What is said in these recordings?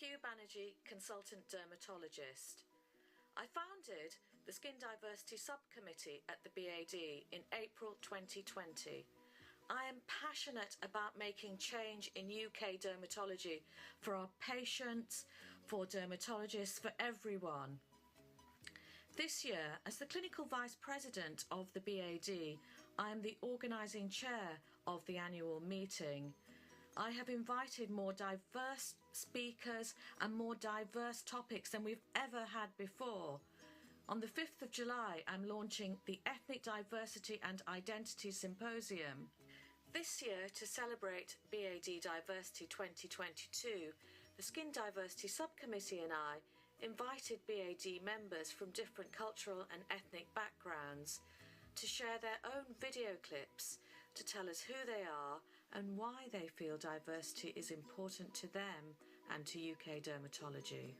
Q Banerjee, consultant dermatologist. I founded the Skin Diversity Subcommittee at the BAD in April 2020. I am passionate about making change in UK dermatology for our patients, for dermatologists, for everyone. This year, as the Clinical Vice President of the BAD, I am the organising chair of the annual meeting. I have invited more diverse speakers and more diverse topics than we've ever had before. On the 5th of July, I'm launching the Ethnic Diversity and Identity Symposium. This year, to celebrate BAD Diversity 2022, the Skin Diversity Subcommittee and I invited BAD members from different cultural and ethnic backgrounds to share their own video clips to tell us who they are and why they feel diversity is important to them and to UK dermatology.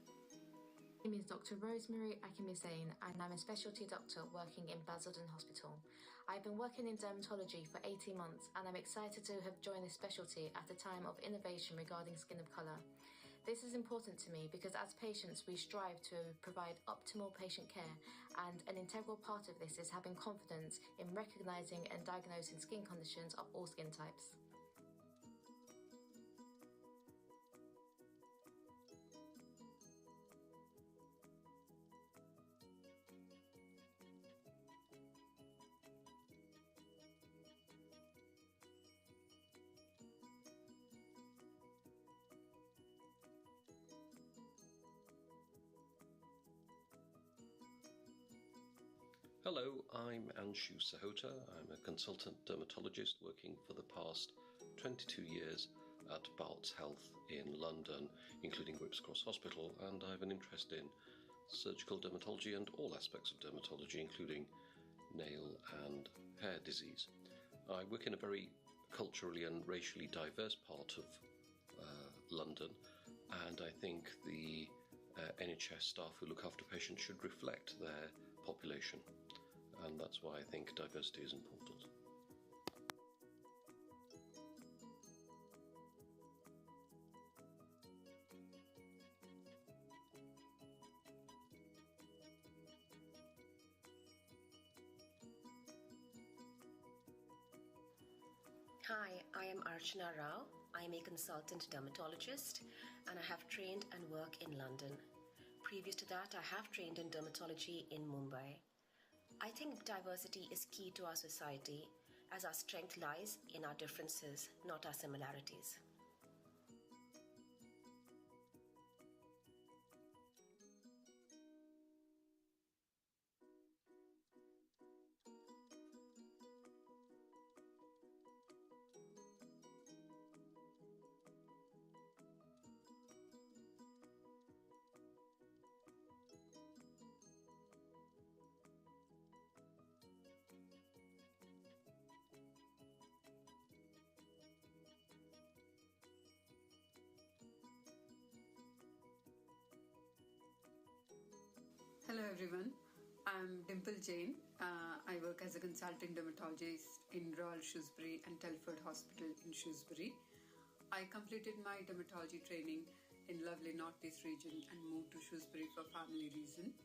My name is Dr. Rosemary Akimisane and I'm a specialty doctor working in Basildon Hospital. I've been working in dermatology for 18 months and I'm excited to have joined this specialty at a time of innovation regarding skin of colour. This is important to me because as patients we strive to provide optimal patient care, and an integral part of this is having confidence in recognising and diagnosing skin conditions of all skin types. Hello, I'm Anshu Sahota. I'm a consultant dermatologist working for the past 22 years at Barts Health in London, including Whipps Cross Hospital, and I have an interest in surgical dermatology and all aspects of dermatology, including nail and hair disease. I work in a very culturally and racially diverse part of London, and I think the NHS staff who look after patients should reflect their population, and that's why I think diversity is important. Hi, I am Archana Rao. I am a consultant dermatologist and I have trained and work in London. Previous to that, I have trained in dermatology in Mumbai. I think diversity is key to our society, as our strength lies in our differences, not our similarities. Hello everyone, I'm Dimple Jain. I work as a consultant dermatologist in Royal Shrewsbury and Telford Hospital in Shrewsbury. I completed my dermatology training in lovely North East region and moved to Shrewsbury for family reason.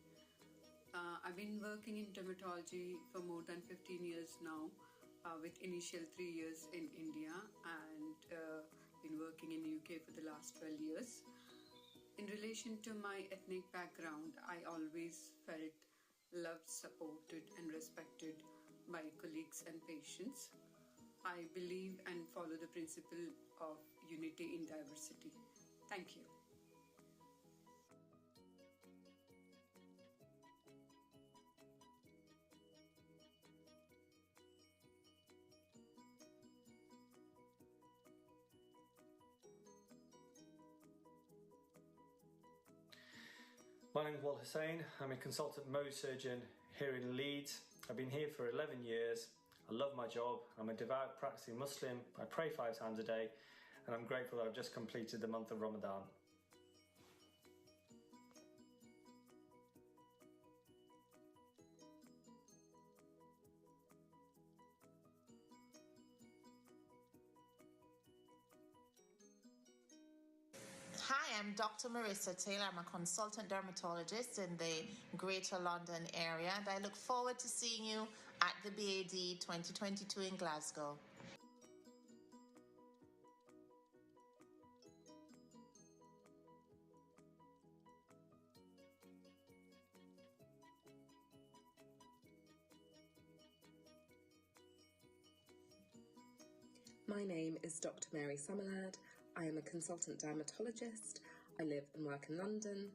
I've been working in dermatology for more than 15 years now, with initial 3 years in India, and been working in the UK for the last 12 years. In relation to my ethnic background, I always felt loved, supported and respected by colleagues and patients. I believe and follow the principle of unity in diversity. Thank you. My name is Wal Hussain. I'm a consultant Mohs surgeon here in Leeds. I've been here for 11 years. I love my job. I'm a devout practicing Muslim. I pray 5 times a day, and I'm grateful that I've just completed the month of Ramadan. Hi, I'm Dr. Marissa Taylor. I'm a consultant dermatologist in the Greater London area, and I look forward to seeing you at the BAD 2022 in Glasgow. My name is Dr. Mary Summerlad. I am a consultant dermatologist. I live and work in London.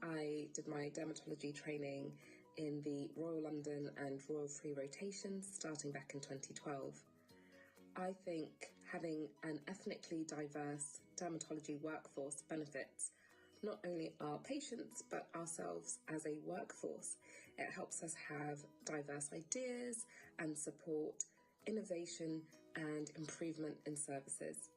I did my dermatology training in the Royal London and Royal Free rotations starting back in 2012. I think having an ethnically diverse dermatology workforce benefits not only our patients but ourselves as a workforce. It helps us have diverse ideas and support innovation and improvement in services.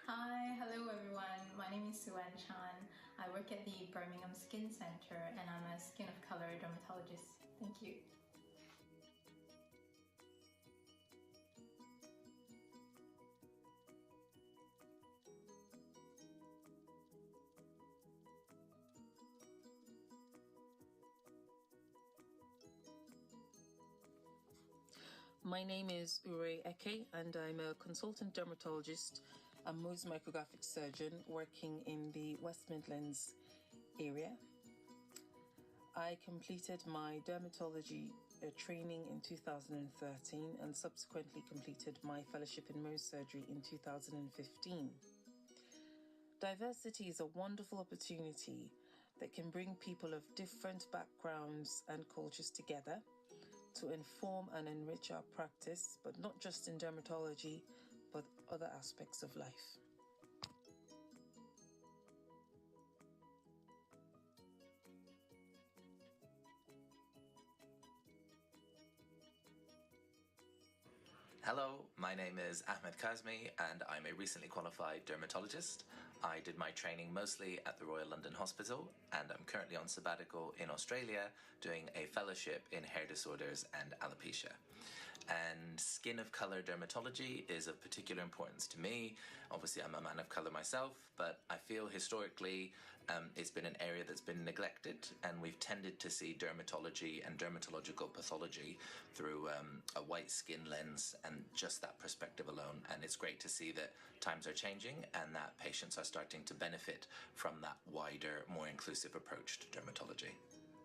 Hi, hello everyone. My name is Suan Chan. I work at the Birmingham Skin Centre and I'm a skin of colour dermatologist. Thank you. My name is Ure Eke and I'm a consultant dermatologist and Mohs micrographic surgeon working in the West Midlands area. I completed my dermatology training in 2013 and subsequently completed my fellowship in Mohs surgery in 2015. Diversity is a wonderful opportunity that can bring people of different backgrounds and cultures together to inform and enrich our practice, but not just in dermatology, but other aspects of life. Hello, my name is Ahmed Kazmi and I'm a recently qualified dermatologist. I did my training mostly at the Royal London Hospital and I'm currently on sabbatical in Australia doing a fellowship in hair disorders and alopecia. And skin of colour dermatology is of particular importance to me. Obviously, I'm a man of colour myself, but I feel historically it's been an area that's been neglected, and we've tended to see dermatology and dermatological pathology through a white skin lens and just that perspective alone. And it's great to see that times are changing and that patients are starting to benefit from that wider, more inclusive approach to dermatology.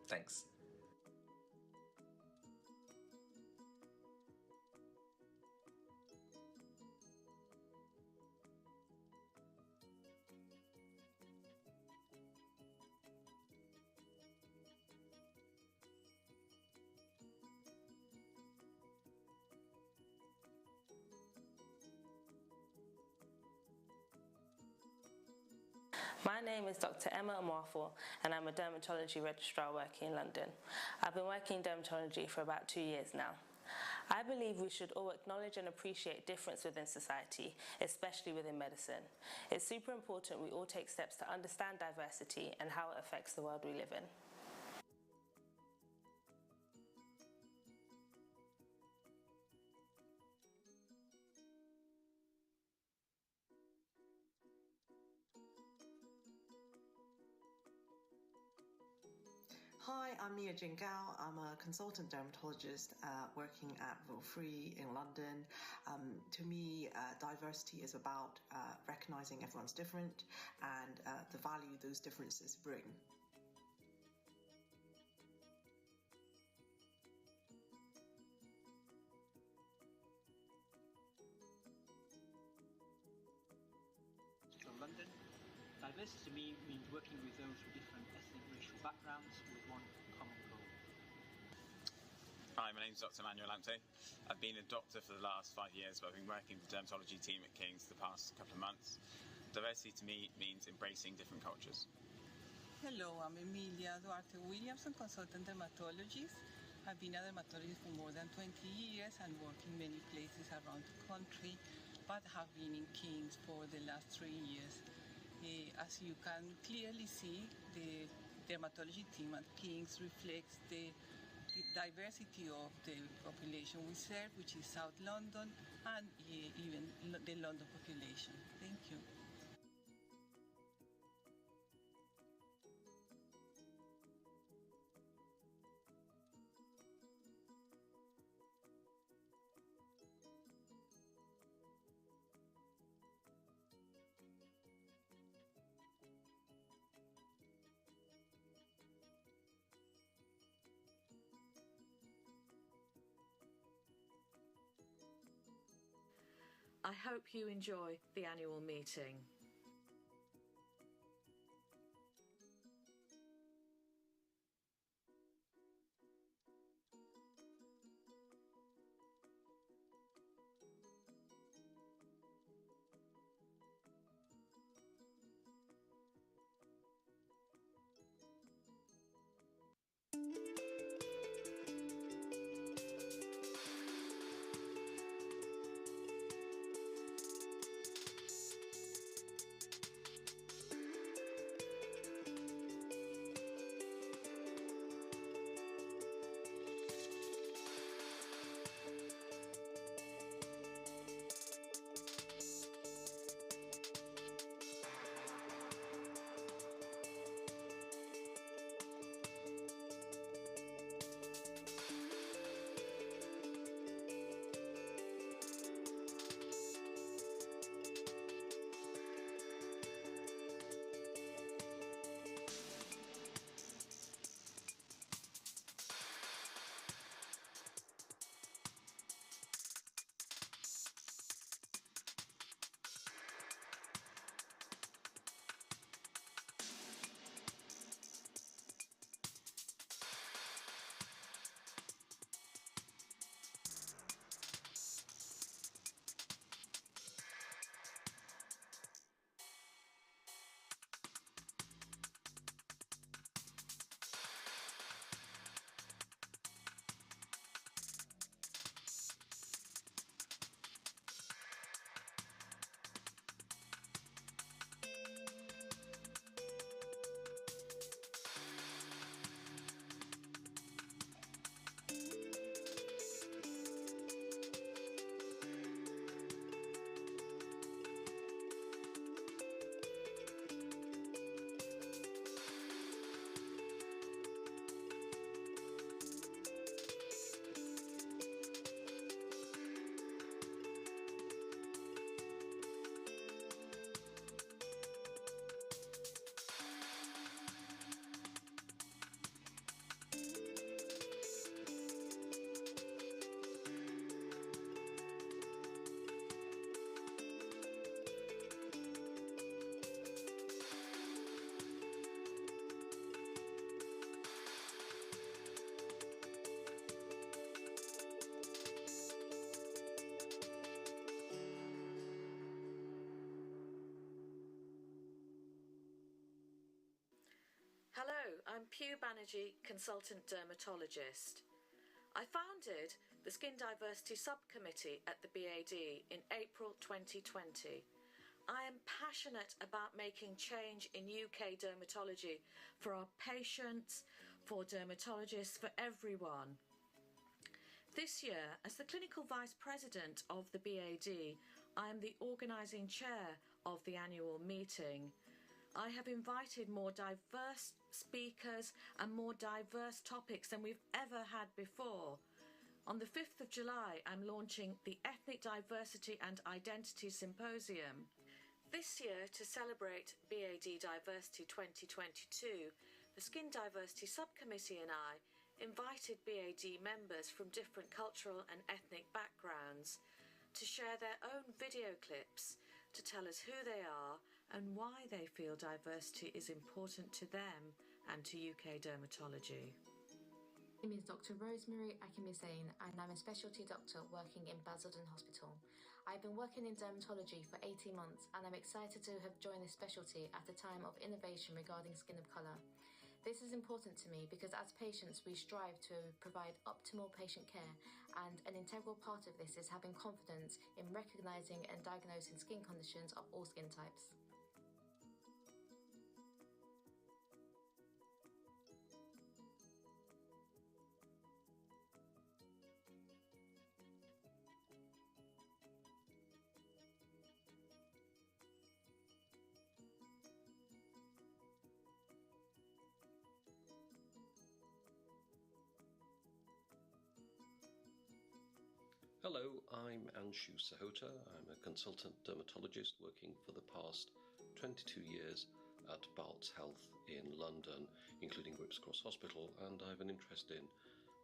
Thanks. My name is Dr. Emma Amarful and I'm a dermatology registrar working in London. I've been working in dermatology for about 2 years now. I believe we should all acknowledge and appreciate difference within society, especially within medicine. It's super important we all take steps to understand diversity and how it affects the world we live in. Hi, I'm Mia Jingao. I'm a consultant dermatologist working at Royal Free in London. To me, diversity is about recognising everyone's different and the value those differences bring. From London, diversity to me means working with those with different ethnic racial backgrounds with one common goal. Hi, my name's Dr. Manuel Lamptey. I've been a doctor for the last 5 years, but I've been working with the dermatology team at King's the past couple of months. Diversity to me means embracing different cultures. Hello, I'm Emilia Duarte Williamson, consultant dermatologist. I've been a dermatologist for more than 20 years and worked in many places around the country, but have been in King's for the last 3 years. As you can clearly see, the dermatology team at King's reflects the diversity of the population we serve, which is South London and even the London population. Thank you. I hope you enjoy the annual meeting. Hello, I'm Pugh Banerjee, Consultant Dermatologist. I founded the Skin Diversity Subcommittee at the BAD in April 2020. I am passionate about making change in UK dermatology for our patients, for dermatologists, for everyone. This year, as the Clinical Vice President of the BAD, I am the organising chair of the annual meeting. I have invited more diverse speakers and more diverse topics than we've ever had before. On the 5th of July, I'm launching the Ethnic Diversity and Identity Symposium. This year, to celebrate BAD Diversity 2022, the Skin Diversity Subcommittee and I invited BAD members from different cultural and ethnic backgrounds to share their own video clips to tell us who they are and why they feel diversity is important to them and to UK dermatology. My name is Dr. Rosemary Akimisane and I'm a specialty doctor working in Basildon Hospital. I've been working in dermatology for 18 months and I'm excited to have joined this specialty at a time of innovation regarding skin of colour. This is important to me because as patients we strive to provide optimal patient care, and an integral part of this is having confidence in recognising and diagnosing skin conditions of all skin types. Hello, I'm Anshu Sahota. I'm a consultant dermatologist working for the past 22 years at Barts Health in London, including Whipps Cross Hospital, and I have an interest in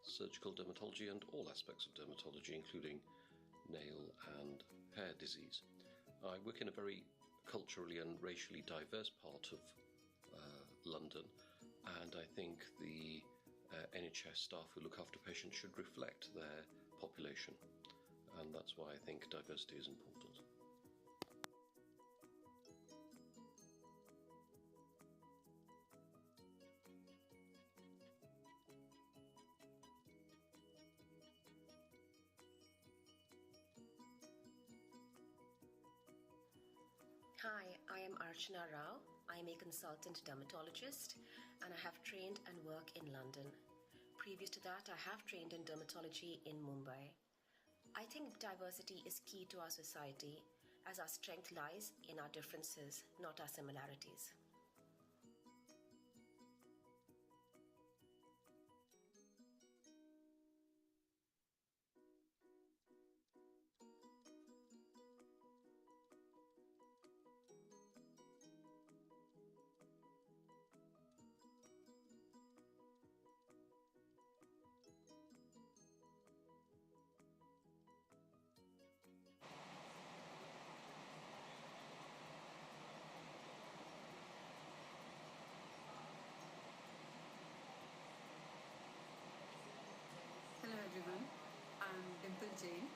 surgical dermatology and all aspects of dermatology, including nail and hair disease. I work in a very culturally and racially diverse part of London, and I think the NHS staff who look after patients should reflect their population. And that's why I think diversity is important. Hi, I am Archana Rao. I am a consultant dermatologist and I have trained and work in London. Previous to that, I have trained in dermatology in Mumbai. I think diversity is key to our society, as our strength lies in our differences, not our similarities. Hello everyone, I'm Dimple Jain.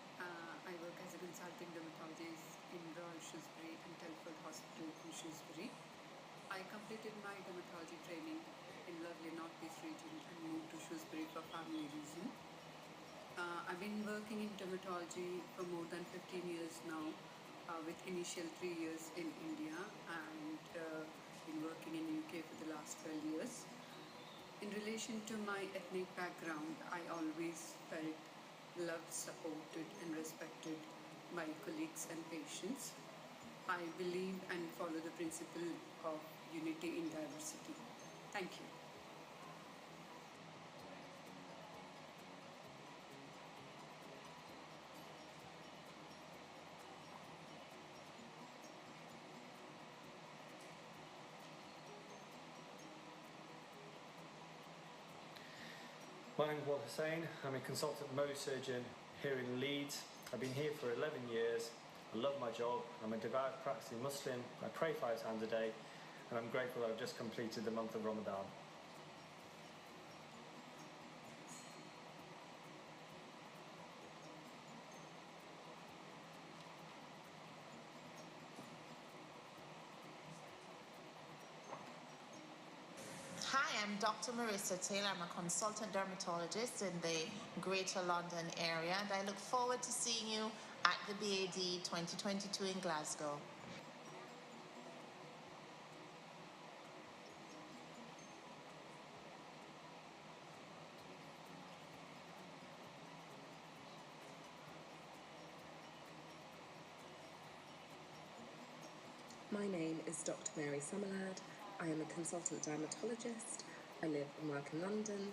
I work as a consulting dermatologist in Royal Shrewsbury and Telford Hospital in Shrewsbury. I completed my dermatology training in lovely Northeast region and moved to Shrewsbury for family reason. I've been working in dermatology for more than 15 years now, with initial 3 years in India and been working in UK for the last 12 years. In relation to my ethnic background, I always felt loved, supported and respected by colleagues and patients. I believe and follow the principle of unity in diversity. Thank you. My name's Wal Hussain. I'm a consultant Mohs surgeon here in Leeds. I've been here for 11 years. I love my job. I'm a devout practicing Muslim. I pray 5 times a day, and I'm grateful that I've just completed the month of Ramadan. Hi, I'm Dr. Marissa Taylor. I'm a consultant dermatologist in the Greater London area, and I look forward to seeing you at the BAD 2022 in Glasgow. My name is Dr. Mary Summerlad. I am a consultant dermatologist. I live and work in London.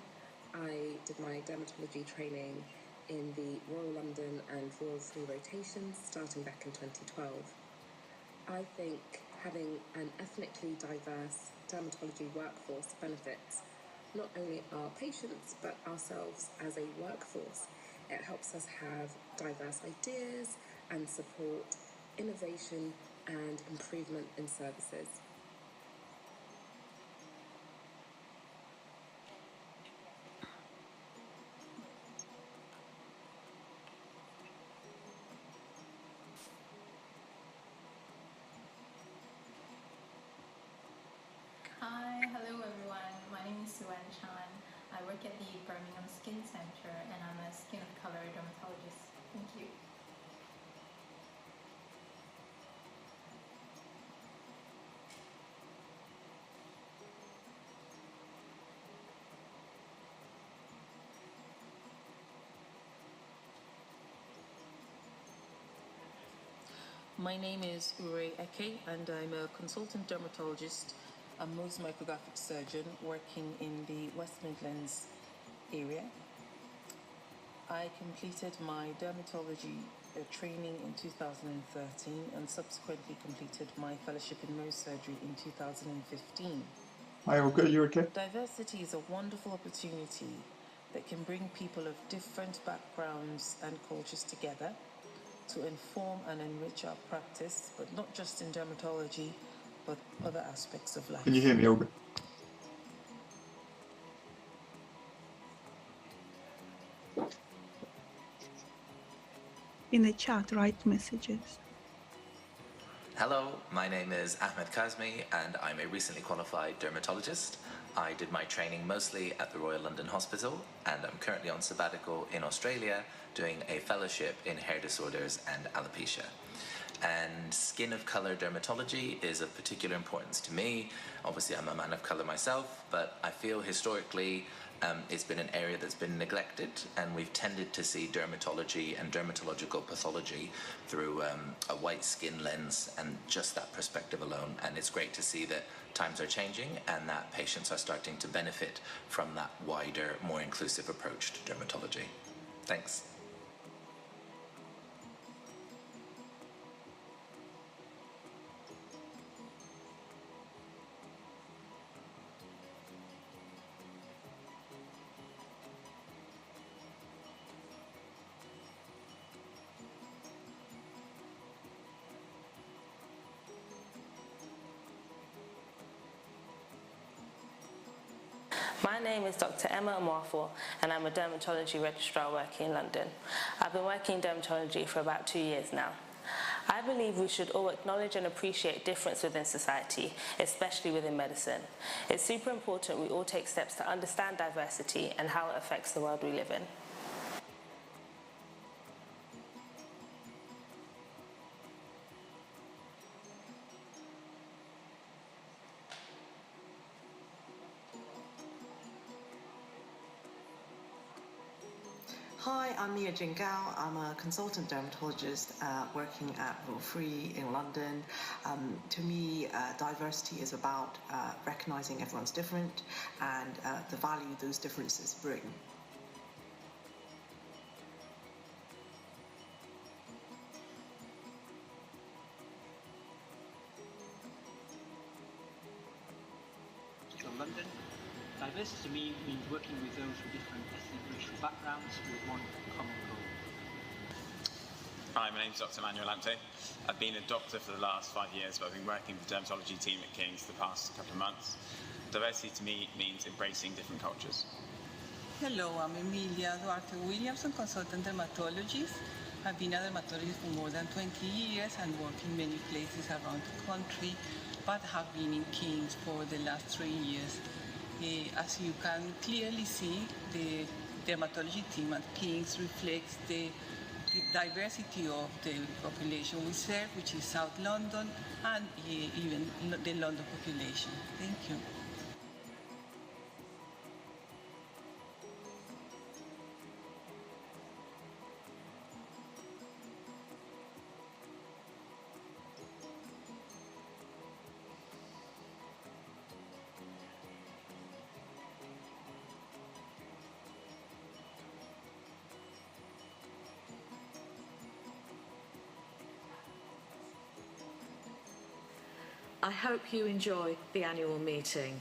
I did my dermatology training in the Royal London and Royal Free rotations starting back in 2012. I think having an ethnically diverse dermatology workforce benefits not only our patients but ourselves as a workforce. It helps us have diverse ideas and support innovation and improvement in services. Hi, hello everyone. My name is Suan Chan. I work at the Birmingham Skin Centre and I'm a skin of colour dermatologist. Thank you. My name is Ure Eke, and I'm a consultant dermatologist, a Mohs micrographic surgeon working in the West Midlands area. I completed my dermatology training in 2013 and subsequently completed my fellowship in Mohs surgery in 2015. Hi, Olga, you okay? Diversity is a wonderful opportunity that can bring people of different backgrounds and cultures together to inform and enrich our practice, but not just in dermatology, but other aspects of life. Can you hear me, Olga? In the chat, write messages. Hello, my name is Ahmed Kazmi and I'm a recently qualified dermatologist. I did my training mostly at the Royal London Hospital and I'm currently on sabbatical in Australia doing a fellowship in hair disorders and alopecia. And skin of color dermatology is of particular importance to me. Obviously, I'm a man of color myself, but I feel historically it's been an area that's been neglected, and we've tended to see dermatology and dermatological pathology through a white skin lens and just that perspective alone. And it's great to see that times are changing and that patients are starting to benefit from that wider, more inclusive approach to dermatology. Thanks. My name is Dr. Emma Amorfo, and I'm a dermatology registrar working in London. I've been working in dermatology for about 2 years now. I believe we should all acknowledge and appreciate difference within society, especially within medicine. It's super important we all take steps to understand diversity and how it affects the world we live in. Hi, I'm Mia Jingao. I'm a consultant dermatologist working at Free in London. To me, diversity is about recognizing everyone's different and the value those differences bring. From London, diversity to me means working with those with different ethnic racial backgrounds with one common goal. Hi, my name's Dr. Manuel Ante. I've been a doctor for the last 5 years, but I've been working with the dermatology team at King's the past couple of months. Diversity to me means embracing different cultures. Hello, I'm Emilia Duarte Williamson, consultant dermatologist. I've been a dermatologist for more than 20 years and worked in many places around the country, but have been in King's for the last 3 years. As you can clearly see, the dermatology team at King's reflects the diversity of the population we serve, which is South London and even the London population. Thank you. I hope you enjoy the annual meeting.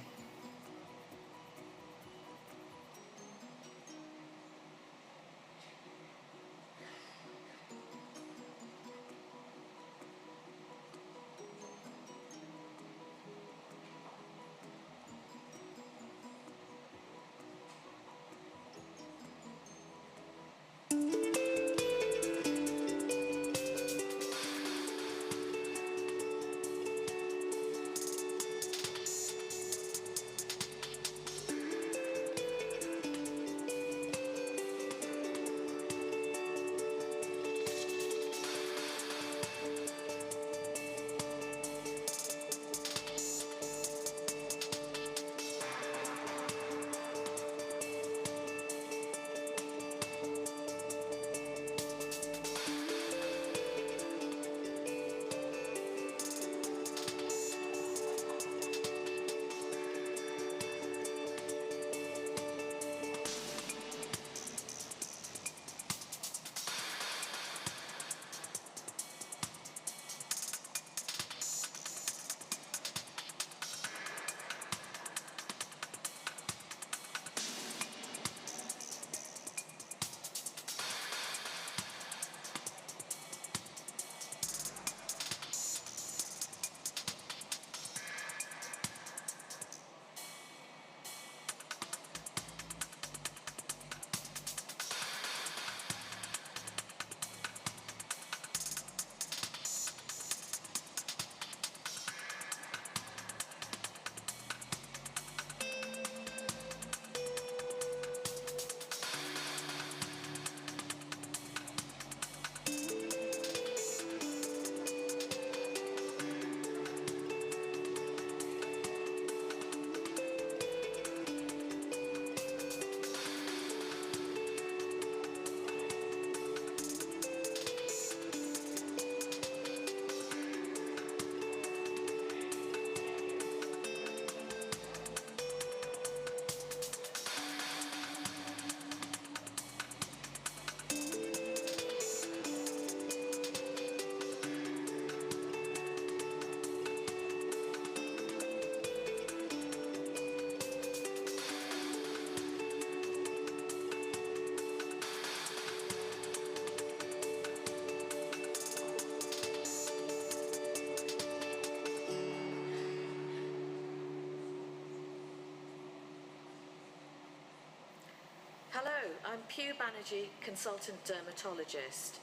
Hello, I'm Pugh Banerjee, consultant dermatologist.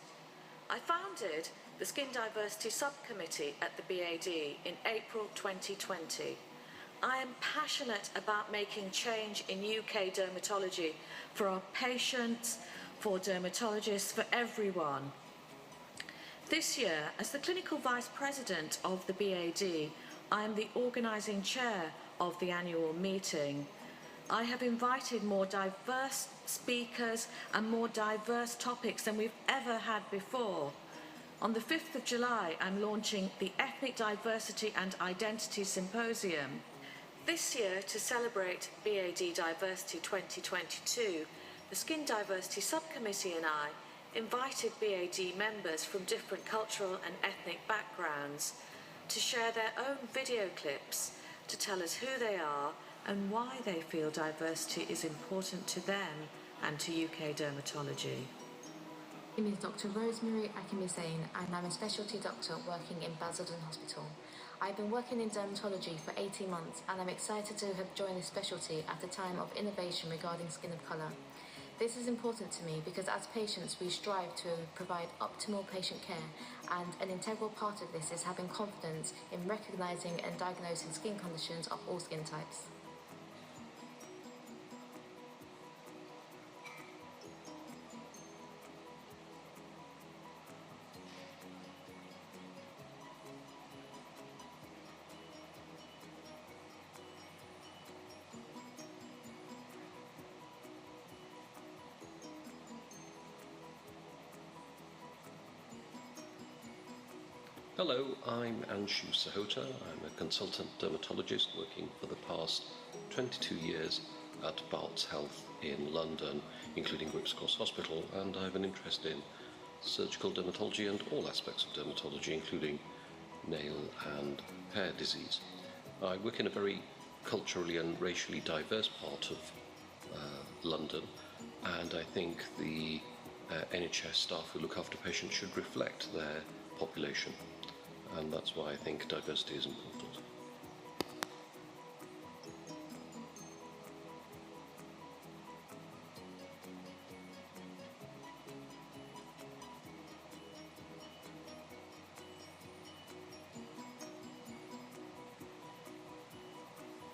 I founded the Skin Diversity Subcommittee at the BAD in April 2020. I am passionate about making change in UK dermatology for our patients, for dermatologists, for everyone. This year, as the Clinical Vice President of the BAD, I am the organising chair of the annual meeting. I have invited more diverse speakers and more diverse topics than we've ever had before. On the 5th of July, I'm launching the Ethnic Diversity and Identity Symposium. This year, to celebrate BAD Diversity 2022, the Skin Diversity Subcommittee and I invited BAD members from different cultural and ethnic backgrounds to share their own video clips to tell us who they are and why they feel diversity is important to them and to UK dermatology. My name is Dr. Rosemary Akimisane, and I'm a specialty doctor working in Basildon Hospital. I've been working in dermatology for 18 months, and I'm excited to have joined this specialty at a time of innovation regarding skin of colour. This is important to me because as patients we strive to provide optimal patient care, and an integral part of this is having confidence in recognising and diagnosing skin conditions of all skin types. Hello, I'm Anshu Sahota. I'm a consultant dermatologist working for the past 22 years at Barts Health in London, including Whipps Cross Hospital, and I have an interest in surgical dermatology and all aspects of dermatology, including nail and hair disease. I work in a very culturally and racially diverse part of London, and I think the NHS staff who look after patients should reflect their population. And that's why I think diversity is important.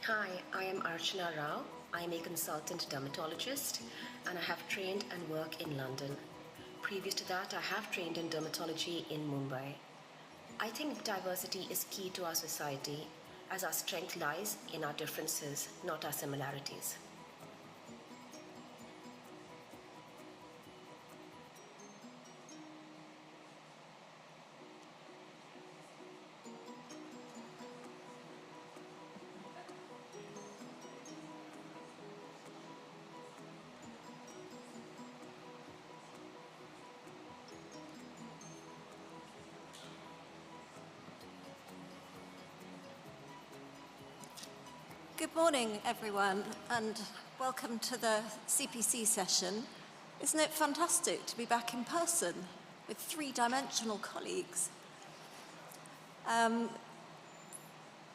Hi, I am Archana Rao. I am a consultant dermatologist and I have trained and work in London. Previous to that, I have trained in dermatology in Mumbai. I think diversity is key to our society, as our strength lies in our differences, not our similarities. Good morning, everyone, and welcome to the CPC session. Isn't it fantastic to be back in person with three-dimensional colleagues?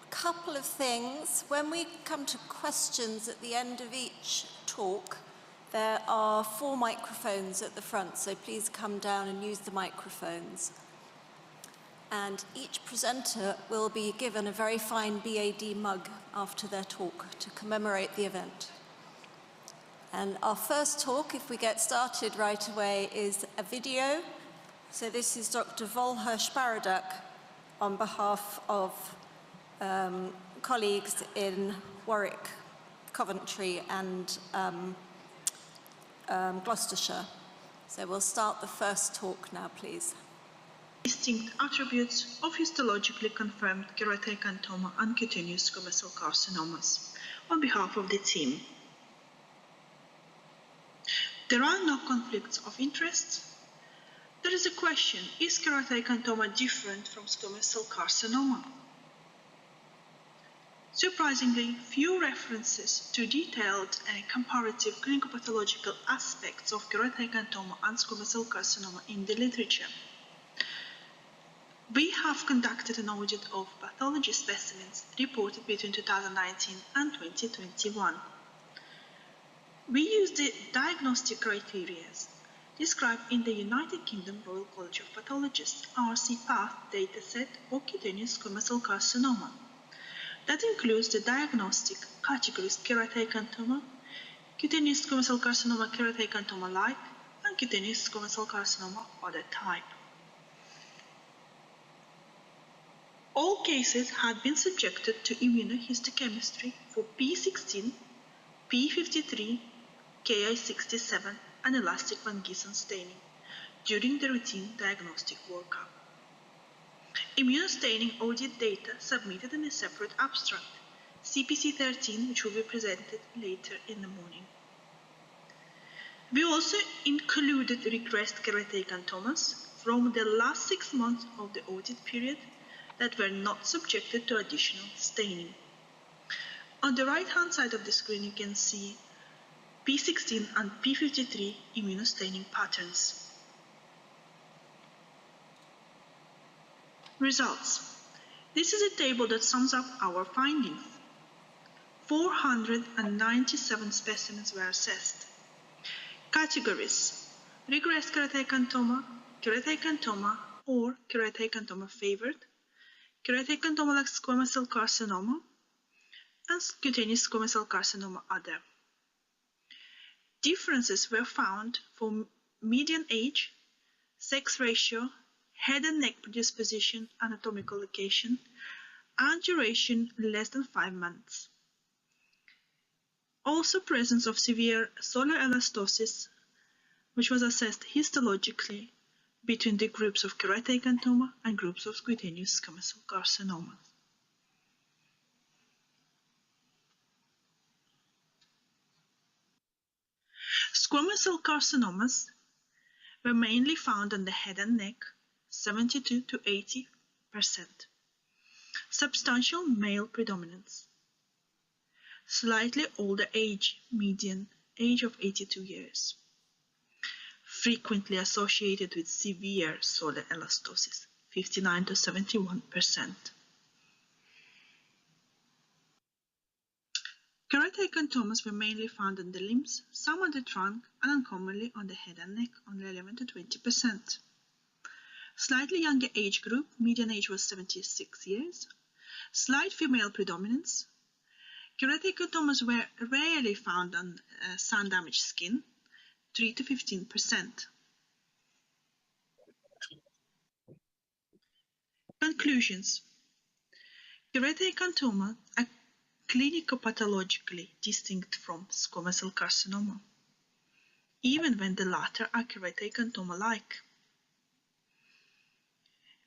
Couple of things. When we come to questions at the end of each talk, there are 4 microphones at the front, so please come down and use the microphones. And each presenter will be given a very fine BAD mug after their talk to commemorate the event. And our first talk, if we get started right away, is a video. So this is Dr. Volher Sparaduk on behalf of colleagues in Warwick, Coventry and Gloucestershire. So we'll start the first talk now, please. Distinct attributes of histologically confirmed keratoacanthoma and cutaneous squamous cell carcinomas on behalf of the team. There are no conflicts of interest. There is a question, is keratoacanthoma different from squamous cell carcinoma? Surprisingly, few references to detailed and comparative clinical pathological aspects of keratoacanthoma and squamous cell carcinoma in the literature. We have conducted an audit of pathology specimens reported between 2019 and 2021. We use the diagnostic criteria described in the United Kingdom Royal College of Pathologists RC-PATH dataset or cutaneous squamous cell carcinoma. That includes the diagnostic categories keratoacanthoma, cutaneous squamous cell carcinoma keratoacanthoma-like, and cutaneous squamous cell carcinoma other type. All cases had been subjected to immunohistochemistry for P16, P53, Ki67, and elastic Van Gieson staining during the routine diagnostic workup. Immunostaining audit data submitted in a separate abstract, CPC 13, which will be presented later in the morning. We also included regressed keratoacanthomas from the last 6 months of the audit period that were not subjected to additional staining. On the right-hand side of the screen, you can see P16 and P53 immunostaining patterns. Results. This is a table that sums up our findings. 497 specimens were assessed. Categories: regressed keratoacanthoma, keratoacanthoma or keratoacanthoma favored, keratoacanthoma like squamous cell carcinoma, and cutaneous squamous cell carcinoma other. Differences were found for median age, sex ratio, head and neck predisposition, anatomical location, and duration less than 5 months. Also presence of severe solar elastosis, which was assessed histologically between the groups of keratoacanthoma and groups of cutaneous squamous cell carcinoma. Squamous cell carcinomas were mainly found on the head and neck, 72 to 80%. Substantial male predominance. Slightly older age, median age of 82 years. Frequently associated with severe solar elastosis, 59 to 71%. Keratoacanthomas were mainly found on the limbs, some on the trunk, and uncommonly on the head and neck, only 11 to 20%. Slightly younger age group, median age was 76 years. Slight female predominance. Keratoacanthomas were rarely found on sun-damaged skin, 3 to 15%. Conclusions. Keratoacanthoma are clinico-pathologically distinct from squamous cell carcinoma, even when the latter are keratoacanthoma-like.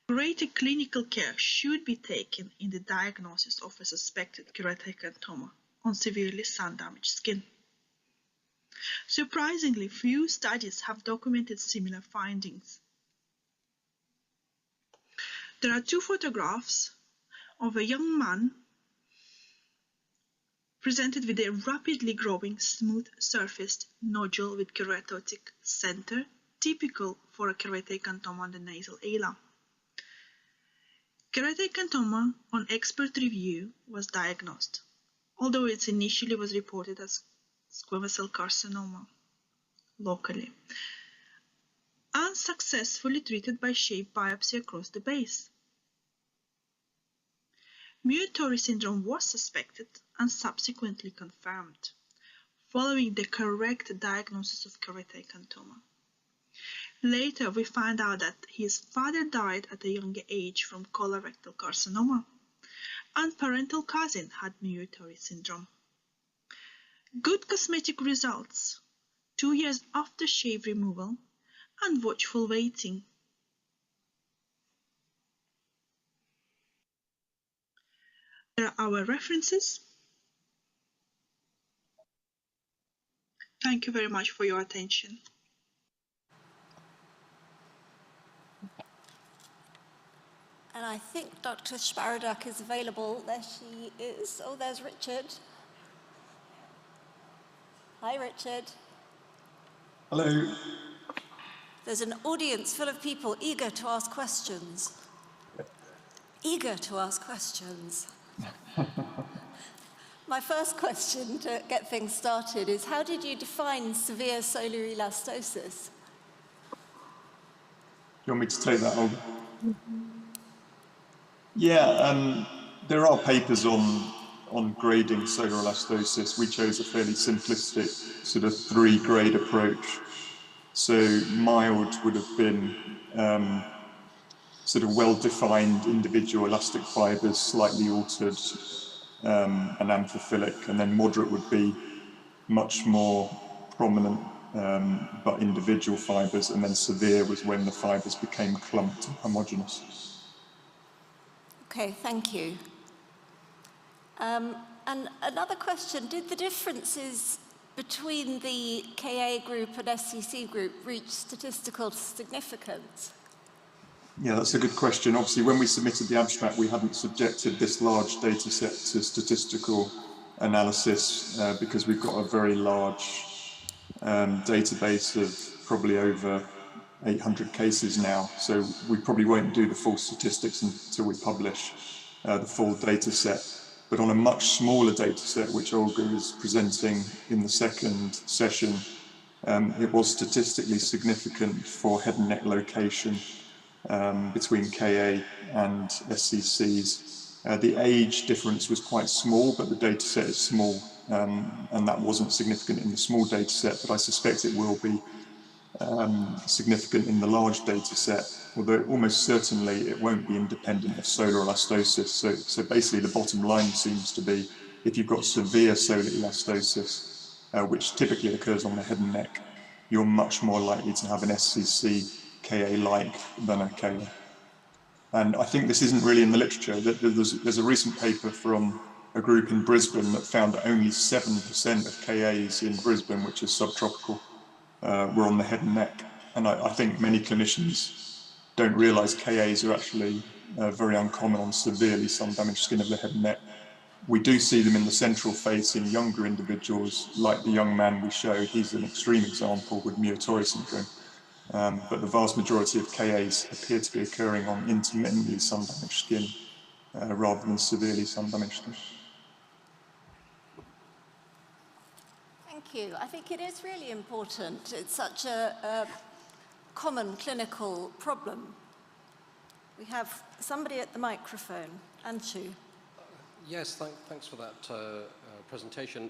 Greater clinical care should be taken in the diagnosis of a suspected keratoacanthoma on severely sun-damaged skin. Surprisingly, few studies have documented similar findings. There are 2 photographs of a young man presented with a rapidly growing, smooth-surfaced nodule with keratotic center, typical for a keratoacanthoma on the nasal ala. Keratoacanthoma on expert review was diagnosed, although it initially was reported as squamous cell carcinoma locally, and successfully treated by shave biopsy across the base. Muir-Torre syndrome was suspected and subsequently confirmed, following the correct diagnosis of keratoacanthoma. Later, we find out that his father died at a younger age from colorectal carcinoma, and parental cousin had Muir-Torre syndrome. Good cosmetic results 2 years after shave removal and watchful waiting. There are our references. Thank you very much for your attention. And I think Dr. Sparaduk is available. There she is. Oh, there's Richard. Hi, Richard. Hello. There's an audience full of people eager to ask questions. Eager to ask questions. My first question to get things started is, how did you define severe solar elastosis? You want me to take that, Olga? Yeah, there are papers on grading solar elastosis. We chose a fairly simplistic sort of 3-grade approach. So mild would have been sort of well-defined individual elastic fibers, slightly altered and amphiphilic, and then moderate would be much more prominent but individual fibers, and then severe was when the fibers became clumped and homogeneous. Okay, thank you. And another question, did the differences between the KA group and SCC group reach statistical significance? Yeah, that's a good question. Obviously, when we submitted the abstract, we hadn't subjected this large data set to statistical analysis because we've got a very large database of probably over 800 cases now. So we probably won't do the full statistics until we publish the full data set. But on a much smaller data set, which Olga is presenting in the second session, it was statistically significant for head and neck location between KA and SCCs. The age difference was quite small, but the data set is small, and that wasn't significant in the small data set, but I suspect it will be significant in the large data set, although almost certainly it won't be independent of solar elastosis. So basically the bottom line seems to be, if you've got severe solar elastosis, which typically occurs on the head and neck, you're much more likely to have an SCC KA-like than a KA. And I think this isn't really in the literature. There's a recent paper from a group in Brisbane that found that only 7% of KAs in Brisbane, which is subtropical, were on the head and neck. And I think many clinicians don't realise KAs are actually very uncommon on severely sun-damaged skin of the head and neck. We do see them in the central face in younger individuals, like the young man we showed. He's an extreme example with Muir-Torre syndrome. But the vast majority of KAs appear to be occurring on intermittently sun-damaged skin rather than severely sun-damaged skin. Thank you. I think it is really important. It's such a common clinical problem. We have somebody at the microphone. Anshu. Yes, thanks for that presentation.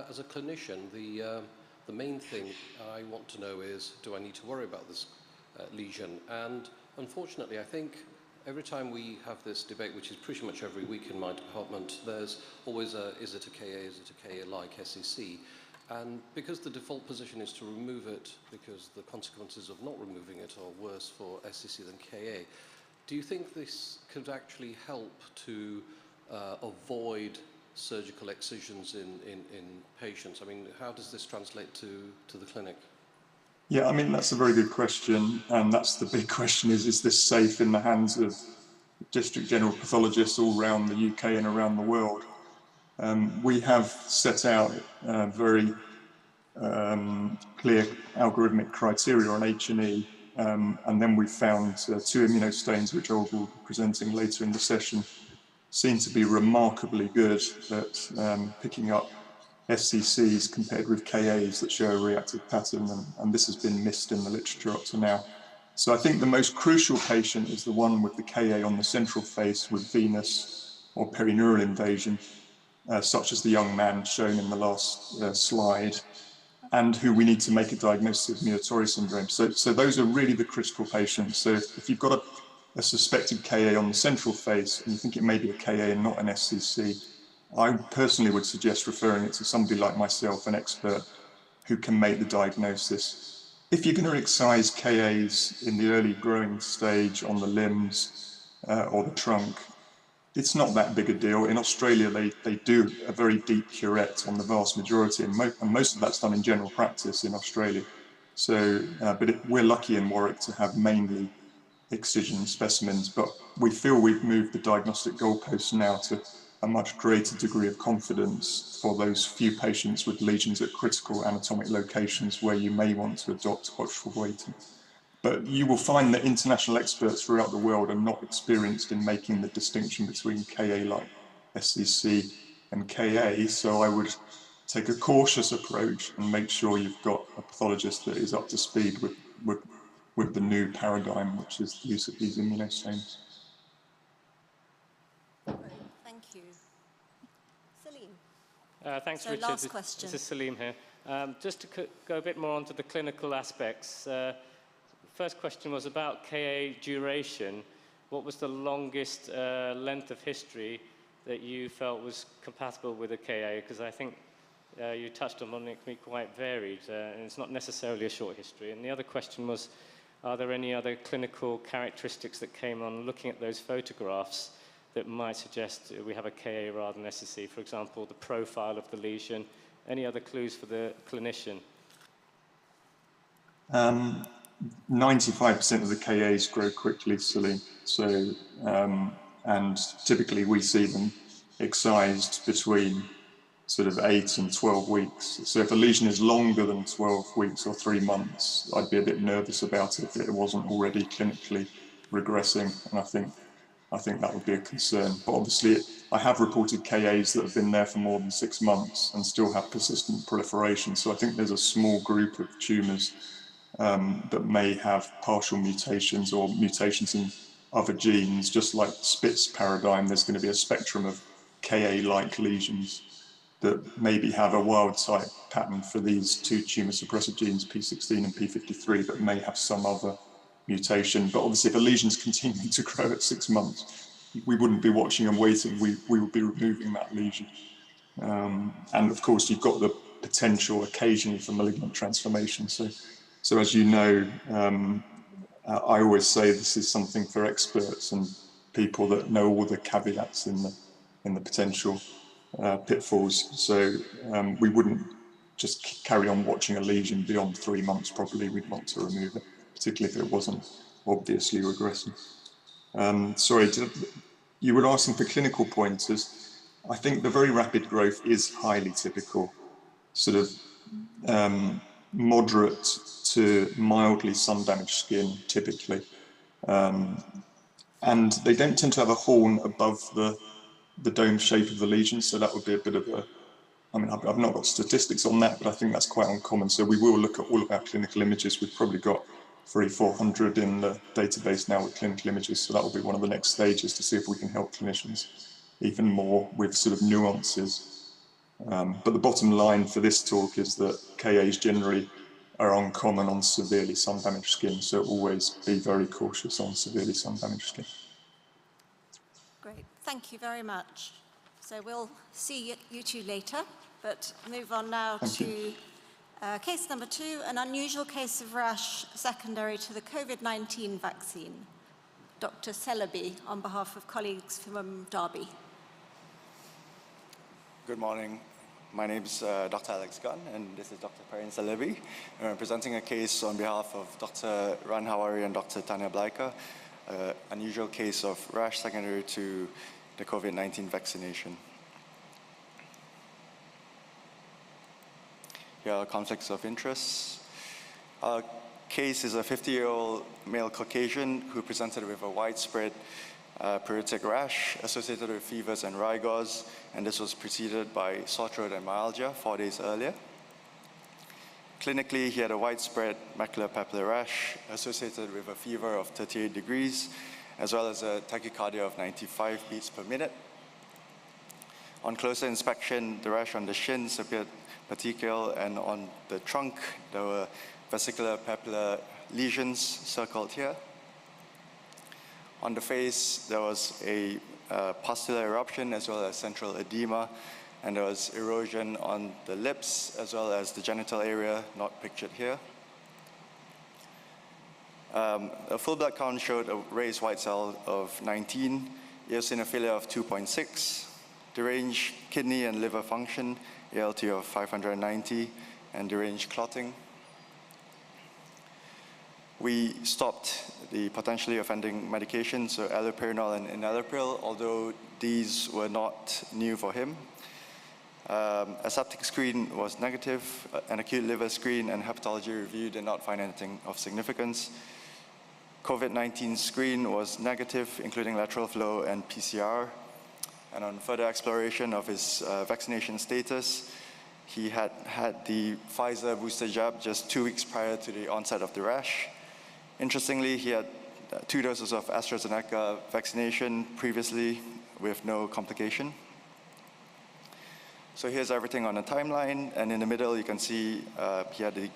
As a clinician, the main thing I want to know is, do I need to worry about this lesion? And unfortunately, I think every time we have this debate, which is pretty much every week in my department, there's always is it a KA, is it a KA-like SCC? And because the default position is to remove it, because the consequences of not removing it are worse for SCC than KA, do you think this could actually help to avoid surgical excisions in patients? I mean, how does this translate to the clinic? Yeah, I mean, that's a very good question. And that's the big question is this safe in the hands of district general pathologists all around the UK and around the world? We have set out very clear algorithmic criteria on H&E, and then we found 2 immunostains, which Olga will be presenting later in the session, seem to be remarkably good at picking up SCCs compared with KAs that show a reactive pattern, and this has been missed in the literature up to now. So I think the most crucial patient is the one with the KA on the central face with venous or perineural invasion, such as the young man shown in the last slide, and who we need to make a diagnosis of Muir-Torre syndrome. So those are really the critical patients. So if you've got a suspected KA on the central face and you think it may be a KA and not an SCC, I personally would suggest referring it to somebody like myself, an expert, who can make the diagnosis. If you're going to excise KAs in the early growing stage on the limbs or the trunk, it's not that big a deal. In Australia, they do a very deep curette on the vast majority, and most of that's done in general practice in Australia. So, we're lucky in Warwick to have mainly excision specimens, but we feel we've moved the diagnostic goalposts now to a much greater degree of confidence for those few patients with lesions at critical anatomic locations where you may want to adopt watchful waiting. But you will find that international experts throughout the world are not experienced in making the distinction between KA-like SCC and KA, so I would take a cautious approach and make sure you've got a pathologist that is up to speed with the new paradigm, which is the use of these immunostains. Thank you. Salim. Thanks, so Richard. Last question. This is Salim here. Just to go a bit more onto the clinical aspects. First question was about KA duration. What was the longest length of history that you felt was compatible with a KA? Because I think you touched on it can be quite varied, and it's not necessarily a short history. And the other question was, are there any other clinical characteristics that came on looking at those photographs that might suggest we have a KA rather than SCC? For example, the profile of the lesion. Any other clues for the clinician? 95% of the KAs grow quickly, Salim. So, and typically we see them excised between sort of 8 and 12 weeks. So if a lesion is longer than 12 weeks or 3 months, I'd be a bit nervous about it if it wasn't already clinically regressing, and I think that would be a concern. But obviously, I have reported KAs that have been there for more than 6 months and still have persistent proliferation. So I think there's a small group of tumours that may have partial mutations or mutations in other genes. Just like Spitz paradigm, there's going to be a spectrum of KA-like lesions that maybe have a wild type pattern for these two tumour suppressor genes, P16 and P53, but may have some other mutation. But obviously, if a lesion's continuing to grow at 6 months, we wouldn't be watching and waiting. We would be removing that lesion. And of course, you've got the potential occasionally for malignant transformation. So as you know, I always say this is something for experts and people that know all the caveats in the potential pitfalls. So we wouldn't just carry on watching a lesion beyond 3 months. Probably we'd want to remove it, particularly if it wasn't obviously regressing. Sorry, you were asking for clinical pointers. I think the very rapid growth is highly typical, sort of moderate to mildly sun-damaged skin, typically. And they don't tend to have a horn above the dome shape of the lesion, so that would be a bit of a, I mean, I've not got statistics on that, but I think that's quite uncommon. So we will look at all of our clinical images. We've probably got 300-400 in the database now with clinical images, so that will be one of the next stages to see if we can help clinicians even more with sort of nuances. But the bottom line for this talk is that KAs generally are uncommon on severely sun-damaged skin, so always be very cautious on severely sun-damaged skin. Great, thank you very much. So we'll see you two later, but move on now to case number 2, an unusual case of rash secondary to the COVID-19 vaccine. Dr. Celebi, on behalf of colleagues from Derby. Good morning. My name is Dr. Alex Gunn, and this is Dr. Perrin Celebi. I'm presenting a case on behalf of Dr. Ran Hawari and Dr. Tanya Blaika, unusual case of rash secondary to the COVID-19 vaccination. Here are conflicts of interest. Our case is a 50-year-old male Caucasian who presented with a widespread pruritic rash associated with fevers and rigors, and this was preceded by sore throat and myalgia 4 days earlier. Clinically, he had a widespread macular-papular rash associated with a fever of 38 degrees, as well as a tachycardia of 95 beats per minute. On closer inspection, the rash on the shins appeared petechial, and on the trunk, there were vesicular papular lesions circled here. On the face, there was a pustular eruption as well as central edema, and there was erosion on the lips as well as the genital area, not pictured here. A full blood count showed a raised white cell of 19, eosinophilia of 2.6, deranged kidney and liver function, ALT of 590, and deranged clotting. We stopped the potentially offending medications, so allopurinol and enalapril, although these were not new for him. A septic screen was negative, an acute liver screen and hepatology review did not find anything of significance. COVID-19 screen was negative, including lateral flow and PCR. And on further exploration of his vaccination status, he had had the Pfizer booster jab just 2 weeks prior to the onset of the rash. Interestingly, he had 2 doses of AstraZeneca vaccination previously with no complication. So here's everything on a timeline, and in the middle you can see he had the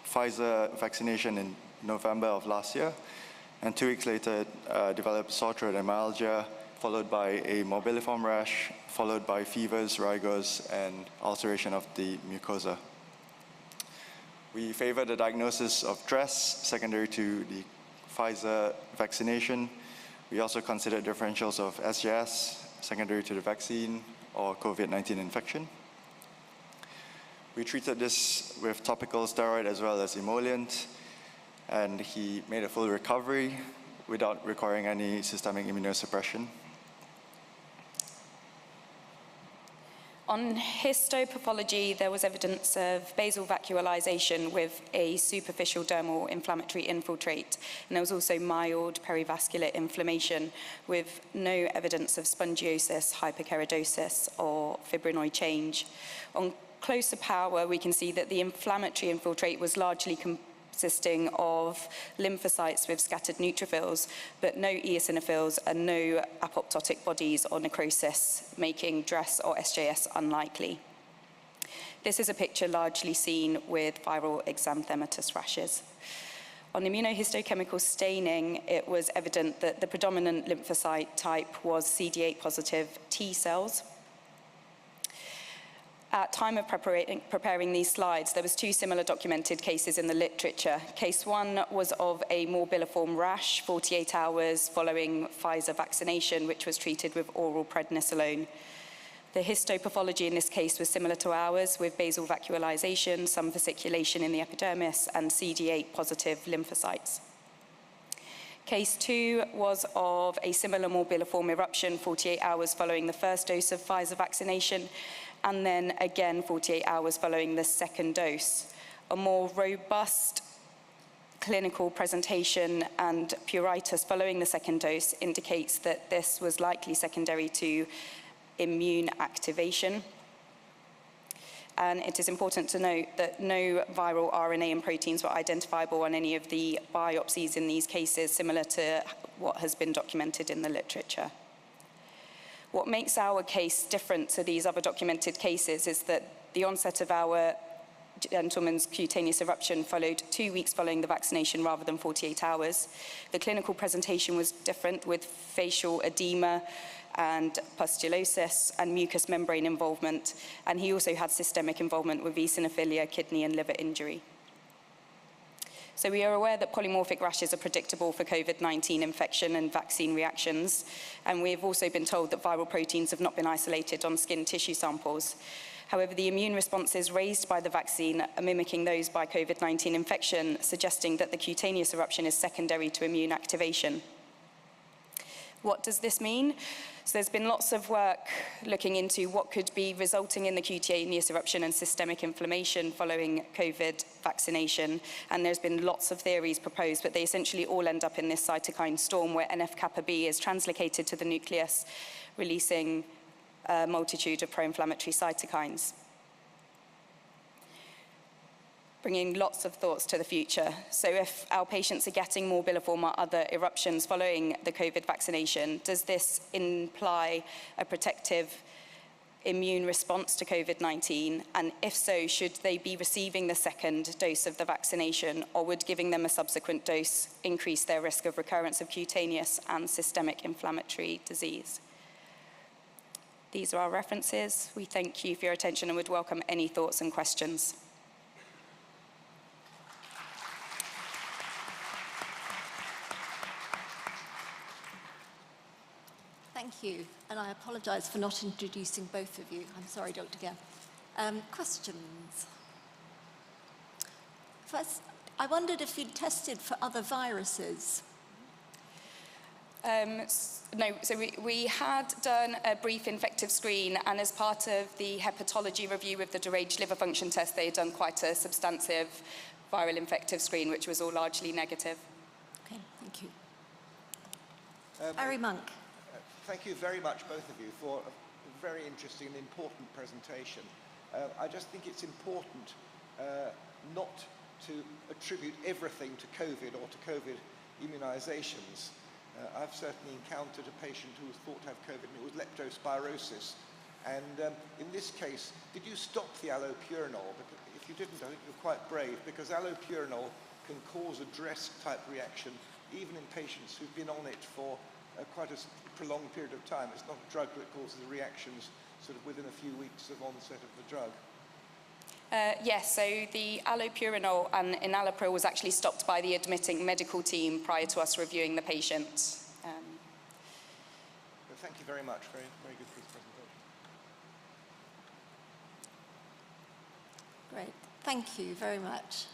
Pfizer vaccination in November of last year, and 2 weeks later developed sore throat and myalgia, followed by a morbilliform rash, followed by fevers, rigors, and ulceration of the mucosa. We favor the diagnosis of DRESS secondary to the Pfizer vaccination. We also consider differentials of SJS secondary to the vaccine or COVID-19 infection. We treated this with topical steroid as well as emollient, and he made a full recovery without requiring any systemic immunosuppression. On histopathology, there was evidence of basal vacuolization with a superficial dermal inflammatory infiltrate, and there was also mild perivascular inflammation with no evidence of spongiosis, hyperkeratosis, or fibrinoid change. On closer power, we can see that the inflammatory infiltrate was largely consisting of lymphocytes with scattered neutrophils, but no eosinophils and no apoptotic bodies or necrosis, making DRESS or SJS unlikely. This is a picture largely seen with viral exanthematous rashes. On immunohistochemical staining, it was evident that the predominant lymphocyte type was CD8 positive T cells. At time of preparing these slides, there was 2 similar documented cases in the literature. Case 1 was of a morbilliform rash 48 hours following Pfizer vaccination, which was treated with oral prednisolone. The histopathology in this case was similar to ours, with basal vacuolization, some vesiculation in the epidermis, and CD8 positive lymphocytes. Case 2 was of a similar morbilliform eruption 48 hours following the first dose of Pfizer vaccination, and then again 48 hours following the second dose. A more robust clinical presentation and pruritus following the second dose indicates that this was likely secondary to immune activation. And it is important to note that no viral RNA and proteins were identifiable on any of the biopsies in these cases, similar to what has been documented in the literature. What makes our case different to these other documented cases is that the onset of our gentleman's cutaneous eruption followed 2 weeks following the vaccination rather than 48 hours. The clinical presentation was different, with facial edema and pustulosis and mucous membrane involvement, and he also had systemic involvement with eosinophilia, kidney and liver injury. So we are aware that polymorphic rashes are predictable for COVID-19 infection and vaccine reactions, and we have also been told that viral proteins have not been isolated on skin tissue samples. However, the immune responses raised by the vaccine are mimicking those by COVID-19 infection, suggesting that the cutaneous eruption is secondary to immune activation. What does this mean? So there's been lots of work looking into what could be resulting in the cutaneous eruption and systemic inflammation following COVID vaccination. And there's been lots of theories proposed, but they essentially all end up in this cytokine storm where NF-kappa B is translocated to the nucleus, releasing a multitude of pro-inflammatory cytokines, bringing lots of thoughts to the future. So if our patients are getting morbilliform or other eruptions following the COVID vaccination, does this imply a protective immune response to COVID-19? And if so, should they be receiving the second dose of the vaccination, or would giving them a subsequent dose increase their risk of recurrence of cutaneous and systemic inflammatory disease? These are our references. We thank you for your attention and would welcome any thoughts and questions. Thank you, and I apologise for not introducing both of you. I'm sorry, Dr. Gell. Questions? First, I wondered if you'd tested for other viruses. No, so we had done a brief infective screen, and as part of the hepatology review with the deranged liver function test, they had done quite a substantive viral infective screen, which was all largely negative. Okay, thank you. Harry Monk. thank you very much, both of you, for a very interesting and important presentation. I just think it's important not to attribute everything to COVID or to COVID immunizations. I've certainly encountered a patient who was thought to have COVID and it was leptospirosis. And in this case, did you stop the allopurinol? Because if you didn't, I think you're quite brave, because allopurinol can cause a DRESS-type reaction even in patients who've been on it for quite a prolonged period of time. It's not a drug that causes reactions sort of within a few weeks of onset of the drug. Yes, so the allopurinol and enalapril was actually stopped by the admitting medical team prior to us reviewing the patient. Thank you very much. Very, very good piece of presentation. Great. Thank you very much.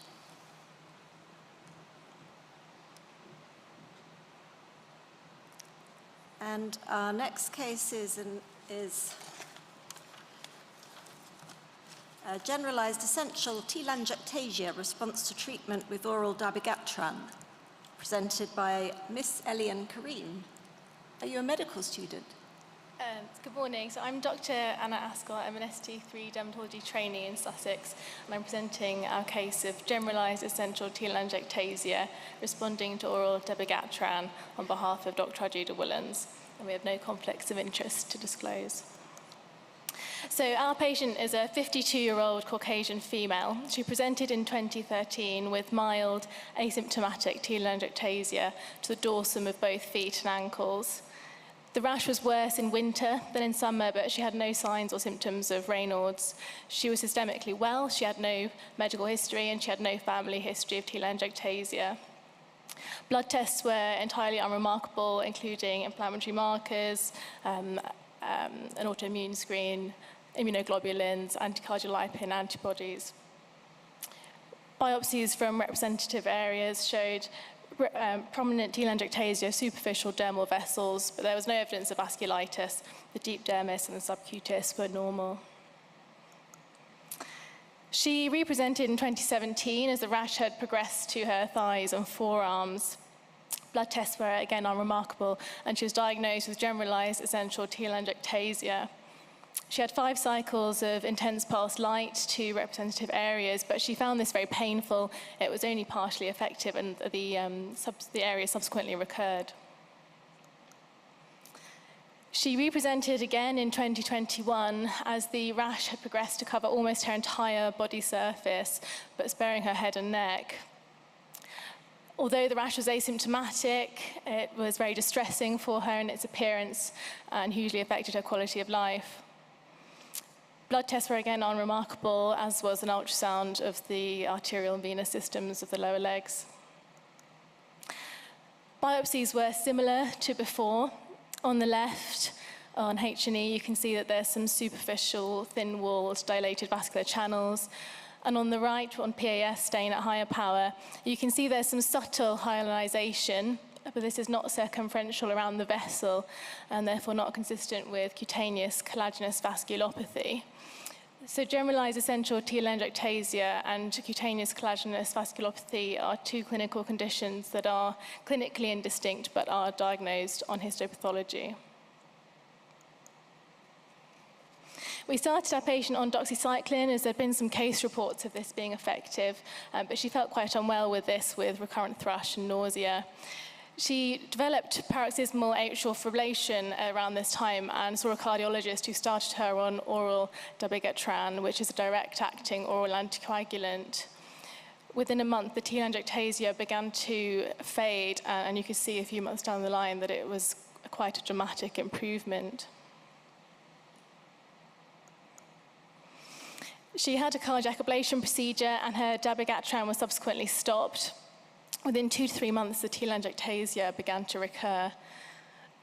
And our next case is generalized essential telangiectasia response to treatment with oral dabigatran, presented by Miss Elian Kareem. Are you a medical student? Good morning. So I'm Dr. Anna Ascott. I'm an ST3 dermatology trainee in Sussex, and I'm presenting our case of generalized essential telangiectasia responding to oral dabigatran on behalf of Dr. Arjuda Woolens, and we have no conflicts of interest to disclose. So our patient is a 52-year-old Caucasian female. She presented in 2013 with mild asymptomatic telangiectasia to the dorsum of both feet and ankles. The rash was worse in winter than in summer, but she had no signs or symptoms of Raynaud's. She was systemically well, she had no medical history, and she had no family history of telangiectasia. Blood tests were entirely unremarkable, including inflammatory markers, an autoimmune screen, immunoglobulins, anticardiolipin antibodies. Biopsies from representative areas showed prominent telangiectasia, superficial dermal vessels, but there was no evidence of vasculitis. The deep dermis and the subcutis were normal. She represented in 2017 as the rash had progressed to her thighs and forearms. Blood tests were again unremarkable, and she was diagnosed with generalized essential telangiectasia. She had 5 cycles of intense pulse light to representative areas, but she found this very painful. It was only partially effective, and the area subsequently recurred. She represented again in 2021 as the rash had progressed to cover almost her entire body surface, but sparing her head and neck. Although the rash was asymptomatic, it was very distressing for her in its appearance and hugely affected her quality of life. Blood tests were again unremarkable, as was an ultrasound of the arterial and venous systems of the lower legs. Biopsies were similar to before. On the left, on H&E, you can see that there's some superficial, thin-walled, dilated vascular channels. And on the right, on PAS stain at higher power, you can see there's some subtle hyalinization, but this is not circumferential around the vessel, and therefore not consistent with cutaneous collagenous vasculopathy. So generalized essential telangiectasia and cutaneous collagenous vasculopathy are 2 clinical conditions that are clinically indistinct but are diagnosed on histopathology. We started our patient on doxycycline as there had been some case reports of this being effective, but she felt quite unwell with this, with recurrent thrush and nausea. She developed paroxysmal atrial fibrillation around this time and saw a cardiologist who started her on oral dabigatran, which is a direct-acting oral anticoagulant. Within a month, the telangiectasia began to fade, and you could see a few months down the line that it was quite a dramatic improvement. She had a cardiac ablation procedure, and her dabigatran was subsequently stopped. Within 2 to 3 months, the telangiectasia began to recur.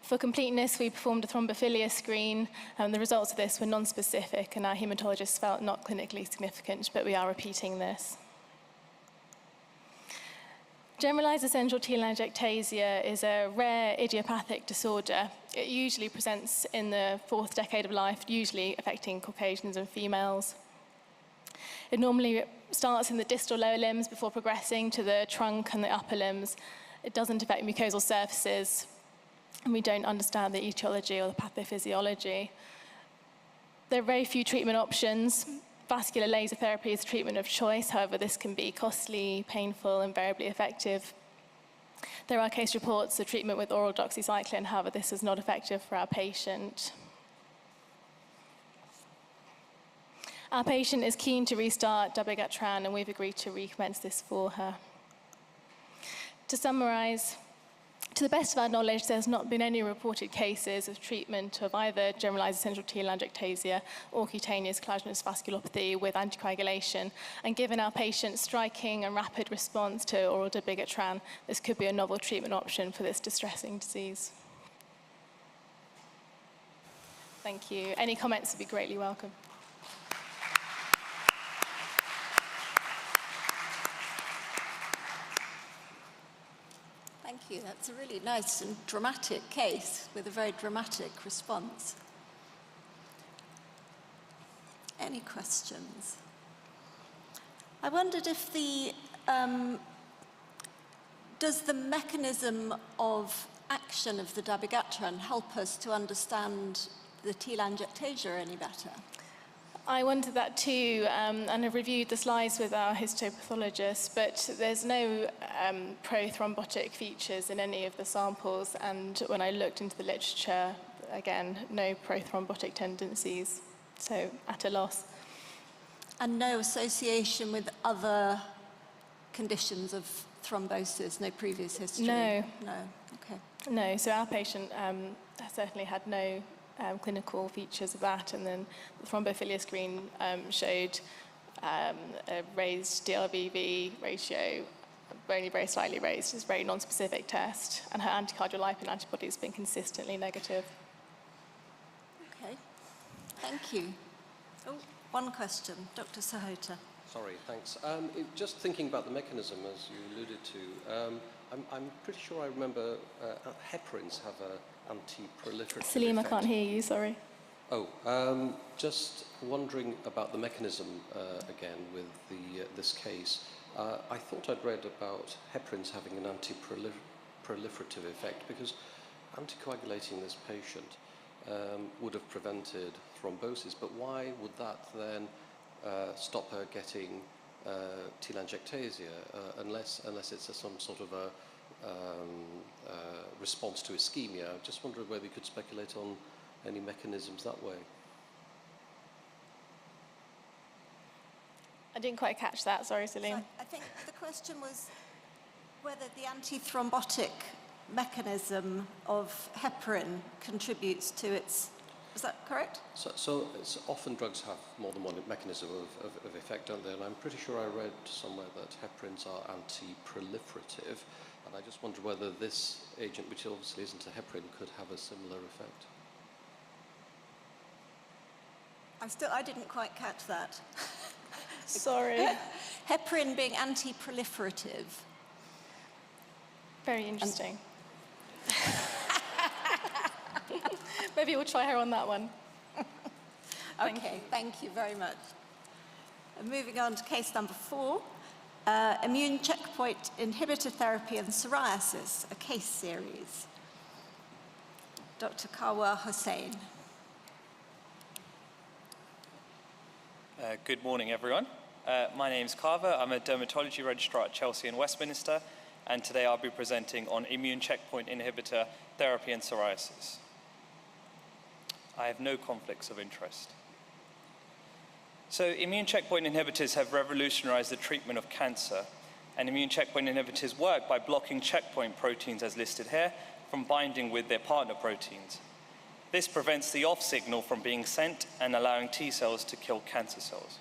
For completeness, we performed a thrombophilia screen, and the results of this were non-specific, and our hematologists felt not clinically significant, but we are repeating this. Generalized essential telangiectasia is a rare idiopathic disorder. It usually presents in the 4th decade of life, usually affecting Caucasians and females. It normally starts in the distal lower limbs before progressing to the trunk and the upper limbs. It doesn't affect mucosal surfaces. and we don't understand the etiology or the pathophysiology. There are very few treatment options. Vascular laser therapy is treatment of choice. However, this can be costly, painful, and variably effective. There are case reports of treatment with oral doxycycline. However, this is not effective for our patient. Our patient is keen to restart dabigatran, and we've agreed to recommence this for her. To summarize, to the best of our knowledge, there's not been any reported cases of treatment of either generalized essential telangiectasia or cutaneous collagenous vasculopathy with anticoagulation. And given our patient's striking and rapid response to oral dabigatran, this could be a novel treatment option for this distressing disease. Thank you. Any comments would be greatly welcome. Thank you. That's a really nice and dramatic case with a very dramatic response. Any questions? I wondered if does the mechanism of action of the dabigatran help us to understand the telangiectasia any better? I wondered that too, and I've reviewed the slides with our histopathologist, but there's no prothrombotic features in any of the samples, and when I looked into the literature, again, no prothrombotic tendencies, so at a loss. And no association with other conditions of thrombosis, no previous history? No. No, okay. No, so our patient certainly had no clinical features of that, and then the thrombophilia screen showed a raised DLVV ratio, only very slightly raised. It's a very non-specific test, and her anticardial lipin antibody has been consistently negative. Okay, thank you. Oh, one question, Dr. Sahota. Sorry, thanks. Just thinking about the mechanism, as you alluded to, I'm pretty sure I remember heparins have an anti-proliferative Salim, effect. I can't hear you, sorry. Oh, just wondering about the mechanism again with this case. I thought I'd read about heparins having an anti-proliferative effect because anticoagulating this patient would have prevented thrombosis, but why would that then stop her getting telangiectasia unless it's some sort of a response to ischemia? I just wondered whether you could speculate on any mechanisms that way. I didn't quite catch that, sorry, Salim. So I think the question was whether the antithrombotic mechanism of heparin contributes to its... Is that correct? So it's often drugs have more than one mechanism of effect, don't they? And I'm pretty sure I read somewhere that heparins are anti-proliferative, and I just wonder whether this agent, which obviously isn't a heparin, could have a similar effect. I didn't quite catch that. Sorry. Heparin being anti-proliferative. Very interesting. Maybe we'll try her on that one. Okay, thank you very much. Moving on to case number 4, immune checkpoint inhibitor therapy and psoriasis, a case series. Dr. Karwa Hossain. Good morning, everyone. My name's Carver. I'm a dermatology registrar at Chelsea and Westminster, and today I'll be presenting on immune checkpoint inhibitor therapy and psoriasis. I have no conflicts of interest. So immune checkpoint inhibitors have revolutionized the treatment of cancer, and immune checkpoint inhibitors work by blocking checkpoint proteins, as listed here, from binding with their partner proteins. This prevents the off signal from being sent and allowing T cells to kill cancer cells.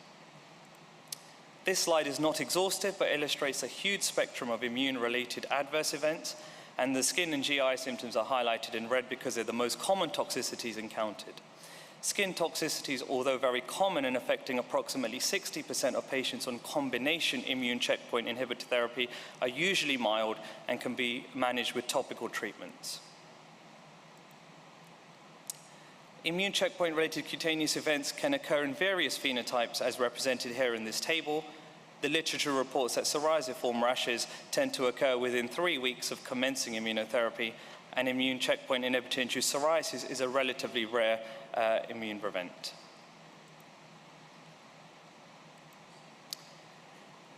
This slide is not exhaustive, but illustrates a huge spectrum of immune-related adverse events, and the skin and GI symptoms are highlighted in red because they're the most common toxicities encountered. Skin toxicities, although very common and affecting approximately 60% of patients on combination immune checkpoint inhibitor therapy, are usually mild and can be managed with topical treatments. Immune checkpoint-related cutaneous events can occur in various phenotypes, as represented here in this table. The literature reports that psoriasiform rashes tend to occur within 3 weeks of commencing immunotherapy, and immune checkpoint inhibitor-induced psoriasis is a relatively rare immune event.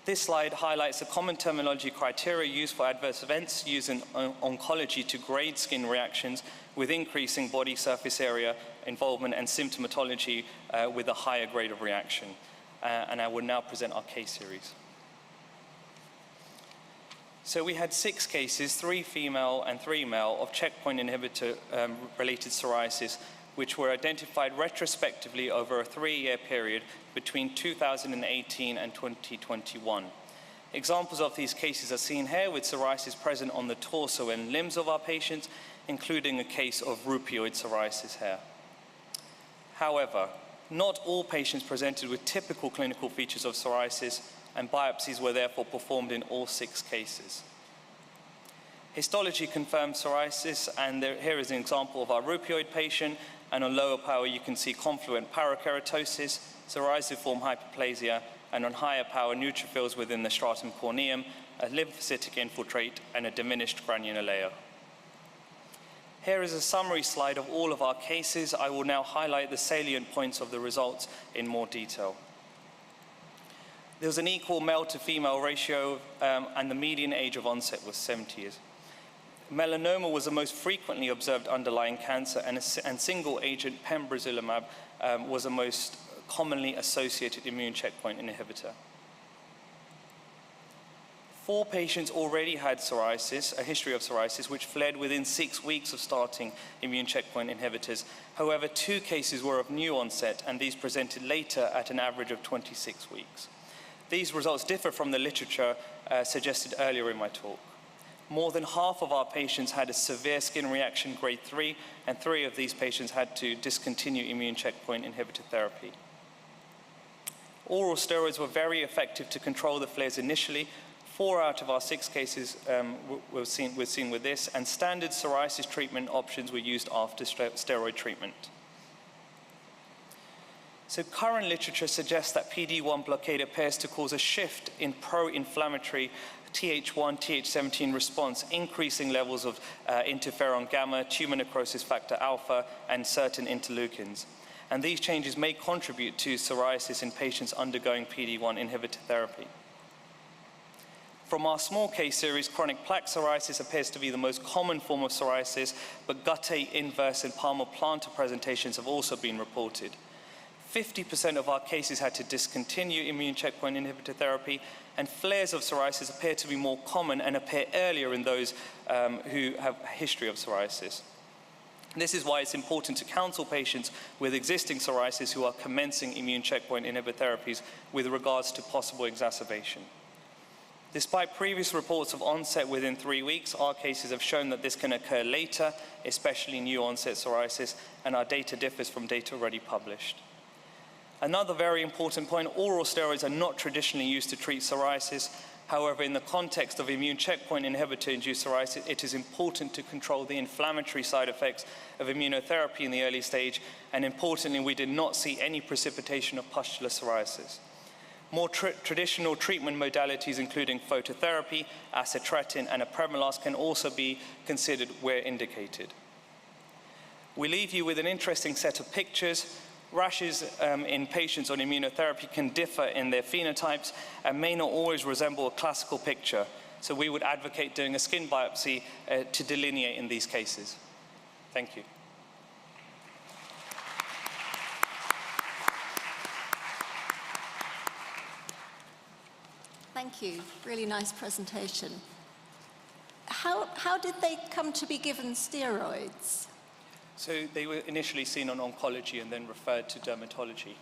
This slide highlights the common terminology criteria used for adverse events used in oncology to grade skin reactions with increasing body surface area involvement and symptomatology with a higher grade of reaction. And I will now present our case series. So we had 6 cases, 3 female and 3 male, of checkpoint inhibitor-related psoriasis, which were identified retrospectively over a 3-year period between 2018 and 2021. Examples of these cases are seen here, with psoriasis present on the torso and limbs of our patients, including a case of rupioid psoriasis here. However, not all patients presented with typical clinical features of psoriasis, and biopsies were therefore performed in all 6 cases. Histology confirmed psoriasis, and here is an example of our rupioid patient, and on lower power you can see confluent parakeratosis, psoriasiform hyperplasia, and on higher power neutrophils within the stratum corneum, a lymphocytic infiltrate, and a diminished granular layer. Here is a summary slide of all of our cases. I will now highlight the salient points of the results in more detail. There was an equal male to female ratio, and the median age of onset was 70 years. Melanoma was the most frequently observed underlying cancer, and single agent pembrolizumab was the most commonly associated immune checkpoint inhibitor. 4 patients already had psoriasis, a history of psoriasis, which fled within 6 weeks of starting immune checkpoint inhibitors. However, 2 cases were of new onset, and these presented later at an average of 26 weeks. These results differ from the literature suggested earlier in my talk. More than half of our patients had a severe skin reaction grade 3, and 3 of these patients had to discontinue immune checkpoint inhibitor therapy. Oral steroids were very effective to control the flares initially. 4 out of our 6 cases were seen with this, and standard psoriasis treatment options were used after steroid treatment. So current literature suggests that PD-1 blockade appears to cause a shift in pro-inflammatory Th1, Th17 response, increasing levels of interferon gamma, tumor necrosis factor alpha, and certain interleukins. And these changes may contribute to psoriasis in patients undergoing PD-1 inhibitor therapy. From our small case series, chronic plaque psoriasis appears to be the most common form of psoriasis, but guttate, inverse, and palmoplantar presentations have also been reported. 50% of our cases had to discontinue immune checkpoint inhibitor therapy, and flares of psoriasis appear to be more common and appear earlier in those who have a history of psoriasis. This is why it's important to counsel patients with existing psoriasis who are commencing immune checkpoint inhibitor therapies with regards to possible exacerbation. Despite previous reports of onset within 3 weeks, our cases have shown that this can occur later, especially new onset psoriasis, and our data differs from data already published. Another very important point, oral steroids are not traditionally used to treat psoriasis. However, in the context of immune checkpoint inhibitor-induced psoriasis, it is important to control the inflammatory side effects of immunotherapy in the early stage, and importantly, we did not see any precipitation of pustular psoriasis. More traditional treatment modalities, including phototherapy, acitretin, and apremilast, can also be considered where indicated. We leave you with an interesting set of pictures. Rashes in patients on immunotherapy can differ in their phenotypes and may not always resemble a classical picture. So we would advocate doing a skin biopsy to delineate in these cases. Thank you. Thank you. Really nice presentation. How did they come to be given steroids? So they were initially seen on oncology and then referred to dermatology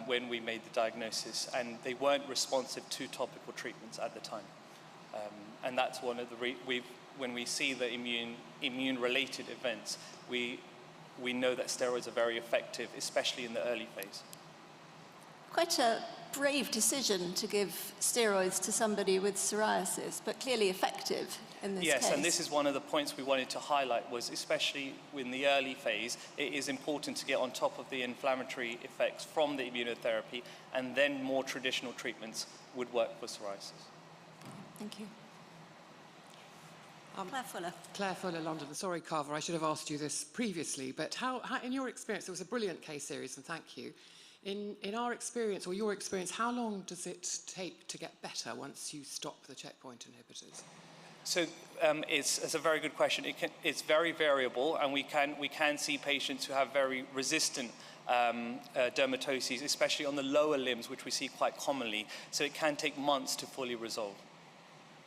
when we made the diagnosis, and they weren't responsive to topical treatments at the time. And that's one of the when we see the immune-related events, we know that steroids are very effective, especially in the early phase. Quite a brave decision to give steroids to somebody with psoriasis, but clearly effective in this case. Yes, and this is one of the points we wanted to highlight, was especially in the early phase, it is important to get on top of the inflammatory effects from the immunotherapy, and then more traditional treatments would work for psoriasis. Thank you. Claire Fuller. London. Sorry, Carver, I should have asked you this previously, but how in your experience, it was a brilliant case series, and thank you. In our experience, or your experience, how long does it take to get better once you stop the checkpoint inhibitors? So it's a very good question. It's very variable, and we can see patients who have very resistant dermatoses, especially on the lower limbs, which we see quite commonly. So it can take months to fully resolve.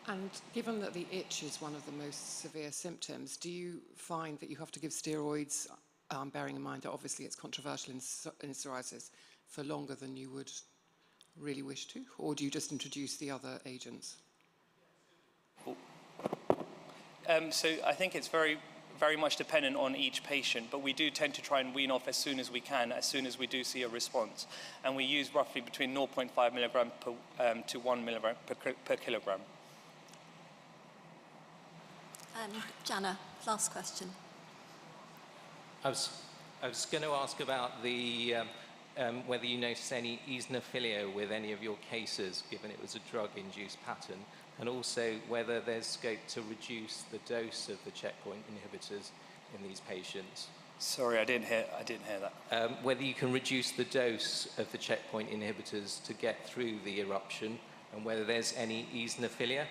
And given that the itch is one of the most severe symptoms, do you find that you have to give steroids, bearing in mind that obviously it's controversial in psoriasis, for longer than you would really wish to? Or do you just introduce the other agents? So I think it's very much dependent on each patient, but we do tend to try and wean off as soon as we can, as soon as we do see a response. And we use roughly between 0.5 milligram to 1 milligram per kilogram. And Jana, last question. I was going to ask about the whether you notice any eosinophilia with any of your cases, given it was a drug-induced pattern, and also whether there's scope to reduce the dose of the checkpoint inhibitors in these patients. Sorry, I didn't hear that. Whether you can reduce the dose of the checkpoint inhibitors to get through the eruption, and whether there's any eosinophilia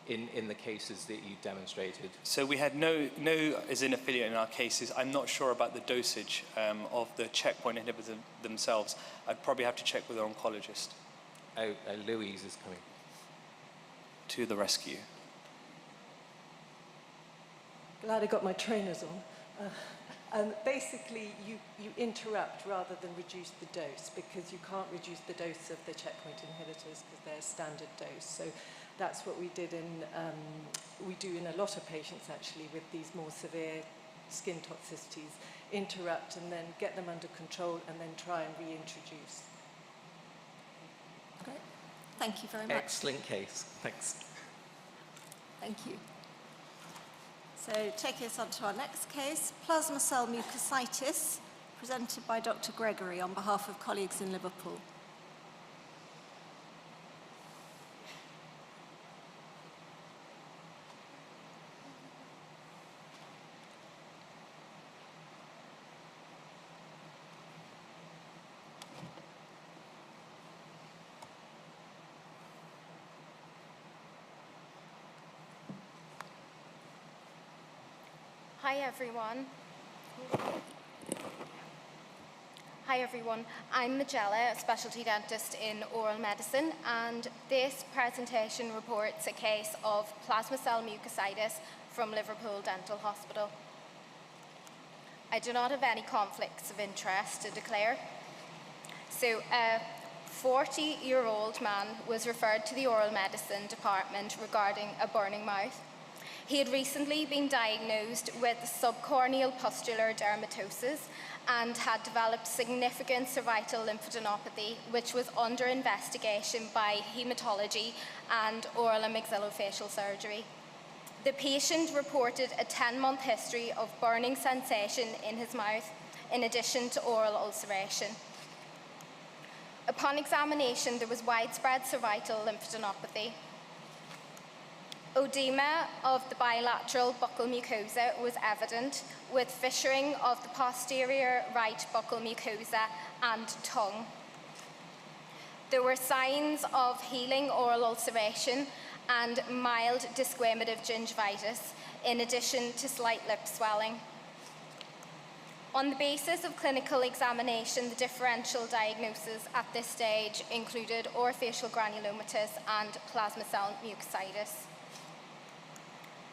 in the cases that you demonstrated. So we had no eosinophilia in our cases. I'm not sure about the dosage of the checkpoint inhibitors themselves. I'd probably have to check with an oncologist. Louise is coming. To the rescue. Glad I got my trainers on. Basically, you interrupt rather than reduce the dose, because you can't reduce the dose of the checkpoint inhibitors because they're a standard dose. So that's what we did we do in a lot of patients actually with these more severe skin toxicities. Interrupt and then get them under control and then try and reintroduce. Great. Thank you very much. Excellent case. Thanks. Thank you. So taking us on to our next case, plasma cell mucositis, presented by Dr. Gregory on behalf of colleagues in Liverpool. Hi everyone, I'm Magella, a specialty dentist in oral medicine, and this presentation reports a case of plasma cell mucositis from Liverpool Dental Hospital. I do not have any conflicts of interest to declare. So a 40-year-old man was referred to the oral medicine department regarding a burning mouth. He had recently been diagnosed with subcorneal pustular dermatosis and had developed significant cervical lymphadenopathy, which was under investigation by haematology and oral and maxillofacial surgery. The patient reported a 10-month history of burning sensation in his mouth, in addition to oral ulceration. Upon examination, there was widespread cervical lymphadenopathy. Oedema of the bilateral buccal mucosa was evident, with fissuring of the posterior right buccal mucosa and tongue. There were signs of healing oral ulceration and mild desquamative gingivitis, in addition to slight lip swelling. On the basis of clinical examination, the differential diagnosis at this stage included orofacial granulomatous and plasma cell mucositis.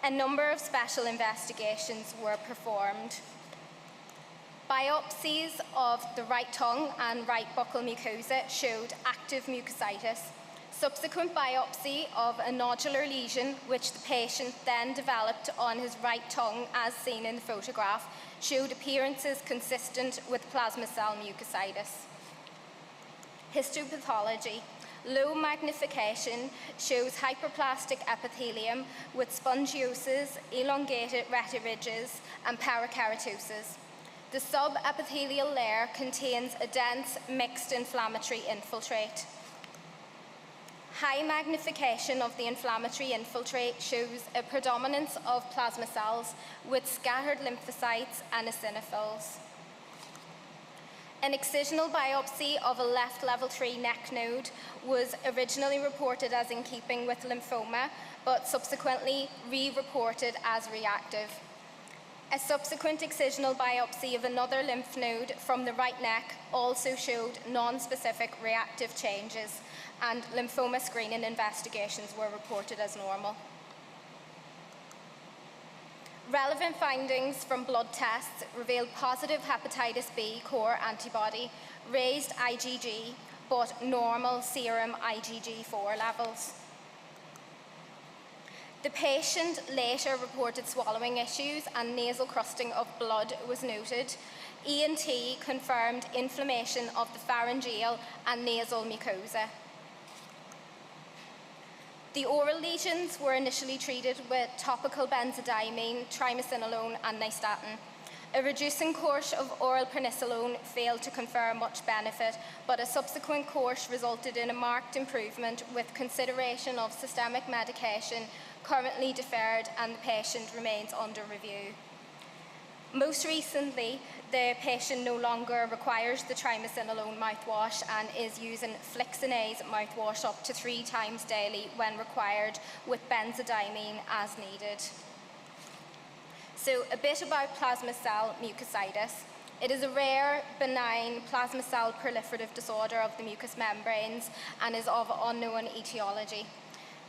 A number of special investigations were performed. Biopsies of the right tongue and right buccal mucosa showed active mucositis. Subsequent biopsy of a nodular lesion, which the patient then developed on his right tongue, as seen in the photograph, showed appearances consistent with plasma cell mucositis. Histopathology. Low magnification shows hyperplastic epithelium with spongiosis, elongated retiridges, and parakeratosis. The subepithelial layer contains a dense mixed inflammatory infiltrate. High magnification of the inflammatory infiltrate shows a predominance of plasma cells with scattered lymphocytes and eosinophils. An excisional biopsy of a left level 3 neck node was originally reported as in keeping with lymphoma, but subsequently re-reported as reactive. A subsequent excisional biopsy of another lymph node from the right neck also showed non-specific reactive changes, and lymphoma screening investigations were reported as normal. Relevant findings from blood tests revealed positive hepatitis B core antibody, raised IgG, but normal serum IgG4 levels. The patient later reported swallowing issues and nasal crusting of blood was noted. ENT confirmed inflammation of the pharyngeal and nasal mucosa. The oral lesions were initially treated with topical benzodiazepine, triamcinolone and nystatin. A reducing course of oral prednisolone failed to confer much benefit, but a subsequent course resulted in a marked improvement with consideration of systemic medication currently deferred, and the patient remains under review. Most recently, the patient no longer requires the triamcinolone mouthwash and is using Flixinase mouthwash up to 3 times daily when required, with benzodiazepine as needed. So a bit about plasma cell mucositis. It is a rare, benign plasma cell proliferative disorder of the mucous membranes and is of unknown etiology.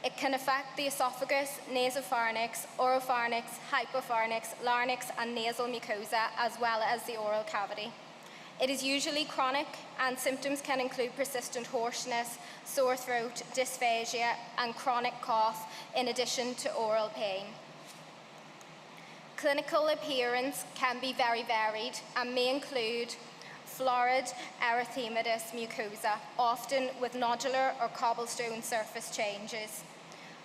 It can affect the esophagus, nasopharynx, oropharynx, hypopharynx, larynx and nasal mucosa, as well as the oral cavity. It is usually chronic, and symptoms can include persistent hoarseness, sore throat, dysphagia and chronic cough, in addition to oral pain. Clinical appearance can be very varied and may include florid erythematous mucosa, often with nodular or cobblestone surface changes.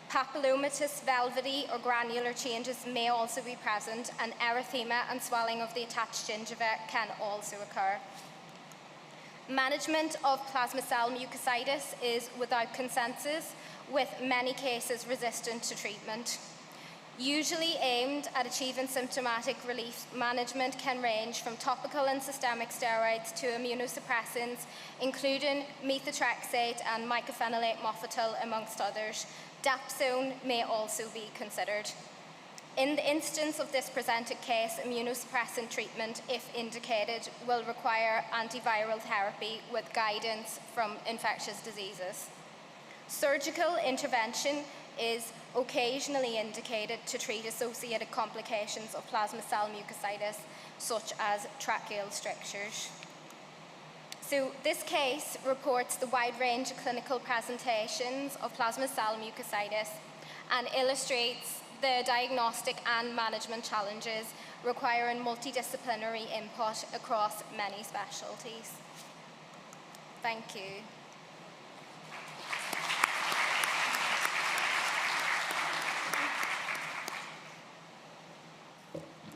Papillomatous velvety or granular changes may also be present, and erythema and swelling of the attached gingiva can also occur. Management of plasma cell mucositis is without consensus, with many cases resistant to treatment. Usually aimed at achieving symptomatic relief, management can range from topical and systemic steroids to immunosuppressants, including methotrexate and mycophenolate mofetil, amongst others. Dapsone may also be considered. In the instance of this presented case, immunosuppressant treatment, if indicated, will require antiviral therapy with guidance from infectious diseases. Surgical intervention is occasionally indicated to treat associated complications of plasma cell mucositis, such as tracheal strictures. So this case reports the wide range of clinical presentations of plasma cell mucositis and illustrates the diagnostic and management challenges requiring multidisciplinary input across many specialties. Thank you.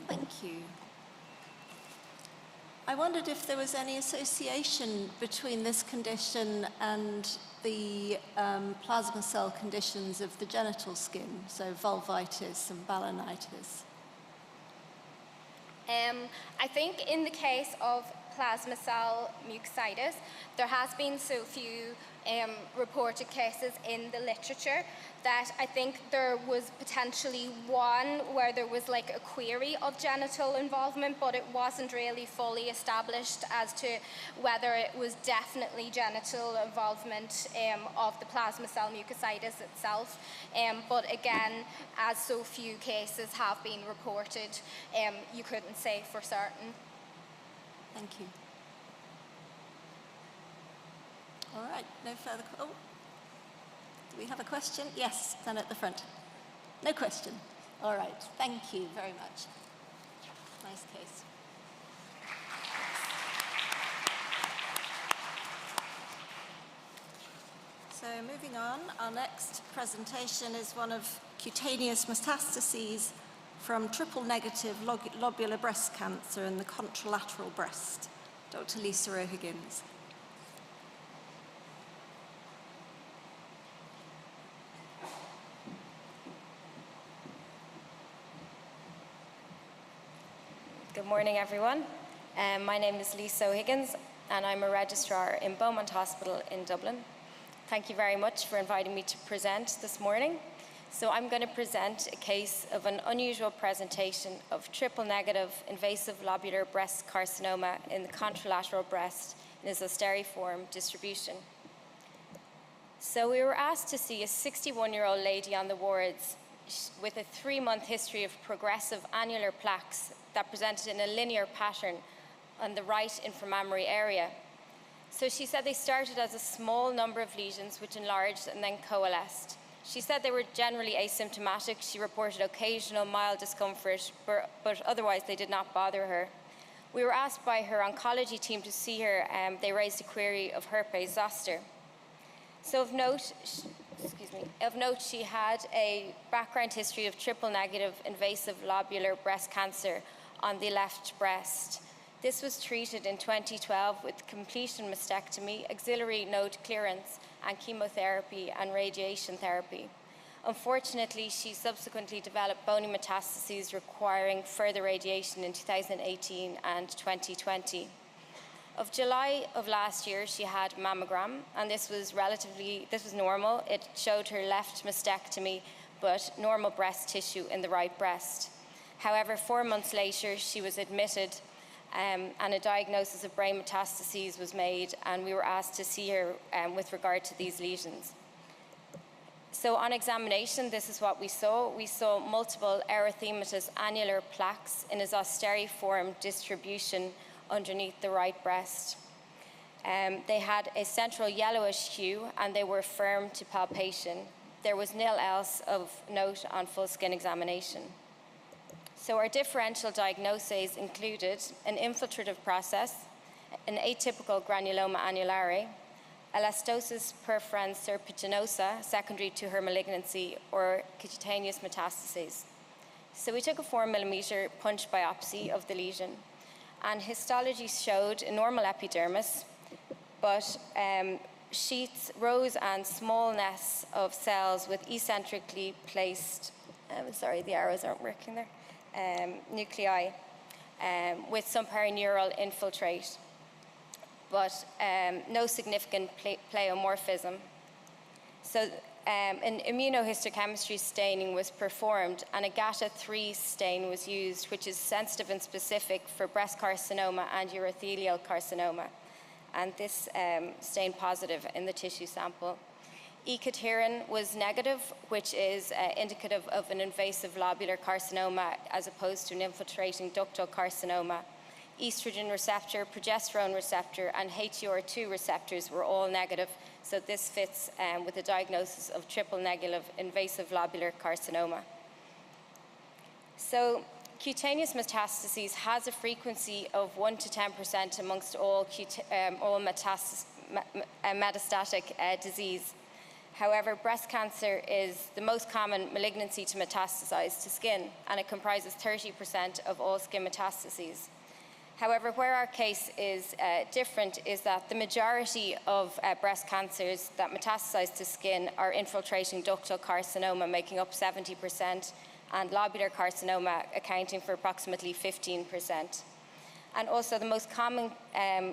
Thank you. I wondered if there was any association between this condition and the plasma cell conditions of the genital skin, so vulvitis and balanitis. I think in the case of plasma cell mucositis, there has been so few reported cases in the literature that I think there was potentially one where there was like a query of genital involvement, but it wasn't really fully established as to whether it was definitely genital involvement of the plasma cell mucositis itself. But again, as so few cases have been reported, you couldn't say for certain. Thank you. All right, no further. Oh, do we have a question? Yes, down at the front. No question. All right, thank you very much. Nice case. So moving on, our next presentation is one of cutaneous metastases from triple-negative lobular breast cancer in the contralateral breast. Dr. Lisa O'Higgins. Good morning, everyone. My name is Lisa O'Higgins, and I'm a registrar in Lomond Hospital in Dublin. Thank you very much for inviting me to present this morning. So I'm going to present a case of an unusual presentation of triple-negative invasive lobular breast carcinoma in the contralateral breast in a zosteriform distribution. So we were asked to see a 61-year-old lady on the wards with a 3-month history of progressive annular plaques that presented in a linear pattern on the right inframammary area. So she said they started as a small number of lesions which enlarged and then coalesced. She said they were generally asymptomatic. She reported occasional mild discomfort, but otherwise they did not bother her. We were asked by her oncology team to see her, and they raised a query of herpes zoster. So of note, she had a background history of triple-negative invasive lobular breast cancer on the left breast. This was treated in 2012 with completion mastectomy, axillary node clearance, and chemotherapy and radiation therapy. Unfortunately, she subsequently developed bony metastases requiring further radiation in 2018 and 2020. Of July of last year, she had a mammogram, and this was normal. It showed her left mastectomy, but normal breast tissue in the right breast. However, 4 months later, she was admitted and a diagnosis of brain metastases was made, and we were asked to see her with regard to these lesions. So on examination, this is what we saw. We saw multiple erythematous annular plaques in a zosteriform distribution underneath the right breast. They had a central yellowish hue, and they were firm to palpation. There was nil else of note on full skin examination. So our differential diagnoses included an infiltrative process, an atypical granuloma annulare, elastosis perforans serpiginosa secondary to her malignancy, or cutaneous metastases. So we took a 4mm punch biopsy of the lesion, and histology showed a normal epidermis, but sheets, rows and small nests of cells with eccentrically placed, sorry, the arrows aren't working there, nuclei with some perineural infiltrate, but no significant pleomorphism. So an immunohistochemistry staining was performed, and a GATA3 stain was used, which is sensitive and specific for breast carcinoma and urothelial carcinoma. And this stained positive in the tissue sample. E-cadherin was negative, which is indicative of an invasive lobular carcinoma as opposed to an infiltrating ductal carcinoma. Estrogen receptor, progesterone receptor, and HER2 receptors were all negative, so this fits with the diagnosis of triple-negative invasive lobular carcinoma. So cutaneous metastases has a frequency of 1 to 10% amongst all metastatic disease. However, breast cancer is the most common malignancy to metastasize to skin, and it comprises 30% of all skin metastases. However, where our case is different is that the majority of breast cancers that metastasize to skin are infiltrating ductal carcinoma, making up 70%, and lobular carcinoma accounting for approximately 15%. And also the most common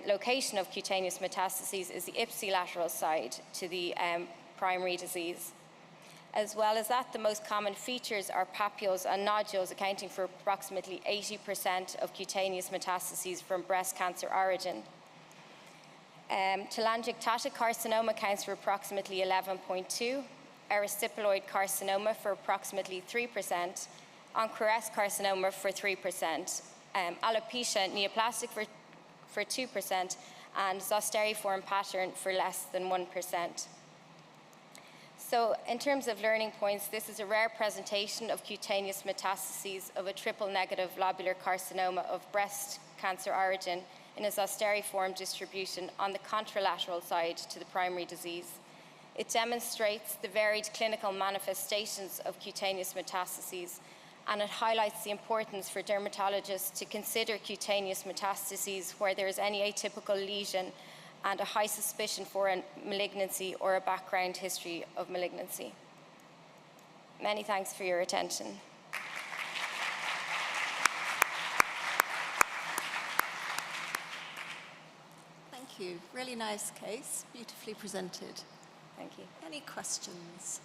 location of cutaneous metastases is the ipsilateral side to the primary disease. As well as that, the most common features are papules and nodules, accounting for approximately 80% of cutaneous metastases from breast cancer origin. Telangiectatic carcinoma accounts for approximately 11.2%, erysipeloid carcinoma for approximately 3%, oncoresk carcinoma for 3%, alopecia neoplastic for 2%, and zosteriform pattern for less than 1%. So in terms of learning points, this is a rare presentation of cutaneous metastases of a triple-negative lobular carcinoma of breast cancer origin in a zosteriform distribution on the contralateral side to the primary disease. It demonstrates the varied clinical manifestations of cutaneous metastases, and it highlights the importance for dermatologists to consider cutaneous metastases where there is any atypical lesion and a high suspicion for a malignancy or a background history of malignancy. Many thanks for your attention. you. Really nice case, beautifully presented. Thank you. Any questions?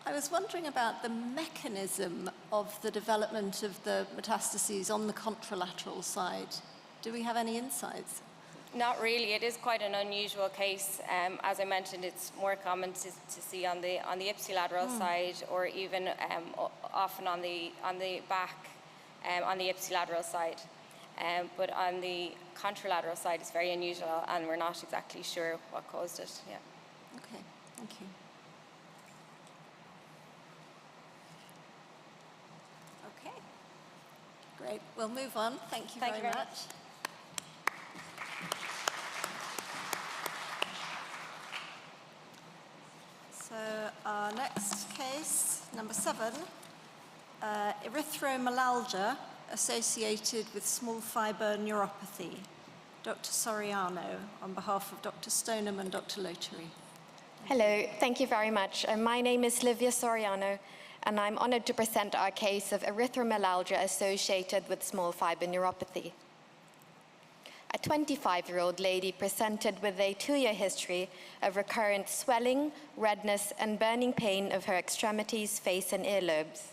I was wondering about the mechanism of the development of the metastases on the contralateral side. Do we have any insights? Not really. It is quite an unusual case. As I mentioned, it's more common to see on the ipsilateral side, or even often on the back, on the ipsilateral side. But on the contralateral side, it's very unusual, and we're not exactly sure what caused it. Yeah. Okay. Thank you. Okay. Great. We'll move on. Thank you very much. So our next case, number 7, erythromelalgia associated with small fibre neuropathy. Dr. Soriano, on behalf of Dr. Stoneham and Dr. Lotary. Hello, thank you very much. My name is Livia Soriano, and I'm honoured to present our case of erythromelalgia associated with small fibre neuropathy. A 25-year-old lady presented with a 2-year history of recurrent swelling, redness, and burning pain of her extremities, face, and earlobes.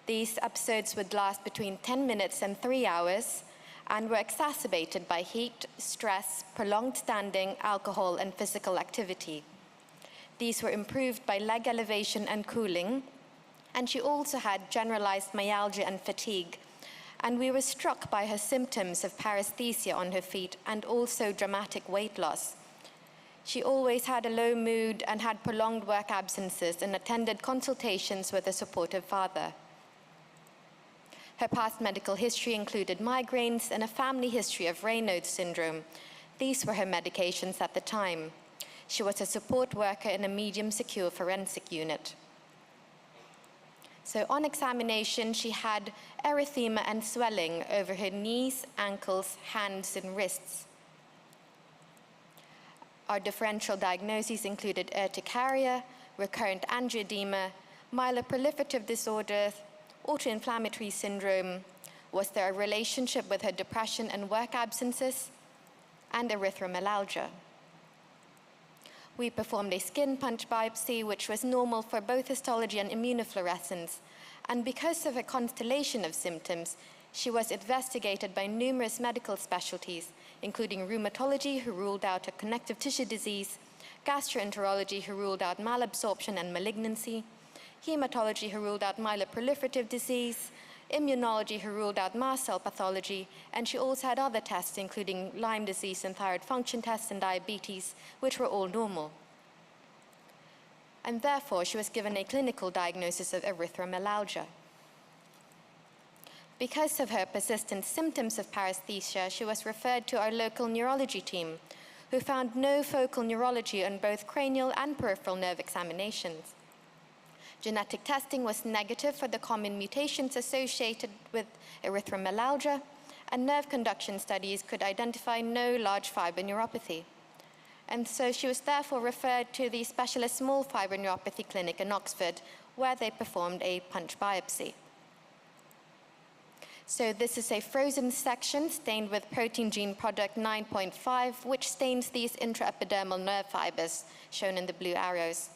These episodes would last between 10 minutes and 3 hours and were exacerbated by heat, stress, prolonged standing, alcohol, and physical activity. These were improved by leg elevation and cooling, and she also had generalized myalgia and fatigue, and we were struck by her symptoms of paresthesia on her feet and also dramatic weight loss. She always had a low mood and had prolonged work absences and attended consultations with a supportive father. Her past medical history included migraines and a family history of Raynaud's syndrome. These were her medications at the time. She was a support worker in a medium secure forensic unit. So on examination, she had erythema and swelling over her knees, ankles, hands, and wrists. Our differential diagnoses included urticaria, recurrent angioedema, myeloproliferative disorder, autoinflammatory syndrome. Was there a relationship with her depression and work absences? And erythromelalgia. We performed a skin punch biopsy, which was normal for both histology and immunofluorescence. And because of a constellation of symptoms, she was investigated by numerous medical specialties, including rheumatology, who ruled out a connective tissue disease, gastroenterology, who ruled out malabsorption and malignancy, hematology, who ruled out myeloproliferative disease, immunology, who ruled out mast cell pathology, and she also had other tests, including Lyme disease and thyroid function tests and diabetes, which were all normal. And therefore, she was given a clinical diagnosis of erythromelalgia. Because of her persistent symptoms of paresthesia, she was referred to our local neurology team, who found no focal neurology on both cranial and peripheral nerve examinations. Genetic testing was negative for the common mutations associated with erythromelalgia, and nerve conduction studies could identify no large fiber neuropathy. And so she was therefore referred to the specialist small fiber neuropathy clinic in Oxford, where they performed a punch biopsy. So this is a frozen section stained with protein gene product 9.5, which stains these intraepidermal nerve fibers, shown in the blue arrows.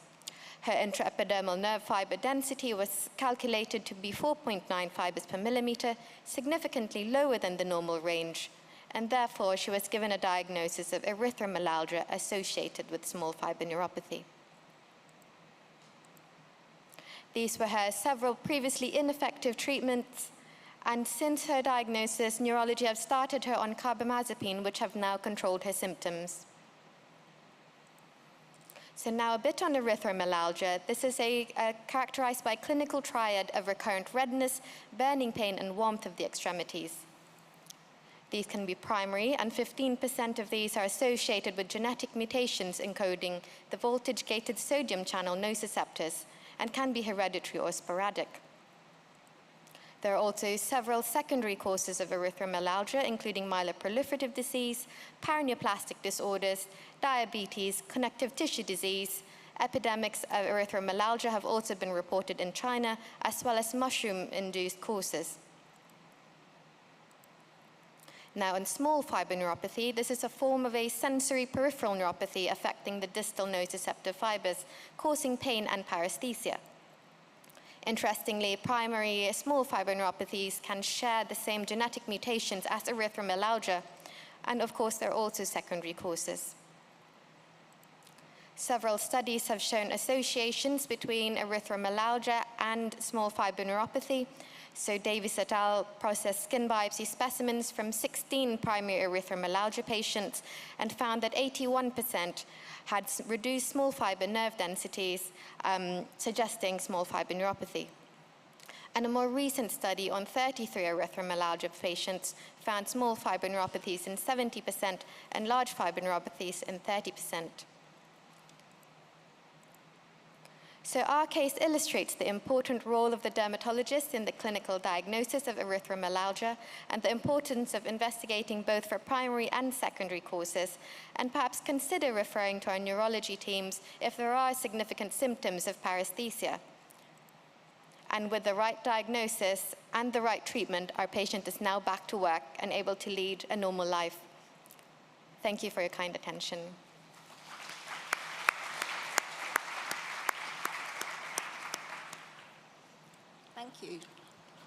Her intraepidermal nerve fiber density was calculated to be 4.9 fibers per millimeter, significantly lower than the normal range, and therefore she was given a diagnosis of erythromelalgia associated with small fiber neuropathy. These were her several previously ineffective treatments, and since her diagnosis, neurology have started her on carbamazepine, which have now controlled her symptoms. So now a bit on erythromelalgia. This is characterized by a clinical triad of recurrent redness, burning pain, and warmth of the extremities. These can be primary, and 15% of these are associated with genetic mutations encoding the voltage-gated sodium channel nociceptors and can be hereditary or sporadic. There are also several secondary causes of erythromelalgia, including myeloproliferative disease, paraneoplastic disorders, diabetes, connective tissue disease. Epidemics of erythromelalgia have also been reported in China, as well as mushroom-induced causes. Now, in small fiber neuropathy, this is a form of a sensory peripheral neuropathy affecting the distal nociceptive fibers, causing pain and paresthesia. Interestingly, primary small fiber neuropathies can share the same genetic mutations as erythromelalgia, and of course, there are also secondary causes. Several studies have shown associations between erythromelalgia and small fiber neuropathy. So Davis et al. Processed skin biopsy specimens from 16 primary erythromelalgia patients and found that 81% had reduced small fiber nerve densities, suggesting small fiber neuropathy. And a more recent study on 33 erythromelalgia patients found small fiber neuropathies in 70% and large fiber neuropathies in 30%. So our case illustrates the important role of the dermatologist in the clinical diagnosis of erythromelalgia and the importance of investigating both for primary and secondary causes, and perhaps consider referring to our neurology teams if there are significant symptoms of paresthesia. And with the right diagnosis and the right treatment, our patient is now back to work and able to lead a normal life. Thank you for your kind attention. Thank you.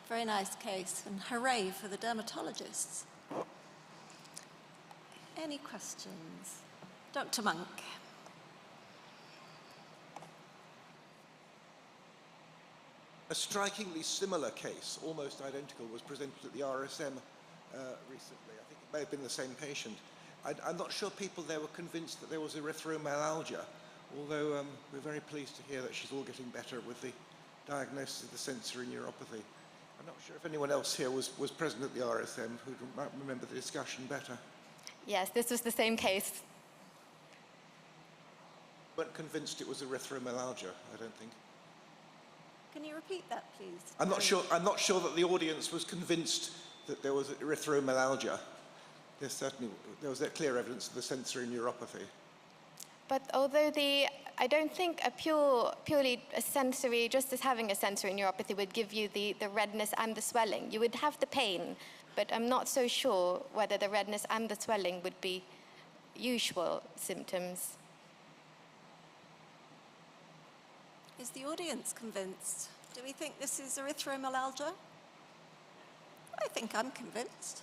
Very nice case, and hooray for the dermatologists. Any questions? Dr. Monk. A strikingly similar case, almost identical, was presented at the RSM recently. I think it may have been the same patient. I'm not sure people there were convinced that there was erythromelalgia, although we're very pleased to hear that she's all getting better with the diagnosis of the sensory neuropathy. I'm not sure if anyone else here was present at the RSM who might remember the discussion better. Yes, this was the same case. Weren't convinced it was erythromelalgia, I don't think. Can you repeat that, please? I'm not sure that the audience was convinced that there was erythromelalgia. There was that clear evidence of the sensory neuropathy. But although I don't think purely a sensory, just as having a sensory neuropathy would give you the redness and the swelling. You would have the pain, but I'm not so sure whether the redness and the swelling would be usual symptoms. Is the audience convinced? Do we think this is erythromelalgia? I think I'm convinced.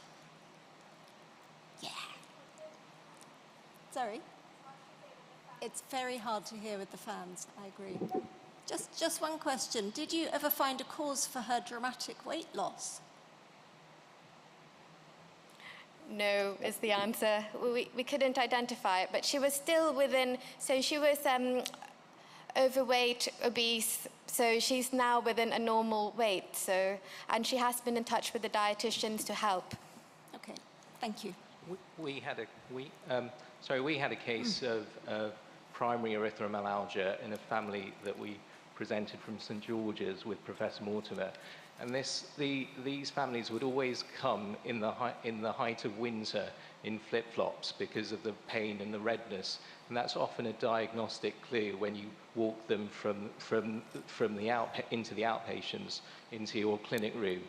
Yeah. Sorry? It's very hard to hear with the fans, I agree. Just one question. Did you ever find a cause for her dramatic weight loss? No, is the answer. We couldn't identify it, but she was still within, so she was overweight, obese, so she's now within a normal weight, and she has been in touch with the dietitians to help. Okay, thank you. We had a case of primary erythromelalgia in a family that we presented from St George's with Professor Mortimer, and these families would always come in the height of winter in flip-flops because of the pain and the redness, and that's often a diagnostic clue when you walk them into the outpatients into your clinic room.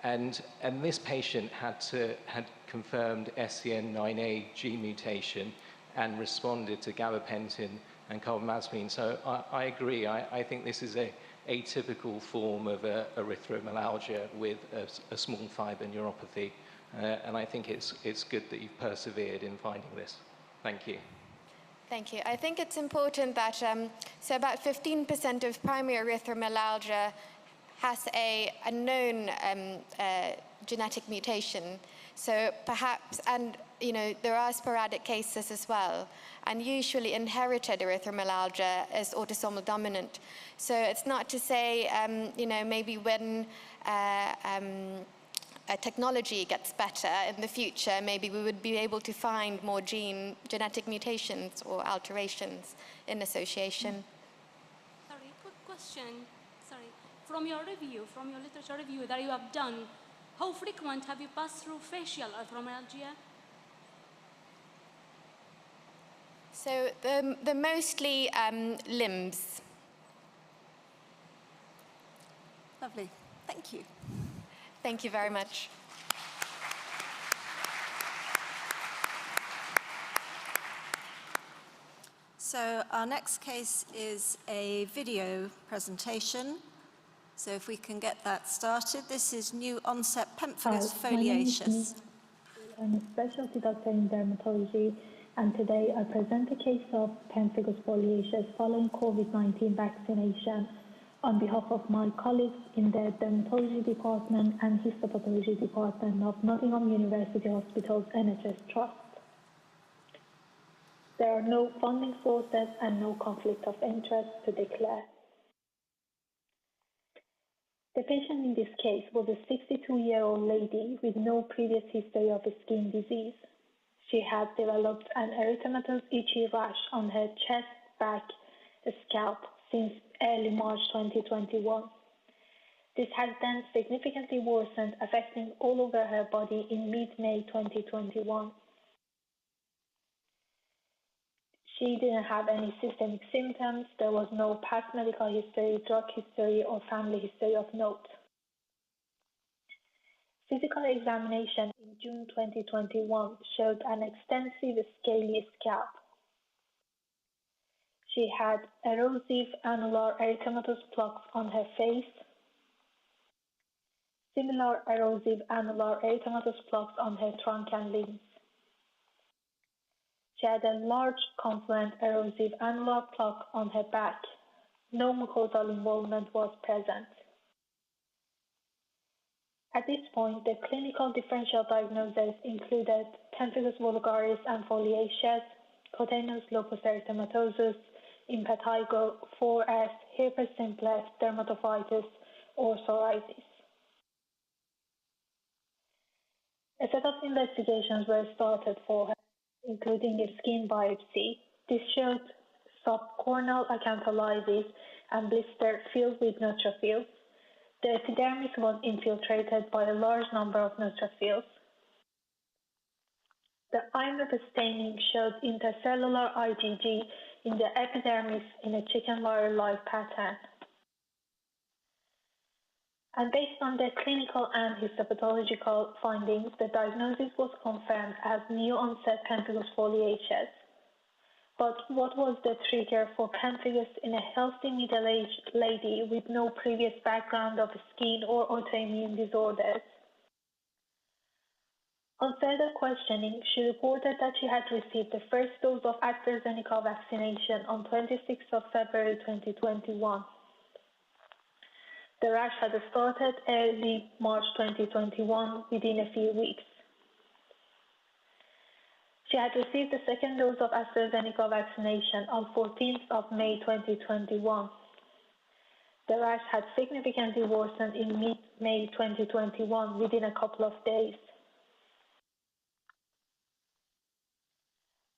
And this patient had confirmed SCN9A gene mutation and responded to gabapentin and carbamazepine. So I agree. I think this is a atypical form of erythromelalgia with a small fiber neuropathy. And I think it's good that you've persevered in finding this. Thank you. Thank you. I think it's important that, so about 15% of primary erythromelalgia has a known genetic mutation. So perhaps, and there are sporadic cases as well. And usually inherited erythromelalgia is autosomal dominant. So it's not to say, maybe when technology gets better in the future, maybe we would be able to find more genetic mutations or alterations in association. Sorry, quick question. Sorry. From your literature review that you have done, how frequent have you passed through facial erythromelalgia? So the mostly limbs. Lovely. Thank you. Thank you very much. So our next case is a video presentation. So if we can get that started, this is new onset pemphigus foliaceus. I'm a specialty doctor in dermatology, and today I present a case of pemphigus foliaceus following COVID-19 vaccination on behalf of my colleagues in the dermatology department and histopathology department of Nottingham University Hospital's NHS Trust. There are no funding sources and no conflict of interest to declare. The patient in this case was a 62-year-old lady with no previous history of a skin disease. She had developed an erythematous itchy rash on her chest, back, scalp since early March 2021. This has then significantly worsened, affecting all over her body in mid-May 2021. She didn't have any systemic symptoms. There was no past medical history, drug history, or family history of note. Physical examination in June 2021 showed an extensive scaly scalp. She had erosive annular erythematous plaques on her face, similar erosive annular erythematous plaques on her trunk and limbs. She had a large confluent erosive annular plaque on her back. No mucosal involvement was present. At this point, the clinical differential diagnosis included pemphigus vulgaris and foliaceus, cutaneous lupus erythematosus, impetigo, 4S, herpes simplex, dermatophytes, or psoriasis. A set of investigations were started for her, including a skin biopsy. This showed subcorneal acantholysis and blister filled with neutrophils. The epidermis was infiltrated by a large number of neutrophils. The IMAP staining showed intercellular IgG in the epidermis in a chicken wire-like pattern. And based on the clinical and histopathological findings, the diagnosis was confirmed as new-onset pemphigus foliaceus. But what was the trigger for pemphigus in a healthy middle-aged lady with no previous background of skin or autoimmune disorders? On further questioning, she reported that she had received the first dose of AstraZeneca vaccination on 26th of February 2021. The rash had started early March 2021, within a few weeks. She had received the second dose of AstraZeneca vaccination on 14th of May 2021. The rash had significantly worsened in mid-May 2021, within a couple of days.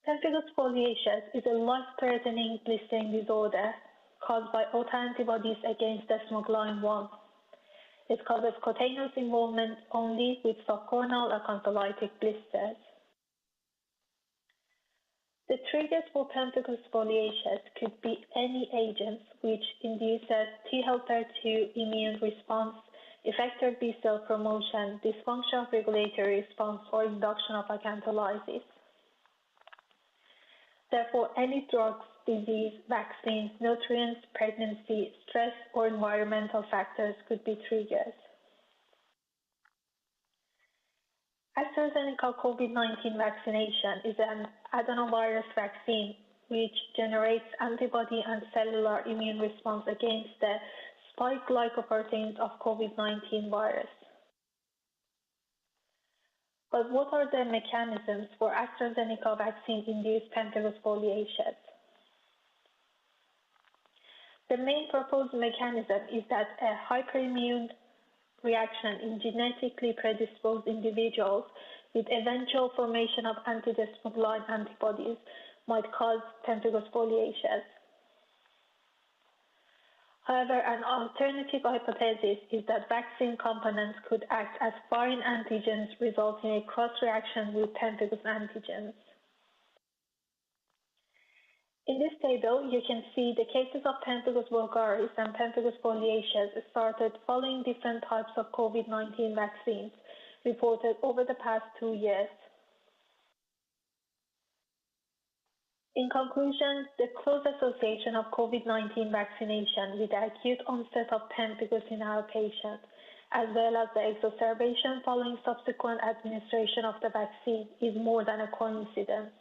Pemphigus foliaceus is a life-threatening blistering disorder caused by autoantibodies against desmoglein 1. It causes cutaneous involvement only with subcorneal acantholytic blisters. The triggers for pemphigus foliaceus could be any agents which induces T helper 2 immune response, effector B cell promotion, dysfunction of regulatory response, or induction of acantholysis. Therefore, any drugs, disease, vaccines, nutrients, pregnancy, stress, or environmental factors could be triggers. AstraZeneca COVID-19 vaccination is an adenovirus vaccine which generates antibody and cellular immune response against the spike glycoproteins of COVID-19 virus. But what are the mechanisms for AstraZeneca vaccine-induced pemphigus foliaceus? The main proposed mechanism is that a hyperimmune reaction in genetically predisposed individuals with eventual formation of antidesmoglein antibodies might cause pemphigus foliaceus. However, an alternative hypothesis is that vaccine components could act as foreign antigens, resulting in a cross-reaction with pemphigus antigens. In this table, you can see the cases of pemphigus vulgaris and pemphigus foliaceus started following different types of COVID-19 vaccines reported over the past 2 years. In conclusion, the close association of COVID-19 vaccination with the acute onset of pemphigus in our patients, as well as the exacerbation following subsequent administration of the vaccine, is more than a coincidence.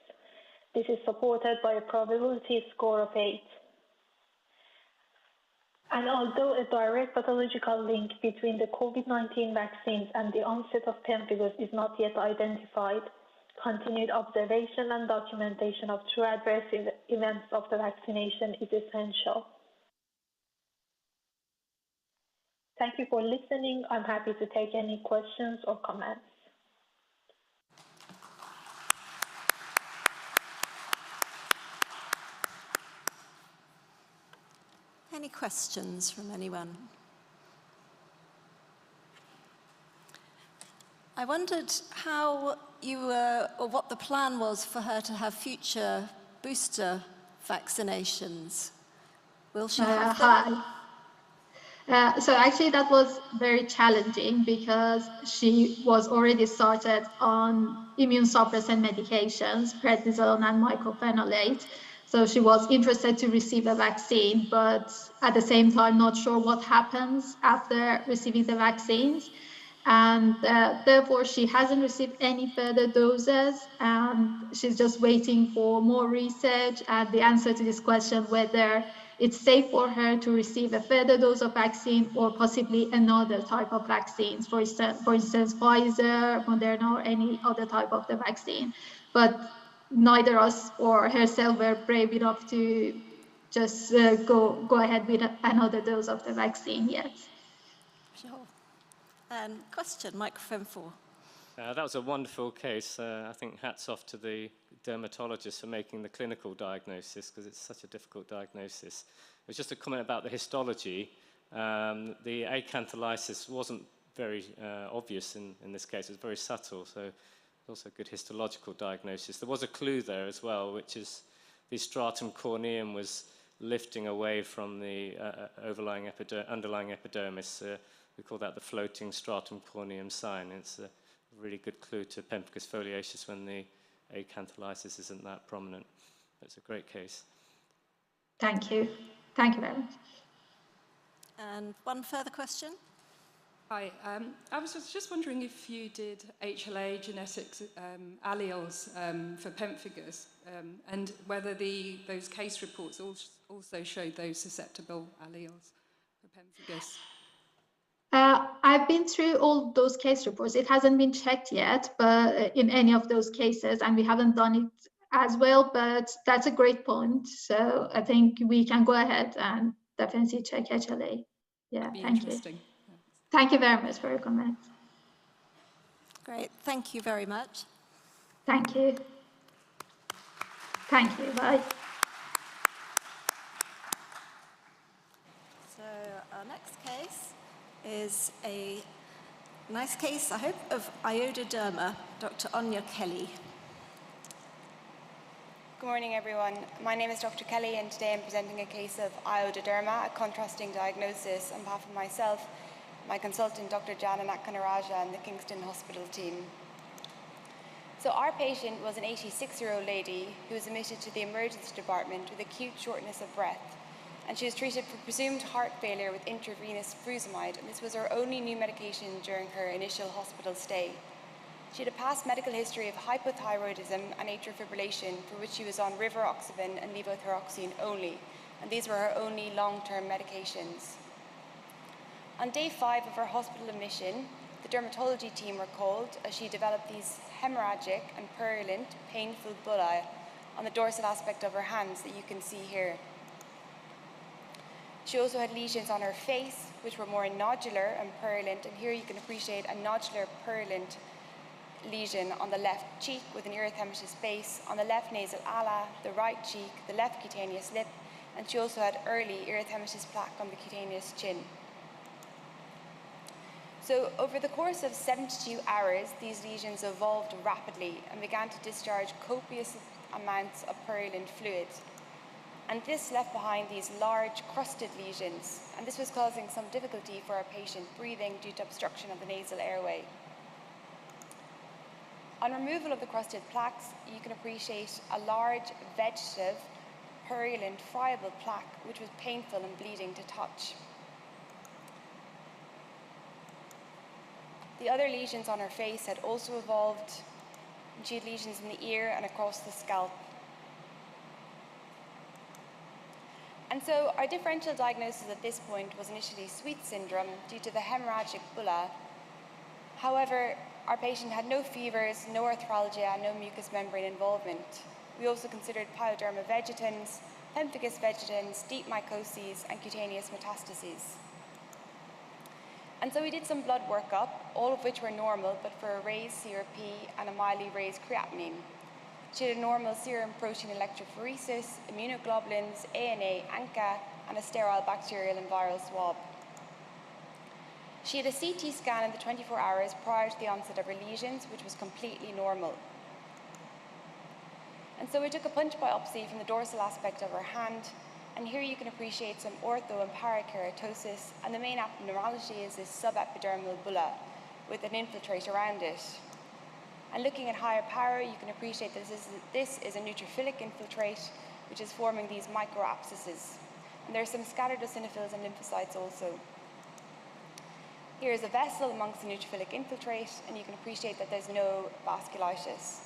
This is supported by a probability score of 8. And although a direct pathological link between the COVID-19 vaccines and the onset of pemphigus is not yet identified, continued observation and documentation of true adverse events of the vaccination is essential. Thank you for listening. I'm happy to take any questions or comments. Any questions from anyone? I wondered how you were, or what the plan was for her to have future booster vaccinations. Will she have them? Hi. So actually that was very challenging because she was already started on immune suppressant medications, prednisone and mycophenolate. So she was interested to receive a vaccine, but at the same time not sure what happens after receiving the vaccines. And therefore she hasn't received any further doses, and she's just waiting for more research and the answer to this question whether it's safe for her to receive a further dose of vaccine or possibly another type of vaccines, for instance Pfizer, Moderna, or any other type of the vaccine. But neither us or herself were brave enough to just go ahead with another dose of the vaccine yet. Sure. Question, microphone 4. That was a wonderful case. I think hats off to the dermatologist for making the clinical diagnosis, because it's such a difficult diagnosis. It was just a comment about the histology. The acantholysis wasn't very obvious in this case. It was very subtle, so it's also a good histological diagnosis. There was a clue there as well, which is the stratum corneum was lifting away from the underlying epidermis. We call that the floating stratum corneum sign. It's a really good clue to pemphigus foliaceus when the acantholysis isn't that prominent. It's a great case. Thank you. Thank you very much. And one further question. Hi, I was just wondering if you did HLA genetics alleles for pemphigus and whether those case reports also showed those susceptible alleles for pemphigus. I've been through all those case reports. It hasn't been checked yet, but in any of those cases, and we haven't done it as well, but that's a great point. So I think we can go ahead and definitely check HLA. Yeah, thank you. Thank you very much for your comment. Great, thank you very much. Thank you. Thank you, bye. So our next case is a nice case, I hope, of iododerma, Dr. Anya Kelly. Good morning, everyone. My name is Dr. Kelly, and today I'm presenting a case of iododerma, a contrasting diagnosis on behalf of myself, my consultant, Dr. Jana Nakanaraja, and the Kingston Hospital team. So our patient was an 86-year-old lady who was admitted to the emergency department with acute shortness of breath, and she was treated for presumed heart failure with intravenous furosemide, and this was her only new medication during her initial hospital stay. She had a past medical history of hypothyroidism and atrial fibrillation, for which she was on rivaroxaban and levothyroxine only, and these were her only long-term medications. On day 5 of her hospital admission, the dermatology team were called as she developed these hemorrhagic and purulent, painful bullae on the dorsal aspect of her hands that you can see here. She also had lesions on her face, which were more nodular and purulent, and here you can appreciate a nodular purulent lesion on the left cheek with an erythematous base, on the left nasal ala, the right cheek, the left cutaneous lip, and she also had early erythematous plaque on the cutaneous chin. So over the course of 72 hours, these lesions evolved rapidly and began to discharge copious amounts of purulent fluid. And this left behind these large crusted lesions, and this was causing some difficulty for our patient breathing due to obstruction of the nasal airway. On removal of the crusted plaques, you can appreciate a large vegetative, purulent, friable plaque which was painful and bleeding to touch. The other lesions on her face had also evolved, and she had lesions in the ear and across the scalp. And so our differential diagnosis at this point was initially Sweet syndrome due to the hemorrhagic bulla. However, our patient had no fevers, no arthralgia, no mucous membrane involvement. We also considered pyoderma vegetans, pemphigus vegetans, deep mycoses, and cutaneous metastases. And so we did some blood workup, all of which were normal, but for a raised CRP and a mildly raised creatinine. She had a normal serum protein electrophoresis, immunoglobulins, ANA, ANCA, and a sterile bacterial and viral swab. She had a CT scan in the 24 hours prior to the onset of her lesions, which was completely normal. And so we took a punch biopsy from the dorsal aspect of her hand, and here you can appreciate some ortho and parakeratosis, and the main abnormality is this subepidermal bulla with an infiltrate around it. And looking at higher power, you can appreciate that this is a neutrophilic infiltrate, which is forming these microabscesses. And there are some scattered eosinophils and lymphocytes also. Here is a vessel amongst the neutrophilic infiltrate, and you can appreciate that there's no vasculitis.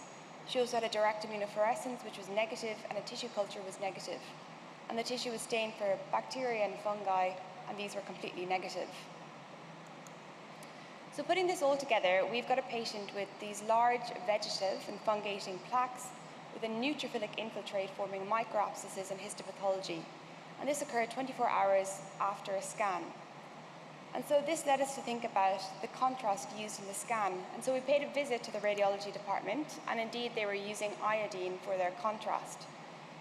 She also had a direct immunofluorescence, which was negative, and a tissue culture was negative. And the tissue was stained for bacteria and fungi, and these were completely negative. So putting this all together, we've got a patient with these large vegetative and fungating plaques with a neutrophilic infiltrate forming microabscesses and histopathology. And this occurred 24 hours after a scan. And so this led us to think about the contrast used in the scan. And so we paid a visit to the radiology department, and indeed they were using iodine for their contrast.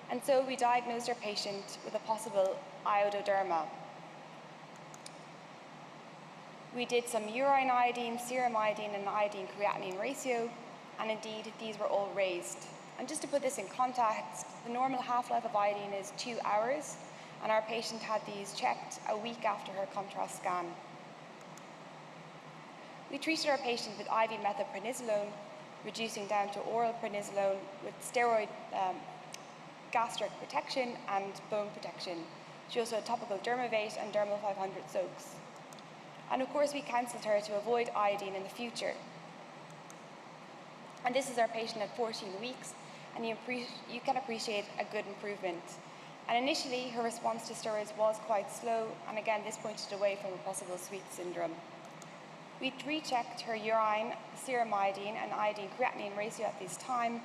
And so we diagnosed our patient with a possible iododerma. We did some urine iodine, serum iodine, and iodine creatinine ratio, and indeed these were all raised. And just to put this in context, the normal half-life of iodine is 2 hours, and our patient had these checked a week after her contrast scan. We treated our patient with IV methylprednisolone, reducing down to oral prednisolone with steroid gastric protection and bone protection. She also had topical Dermavate and Dermal 500 soaks. And of course, we counselled her to avoid iodine in the future. And this is our patient at 14 weeks, and you can appreciate a good improvement. And initially, her response to steroids was quite slow, and again, this pointed away from a possible Sweet syndrome. We rechecked her urine, serum iodine, and iodine creatinine ratio at this time,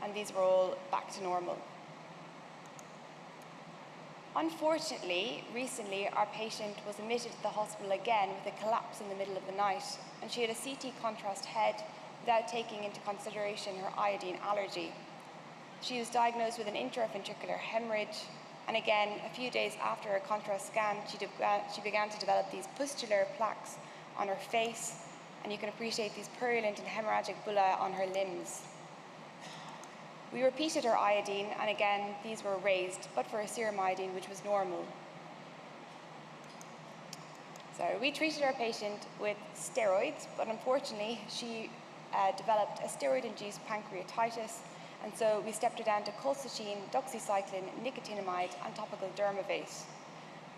and these were all back to normal. Unfortunately, recently, our patient was admitted to the hospital again with a collapse in the middle of the night, and she had a CT contrast head without taking into consideration her iodine allergy. She was diagnosed with an intraventricular hemorrhage, and again, a few days after her contrast scan, she began to develop these pustular plaques on her face, and you can appreciate these purulent and hemorrhagic bullae on her limbs. We repeated her iodine, and again, these were raised, but for a serum iodine, which was normal. So we treated our patient with steroids, but unfortunately, she developed a steroid-induced pancreatitis, and so we stepped her down to colchicine, doxycycline, nicotinamide, and topical Dermavate.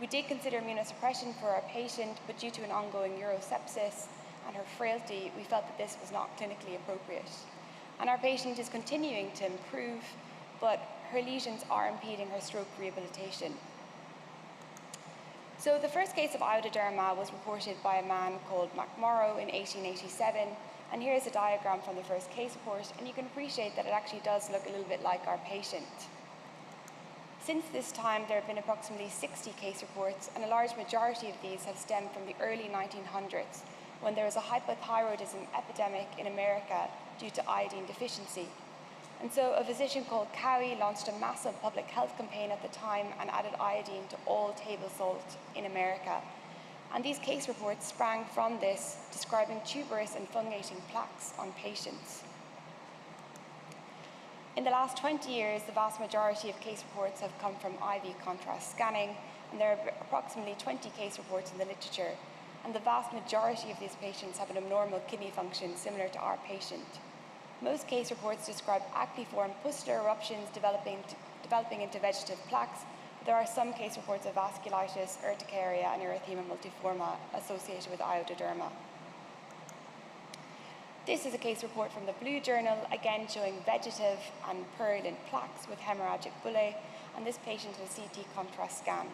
We did consider immunosuppression for our patient, but due to an ongoing urosepsis and her frailty, we felt that this was not clinically appropriate. And our patient is continuing to improve, but her lesions are impeding her stroke rehabilitation. So the first case of iododerma was reported by a man called McMorrow in 1887, and here's a diagram from the first case report, and you can appreciate that it actually does look a little bit like our patient. Since this time, there have been approximately 60 case reports, and a large majority of these have stemmed from the early 1900s, when there was a hypothyroidism epidemic in America due to iodine deficiency. And so a physician called Cowie launched a massive public health campaign at the time and added iodine to all table salt in America. And these case reports sprang from this, describing tuberous and fungating plaques on patients. In the last 20 years, the vast majority of case reports have come from IV contrast scanning, and there are approximately 20 case reports in the literature. And the vast majority of these patients have an abnormal kidney function similar to our patient. Most case reports describe acneiform pustular eruptions developing into vegetative plaques. There are some case reports of vasculitis, urticaria, and erythema multiforme associated with iododerma. This is a case report from the Blue Journal, again showing vegetative and purulent plaques with hemorrhagic bullae, and this patient had a CT contrast scan.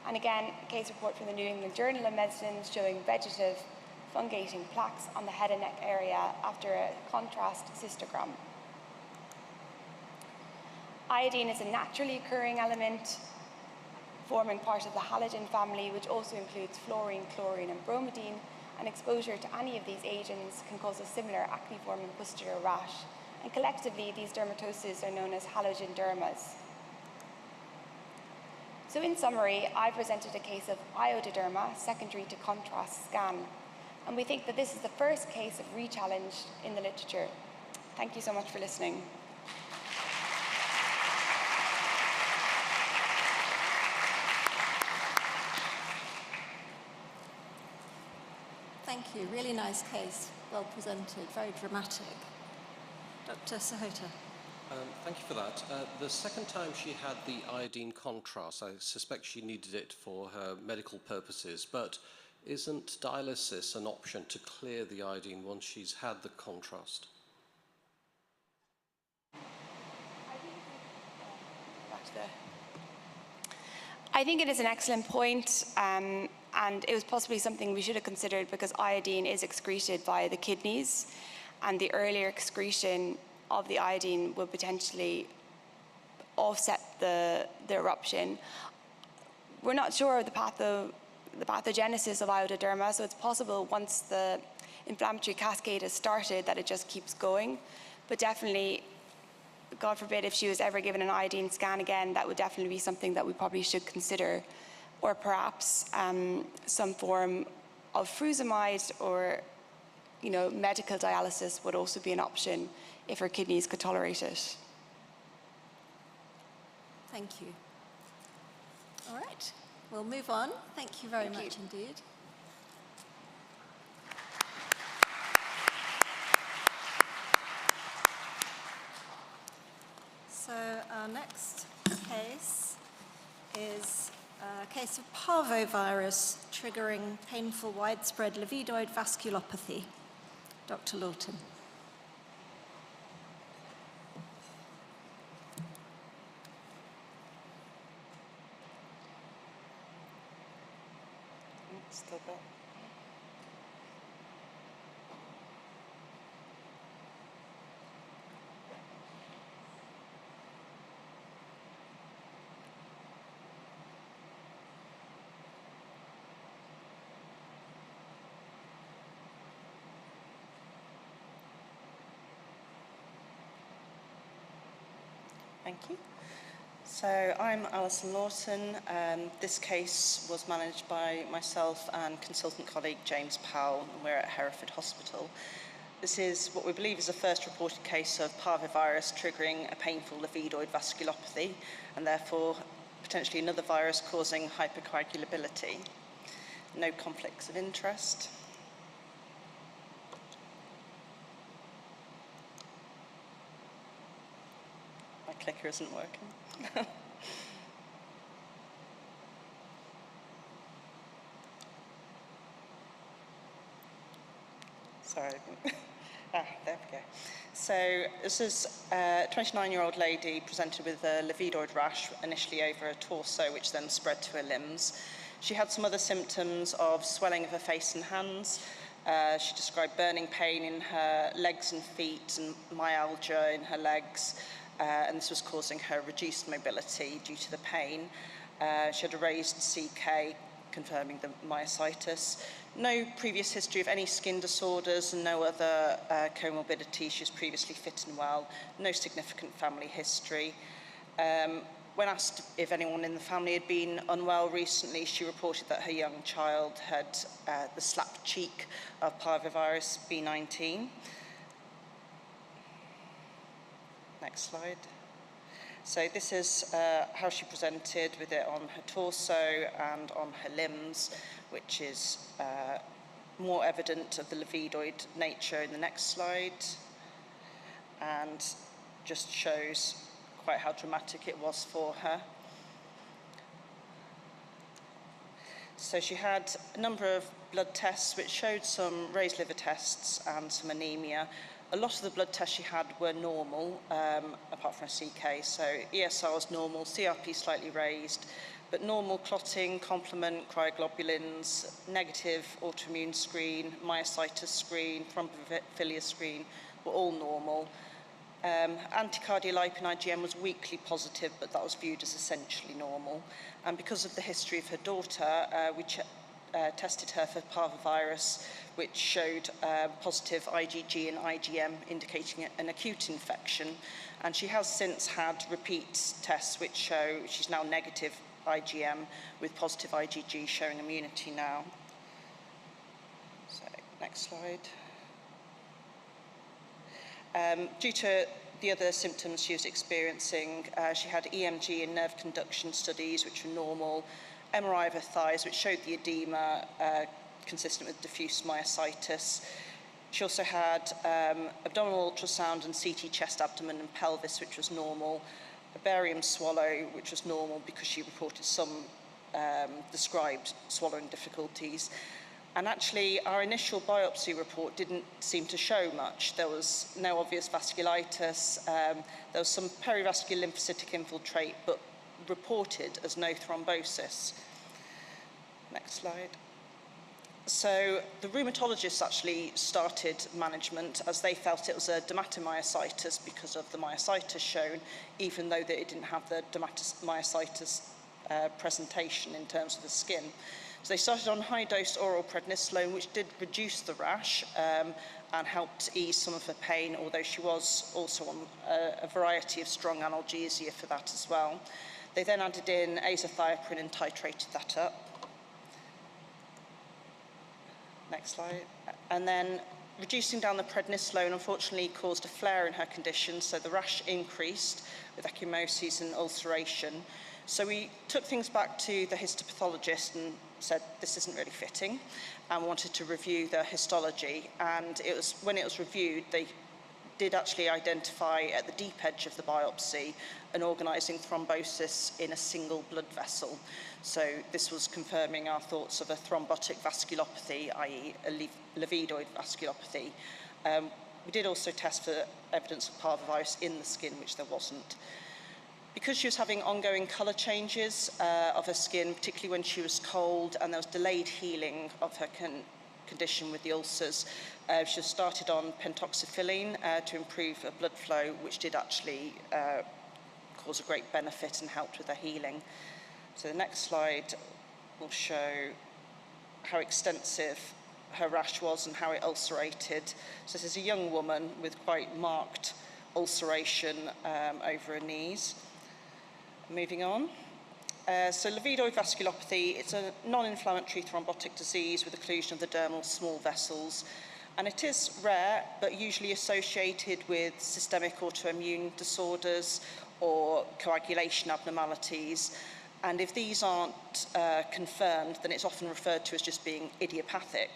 And again, a case report from the New England Journal of Medicine showing vegetative fungating plaques on the head and neck area after a contrast cystogram. Iodine is a naturally occurring element forming part of the halogen family, which also includes fluorine, chlorine, and bromidine, and exposure to any of these agents can cause a similar acneiform and pustular rash. And collectively, these dermatoses are known as halogen dermas. So in summary, I presented a case of iododerma secondary to contrast scan. And we think that this is the first case of re-challenge in the literature. Thank you so much for listening. Thank you. Really nice case. Well presented. Very dramatic. Dr. Sahota. Thank you for that. The second time she had the iodine contrast, I suspect she needed it for her medical purposes, but isn't dialysis an option to clear the iodine once she's had the contrast? I think it is an excellent point, and it was possibly something we should have considered because iodine is excreted via the kidneys, and the earlier excretion of the iodine will potentially offset the eruption. We're not sure of the pathogenesis of iododerma, so it's possible once the inflammatory cascade has started that it just keeps going, but definitely, God forbid, if she was ever given an iodine scan again, that would definitely be something that we probably should consider, or perhaps some form of frusemide or medical dialysis would also be an option if her kidneys could tolerate it. Thank you. All right, we'll move on. Thank you very much indeed. So our next case is a case of parvovirus triggering painful widespread livedoid vasculopathy. Dr. Lawton. Still got. Thank you. So I'm Alison Lawton. This case was managed by myself and consultant colleague James Powell, and we're at Hereford Hospital. This is what we believe is the first reported case of parvovirus triggering a painful livedoid vasculopathy, and therefore potentially another virus causing hypercoagulability. No conflicts of interest. My clicker isn't working. Sorry. There we go. So this is a 29-year-old lady presented with a livedoid rash, initially over her torso, which then spread to her limbs. She had some other symptoms of swelling of her face and hands. She described burning pain in her legs and feet and myalgia in her legs, and this was causing her reduced mobility due to the pain. She had a raised CK, confirming the myositis. No previous history of any skin disorders and no other comorbidities. She was previously fit and well. No significant family history. When asked if anyone in the family had been unwell recently, she reported that her young child had the slapped cheek of parvovirus B19. Next slide. So this is how she presented with it on her torso and on her limbs, which is more evident of the livedoid nature in the next slide. and just shows quite how dramatic it was for her. So she had a number of blood tests which showed some raised liver tests and some anemia. A lot of the blood tests she had were normal, apart from a CK. So ESR was normal, CRP slightly raised, but normal clotting, complement, cryoglobulins, negative autoimmune screen, myositis screen, thrombophilia screen were all normal. Anticardiolipin IgM was weakly positive, but that was viewed as essentially normal. And because of the history of her daughter, we tested her for parvovirus, which showed positive IgG and IgM, indicating an acute infection. And she has since had repeat tests which show she's now negative IgM with positive IgG, showing immunity now. So, next slide. Due to the other symptoms she was experiencing, she had EMG and nerve conduction studies, which were normal, MRI of her thighs, which showed the edema consistent with diffuse myositis. She also had abdominal ultrasound and CT chest, abdomen and pelvis, which was normal, a barium swallow, which was normal because she reported some described swallowing difficulties. And actually, our initial biopsy report didn't seem to show much. There was no obvious vasculitis. There was some perivascular lymphocytic infiltrate, but reported as no thrombosis. Next slide. So the rheumatologists actually started management as they felt it was a dermatomyositis because of the myositis shown, even though that it didn't have the dermatomyositis presentation in terms of the skin. So they started on high-dose oral prednisolone, which did reduce the rash and helped ease some of her pain, although she was also on a variety of strong analgesia for that as well. They then added in azathioprine and titrated that up. Next slide. And then reducing down the prednisolone unfortunately caused a flare in her condition, so the rash increased with ecchymoses and ulceration. So we took things back to the histopathologist and said this isn't really fitting, and wanted to review the histology. And it was when it was reviewed, they did actually identify at the deep edge of the biopsy an organising thrombosis in a single blood vessel. So this was confirming our thoughts of a thrombotic vasculopathy, i.e. a livedoid vasculopathy. We did also test for evidence of parvovirus in the skin, which there wasn't. Because she was having ongoing colour changes of her skin, particularly when she was cold, and there was delayed healing of her condition with the ulcers, she was started on pentoxifylline to improve her blood flow, which did actually cause a great benefit and helped with her healing. So the next slide will show how extensive her rash was and how it ulcerated. So this is a young woman with quite marked ulceration over her knees. Moving on. So livedoid vasculopathy, it's a non-inflammatory thrombotic disease with occlusion of the dermal small vessels. And it is rare, but usually associated with systemic autoimmune disorders or coagulation abnormalities. And if these aren't confirmed, then it's often referred to as just being idiopathic.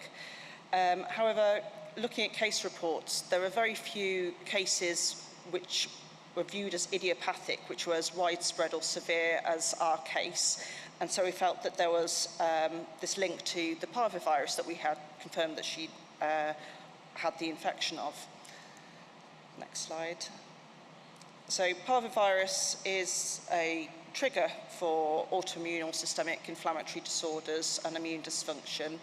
However, looking at case reports, there are very few cases which were viewed as idiopathic, which were as widespread or severe as our case. And so we felt that there was this link to the parvovirus that we had confirmed that she had the infection of. Next slide. So parvovirus is a trigger for autoimmune or systemic inflammatory disorders and immune dysfunction.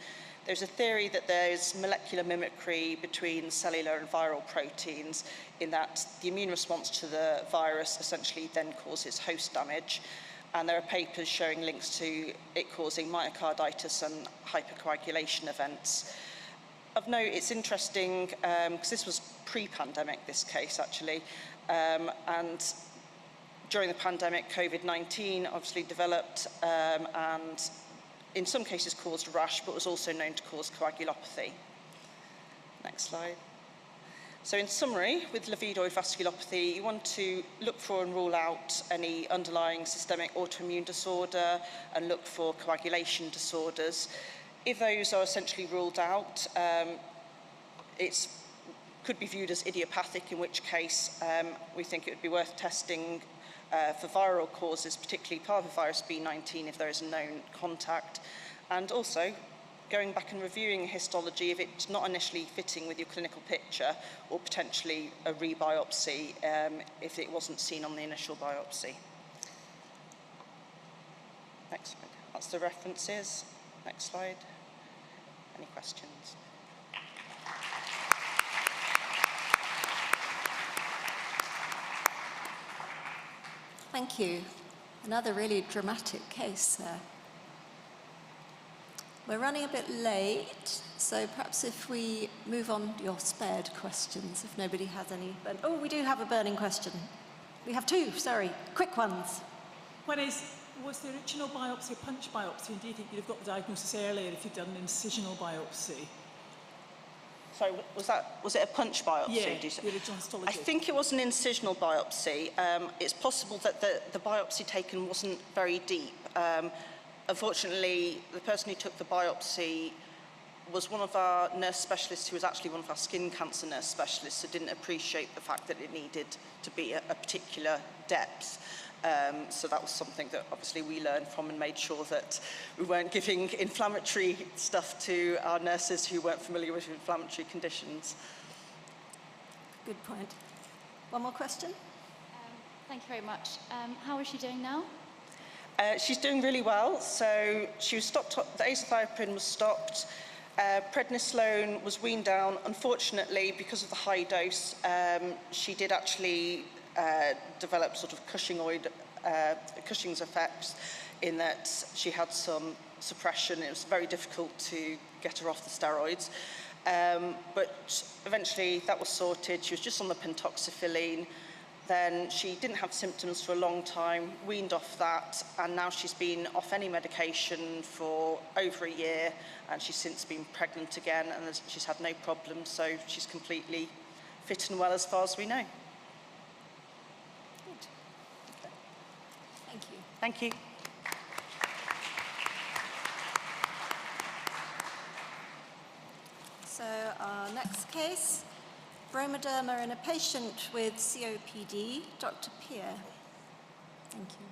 There's a theory that there's molecular mimicry between cellular and viral proteins, in that the immune response to the virus essentially then causes host damage. And there are papers showing links to it causing myocarditis and hypercoagulation events. Of note, it's interesting, because this was pre-pandemic, this case actually, and during the pandemic, COVID-19 obviously developed and in some cases caused rash, but was also known to cause coagulopathy. Next slide. So in summary, with livedoid vasculopathy, you want to look for and rule out any underlying systemic autoimmune disorder and look for coagulation disorders. If those are essentially ruled out, it's could be viewed as idiopathic, in which case we think it would be worth testing for viral causes, particularly parvovirus B19 if there is a known contact, and also going back and reviewing histology if it's not initially fitting with your clinical picture, or potentially a rebiopsy if it wasn't seen on the initial biopsy. Next slide. That's the references. Next slide. Any questions? Thank you. Another really dramatic case there. We're running a bit late, so perhaps if we move on, you're spared questions if nobody has any. But, oh, we do have a burning question. We have two, sorry, quick ones. One is, was the original biopsy a punch biopsy, and do you think you'd have got the diagnosis earlier if you'd done an incisional biopsy? Sorry, was it a punch biopsy? Yeah, do you say? the original histology. I think it was an incisional biopsy. It's possible that the biopsy taken wasn't very deep. Unfortunately, the person who took the biopsy was one of our nurse specialists who was actually one of our skin cancer nurse specialists, who didn't appreciate the fact that it needed to be a particular depth. So that was something that obviously we learned from and made sure that we weren't giving inflammatory stuff to our nurses who weren't familiar with inflammatory conditions. Good point. One more question? Thank you very much. How is she doing now? She's doing really well. So she was stopped, the azathioprine was stopped. Prednisolone was weaned down. Unfortunately, because of the high dose, she did actually develop sort of Cushing's effects, in that she had some suppression. It was very difficult to get her off the steroids. But eventually that was sorted. She was just on the pentoxifylline. Then she didn't have symptoms for a long time, weaned off that, and now she's been off any medication for over a year, and she's since been pregnant again, and she's had no problems, so she's completely fit and well as far as we know. Good. Okay. Thank you. Thank you. So our next case, bromoderma in a patient with COPD, Dr. Pierre. Thank you.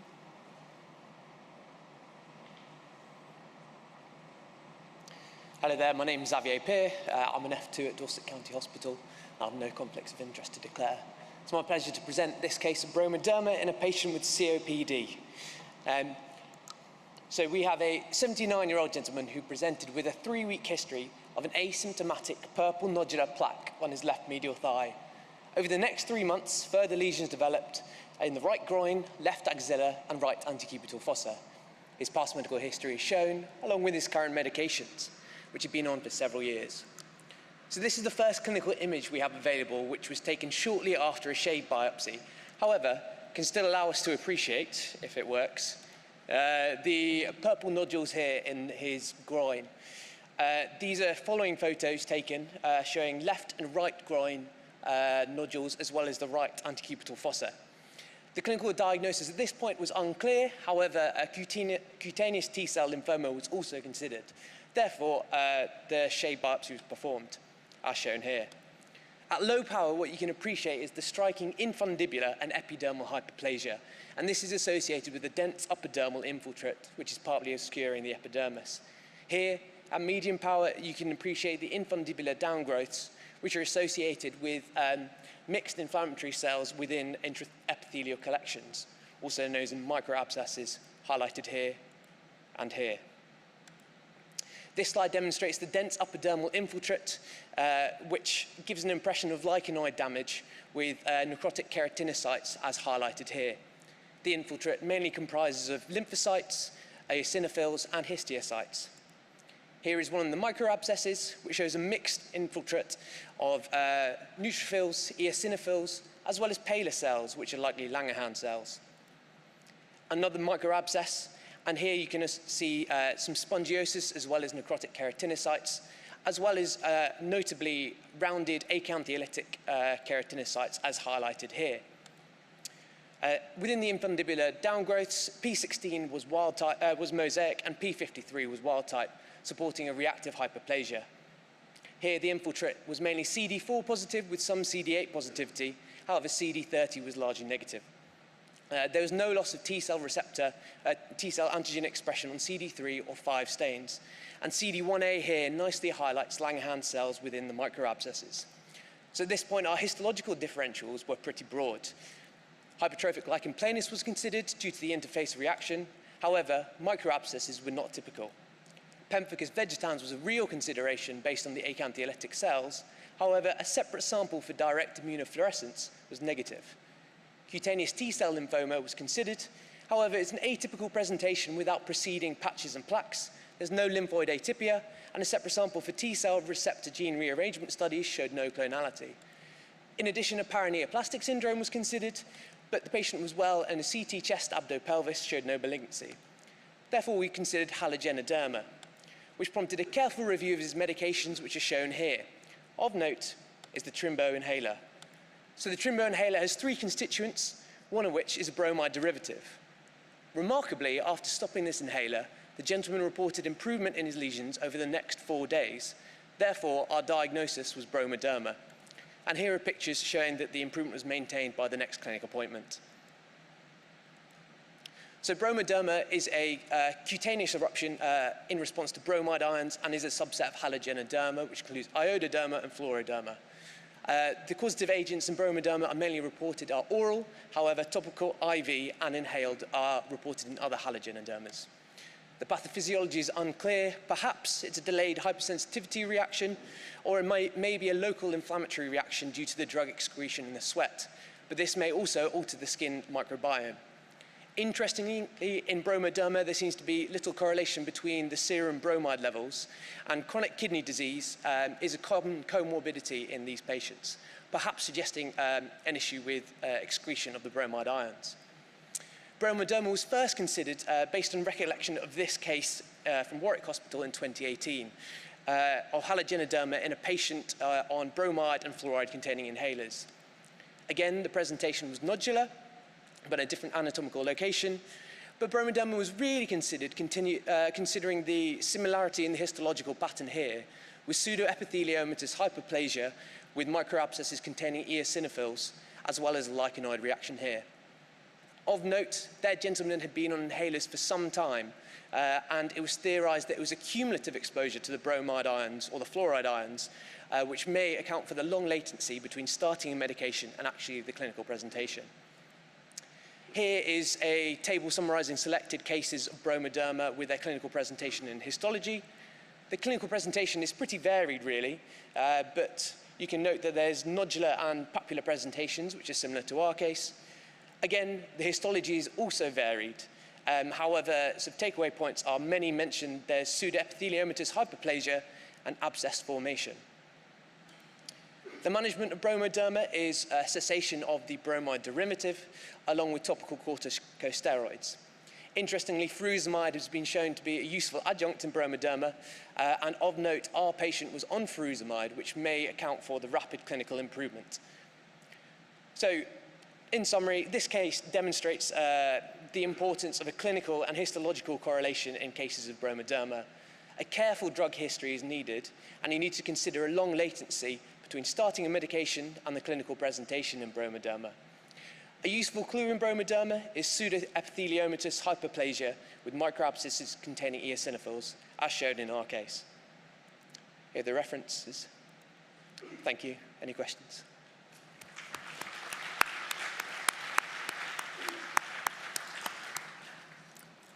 Hello there, my name is Xavier Pierre. I'm an F2 at Dorset County Hospital. I have no conflicts of interest to declare. It's my pleasure to present this case of bromoderma in a patient with COPD. So we have a 79-year-old gentleman who presented with a 3-week history of an asymptomatic purple nodular plaque on his left medial thigh. Over the next 3 months, further lesions developed in the right groin, left axilla, and right antecubital fossa. His past medical history is shown, along with his current medications, which have been on for several years. So this is the first clinical image we have available, which was taken shortly after a shave biopsy. However, can still allow us to appreciate, if it works, the purple nodules here in his groin. These are following photos taken showing left and right groin nodules, as well as the right antecubital fossa. The clinical diagnosis at this point was unclear. However, a cutaneous T-cell lymphoma was also considered. Therefore, the shave biopsy was performed, as shown here. At low power, what you can appreciate is the striking infundibular and epidermal hyperplasia, and this is associated with a dense upper-dermal infiltrate, which is partly obscuring the epidermis. Here, at medium power, you can appreciate the infundibular downgrowths, which are associated with mixed inflammatory cells within intraepithelial collections, also known as microabscesses, highlighted here and here. This slide demonstrates the dense upper-dermal infiltrate, which gives an impression of lichenoid damage with necrotic keratinocytes, as highlighted here. The infiltrate mainly comprises of lymphocytes, eosinophils, and histiocytes. Here is one of the microabscesses, which shows a mixed infiltrate of neutrophils, eosinophils, as well as paler cells, which are likely Langerhans cells. Another microabscess, and here you can see some spongiosis, as well as necrotic keratinocytes, as well as notably rounded acantholytic keratinocytes, as highlighted here. Within the infundibular downgrowths, P16 was wild type, was mosaic, and P53 was wild type, supporting a reactive hyperplasia. Here, the infiltrate was mainly CD4 positive with some CD8 positivity. However, CD30 was largely negative. There was no loss of T-cell receptor, T-cell antigen expression on CD3 or 5 stains. And CD1A here nicely highlights Langerhans cells within the microabscesses. So at this point, our histological differentials were pretty broad. Hypertrophic lichen planus was considered due to the interface reaction. However, microabscesses were not typical. Pemphigus vegetans was a real consideration based on the acantholytic cells. However, a separate sample for direct immunofluorescence was negative. Cutaneous T-cell lymphoma was considered. However, it's an atypical presentation without preceding patches and plaques. There's no lymphoid atypia, and a separate sample for T-cell receptor gene rearrangement studies showed no clonality. In addition, a paraneoplastic syndrome was considered, but the patient was well, and a CT chest abdo-pelvis showed no malignancy. Therefore, we considered halogenoderma, which prompted a careful review of his medications, which are shown here. Of note is the Trimbo inhaler. So the Trimbo inhaler has 3 constituents, one of which is a bromide derivative. Remarkably, after stopping this inhaler, the gentleman reported improvement in his lesions over the next 4 days. Therefore, our diagnosis was bromoderma. And here are pictures showing that the improvement was maintained by the next clinic appointment. So bromoderma is a cutaneous eruption in response to bromide ions and is a subset of halogenoderma, which includes iododerma and fluoroderma. The causative agents in bromoderma are mainly reported are oral. However, topical, IV, and inhaled are reported in other halogenodermas. The pathophysiology is unclear. Perhaps it's a delayed hypersensitivity reaction, or it may be a local inflammatory reaction due to the drug excretion in the sweat. But this may also alter the skin microbiome. Interestingly, in bromoderma, there seems to be little correlation between the serum bromide levels, and chronic kidney disease is a common comorbidity in these patients, perhaps suggesting an issue with excretion of the bromide ions. Bromoderma was first considered based on recollection of this case from Warwick Hospital in 2018 of halogenoderma in a patient on bromide and fluoride-containing inhalers. Again, the presentation was nodular, but a different anatomical location. But bromoderma was really considered considering the similarity in the histological pattern here with pseudoepitheliomatous hyperplasia with microabscesses containing eosinophils, as well as a lichenoid reaction here. Of note, that gentleman had been on inhalers for some time, and it was theorized that it was a cumulative exposure to the bromide ions or the fluoride ions, which may account for the long latency between starting a medication and actually the clinical presentation. Here is a table summarizing selected cases of bromoderma with their clinical presentation in histology. The clinical presentation is pretty varied, really, but you can note that there's nodular and papular presentations, which are similar to our case. Again, the histology is also varied. However, some takeaway points are many mentioned there's pseudoepitheliomatous hyperplasia and abscess formation. The management of bromoderma is cessation of the bromide derivative along with topical corticosteroids. Interestingly, furosemide has been shown to be a useful adjunct in bromoderma, and of note, our patient was on furosemide, which may account for the rapid clinical improvement. So, in summary, this case demonstrates the importance of a clinical and histological correlation in cases of bromoderma. A careful drug history is needed, and you need to consider a long latency between starting a medication and the clinical presentation in bromoderma. A useful clue in bromoderma is pseudoepitheliomatous hyperplasia with microabscesses containing eosinophils, as shown in our case. Here are the references. Thank you. Any questions?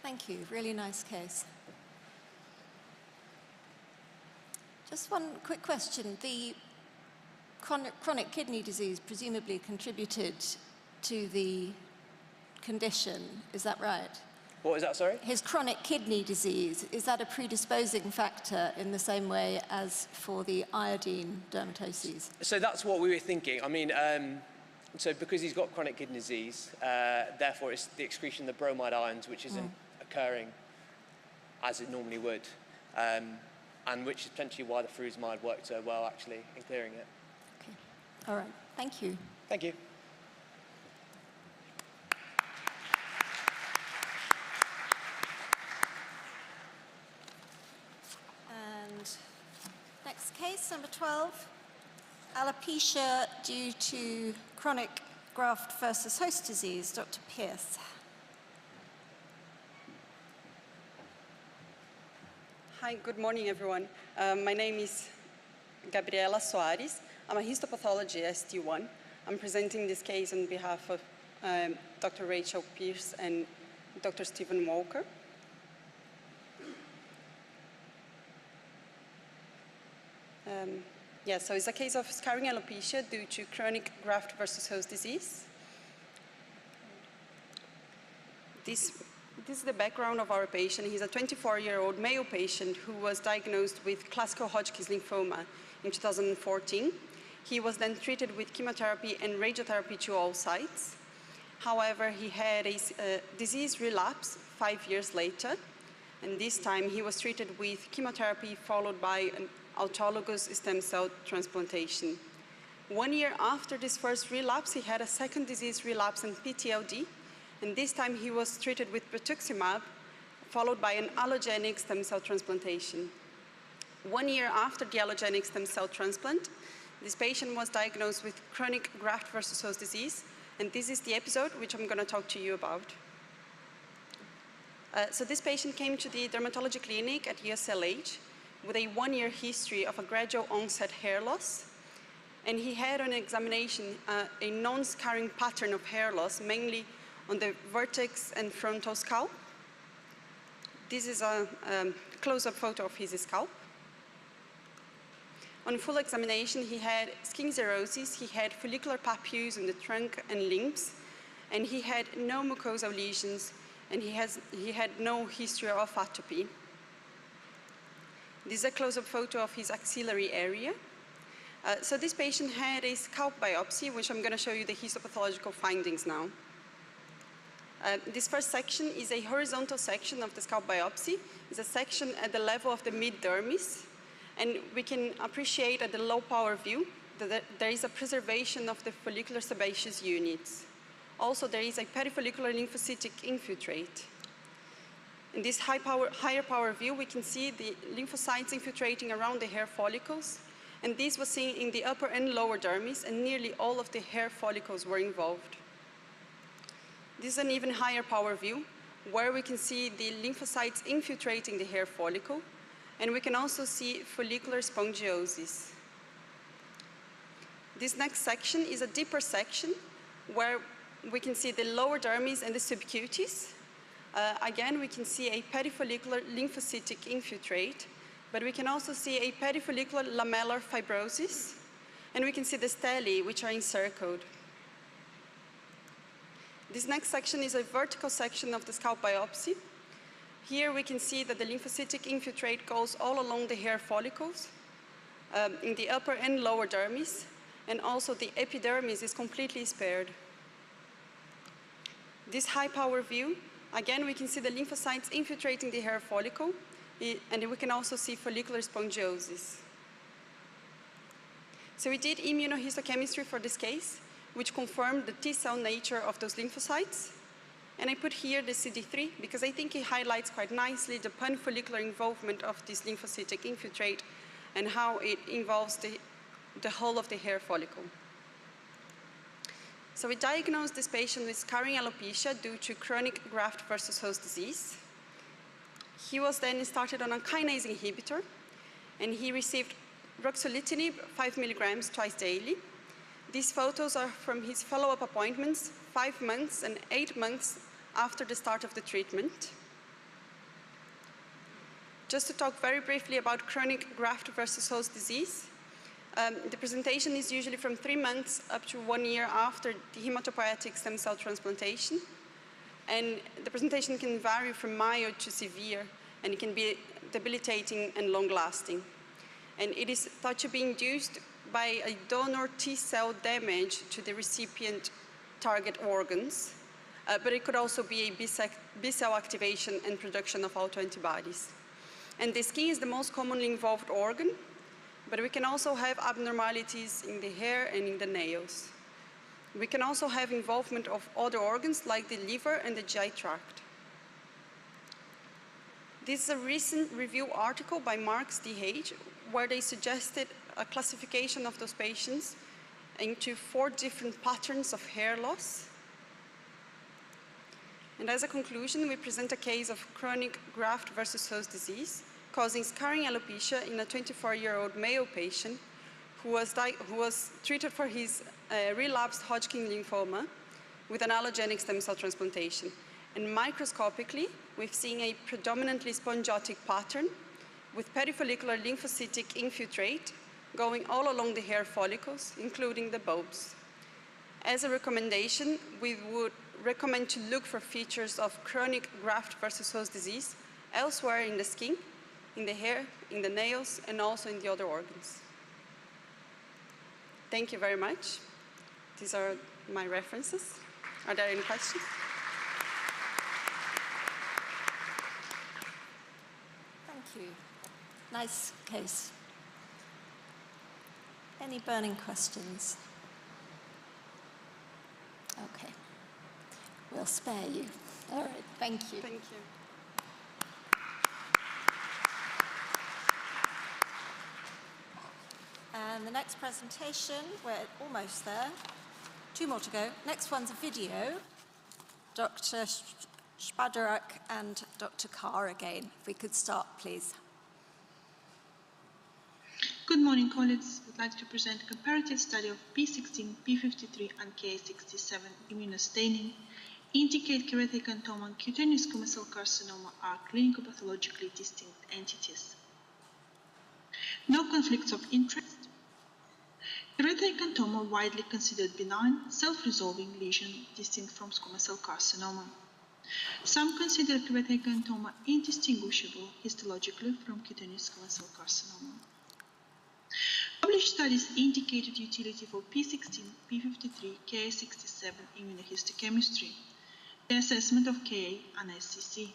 Thank you. Really nice case. Just one quick question. The chronic kidney disease presumably contributed to the condition, is that right? What was that, sorry? His chronic kidney disease, is that a predisposing factor in the same way as for the iodine dermatoses? So that's what we were thinking. I mean, so because he's got chronic kidney disease, therefore it's the excretion of the bromide ions, which isn't occurring as it normally would, and which is potentially why the furosemide worked so well, actually, in clearing it. Okay. All right. Thank you. Thank you. And Next case, number 12. Alopecia due to chronic graft versus host disease. Dr. Pierce. Hi, good morning, everyone. My name is Gabriela Soares. I'm a histopathology ST1. I'm presenting this case on behalf of Dr. Rachel Pierce and Dr. Stephen Walker. So it's a case of scarring alopecia due to chronic graft versus host disease. This is the background of our patient. He's a 24-year-old male patient who was diagnosed with classical Hodgkin's lymphoma in 2014. He was then treated with chemotherapy and radiotherapy to all sites. However, he had a disease relapse 5 years later, and this time he was treated with chemotherapy followed by an autologous stem cell transplantation. 1 year after this first relapse, he had a second disease relapse in PTLD, and this time he was treated with rituximab, followed by an allogenic stem cell transplantation. 1 year after the allogenic stem cell transplant, this patient was diagnosed with chronic graft versus host disease, and this is the episode which I'm going to talk to you about. So this patient came to the dermatology clinic at USLH with a 1-year history of a gradual onset hair loss, and he had on examination a non-scarring pattern of hair loss, mainly on the vertex and frontal scalp. This is a close-up photo of his scalp. On full examination, he had skin xerosis, he had follicular papules in the trunk and limbs, and he had no mucosal lesions, and he had no history of atopy. This is a close-up photo of his axillary area. So this patient had a scalp biopsy, which I'm going to show you the histopathological findings now. This first section is a horizontal section of the scalp biopsy. It's a section at the level of the mid-dermis, and we can appreciate at the low-power view that there is a preservation of the follicular sebaceous units. Also, there is a perifollicular lymphocytic infiltrate. In this higher power view, we can see the lymphocytes infiltrating around the hair follicles, and this was seen in the upper and lower dermis, and nearly all of the hair follicles were involved. This is an even higher power view, where we can see the lymphocytes infiltrating the hair follicle, and we can also see follicular spongiosis. This next section is a deeper section, where we can see the lower dermis and the subcutis. Again, we can see a perifollicular lymphocytic infiltrate, but we can also see a perifollicular lamellar fibrosis, and we can see the stelae, which are encircled. This next section is a vertical section of the scalp biopsy. Here we can see that the lymphocytic infiltrate goes all along the hair follicles, in the upper and lower dermis, and also the epidermis is completely spared. This high power view, again, we can see the lymphocytes infiltrating the hair follicle, and we can also see follicular spongiosis. So we did immunohistochemistry for this case, which confirmed the T-cell nature of those lymphocytes. And I put here the CD3 because I think it highlights quite nicely the panfollicular involvement of this lymphocytic infiltrate and how it involves the whole of the hair follicle. So we diagnosed this patient with scarring alopecia due to chronic graft versus host disease. He was then started on a kinase inhibitor, and he received ruxolitinib 5 milligrams twice daily. These photos are from his follow-up appointments 5 months and 8 months after the start of the treatment. Just to talk very briefly about chronic graft versus host disease, the presentation is usually from 3 months up to 1 year after the hematopoietic stem cell transplantation. And the presentation can vary from mild to severe, and it can be debilitating and long-lasting. And it is thought to be induced by a donor T-cell damage to the recipient target organs, but it could also be a B-cell activation and production of autoantibodies. And the skin is the most commonly involved organ, but we can also have abnormalities in the hair and in the nails. We can also have involvement of other organs like the liver and the GI tract. This is a recent review article by Marks DH, where they suggested a classification of those patients into 4 different patterns of hair loss. And as a conclusion, we present a case of chronic graft versus host disease causing scarring alopecia in a 24-year-old male patient who was treated for his relapsed Hodgkin lymphoma with an allogeneic stem cell transplantation. And microscopically, we've seen a predominantly spongiotic pattern with perifollicular lymphocytic infiltrate going all along the hair follicles, including the bulbs. As a recommendation, we would recommend to look for features of chronic graft versus host disease elsewhere in the skin, in the hair, in the nails, and also in the other organs. Thank you very much. These are my references. Are there any questions? Thank you. Nice case. Any burning questions? Okay. We'll spare you. All right, thank you. Thank you. And the next presentation, we're almost there. 2 more to go. Next one's a video. Dr. Spaderak and Dr. Carr again. If we could start, please. Good morning, colleagues. I'd like to present a comparative study of P16, P53, and Ka67 immunostaining indicate keratoconoma and cutaneous squamous cell carcinoma are clinico-pathologically distinct entities. No conflicts of interest. Keratoconoma widely considered benign, self-resolving lesion distinct from squamous cell carcinoma. Some consider keratoconoma indistinguishable histologically from cutaneous squamous cell carcinoma. Published studies indicated utility for P16, P53, Ka67 immunohistochemistry, the assessment of Ka and SCC.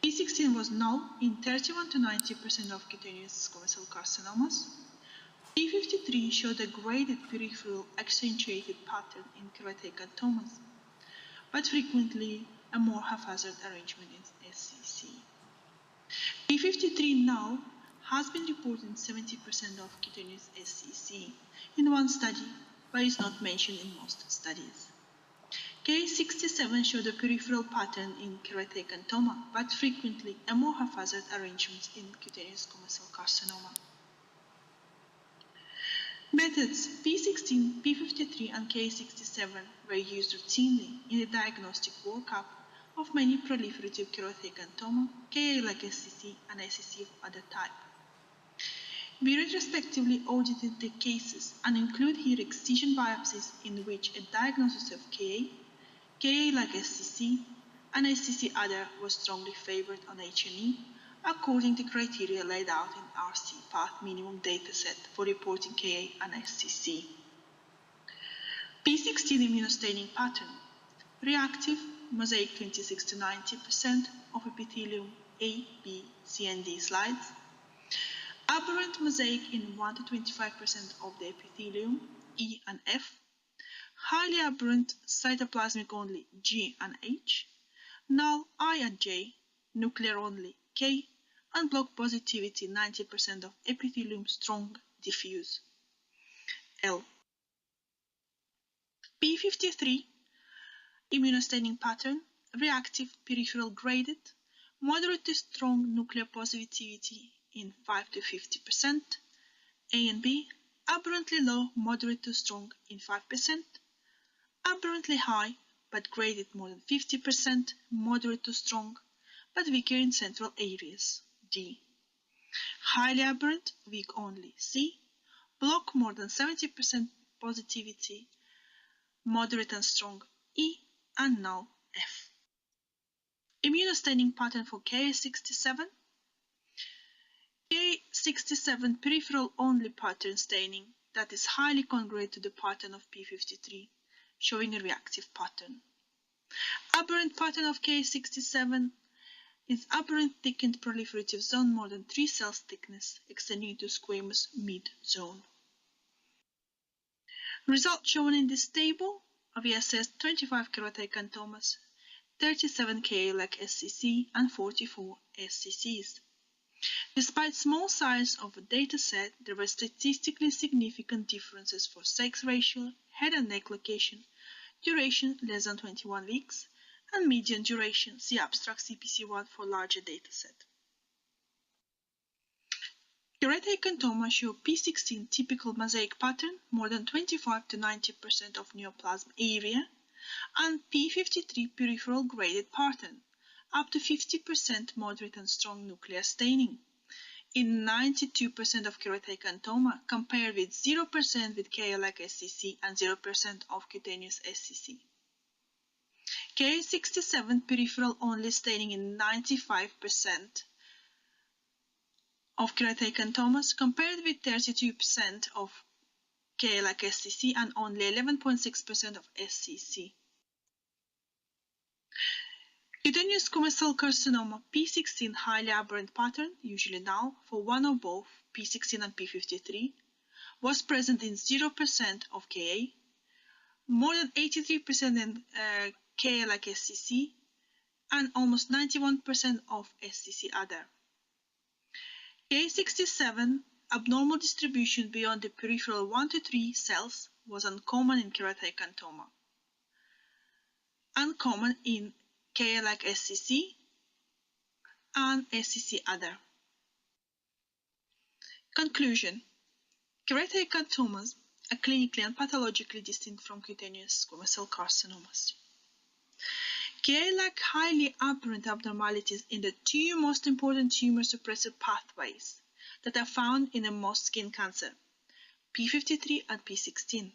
P16 was null in 31 to 90% of cutaneous squamous cell carcinomas. P53 showed a graded peripheral accentuated pattern in keratocontomas, but frequently a more haphazard arrangement in SCC. P53 null has been reported in 70% of cutaneous SCC in one study, but is not mentioned in most studies. Ka67 showed a peripheral pattern in keratocontoma, but frequently a more haphazard arrangement in cutaneous squamous cell carcinoma. Methods P16, P53, and Ka67 were used routinely in the diagnostic workup of many proliferative keratocontoma, Ka like SCC, and SCC of other type. We retrospectively audited the cases and include here excision biopsies in which a diagnosis of Ka like SCC, and SCC other was strongly favored on H&E according to criteria laid out in RC path minimum dataset for reporting Ka and SCC. P16 immunostaining pattern. Reactive, mosaic 26 to 90% of epithelium A, B, C, and D slides. Aberrant mosaic in 1 to 25% of the epithelium, E and F. Highly aberrant cytoplasmic only, G and H. Null, I and J. Nuclear only, K. And block positivity 90% of epithelium strong, diffuse, L. P53 immunostaining pattern, reactive, peripheral graded, moderate to strong nuclear positivity in 5 to 50%, A and B, aberrantly low, moderate to strong in 5%, aberrantly high, but graded more than 50%, moderate to strong, but weaker in central areas, D. Highly aberrant, weak only, C. Block more than 70% positivity, moderate and strong, E, and now F. Immunostaining pattern for Ka67. Ka67 peripheral only pattern staining that is highly congruent to the pattern of P53, showing a reactive pattern. Aberrant pattern of Ka67 is aberrant thickened proliferative zone more than 3 cells thickness, extending to squamous mid-zone. Results shown in this table, we assessed 25 keratocontomas, 37 Ka like SCC, and 44 SCCs. Despite small size of a dataset, there were statistically significant differences for sex ratio, head and neck location, duration less than 21 weeks, and median duration, see abstract CPC1 for larger dataset. Keratoconoma show P16 typical mosaic pattern, more than 25 to 90% of neoplasm area, and P53 peripheral graded pattern, up to 50% moderate and strong nuclear staining in 92% of keratoconoma, compared with 0% with KA-like SCC and 0% of cutaneous SCC. KA67 peripheral only staining in 95% of keratocontomas, compared with 32% of KA-like SCC and only 11.6% of SCC. Cutaneous squamous cell carcinoma P16 highly aberrant pattern, usually null, for one or both P16 and P53, was present in 0% of KA, more than 83% in KA-like SCC, and almost 91% of SCC other. KA67 abnormal distribution beyond the peripheral 1 to 3 cells was uncommon in keratoconoma, uncommon in KA-like SCC and SCC other. Conclusion: keratocontomas are clinically and pathologically distinct from cutaneous squamous cell carcinomas. KA-like highly aberrant abnormalities in the two most important tumor suppressor pathways that are found in most skin cancer, P53 and P16.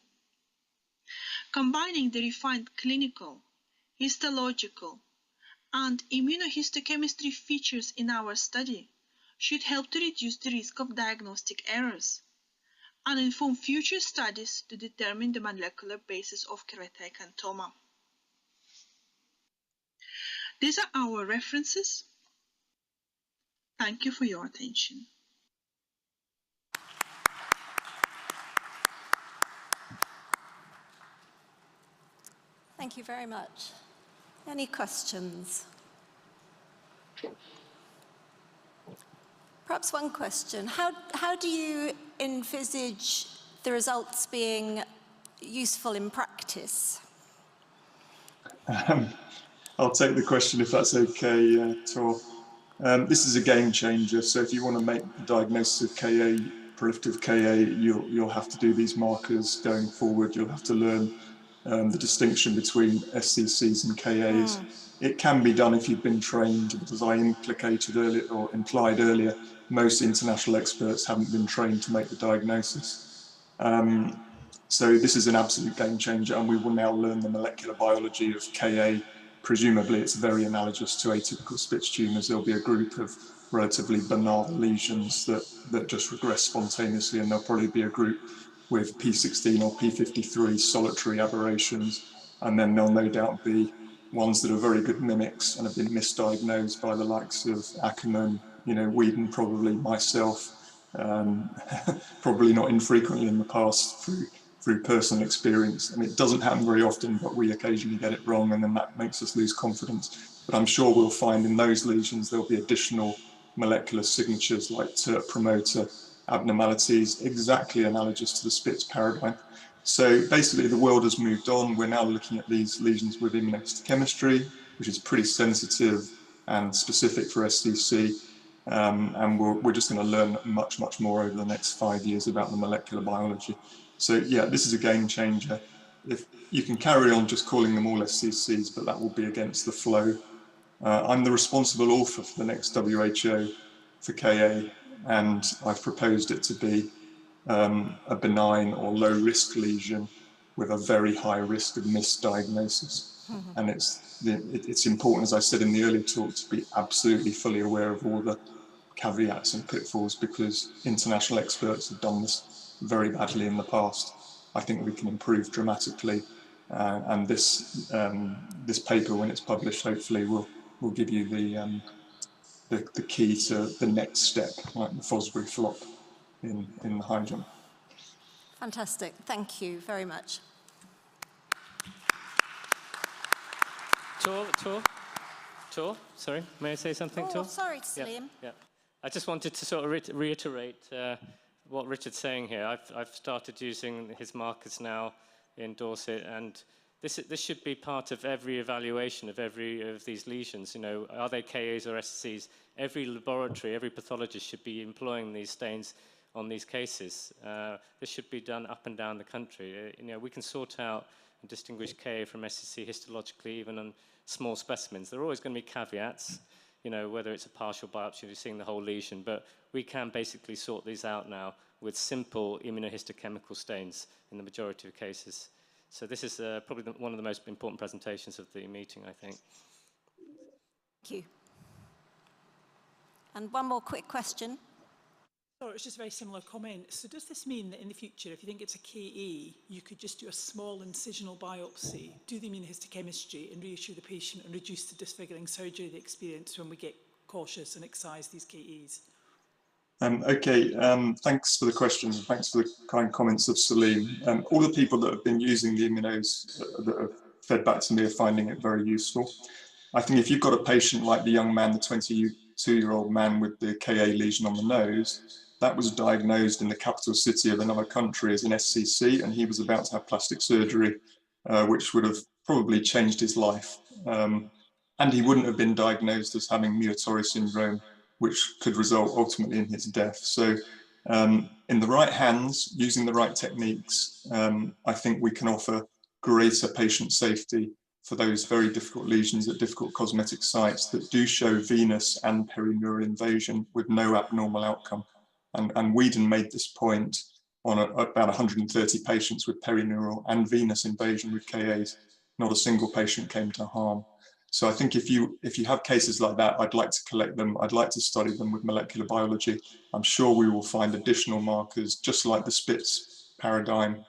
Combining the refined clinical, histological, and immunohistochemistry features in our study should help to reduce the risk of diagnostic errors and inform future studies to determine the molecular basis of keratoconoma. These are our references. Thank you for your attention. Thank you very much. Any questions? Perhaps one question. How do you envisage the results being useful in practice? I'll take the question if that's okay, Tor. This is a game changer, so if you want to make the diagnosis of KA, proliferative KA, you'll have to do these markers going forward. You'll have to learn the distinction between SCCs and KAs. It can be done if you've been trained, but as I implicated earlier or implied earlier, most international experts haven't been trained to make the diagnosis. So this is an absolute game changer, and we will now learn the molecular biology of KA. Presumably it's very analogous to atypical Spitz tumours. There'll be a group of relatively banal lesions that just regress spontaneously, and there'll probably be a group with P16 or P53 solitary aberrations, and then there'll no doubt be ones that are very good mimics and have been misdiagnosed by the likes of Ackerman, Whedon, probably myself, probably not infrequently in the past through personal experience. I mean, it doesn't happen very often, but we occasionally get it wrong, and then that makes us lose confidence. But I'm sure we'll find in those lesions there'll be additional molecular signatures like TERT promoter abnormalities, exactly analogous to the Spitz paradigm. So basically the world has moved on. We're now looking at these lesions with immunohistochemistry, which is pretty sensitive and specific for SCC. And we're just going to learn much, much more over the next 5 years about the molecular biology. So yeah, this is a game changer. If you can carry on just calling them all SCCs, but that will be against the flow. I'm the responsible author for the next WHO for KA, and I've proposed it to be a benign or low risk lesion with a very high risk of misdiagnosis. And it's important, as I said in the earlier talk, to be absolutely fully aware of all the caveats and pitfalls, because international experts have done this very badly in the past. I think we can improve dramatically, and this paper, when it's published, hopefully will give you the key to the next step, like the Fosbury flop in the high jump. Fantastic, thank you very much. Tor, sorry, may I say something, Tor? Oh, sorry, Salim. Yeah. I just wanted to sort of reiterate what Richard's saying here. I've started using his markers now in Dorset, and this should be part of every evaluation of every of these lesions. You know, are they KAs or SCCs? Every laboratory, every pathologist should be employing these stains on these cases. This should be done up and down the country. You know, we can sort out and distinguish KA from SCC histologically, even on small specimens. There are always going to be caveats, you know, whether it's a partial biopsy, you're seeing the whole lesion, but we can basically sort these out now with simple immunohistochemical stains in the majority of cases. So this is probably one of the most important presentations of the meeting, I think. Thank you. And one more quick question. Sorry, it's just a very similar comment. So does this mean that in the future, if you think it's a KA, you could just do a small incisional biopsy, do the immunohistochemistry and reassure the patient and reduce the disfiguring surgery they experience when we get cautious and excise these KAs? Thanks for the questions and thanks for the kind comments of Salim. All the people that have been using the immunos that have fed back to me are finding it very useful. I think if you've got a patient like the young man, the 22-year-old man with the KA lesion on the nose, that was diagnosed in the capital city of another country as an SCC, and he was about to have plastic surgery, which would have probably changed his life. And he wouldn't have been diagnosed as having Muir-Torre syndrome, which could result ultimately in his death. So in the right hands, using the right techniques, I think we can offer greater patient safety for those very difficult lesions at difficult cosmetic sites that do show venous and perineural invasion with no abnormal outcome. And Whedon made this point on about 130 patients with perineural and venous invasion with KAs. Not a single patient came to harm. So I think if you have cases like that, I'd like to collect them. I'd like to study them with molecular biology. I'm sure we will find additional markers, just like the Spitz paradigm,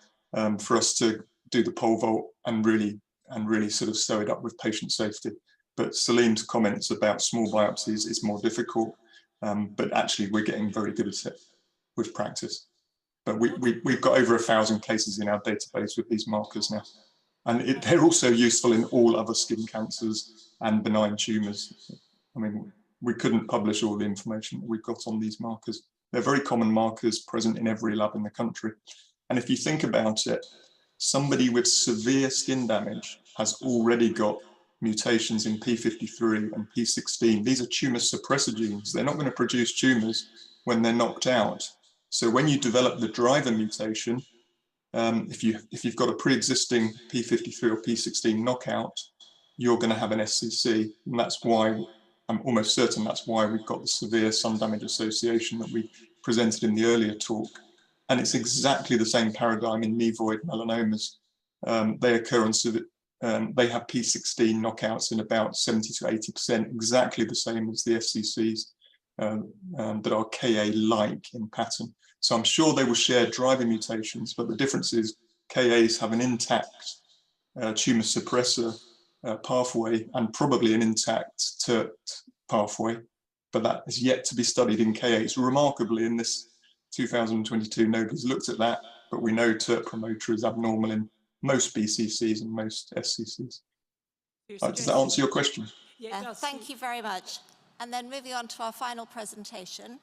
for us to do the pole vault and really sort of sew it up with patient safety. But Salim's comments about small biopsies is more difficult, but actually we're getting very good at it with practice. But we've got over 1,000 cases in our database with these markers now. And they're also useful in all other skin cancers and benign tumours. I mean, we couldn't publish all the information that we've got on these markers. They're very common markers present in every lab in the country. And if you think about it, somebody with severe skin damage has already got mutations in P53 and P16. These are tumour suppressor genes. They're not going to produce tumours when they're knocked out. So when you develop the driver mutation, if you've got a pre-existing P53 or P16 knockout, you're going to have an SCC. And that's why, I'm almost certain that's why we've got the severe sun damage association that we presented in the earlier talk. And it's exactly the same paradigm in nevoid melanomas. They occur on, they have P16 knockouts in about 70 to 80%, exactly the same as the SCCs that are KA-like in pattern. So I'm sure they will share driver mutations, but the difference is KAs have an intact tumor suppressor pathway and probably an intact TERT pathway, but that is yet to be studied in KAs. Remarkably, in this 2022, nobody's looked at that, but we know TERT promoter is abnormal in most BCCs and most SCCs. Does that answer your question? Yeah, it does. Thank you very much. And then moving on to our final presentation.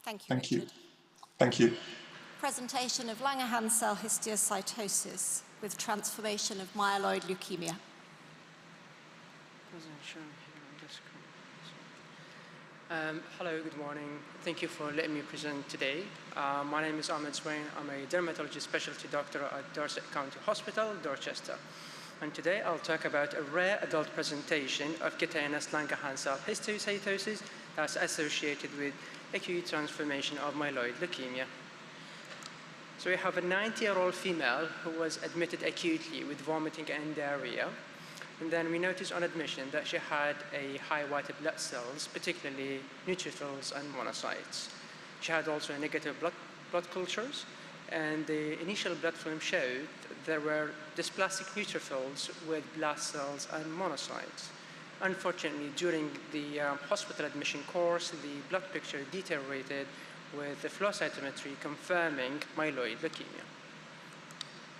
Thank you, Thank Richard. you. Thank you. Presentation of Langerhans cell histiocytosis with transformation of myeloid leukemia. Hello, good morning. Thank you for letting me present today. My name is Ahmed Swain. I'm a dermatology specialty doctor at Dorset County Hospital, Dorchester. And today I'll talk about a rare adult presentation of cutaneous Langerhans cell histiocytosis that's associated with acute transformation of myeloid leukemia. So we have a 90-year-old female who was admitted acutely with vomiting and diarrhea. And then we noticed on admission that she had a high white blood cells, particularly neutrophils and monocytes. She had also a negative blood cultures, and the initial blood film showed there were dysplastic neutrophils with blast cells and monocytes. Unfortunately, during the hospital admission course, the blood picture deteriorated with the flow cytometry confirming myeloid leukemia.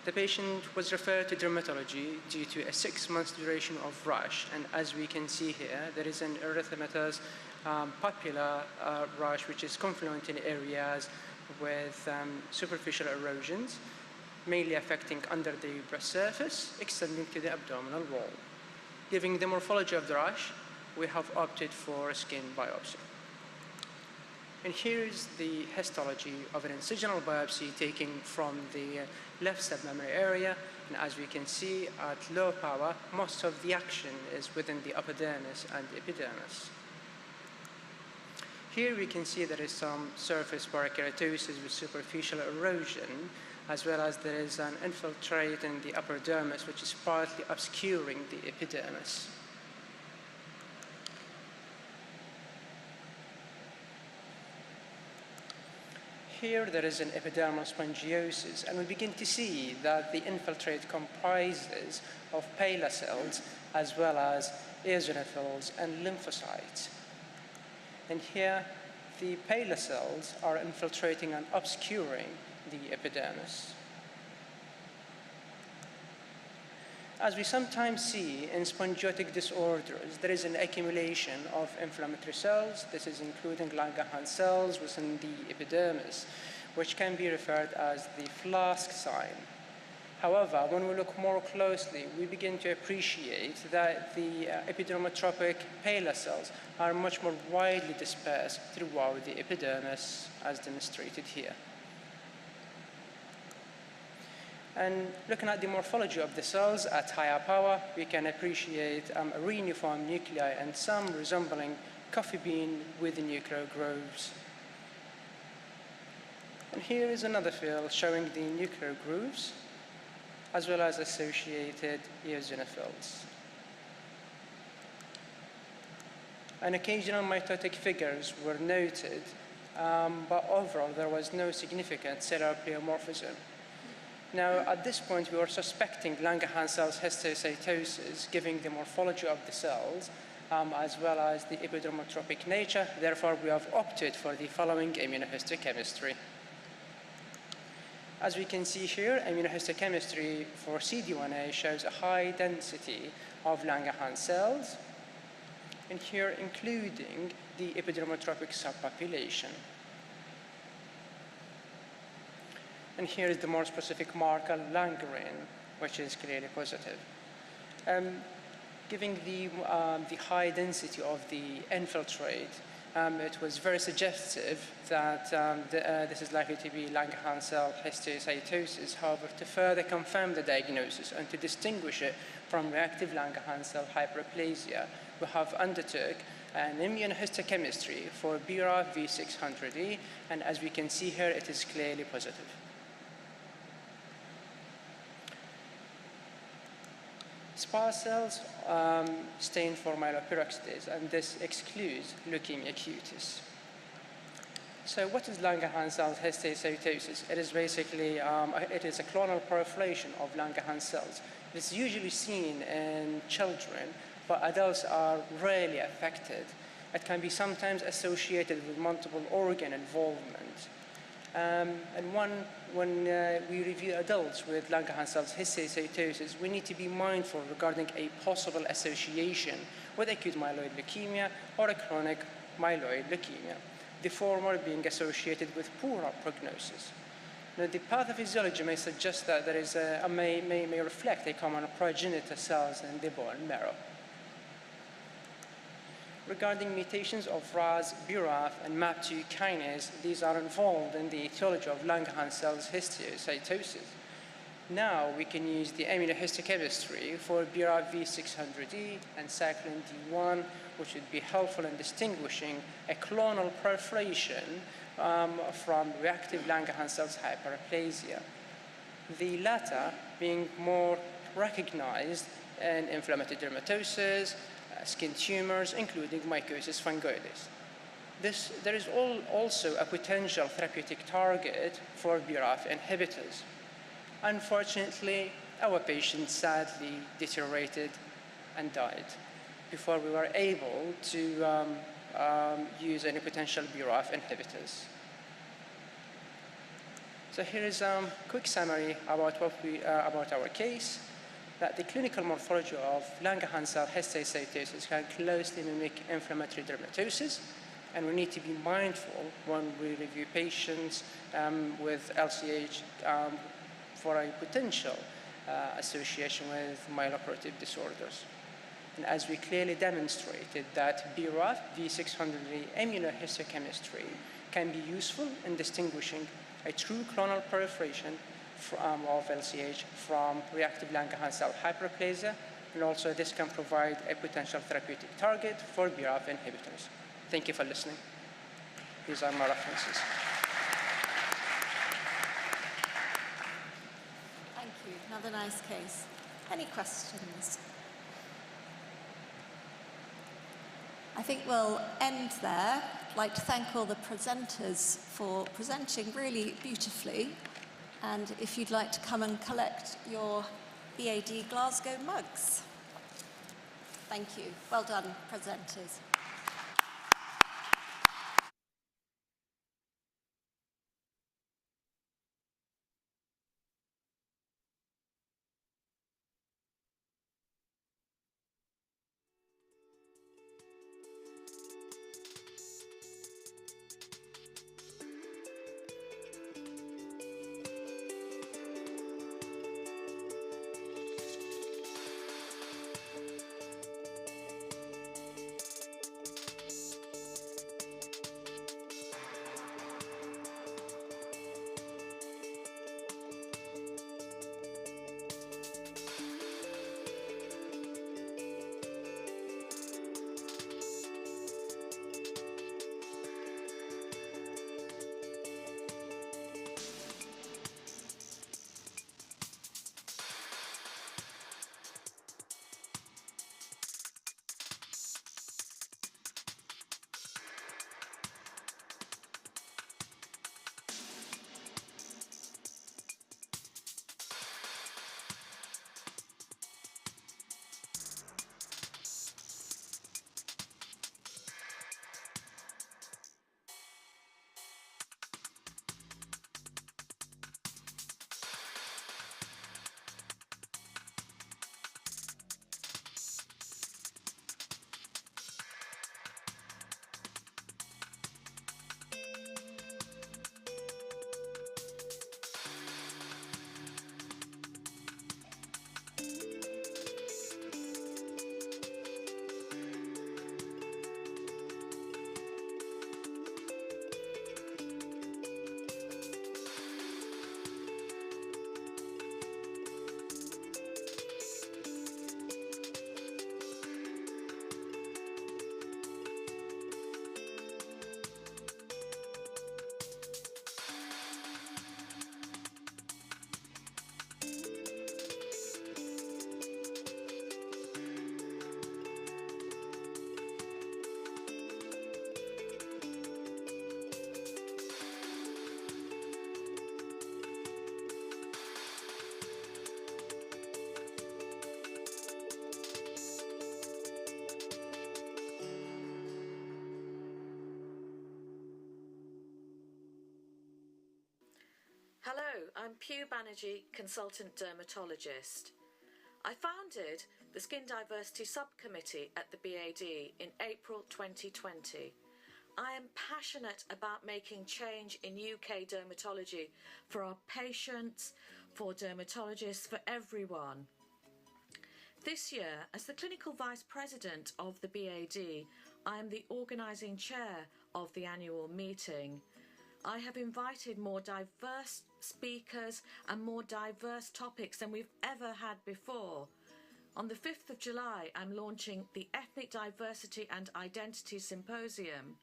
The patient was referred to dermatology due to a 6-month duration of rash, and as we can see here, there is an erythematous papular rash, which is confluent in areas with superficial erosions, mainly affecting under the breast surface, extending to the abdominal wall. Given the morphology of the rash, we have opted for a skin biopsy. And here is the histology of an incisional biopsy taken from the left submammary area. And as we can see, at low power, most of the action is within the epidermis and epidermis. Here we can see there is some surface parakeratosis with superficial erosion, as well as there is an infiltrate in the upper dermis, which is partly obscuring the epidermis. Here there is an epidermal spongiosis, and we begin to see that the infiltrate comprises of paler cells as well as eosinophils and lymphocytes. And here the paler cells are infiltrating and obscuring the epidermis. As we sometimes see in spongiotic disorders, there is an accumulation of inflammatory cells. This is including Langerhans cells within the epidermis, which can be referred as the flask sign. However, when we look more closely, we begin to appreciate that the epidermotropic paler cells are much more widely dispersed throughout the epidermis, as demonstrated here. And looking at the morphology of the cells at higher power, we can appreciate a reuniform nuclei and some resembling coffee bean with the nuclear grooves. And here is another field showing the nuclear grooves, as well as associated eosinophils. And occasional mitotic figures were noted, but overall there was no significant cellular pleomorphism. Now, at this point, we were suspecting Langerhans cells histiocytosis, given the morphology of the cells, as well as the epidermotropic nature. Therefore, we have opted for the following immunohistochemistry. As we can see here, immunohistochemistry for CD1A shows a high density of Langerhans cells, and here including the epidermotropic subpopulation. And here is the more specific marker, Langerin, which is clearly positive. Given the high density of the infiltrate, it was very suggestive that this is likely to be Langerhans cell histiocytosis. However, to further confirm the diagnosis and to distinguish it from reactive Langerhans cell hyperplasia, we have undertook an immunohistochemistry for BRAF V600E, and as we can see here, it is clearly positive. Sparse cells stain for myeloperoxidase, and this excludes leukemia cutis. So what is Langerhans cell histiocytosis? It is basically it is a clonal proliferation of Langerhans cells. It is usually seen in children, but adults are rarely affected. It can be sometimes associated with multiple organ involvement. And when we review adults with Langerhans cells histiocytosis, we need to be mindful regarding a possible association with acute myeloid leukemia or a chronic myeloid leukemia, the former being associated with poorer prognosis. Now, the pathophysiology may suggest that there is may reflect a common progenitor cells in the bone marrow. Regarding mutations of RAS, BRAF, and MAP2 kinase, these are involved in the etiology of Langerhans cells histiocytosis. Now we can use the immunohistochemistry for BRAF V600E and cyclin D1, which would be helpful in distinguishing a clonal proliferation from reactive Langerhans cells hyperplasia. The latter being more recognized in inflammatory dermatosis, skin tumors, including mycosis fungoides. There is also a potential therapeutic target for BRAF inhibitors. Unfortunately, our patient sadly deteriorated and died before we were able to use any potential BRAF inhibitors. So here is a quick summary about our case. that the clinical morphology of Langerhans cell histiocytosis can closely mimic inflammatory dermatosis, and we need to be mindful when we review patients with LCH for a potential association with myeloproliferative disorders. And as we clearly demonstrated that BRAF V600E immunohistochemistry can be useful in distinguishing a true clonal proliferation of LCH from reactive Langerhans cell hyperplasia, and also this can provide a potential therapeutic target for BRAF inhibitors. Thank you for listening. These are my references. Thank you. Another nice case. Any questions? I think we'll end there. I'd like to thank all the presenters for presenting really beautifully. And if you'd like to come and collect your BAD Glasgow mugs. Thank you. Well done, presenters. Hello, I'm Pugh Banerjee, consultant dermatologist. I founded the Skin Diversity Subcommittee at the BAD in April 2020. I am passionate about making change in UK dermatology for our patients, for dermatologists, for everyone. This year, as the Clinical Vice President of the BAD, I am the organising chair of the annual meeting. I have invited more diverse speakers and more diverse topics than we've ever had before. On the 5th of July, I'm launching the Ethnic Diversity and Identity Symposium.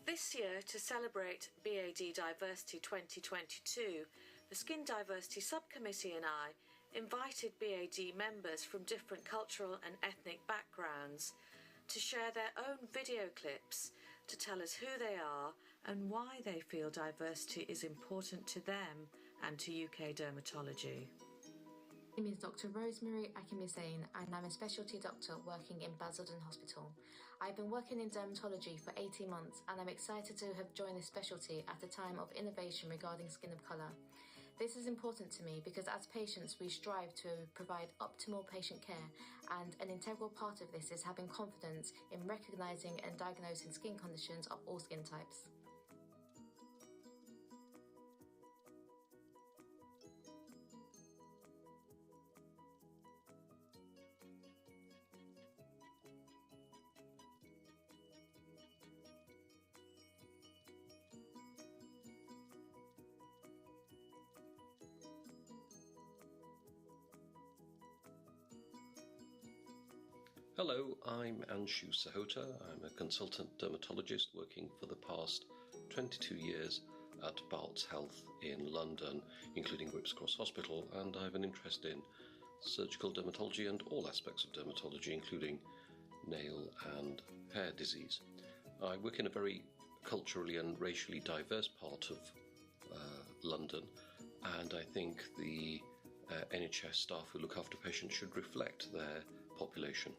This year, to celebrate BAD Diversity 2022, the Skin Diversity Subcommittee and I invited BAD members from different cultural and ethnic backgrounds to share their own video clips to tell us who they are and why they feel diversity is important to them and to UK dermatology. My name is Dr. Rosemary Akimisane and I'm a specialty doctor working in Basildon Hospital. I've been working in dermatology for 18 months and I'm excited to have joined this specialty at a time of innovation regarding skin of colour. This is important to me because as patients we strive to provide optimal patient care, and an integral part of this is having confidence in recognising and diagnosing skin conditions of all skin types. Hello, I'm Anshu Sahota. I'm a consultant dermatologist working for the past 22 years at Barts Health in London, including Whipps Cross Hospital, and I have an interest in surgical dermatology and all aspects of dermatology, including nail and hair disease. I work in a very culturally and racially diverse part of London, and I think the NHS staff who look after patients should reflect their population.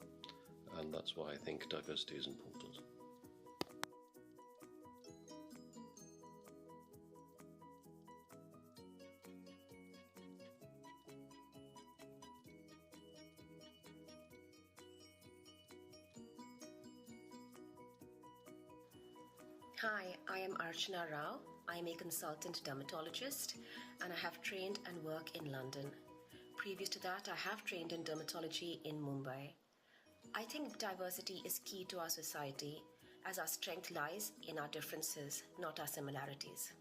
And that's why I think diversity is important. Hi, I am Archana Rao. I am a consultant dermatologist and I have trained and work in London. Previous to that, I have trained in dermatology in Mumbai. I think diversity is key to our society, as our strength lies in our differences, not our similarities.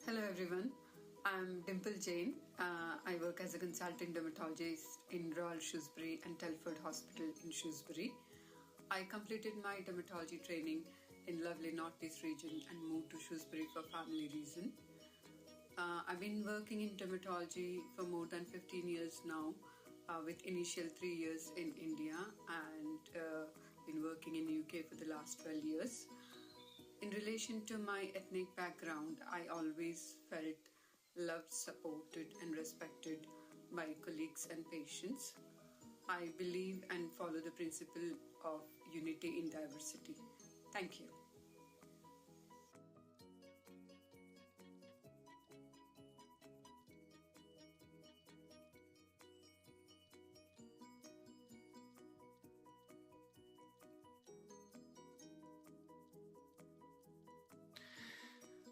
Hello everyone, I'm Dimple Jain. I work as a consultant dermatologist in Royal Shrewsbury and Telford Hospital in Shrewsbury. I completed my dermatology training in lovely Northeast region and moved to Shrewsbury for family reason. I've been working in dermatology for more than 15 years now, with initial 3 years in India and been working in UK for the last 12 years. In relation to my ethnic background, I always felt loved, supported and respected by colleagues and patients. I believe and follow the principle of unity in diversity. Thank you.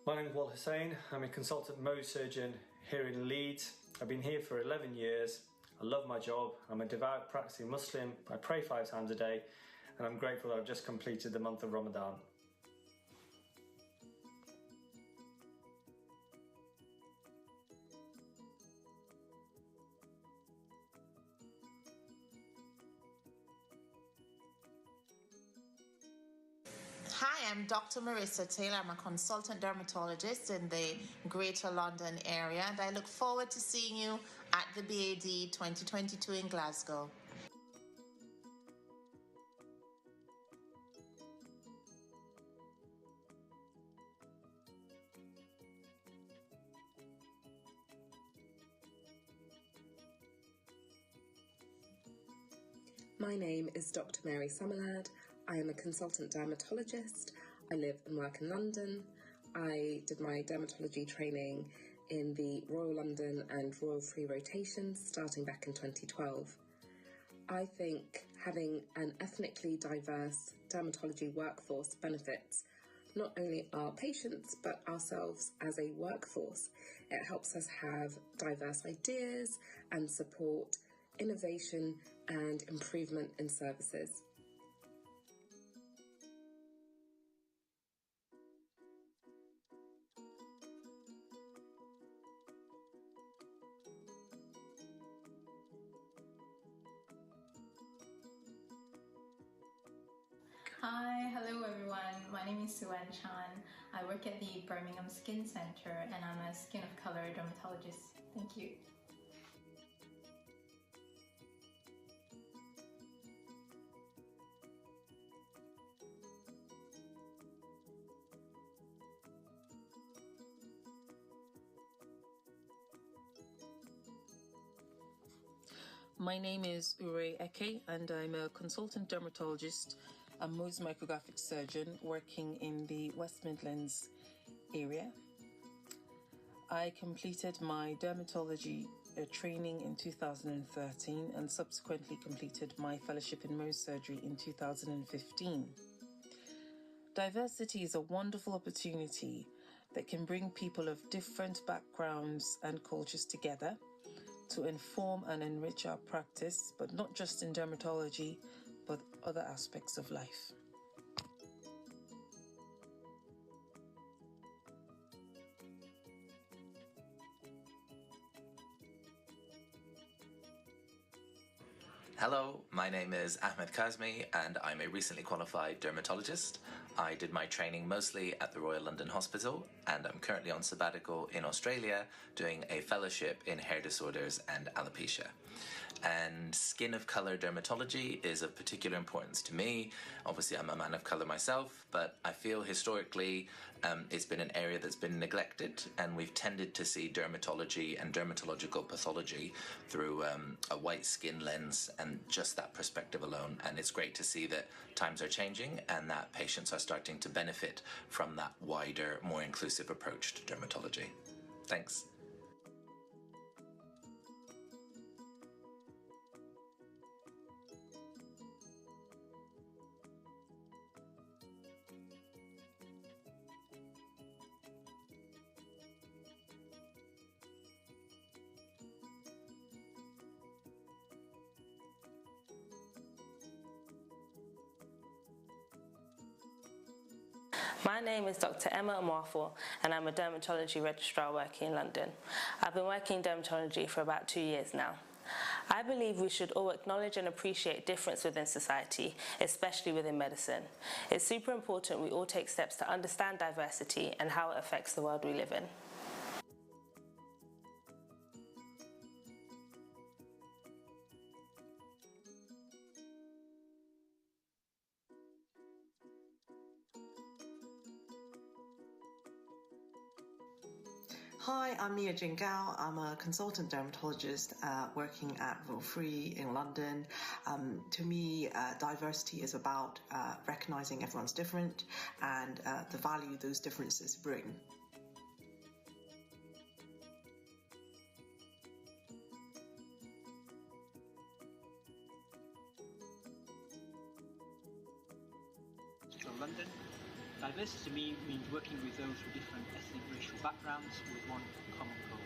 My name is Wal Hussain. I'm a consultant Mohs surgeon here in Leeds. I've been here for 11 years. I love my job. I'm a devout practicing Muslim. I pray 5 times a day and I'm grateful that I've just completed the month of Ramadan. Hi, I'm Dr. Marissa Taylor. I'm a consultant dermatologist in the Greater London area, and I look forward to seeing you at the BAD 2022 in Glasgow. My name is Dr. Mary Summerlad. I am a consultant dermatologist. I live and work in London. I did my dermatology training in the Royal London and Royal Free Rotations starting back in 2012. I think having an ethnically diverse dermatology workforce benefits not only our patients but ourselves as a workforce. It helps us have diverse ideas and support innovation and improvement in services. Hi, hello everyone. my name is Suan Chan. I work at the Birmingham Skin Centre and I'm a skin of colour dermatologist. Thank you. My name is Ure Eke and I'm a consultant dermatologist, a Mohs micrographic surgeon working in the West Midlands area. I completed my dermatology training in 2013 and subsequently completed my fellowship in Mohs surgery in 2015. Diversity is a wonderful opportunity that can bring people of different backgrounds and cultures together to inform and enrich our practice, but not just in dermatology, but other aspects of life. Hello, my name is Ahmed Kazmi and I'm a recently qualified dermatologist. I did my training mostly at the Royal London Hospital and I'm currently on sabbatical in Australia doing a fellowship in hair disorders and alopecia. And skin of colour dermatology is of particular importance to me. Obviously I'm a man of colour myself, but I feel historically it's been an area that's been neglected and we've tended to see dermatology and dermatological pathology through a white skin lens and just that perspective alone. And it's great to see that times are changing and that patients are starting to benefit from that wider, more inclusive approach to dermatology. Thanks. My name is Dr. Emma Amwafo and I'm a dermatology registrar working in London. I've been working in dermatology for about 2 years now. I believe we should all acknowledge and appreciate difference within society, especially within medicine. It's super important we all take steps to understand diversity and how it affects the world we live in. Hi, I'm Mia Jingao. I'm a consultant dermatologist working at Free in London. To me, diversity is about recognizing everyone's different and the value those differences bring. From London. Diversity to me means working with those with different ethnic racial backgrounds with one common goal.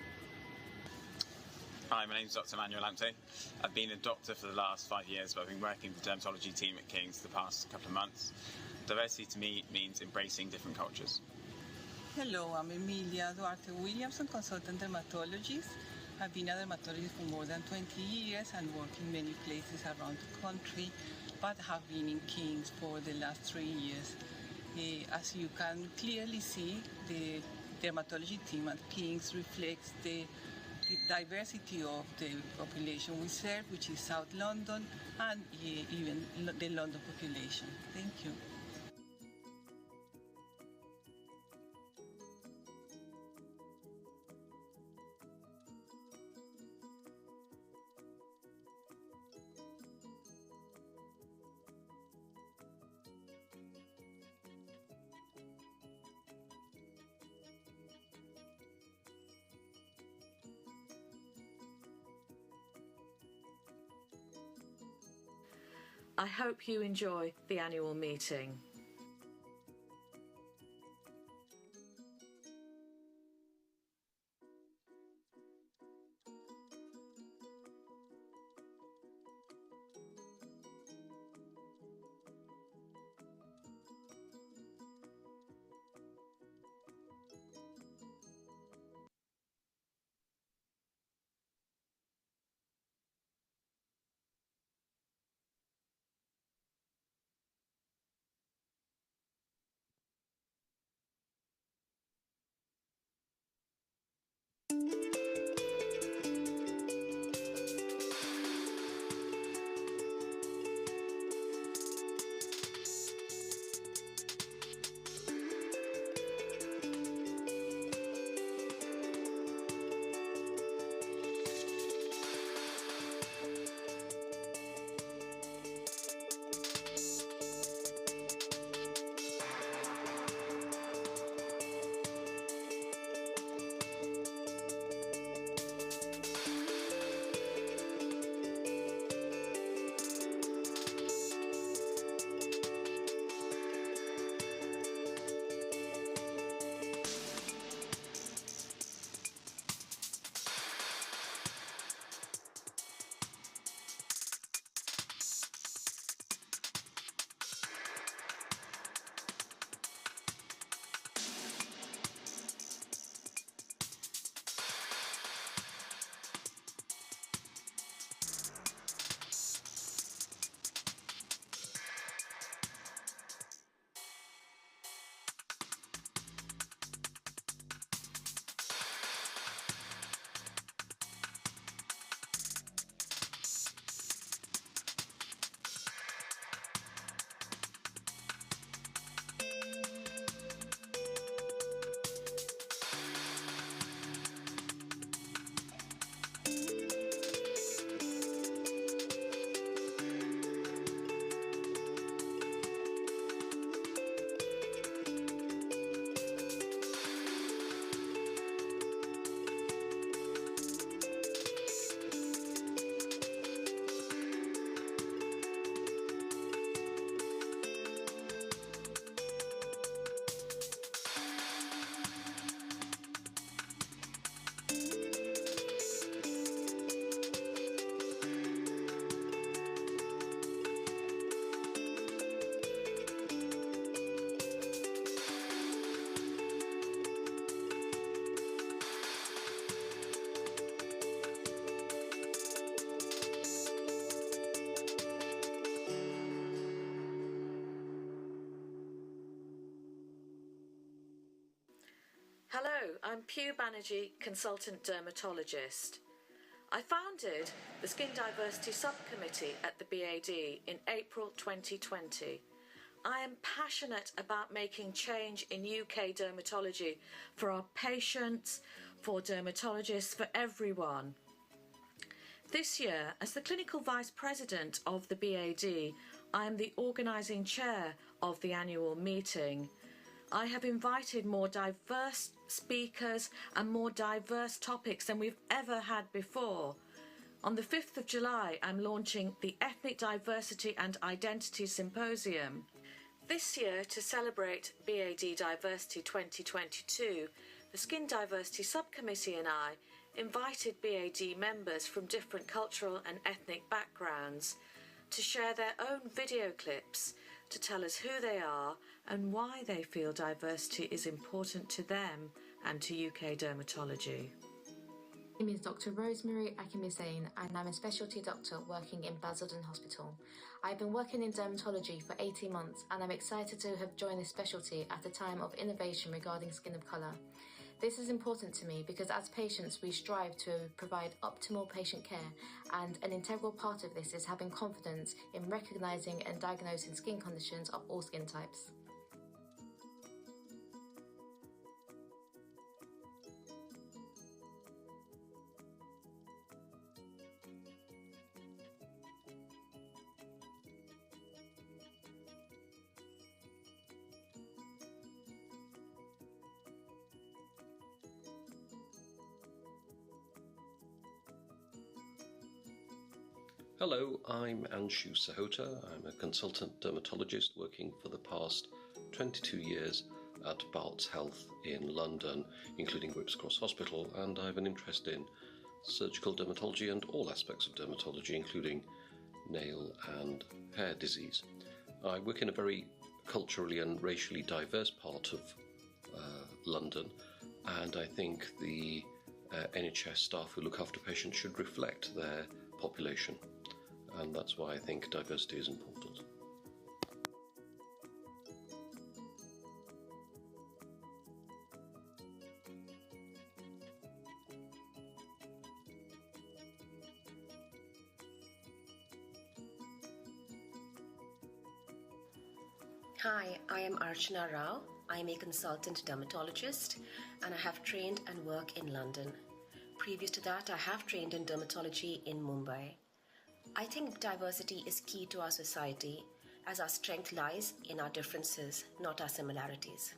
Hi, my name is Dr. Manuel Lamptey. I've been a doctor for the last 5 years, but I've been working with the dermatology team at King's the past couple of months. Diversity to me means embracing different cultures. Hello, I'm Emilia Duarte Williamson, consultant dermatologist. I've been a dermatologist for more than 20 years and worked in many places around the country, but have been in King's for the last 3 years. As you can clearly see, the dermatology team at King's reflects the diversity of the population we serve, which is South London and even the London population. Thank you. I hope you enjoy the annual meeting. Hello, I'm Pew Banerjee, Consultant Dermatologist. I founded the Skin Diversity Subcommittee at the BAD in April 2020. I am passionate about making change in UK dermatology for our patients, for dermatologists, for everyone. This year, as the Clinical Vice President of the BAD, I am the organising chair of the annual meeting. I have invited more diverse speakers and more diverse topics than we've ever had before. On the 5th of July, I'm launching the Ethnic Diversity and Identity Symposium. This year, to celebrate BAD Diversity 2022, the Skin Diversity Subcommittee and I invited BAD members from different cultural and ethnic backgrounds to share their own video clips to tell us who they are and why they feel diversity is important to them and to UK dermatology. My name is Dr. Rosemary Akimisane and I'm a specialty doctor working in Basildon Hospital. I've been working in dermatology for 18 months and I'm excited to have joined this specialty at a time of innovation regarding skin of colour. This is important to me because as patients we strive to provide optimal patient care, and an integral part of this is having confidence in recognising and diagnosing skin conditions of all skin types. Hello, I'm Anshu Sahota. I'm a consultant dermatologist working for the past 22 years at Barts Health in London, including Whipps Cross Hospital, and I have an interest in surgical dermatology and all aspects of dermatology, including nail and hair disease. I work in a very culturally and racially diverse part of London, and I think the NHS staff who look after patients should reflect their population. And that's why I think diversity is important. Hi, I am Archana Rao. I am a consultant dermatologist and I have trained and work in London. Previous to that, I have trained in dermatology in Mumbai. I think diversity is key to our society, as our strength lies in our differences, not our similarities.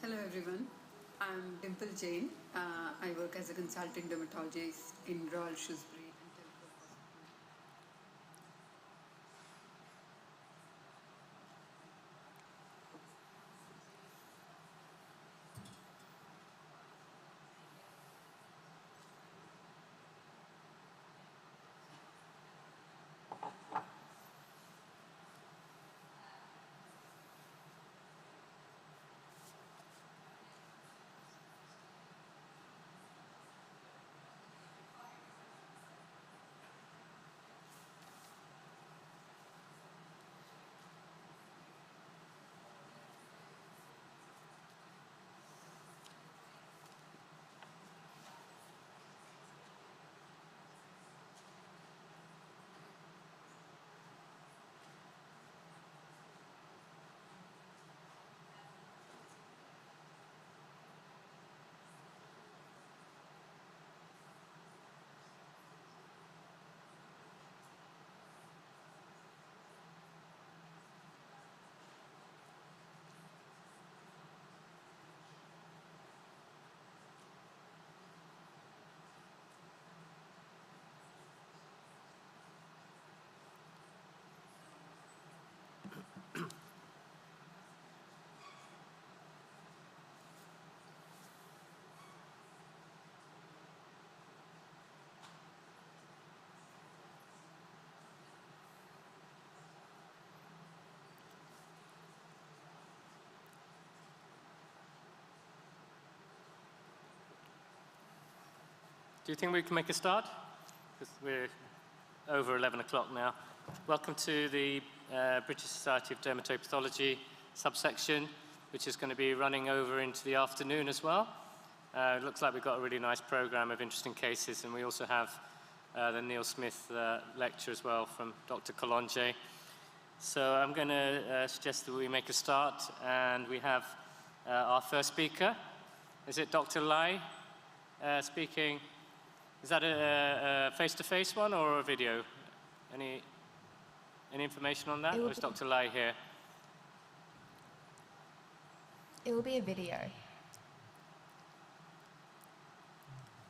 Hello everyone, I'm Dimple Jain. I work as a consultant dermatologist in Royal Shrewsbury. Do you think we can make a start? Because we're over 11 o'clock now. Welcome to the British Society of Dermatopathology subsection, which is going to be running over into the afternoon as well. It looks like we've got a really nice program of interesting cases, and we also have the Neil Smith lecture as well from Dr. Colonge. So I'm going to suggest that we make a start, and we have our first speaker. Is it Dr. Lai speaking? Is that a face-to-face one or a video? Any information on that? Or is Dr. Lai here? It will be a video.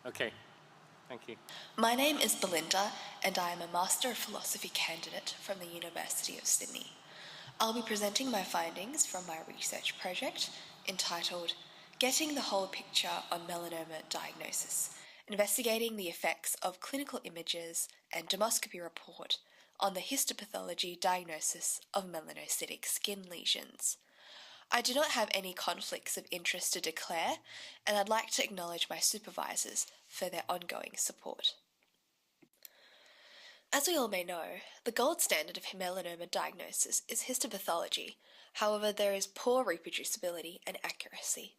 Okay, thank you. My name is Belinda, and I am a Master of Philosophy candidate from the University of Sydney. I'll be presenting my findings from my research project entitled Getting the Whole Picture on Melanoma Diagnosis, investigating the effects of clinical images and dermoscopy report on the histopathology diagnosis of melanocytic skin lesions. I do not have any conflicts of interest to declare, and I'd like to acknowledge my supervisors for their ongoing support. As we all may know, the gold standard of melanoma diagnosis is histopathology. However, there is poor reproducibility and accuracy.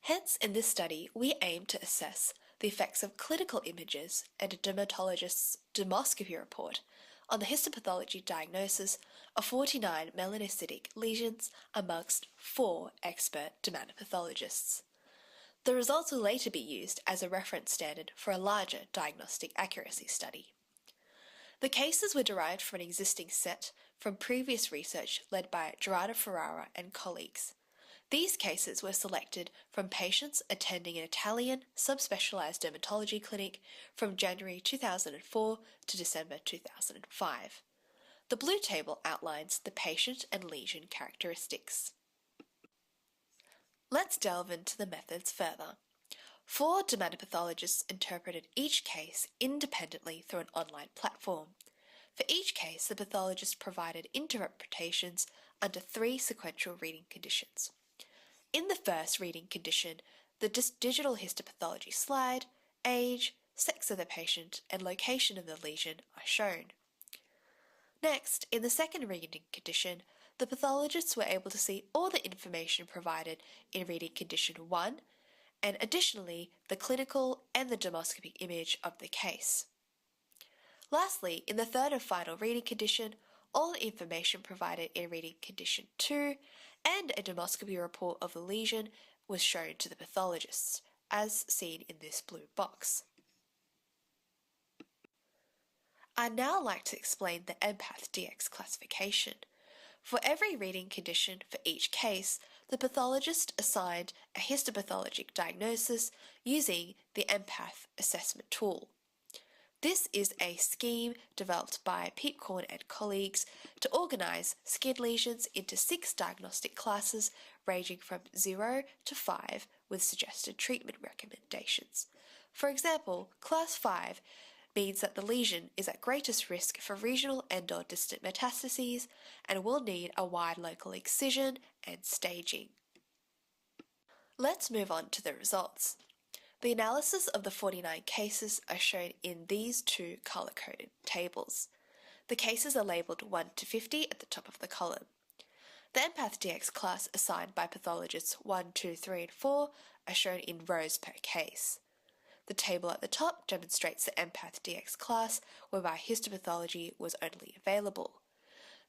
Hence, in this study, we aim to assess the effects of clinical images and a dermatologist's dermoscopy report on the histopathology diagnosis of 49 melanocytic lesions amongst 4 expert dermatopathologists. The results will later be used as a reference standard for a larger diagnostic accuracy study. The cases were derived from an existing set from previous research led by Gerardo Ferrara and colleagues. These cases were selected from patients attending an Italian subspecialized dermatology clinic from January 2004 to December 2005. The blue table outlines the patient and lesion characteristics. Let's delve into the methods further. 4 dermatopathologists interpreted each case independently through an online platform. For each case, the pathologist provided interpretations under 3 sequential reading conditions. In the first reading condition, the digital histopathology slide, age, sex of the patient, and location of the lesion are shown. Next, in the second reading condition, the pathologists were able to see all the information provided in reading condition 1, and additionally, the clinical and the dermoscopy image of the case. Lastly, in the third and final reading condition, all the information provided in reading condition 2 and a dermoscopy report of the lesion was shown to the pathologists, as seen in this blue box. I'd now like to explain the Empath-DX classification. For every reading condition for each case, the pathologist assigned a histopathologic diagnosis using the Empath assessment tool. This is a scheme developed by Pete Korn and colleagues to organise skin lesions into 6 diagnostic classes ranging from 0 to 5 with suggested treatment recommendations. For example, Class 5 means that the lesion is at greatest risk for regional and/or distant metastases and will need a wide local excision and staging. Let's move on to the results. The analysis of the 49 cases are shown in these 2 colour-coded tables. The cases are labelled 1 to 50 at the top of the column. The Empath-DX class assigned by pathologists 1, 2, 3 and 4 are shown in rows per case. The table at the top demonstrates the Empath-DX class whereby histopathology was only available.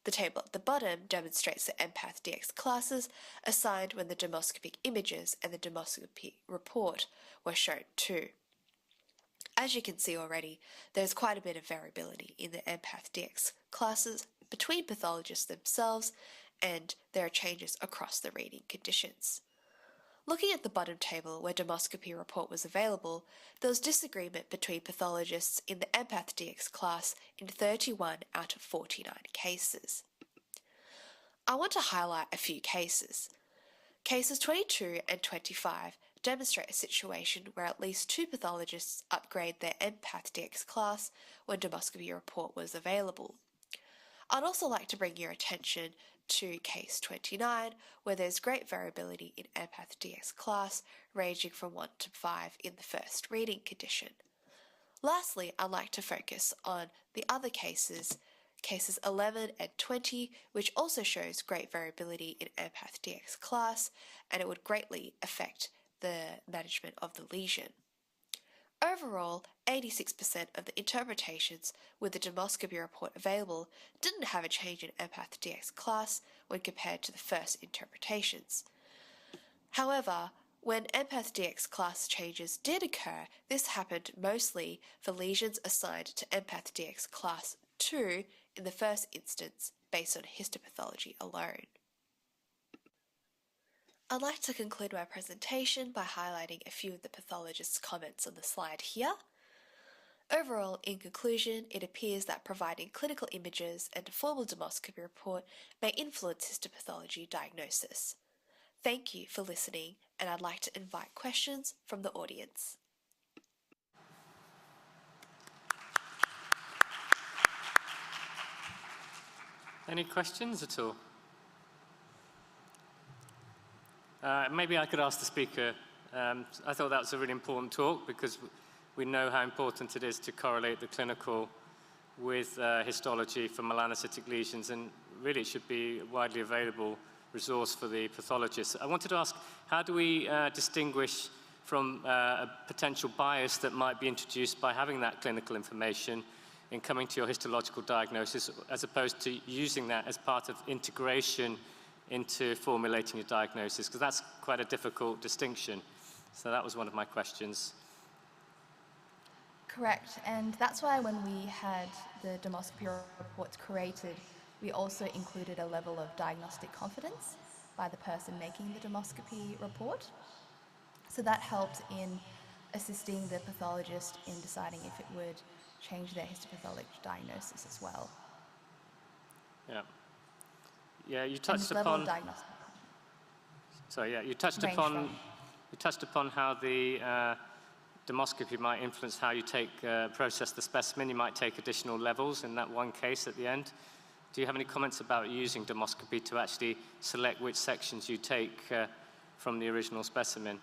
The table at the bottom demonstrates the Empath-DX classes assigned when the dermoscopic images and the dermoscopy report were shown too. As you can see already, there is quite a bit of variability in the Empath-DX classes between pathologists themselves, and there are changes across the reading conditions. Looking at the bottom table where dermoscopy report was available, there was disagreement between pathologists in the Empath-DX class in 31 out of 49 cases. I want to highlight a few cases. Cases 22 and 25 demonstrate a situation where at least 2 pathologists upgrade their Empath-DX class when dermoscopy report was available. I'd also like to bring your attention to case 29, where there's great variability in Empath-DX class, ranging from 1 to 5 in the first reading condition. Lastly, I'd like to focus on the other cases 11 and 20, which also shows great variability in Empath DX class, and it would greatly affect the management of the lesion. Overall, 86% of the interpretations with the demoscopy report available didn't have a change in Empath DX class when compared to the first interpretations. However, when Empath DX class changes did occur, this happened mostly for lesions assigned to Empath DX class 2 in the first instance based on histopathology alone. I'd like to conclude my presentation by highlighting a few of the pathologist's comments on the slide here. Overall, in conclusion, it appears that providing clinical images and a formal demoscopy report may influence histopathology diagnosis. Thank you for listening, and I'd like to invite questions from the audience. Any questions at all? Maybe I could ask the speaker. I thought that was a really important talk because we know how important it is to correlate the clinical with histology for melanocytic lesions, and really it should be a widely available resource for the pathologists. I wanted to ask, how do we distinguish from a potential bias that might be introduced by having that clinical information in coming to your histological diagnosis, as opposed to using that as part of integration into formulating your diagnosis? Because that's quite a difficult distinction. So that was one of my questions. Correct, and that's why when we had the demoscopy reports created, we also included a level of diagnostic confidence by the person making the demoscopy report. So that helped in assisting the pathologist in deciding if it would change their histopathologic diagnosis as well. Yeah. Yeah, you touched upon. Sorry, yeah, you touched upon how the demoscopy might influence how you process the specimen. You might take additional levels in that one case at the end. Do you have any comments about using demoscopy to actually select which sections you take from the original specimen?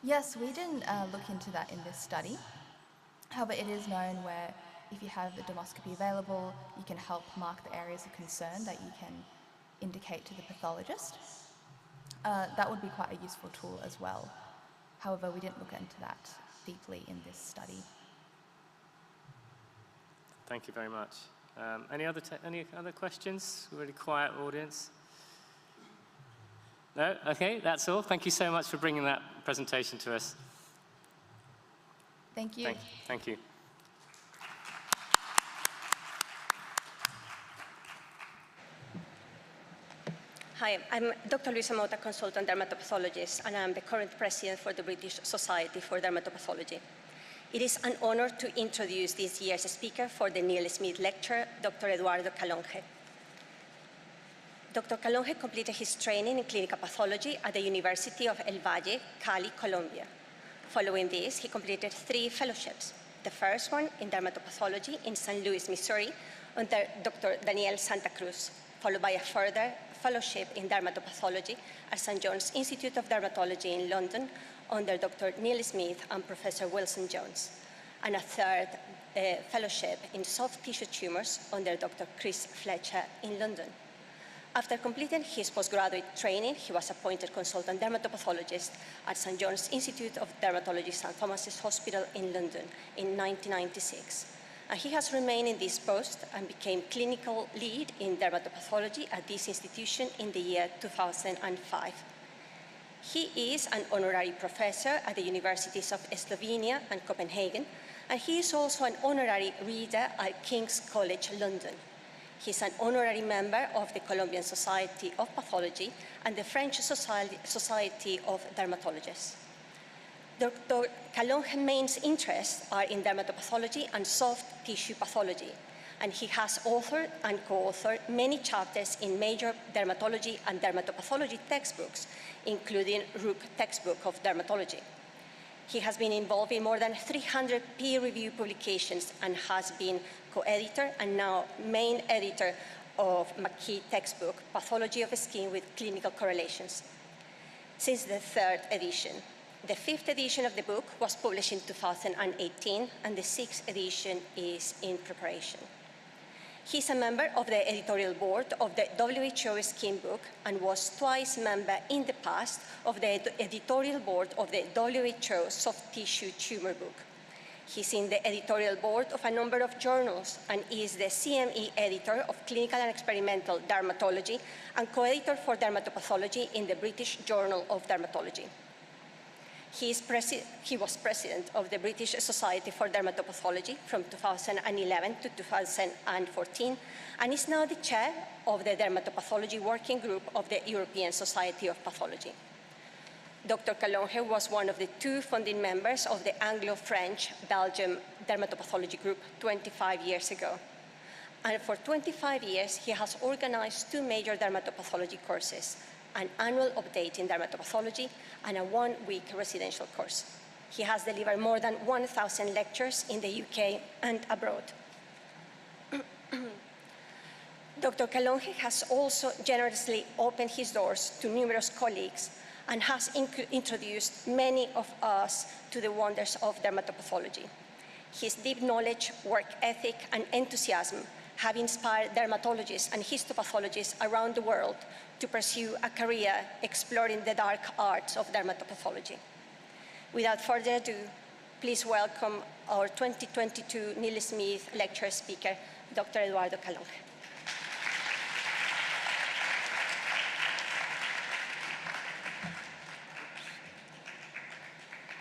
Yes, we didn't look into that in this study. However, it is known where if you have the demoscopy available, you can help mark the areas of concern that you can indicate to the pathologist. That would be quite a useful tool as well. However, we didn't look into that deeply in this study. Thank you very much. Any other questions? Really quiet audience. No? Okay, that's all. Thank you so much for bringing that presentation to us. Thank you. Thank you. Hi, I'm Dr. Luisa Mota, consultant dermatopathologist, and I'm the current president for the British Society for Dermatopathology. It is an honor to introduce this year's speaker for the Neil Smith Lecture, Dr. Eduardo Calonge. Dr. Calonge completed his training in clinical pathology at the University of El Valle, Cali, Colombia. Following this, he completed 3 fellowships. The first one in dermatopathology in St. Louis, Missouri, under Dr. Daniel Santa Cruz, followed by a further fellowship in dermatopathology at St. John's Institute of Dermatology in London under Dr. Neil Smith and Professor Wilson Jones, and a third fellowship in soft tissue tumors under Dr. Chris Fletcher in London. After completing his postgraduate training, he was appointed consultant dermatopathologist at St. John's Institute of Dermatology, St. Thomas's Hospital in London in 1996. And he has remained in this post and became clinical lead in dermatopathology at this institution in the year 2005. He is an honorary professor at the Universities of Slovenia and Copenhagen, and he is also an honorary reader at King's College London. He's an honorary member of the Colombian Society of Pathology and the French Society of Dermatologists. Dr. Calonge's main interests are in dermatopathology and soft tissue pathology, and he has authored and co-authored many chapters in major dermatology and dermatopathology textbooks, including Rook Textbook of Dermatology. He has been involved in more than 300 peer-reviewed publications and has been co-editor and now main editor of McKee textbook, Pathology of Skin with Clinical Correlations. Since the 3rd edition, The 5th edition of the book was published in 2018, and the 6th edition is in preparation. He's a member of the editorial board of the WHO Skin Book and was twice member in the past of the editorial board of the WHO Soft Tissue Tumor Book. He's in the editorial board of a number of journals and is the CME editor of Clinical and Experimental Dermatology and co-editor for dermatopathology in the British Journal of Dermatology. He was president of the British Society for Dermatopathology from 2011 to 2014 and is now the chair of the Dermatopathology Working Group of the European Society of Pathology. Dr. Calonge was one of the 2 founding members of the Anglo-French-Belgium Dermatopathology Group 25 years ago. And for 25 years, he has organized 2 major dermatopathology courses, an annual update in dermatopathology and a 1-week residential course. He has delivered more than 1,000 lectures in the UK and abroad. Dr. Calonge has also generously opened his doors to numerous colleagues and has introduced many of us to the wonders of dermatopathology. His deep knowledge, work ethic, and enthusiasm have inspired dermatologists and histopathologists around the world to pursue a career exploring the dark arts of dermatopathology. Without further ado, please welcome our 2022 Neil Smith lecture speaker, Dr. Eduardo Calonge.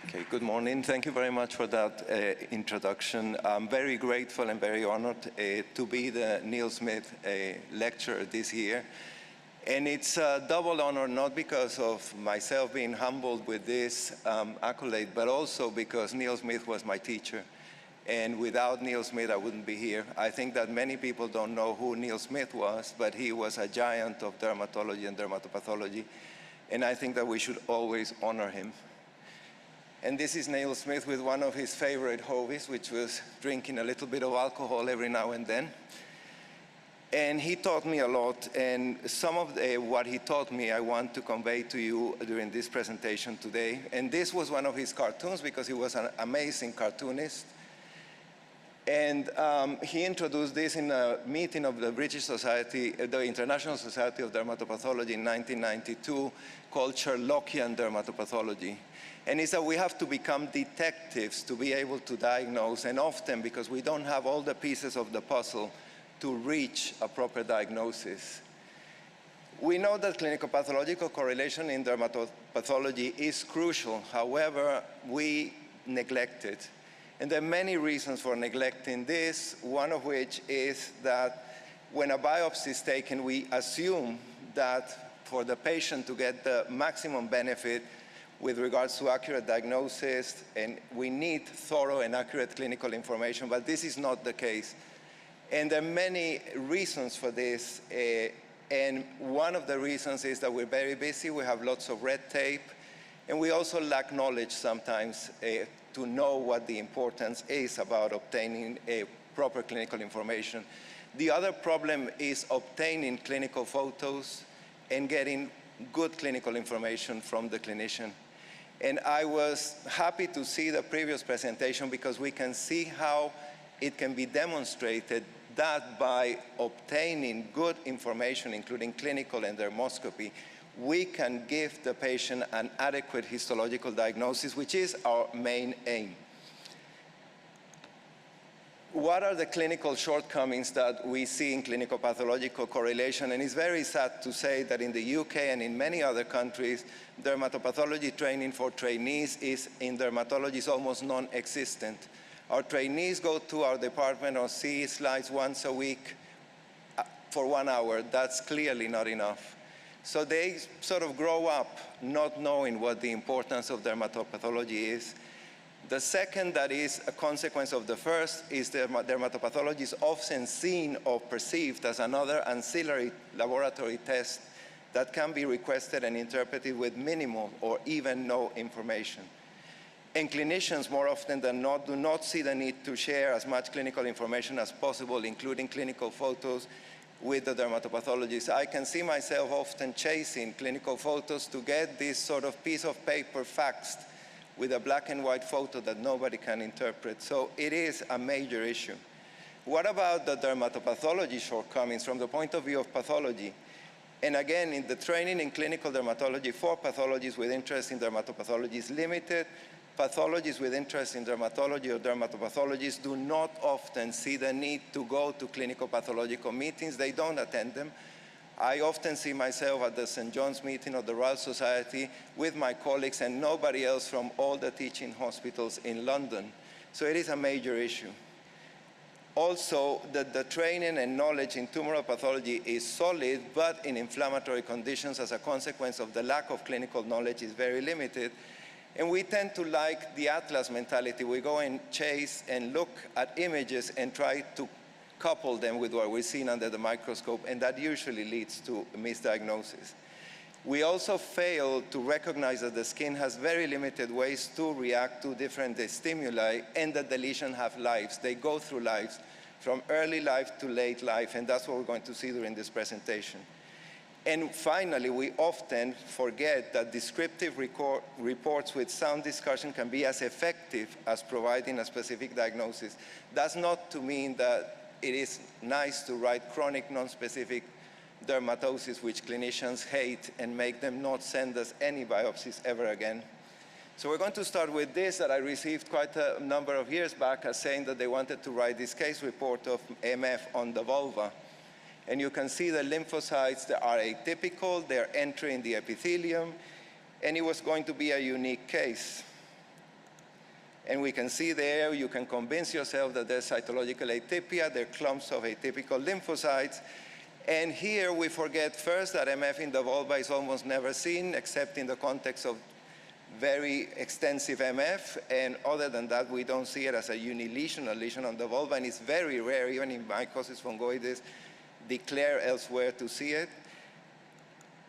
Okay, good morning. Thank you very much for that introduction. I'm very grateful and very honored to be the Neil Smith lecturer this year. And it's a double honor, not because of myself being humbled with this accolade, but also because Neil Smith was my teacher. And without Neil Smith, I wouldn't be here. I think that many people don't know who Neil Smith was, but he was a giant of dermatology and dermatopathology. And I think that we should always honor him. And this is Neil Smith with one of his favorite hobbies, which was drinking a little bit of alcohol every now and then. And he taught me a lot, and some of what he taught me I want to convey to you during this presentation today. And this was one of his cartoons because he was an amazing cartoonist. And he introduced this in a meeting of the British Society, the International Society of Dermatopathology in 1992, called Sherlockian dermatopathology. And it's that we have to become detectives to be able to diagnose, and often because we don't have all the pieces of the puzzle to reach a proper diagnosis. We know that clinical pathological correlation in dermatopathology is crucial. However, we neglect it. And there are many reasons for neglecting this, one of which is that when a biopsy is taken, we assume that for the patient to get the maximum benefit with regards to accurate diagnosis, and we need thorough and accurate clinical information, but this is not the case. And there are many reasons for this, and one of the reasons is that we're very busy, we have lots of red tape, and we also lack knowledge sometimes to know what the importance is about obtaining proper clinical information. The other problem is obtaining clinical photos and getting good clinical information from the clinician. And I was happy to see the previous presentation because we can see how it can be demonstrated that by obtaining good information, including clinical and dermoscopy, we can give the patient an adequate histological diagnosis, which is our main aim. What are the clinical shortcomings that we see in clinical pathological correlation? And it's very sad to say that in the UK and in many other countries, dermatopathology training for trainees in dermatology is almost non-existent. Our trainees go to our department or see slides once a week for 1 hour. That's clearly not enough. So they sort of grow up not knowing what the importance of dermatopathology is. The second that is a consequence of the first is that dermatopathology is often seen or perceived as another ancillary laboratory test that can be requested and interpreted with minimal or even no information. And clinicians, more often than not, do not see the need to share as much clinical information as possible, including clinical photos, with the dermatopathologist. I can see myself often chasing clinical photos to get this sort of piece of paper faxed with a black and white photo that nobody can interpret. So it is a major issue. What about the dermatopathology shortcomings from the point of view of pathology? And again, in the training in clinical dermatology for pathologists with interest in dermatopathology is limited. Pathologists with interest in dermatology or dermatopathologists do not often see the need to go to clinical pathological meetings. They don't attend them. I often see myself at the St. John's meeting of the Royal Society with my colleagues and nobody else from all the teaching hospitals in London. So it is a major issue. Also, the training and knowledge in tumoral pathology is solid, but in inflammatory conditions as a consequence of the lack of clinical knowledge is very limited. And we tend to like the atlas mentality. We go and chase and look at images and try to couple them with what we're seeing under the microscope, and that usually leads to misdiagnosis. We also fail to recognize that the skin has very limited ways to react to different stimuli and that the lesions have lives. They go through lives from early life to late life, and that's what we're going to see during this presentation. And finally, we often forget that descriptive reports with sound discussion can be as effective as providing a specific diagnosis. That's not to mean that it is nice to write chronic non-specific dermatosis, which clinicians hate and make them not send us any biopsies ever again. So we're going to start with this that I received quite a number of years back as saying that they wanted to write this case report of MF on the vulva. And you can see the lymphocytes that are atypical, they're entering the epithelium, and it was going to be a unique case. And we can see there, you can convince yourself that there's cytological atypia, there are clumps of atypical lymphocytes. And here we forget first that MF in the vulva is almost never seen, except in the context of very extensive MF. And other than that, we don't see it as a unilesional lesion on the vulva, and it's very rare, even in mycosis fungoides, declare elsewhere to see it.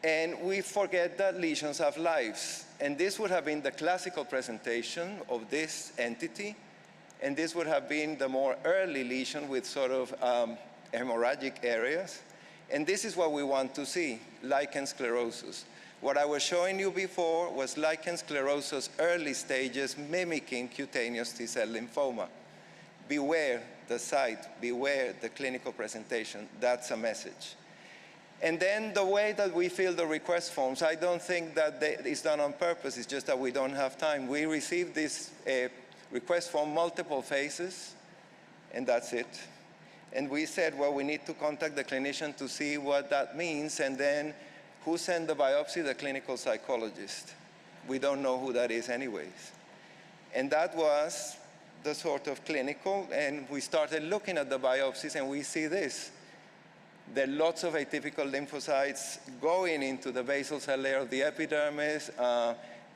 And we forget that lesions have lives. And this would have been the classical presentation of this entity. And this would have been the more early lesion with sort of hemorrhagic areas. And this is what we want to see, lichen sclerosus. What I was showing you before was lichen sclerosus early stages mimicking cutaneous T-cell lymphoma. Beware the site, beware the clinical presentation. That's a message. And then the way that we fill the request forms, I don't think that it's done on purpose. It's just that we don't have time. We received this request form multiple phases, and that's it. And we said, well, we need to contact the clinician to see what that means, and then who sent the biopsy? The clinical psychologist. We don't know who that is anyways. And that was the sort of clinical, and we started looking at the biopsies, and we see this. There are lots of atypical lymphocytes going into the basal cell layer of the epidermis.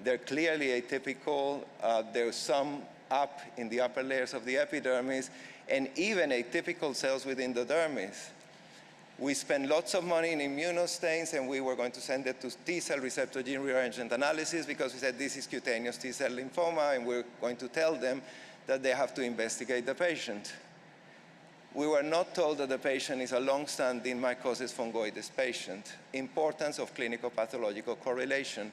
They're clearly atypical. There's some up in the upper layers of the epidermis, and even atypical cells within the dermis. We spent lots of money in immunostains, and we were going to send it to T-cell receptor gene rearrangement analysis because we said this is cutaneous T-cell lymphoma, and we're going to tell them that they have to investigate the patient. We were not told that the patient is a long-standing mycosis fungoides patient. Importance of clinical pathological correlation.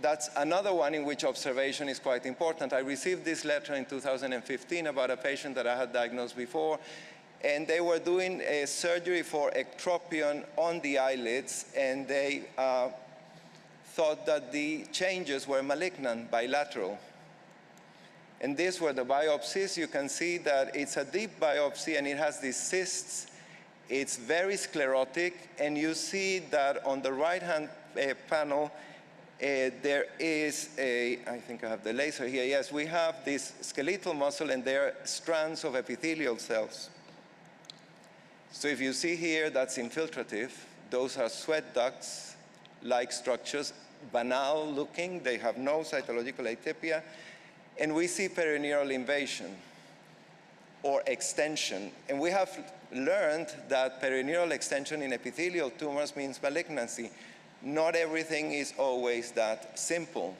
That's another one in which observation is quite important. I received this letter in 2015 about a patient that I had diagnosed before, and they were doing a surgery for ectropion on the eyelids, and they thought that the changes were malignant, bilateral. And these were the biopsies. You can see that it's a deep biopsy, and it has these cysts. It's very sclerotic, and you see that on the right-hand panel, there is I think I have the laser here. Yes, we have this skeletal muscle, and there are strands of epithelial cells. So if you see here, that's infiltrative. Those are sweat ducts-like structures, banal looking. They have no cytological atypia. And we see perineural invasion or extension. And we have learned that perineural extension in epithelial tumors means malignancy. Not everything is always that simple.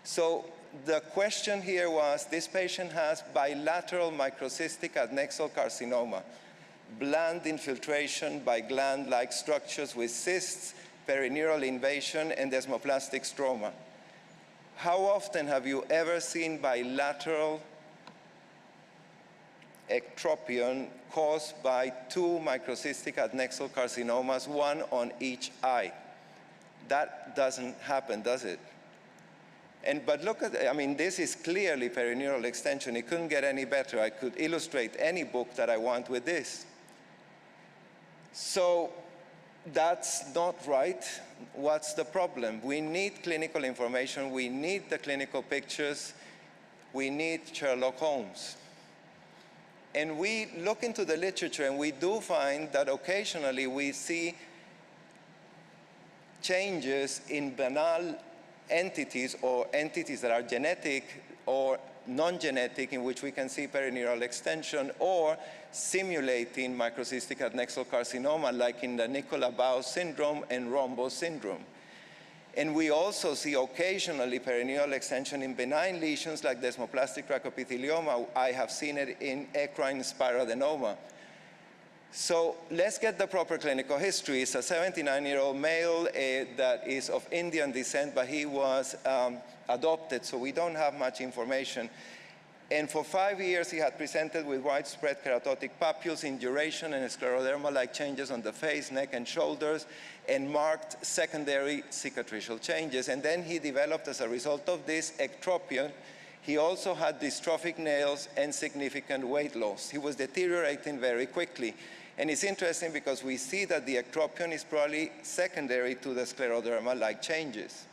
So the question here was, this patient has bilateral microcystic adnexal carcinoma, bland infiltration by gland-like structures with cysts, perineural invasion, and desmoplastic stroma. How often have you ever seen bilateral ectropion caused by 2 microcystic adnexal carcinomas, one on each eye? That doesn't happen, does it? But look at, I mean, this is clearly perineural extension. It couldn't get any better. I could illustrate any book that I want with this. So that's not right. What's the problem? We need clinical information. We need the clinical pictures. We need Sherlock Holmes. And we look into the literature, and we do find that occasionally we see changes in banal entities or entities that are genetic or non-genetic, in which we can see perineural extension, or simulating microcystic adnexal carcinoma, like in the Nicola-Bau syndrome and Rombo syndrome. And we also see occasionally perineal extension in benign lesions like desmoplastic trichoepithelioma. I have seen it in equine spiroadenoma. So let's get the proper clinical history. It's a 79-year-old male that is of Indian descent, but he was adopted, so we don't have much information. And for 5 years, he had presented with widespread keratotic papules, induration, and scleroderma-like changes on the face, neck, and shoulders, and marked secondary cicatricial changes. And then he developed, as a result of this, ectropion. He also had dystrophic nails and significant weight loss. He was deteriorating very quickly. And it's interesting because we see that the ectropion is probably secondary to the scleroderma-like changes.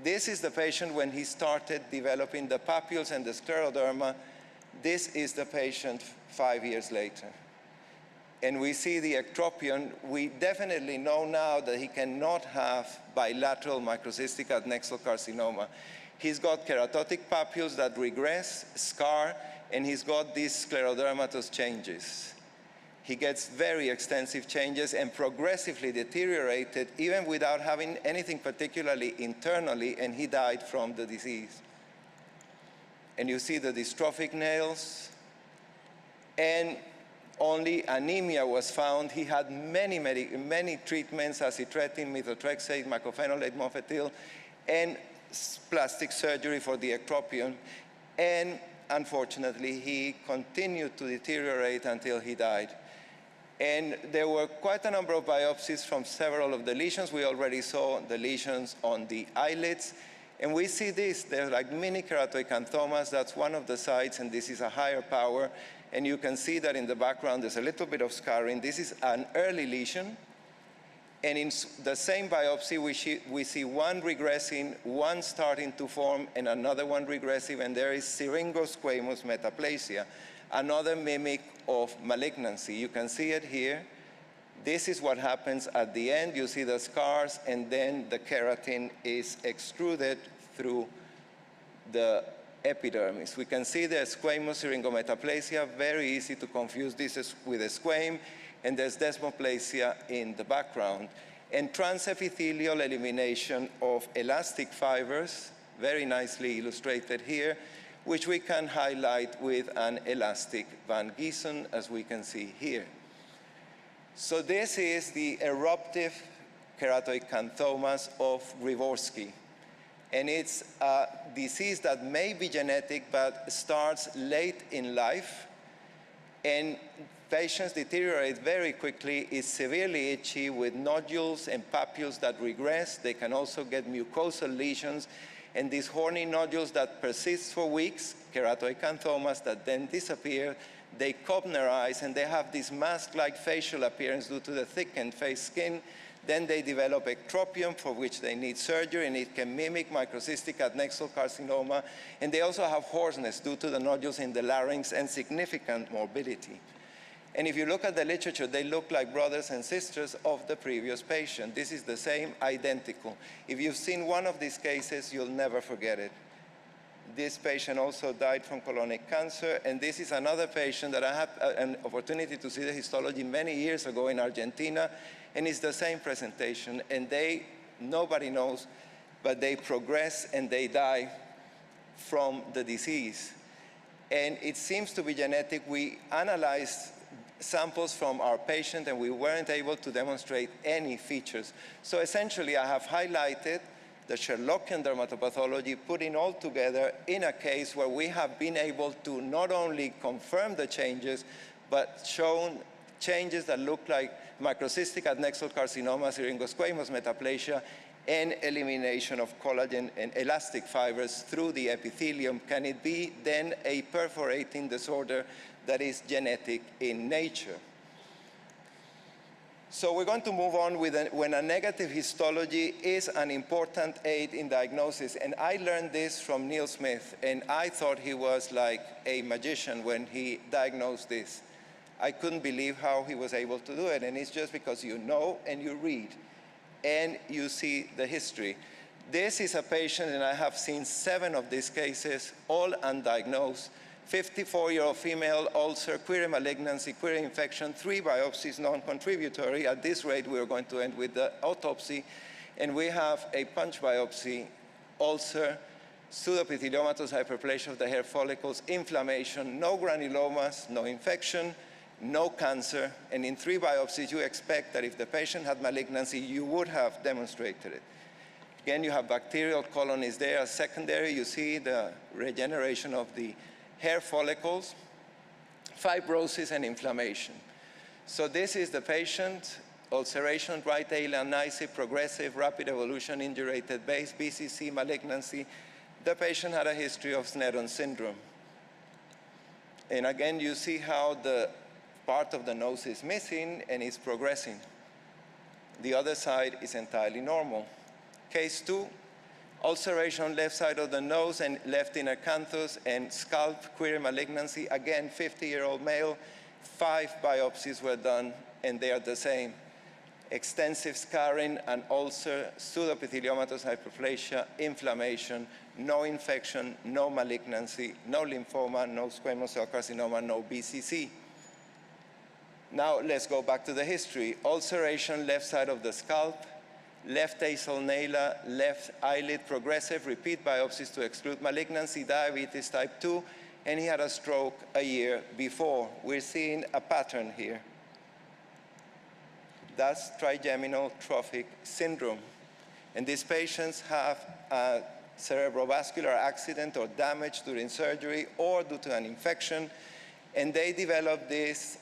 This is the patient when he started developing the papules and the scleroderma. This is the patient 5 years later. And we see the ectropion. We definitely know now that he cannot have bilateral microcystic adnexal carcinoma. He's got keratotic papules that regress, scar, and he's got these sclerodermatous changes. He gets very extensive changes and progressively deteriorated, even without having anything particularly internally, and he died from the disease. And you see the dystrophic nails, and only anemia was found. He had many treatments, acitretin, methotrexate, mycophenolate, mofetil, and plastic surgery for the ectropion. And unfortunately, he continued to deteriorate until he died. And there were quite a number of biopsies from several of the lesions. We already saw the lesions on the eyelids. And we see this. They're like mini keratoacanthomas. That's one of the sites, and this is a higher power. And you can see that in the background there's a little bit of scarring. This is an early lesion. And in the same biopsy, we see one regressing, one starting to form, and another one regressive, and there is syringosquamous metaplasia, another mimic of malignancy. You can see it here. This is what happens at the end. You see the scars, and then the keratin is extruded through the epidermis. We can see the squamous syringometaplasia, very easy to confuse this with a squame, and there's desmoplasia in the background. And transepithelial elimination of elastic fibers, very nicely illustrated here, which we can highlight with an elastic Van Giesen, as we can see here. So this is the eruptive keratoacanthomas of Rivosky. And it's a disease that may be genetic, but starts late in life. And patients deteriorate very quickly. It's severely itchy with nodules and papules that regress. They can also get mucosal lesions. And these horny nodules that persist for weeks, keratoacanthomas that then disappear, they cobnerize, and they have this mask-like facial appearance due to the thickened face skin. Then they develop ectropion, for which they need surgery, and it can mimic microcystic adnexal carcinoma. And they also have hoarseness due to the nodules in the larynx and significant morbidity. And if you look at the literature, they look like brothers and sisters of the previous patient. This is the same, identical. If you've seen one of these cases, you'll never forget it. This patient also died from colonic cancer, and this is another patient that I had an opportunity to see the histology many years ago in Argentina, and it's the same presentation, and nobody knows, but they progress and they die from the disease. And it seems to be genetic. We analyzed samples from our patient, and we weren't able to demonstrate any features. So essentially, I have highlighted the Sherlockian dermatopathology, putting all together in a case where we have been able to not only confirm the changes, but shown changes that look like microcystic adnexal carcinoma, syringosquamous metaplasia, and elimination of collagen and elastic fibers through the epithelium. Can it be then a perforating disorder that is genetic in nature? So we're going to move on with when a negative histology is an important aid in diagnosis. And I learned this from Neil Smith, and I thought he was like a magician when he diagnosed this. I couldn't believe how he was able to do it, and it's just because you know and you read and you see the history. This is a patient, and I have seen 7 of these cases, all undiagnosed. 54-year-old female, ulcer, query malignancy, query infection, 3 biopsies, non-contributory. At this rate, we are going to end with the autopsy. And we have a punch biopsy, ulcer, pseudoepitheliomatous hyperplasia of the hair follicles, inflammation, no granulomas, no infection, no cancer. And in 3 biopsies, you expect that if the patient had malignancy, you would have demonstrated it. Again, you have bacterial colonies there as secondary. You see the regeneration of the hair follicles, fibrosis, and inflammation. So this is the patient, ulceration, right ala, NICE, progressive, rapid evolution, indurated base, BCC, malignancy. The patient had a history of Sneddon syndrome. And again, you see how the part of the nose is missing and is progressing. The other side is entirely normal. Case 2, ulceration left side of the nose and left inner canthus and scalp, query malignancy. Again, 50-year-old male, 5 biopsies were done, and they are the same. Extensive scarring, an ulcer, pseudoepitheliomatous hyperplasia, inflammation, no infection, no malignancy, no lymphoma, no squamous cell carcinoma, no BCC. Now let's go back to the history. Ulceration left side of the scalp, left asal nala, left eyelid, progressive, repeat biopsies to exclude malignancy, diabetes type 2, and he had a stroke a year before. We're seeing a pattern here. That's trigeminal trophic syndrome. And these patients have a cerebrovascular accident or damage during surgery or due to an infection, and they develop this.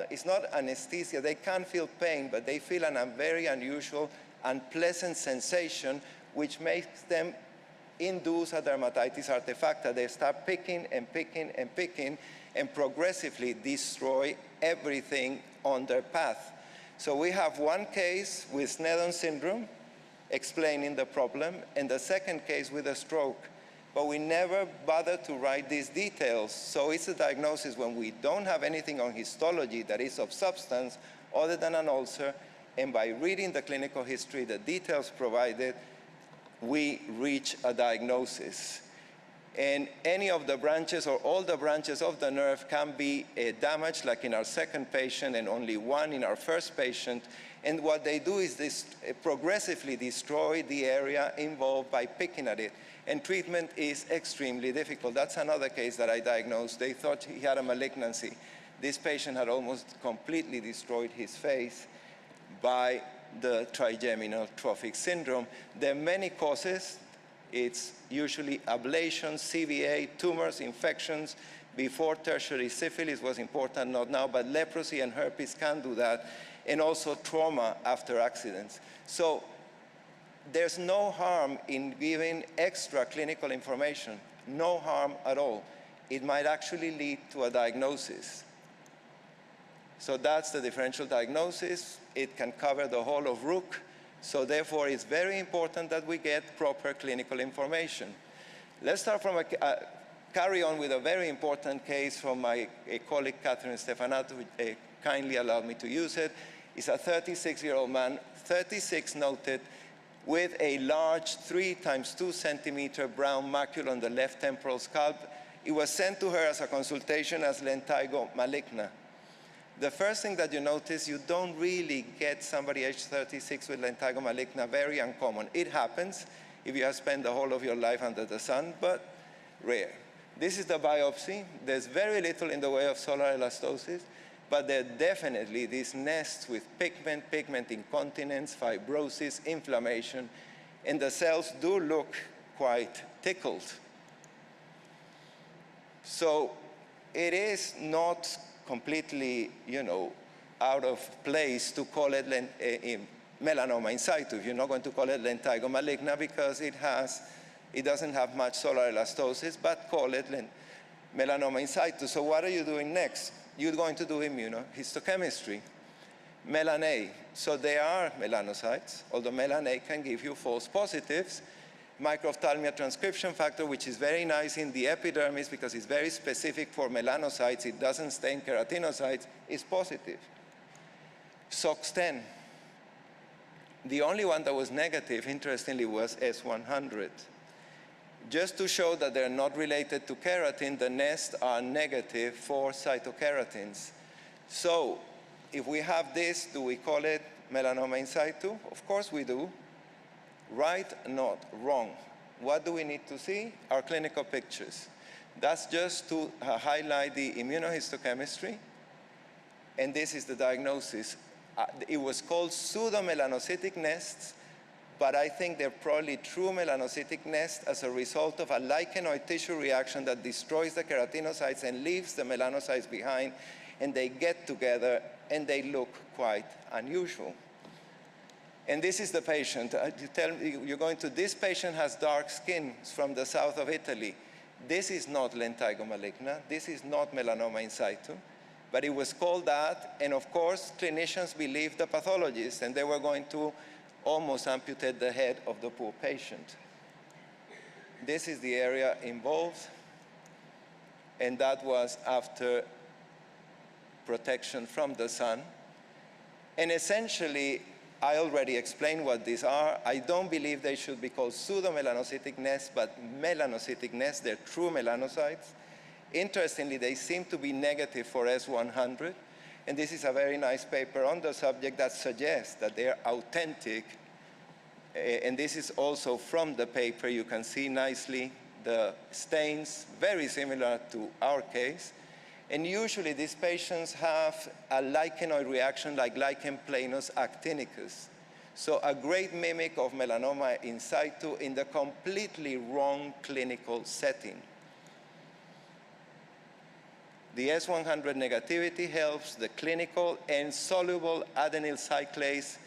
It's not anesthesia. They can't feel pain, but they feel a very unusual, unpleasant sensation, which makes them induce a dermatitis artefacta. They start picking and picking and picking and progressively destroy everything on their path. So we have one case with Sneddon syndrome explaining the problem, and the second case with a stroke. But we never bother to write these details. So it's a diagnosis when we don't have anything on histology that is of substance other than an ulcer, and by reading the clinical history, the details provided, we reach a diagnosis. And any of the branches or all the branches of the nerve can be damaged, like in our second patient, and only one in our first patient. And what they do is this progressively destroy the area involved by picking at it. And treatment is extremely difficult. That's another case that I diagnosed. They thought he had a malignancy. This patient had almost completely destroyed his face by the trigeminal trophic syndrome. There are many causes. It's usually ablation, CVA, tumors, infections. Before tertiary syphilis was important, not now, but leprosy and herpes can do that, and also trauma after accidents. So there's no harm in giving extra clinical information, no harm at all. It might actually lead to a diagnosis. So that's the differential diagnosis. It can cover the whole of Rook. So therefore, it's very important that we get proper clinical information. Let's start from carry on with a very important case from my colleague, Catherine Stefanato, who kindly allowed me to use it. It's a 36-year-old man, 36 noted, with a large 3 × 2 centimeter brown macula on the left temporal scalp. It was sent to her as a consultation as lentigo maligna. The first thing that you notice, you don't really get somebody age 36 with lentigo maligna, very uncommon. It happens if you have spent the whole of your life under the sun, but rare. This is the biopsy. There's very little in the way of solar elastosis, but there are definitely these nests with pigment incontinence, fibrosis, inflammation, and the cells do look quite tickled. So it is not completely, out of place to call it melanoma in situ. You're not going to call it lentigo maligna because it doesn't have much solar elastosis, but call it melanoma in situ. So what are you doing next? You're going to do immunohistochemistry. Melan A. So there are melanocytes, although melan A can give you false positives. Microphthalmia transcription factor, which is very nice in the epidermis because it's very specific for melanocytes, it doesn't stain keratinocytes, is positive. SOX10. The only one that was negative, interestingly, was S100. Just to show that they're not related to keratin, the nests are negative for cytokeratins. So if we have this, do we call it melanoma in situ? Of course we do. Right, not wrong. What do we need to see? Our clinical pictures. That's just to highlight the immunohistochemistry. And this is the diagnosis. It was called pseudomelanocytic nests, but I think they're probably true melanocytic nests as a result of a lichenoid tissue reaction that destroys the keratinocytes and leaves the melanocytes behind, and they get together and they look quite unusual. And this is the patient. This patient has dark skin from the south of Italy. This is not lentigo maligna. This is not melanoma in situ. But it was called that, and of course, clinicians believed the pathologist, and they were going to almost amputate the head of the poor patient. This is the area involved, and that was after protection from the sun. And essentially, I already explained what these are. I don't believe they should be called pseudomelanocytic nests, but melanocytic nests. They're true melanocytes. Interestingly, they seem to be negative for S100, and this is a very nice paper on the subject that suggests that they're authentic, and this is also from the paper. You can see nicely the stains, very similar to our case, and usually these patients have a lichenoid reaction like lichen planus actinicus, so a great mimic of melanoma in situ in the completely wrong clinical setting. The S100 negativity helps. The clinical and soluble adenyl cyclase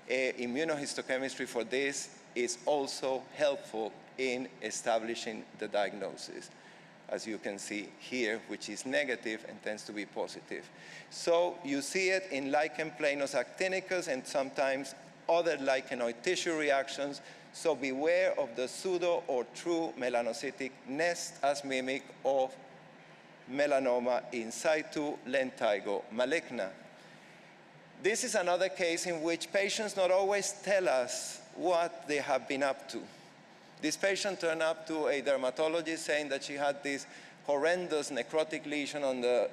immunohistochemistry for this is also helpful in establishing the diagnosis, as you can see here, which is negative and tends to be positive. So you see it in lichen planus actinicus and sometimes other lichenoid tissue reactions. So beware of the pseudo or true melanocytic nest as mimic of melanoma in situ lentigo maligna. This is another case in which patients not always tell us what they have been up to. This patient turned up to a dermatologist saying that she had this horrendous necrotic lesion on the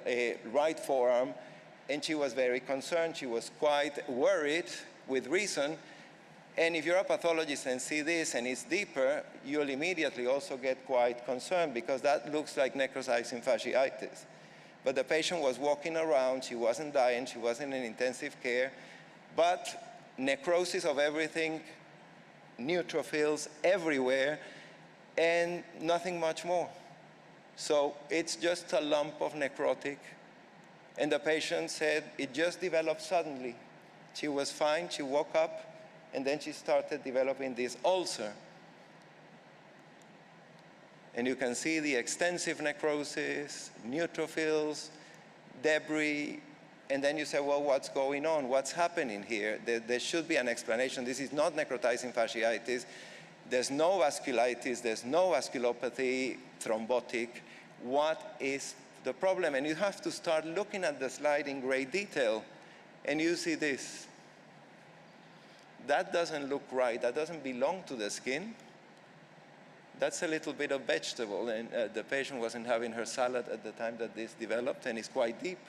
right forearm, and she was very concerned. She was quite worried, with reason. And if you're a pathologist and see this and it's deeper, you'll immediately also get quite concerned because that looks like necrotizing fasciitis. But the patient was walking around, she wasn't dying, she wasn't in intensive care, but necrosis of everything, neutrophils everywhere, and nothing much more. So it's just a lump of necrotic, and the patient said it just developed suddenly. She was fine, she woke up, and then she started developing this ulcer. And you can see the extensive necrosis, neutrophils, debris, and then you say, well, what's going on? What's happening here? There should be an explanation. This is not necrotizing fasciitis. There's no vasculitis, there's no vasculopathy, thrombotic. What is the problem? And you have to start looking at the slide in great detail, and you see this. That doesn't look right. That doesn't belong to the skin. That's a little bit of vegetable, and the patient wasn't having her salad at the time that this developed, and it's quite deep.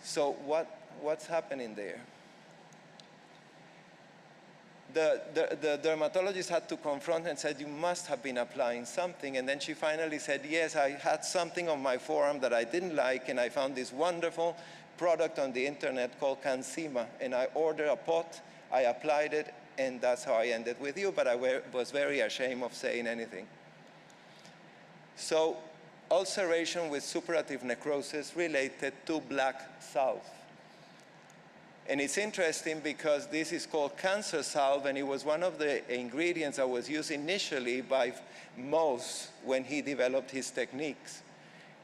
So what's happening there? The dermatologist had to confront and said, you must have been applying something. And then she finally said, yes, I had something on my forearm that I didn't like, and I found this wonderful product on the internet called Cansima, and I ordered a pot. I applied it, and that's how I ended with you, but I was very ashamed of saying anything. So, ulceration with suppurative necrosis related to black salve. And it's interesting because this is called cancer salve, and it was one of the ingredients that was used initially by Mohs when he developed his techniques.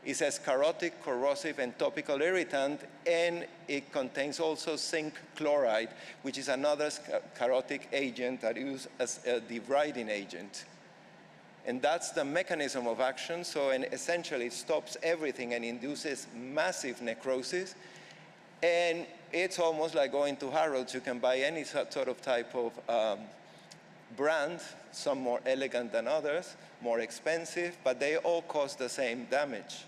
It says carotic, corrosive, and topical irritant, and it contains also zinc chloride, which is another carotic agent that is used as a debriding agent. And that's the mechanism of action, so essentially it stops everything and induces massive necrosis. And it's almost like going to Harrods. You can buy any sort of type of brand, some more elegant than others, more expensive, but they all cause the same damage.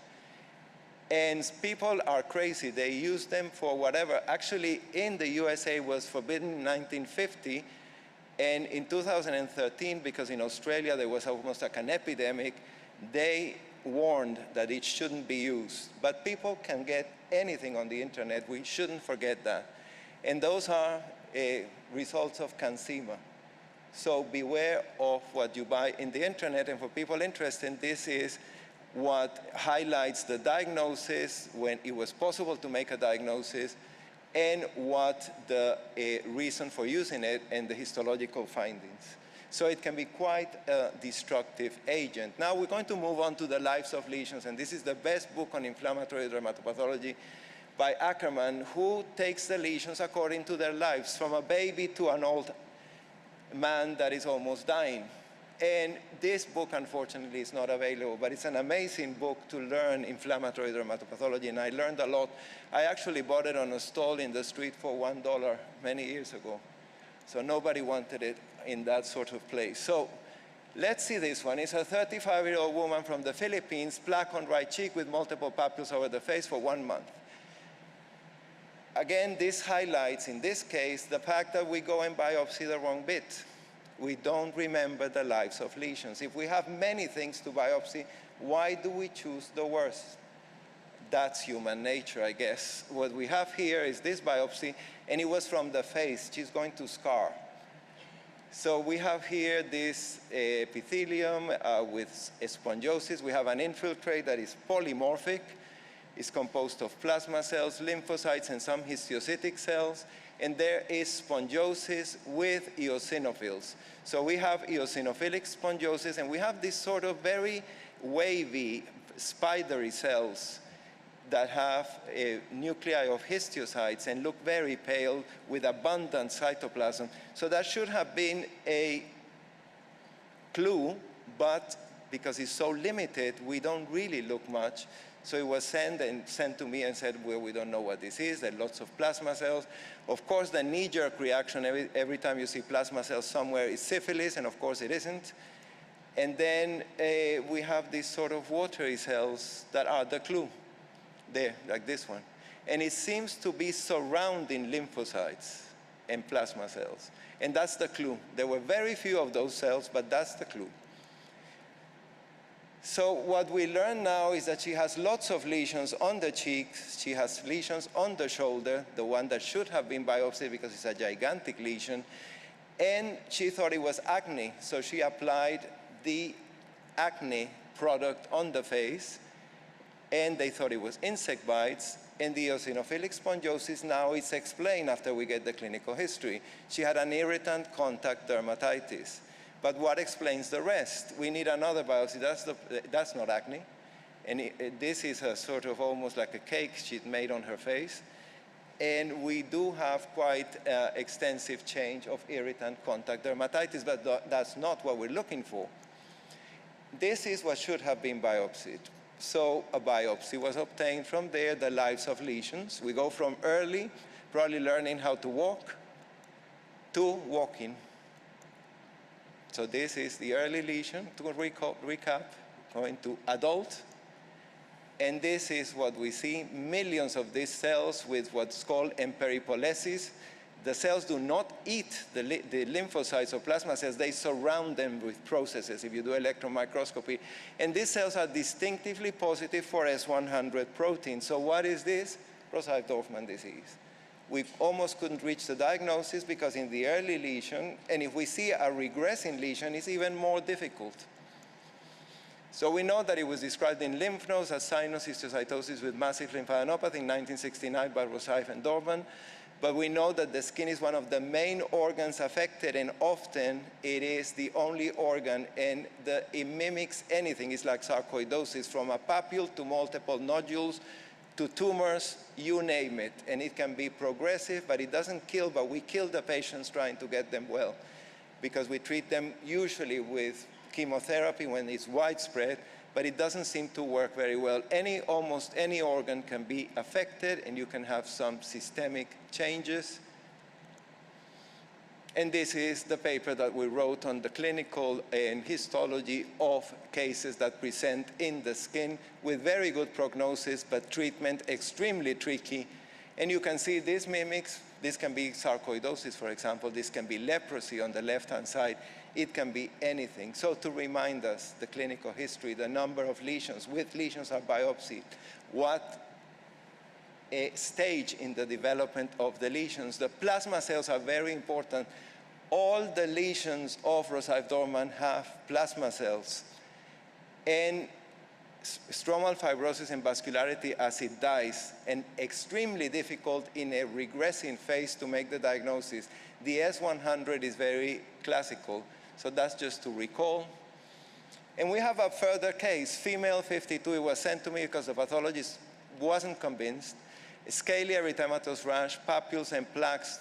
And people are crazy. They use them for whatever. Actually, in the USA, it was forbidden in 1950. And in 2013, because in Australia there was almost like an epidemic, they warned that it shouldn't be used. But people can get anything on the internet. We shouldn't forget that. And those are results of cansema. So beware of what you buy in the internet. And for people interested, this is what highlights the diagnosis, when it was possible to make a diagnosis, and what the reason for using it and the histological findings. So it can be quite a destructive agent. Now we're going to move on to the lives of lesions, and this is the best book on inflammatory dermatopathology by Ackerman, who takes the lesions according to their lives, from a baby to an old man that is almost dying. And this book, unfortunately, is not available, but it's an amazing book to learn inflammatory dermatopathology, and I learned a lot. I actually bought it on a stall in the street for $1 many years ago. So nobody wanted it in that sort of place. So let's see this one. It's a 35-year-old woman from the Philippines, plaque on right cheek with multiple papules over the face for 1 month. Again, this highlights, in this case, the fact that we go and biopsy the wrong bit. We don't remember the lives of lesions. If we have many things to biopsy, why do we choose the worst? That's human nature, I guess. What we have here is this biopsy, and it was from the face. She's going to scar. So we have here this epithelium with spongiosis. We have an infiltrate that is polymorphic. It's composed of plasma cells, lymphocytes, and some histiocytic cells. And there is spongiosis with eosinophils. So we have eosinophilic spongiosis, and we have this sort of very wavy, spidery cells that have a nuclei of histiocytes and look very pale with abundant cytoplasm. So that should have been a clue, but because it's so limited, we don't really look much. So it was sent to me and said, well, we don't know what this is. There are lots of plasma cells. Of course, the knee-jerk reaction every time you see plasma cells somewhere is syphilis, and of course it isn't. And then we have these sort of watery cells that are the clue there, like this one. And it seems to be surrounding lymphocytes and plasma cells. And that's the clue. There were very few of those cells, but that's the clue. So what we learn now is that she has lots of lesions on the cheeks. She has lesions on the shoulder, the one that should have been biopsied because it's a gigantic lesion. And she thought it was acne, so she applied the acne product on the face, and they thought it was insect bites. And the eosinophilic spongiosis now is explained after we get the clinical history. She had an irritant contact dermatitis. But what explains the rest? We need another biopsy. That's not acne. And this is a sort of almost like a cake she'd made on her face. And we do have quite extensive change of irritant contact dermatitis, but that's not what we're looking for. This is what should have been biopsied. So a biopsy was obtained from there, the lives of lesions. We go from early, probably learning how to walk, to walking. So this is the early lesion, to recap, going to adult. And this is what we see, millions of these cells with what's called emperipolesis. The cells do not eat the lymphocytes or plasma cells, they surround them with processes if you do electron microscopy. And these cells are distinctively positive for S100 protein. So what is this? Rosario-Dorfman disease. We almost couldn't reach the diagnosis because in the early lesion, and if we see a regressing lesion, it's even more difficult. So we know that it was described in lymph nodes as sinus histiocytosis with massive lymphadenopathy in 1969 by Rosaif and Dorman. But we know that the skin is one of the main organs affected, and often it is the only organ, and it mimics anything. It's like sarcoidosis, from a papule to multiple nodules to tumors, you name it. And it can be progressive, but it doesn't kill, but we kill the patients trying to get them well, because we treat them usually with chemotherapy when it's widespread, but it doesn't seem to work very well. Almost any organ can be affected, and you can have some systemic changes. And this is the paper that we wrote on the clinical and histology of cases that present in the skin with very good prognosis, but treatment extremely tricky. And you can see this mimics, this can be sarcoidosis, for example, this can be leprosy on the left-hand side. It can be anything. So to remind us the clinical history, the number of lesions, which lesions are biopsied, what stage in the development of the lesions. The plasma cells are very important. All the lesions of Rosaif Dorman have plasma cells. And stromal fibrosis and vascularity as it dies, and extremely difficult in a regressing phase to make the diagnosis. The S100 is very classical. So that's just to recall. And we have a further case, female 52. It was sent to me because the pathologist wasn't convinced. Scaly erythematous rash, papules and plaques,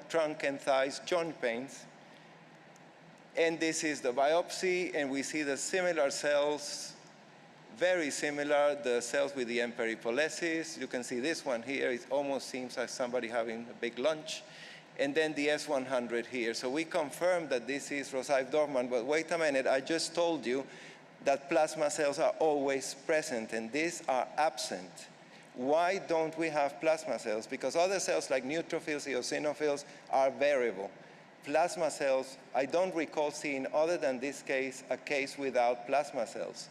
trunk and thighs, joint pains. And this is the biopsy, and we see the similar cells, very similar, the cells with the emperipolesis. You can see this one here. It almost seems like somebody having a big lunch. And then the S100 here. So we confirmed that this is Rosaif Dorman, but wait a minute, I just told you that plasma cells are always present, and these are absent. Why don't we have plasma cells? Because other cells like neutrophils, eosinophils are variable. Plasma cells, I don't recall seeing, other than this case, a case without plasma cells.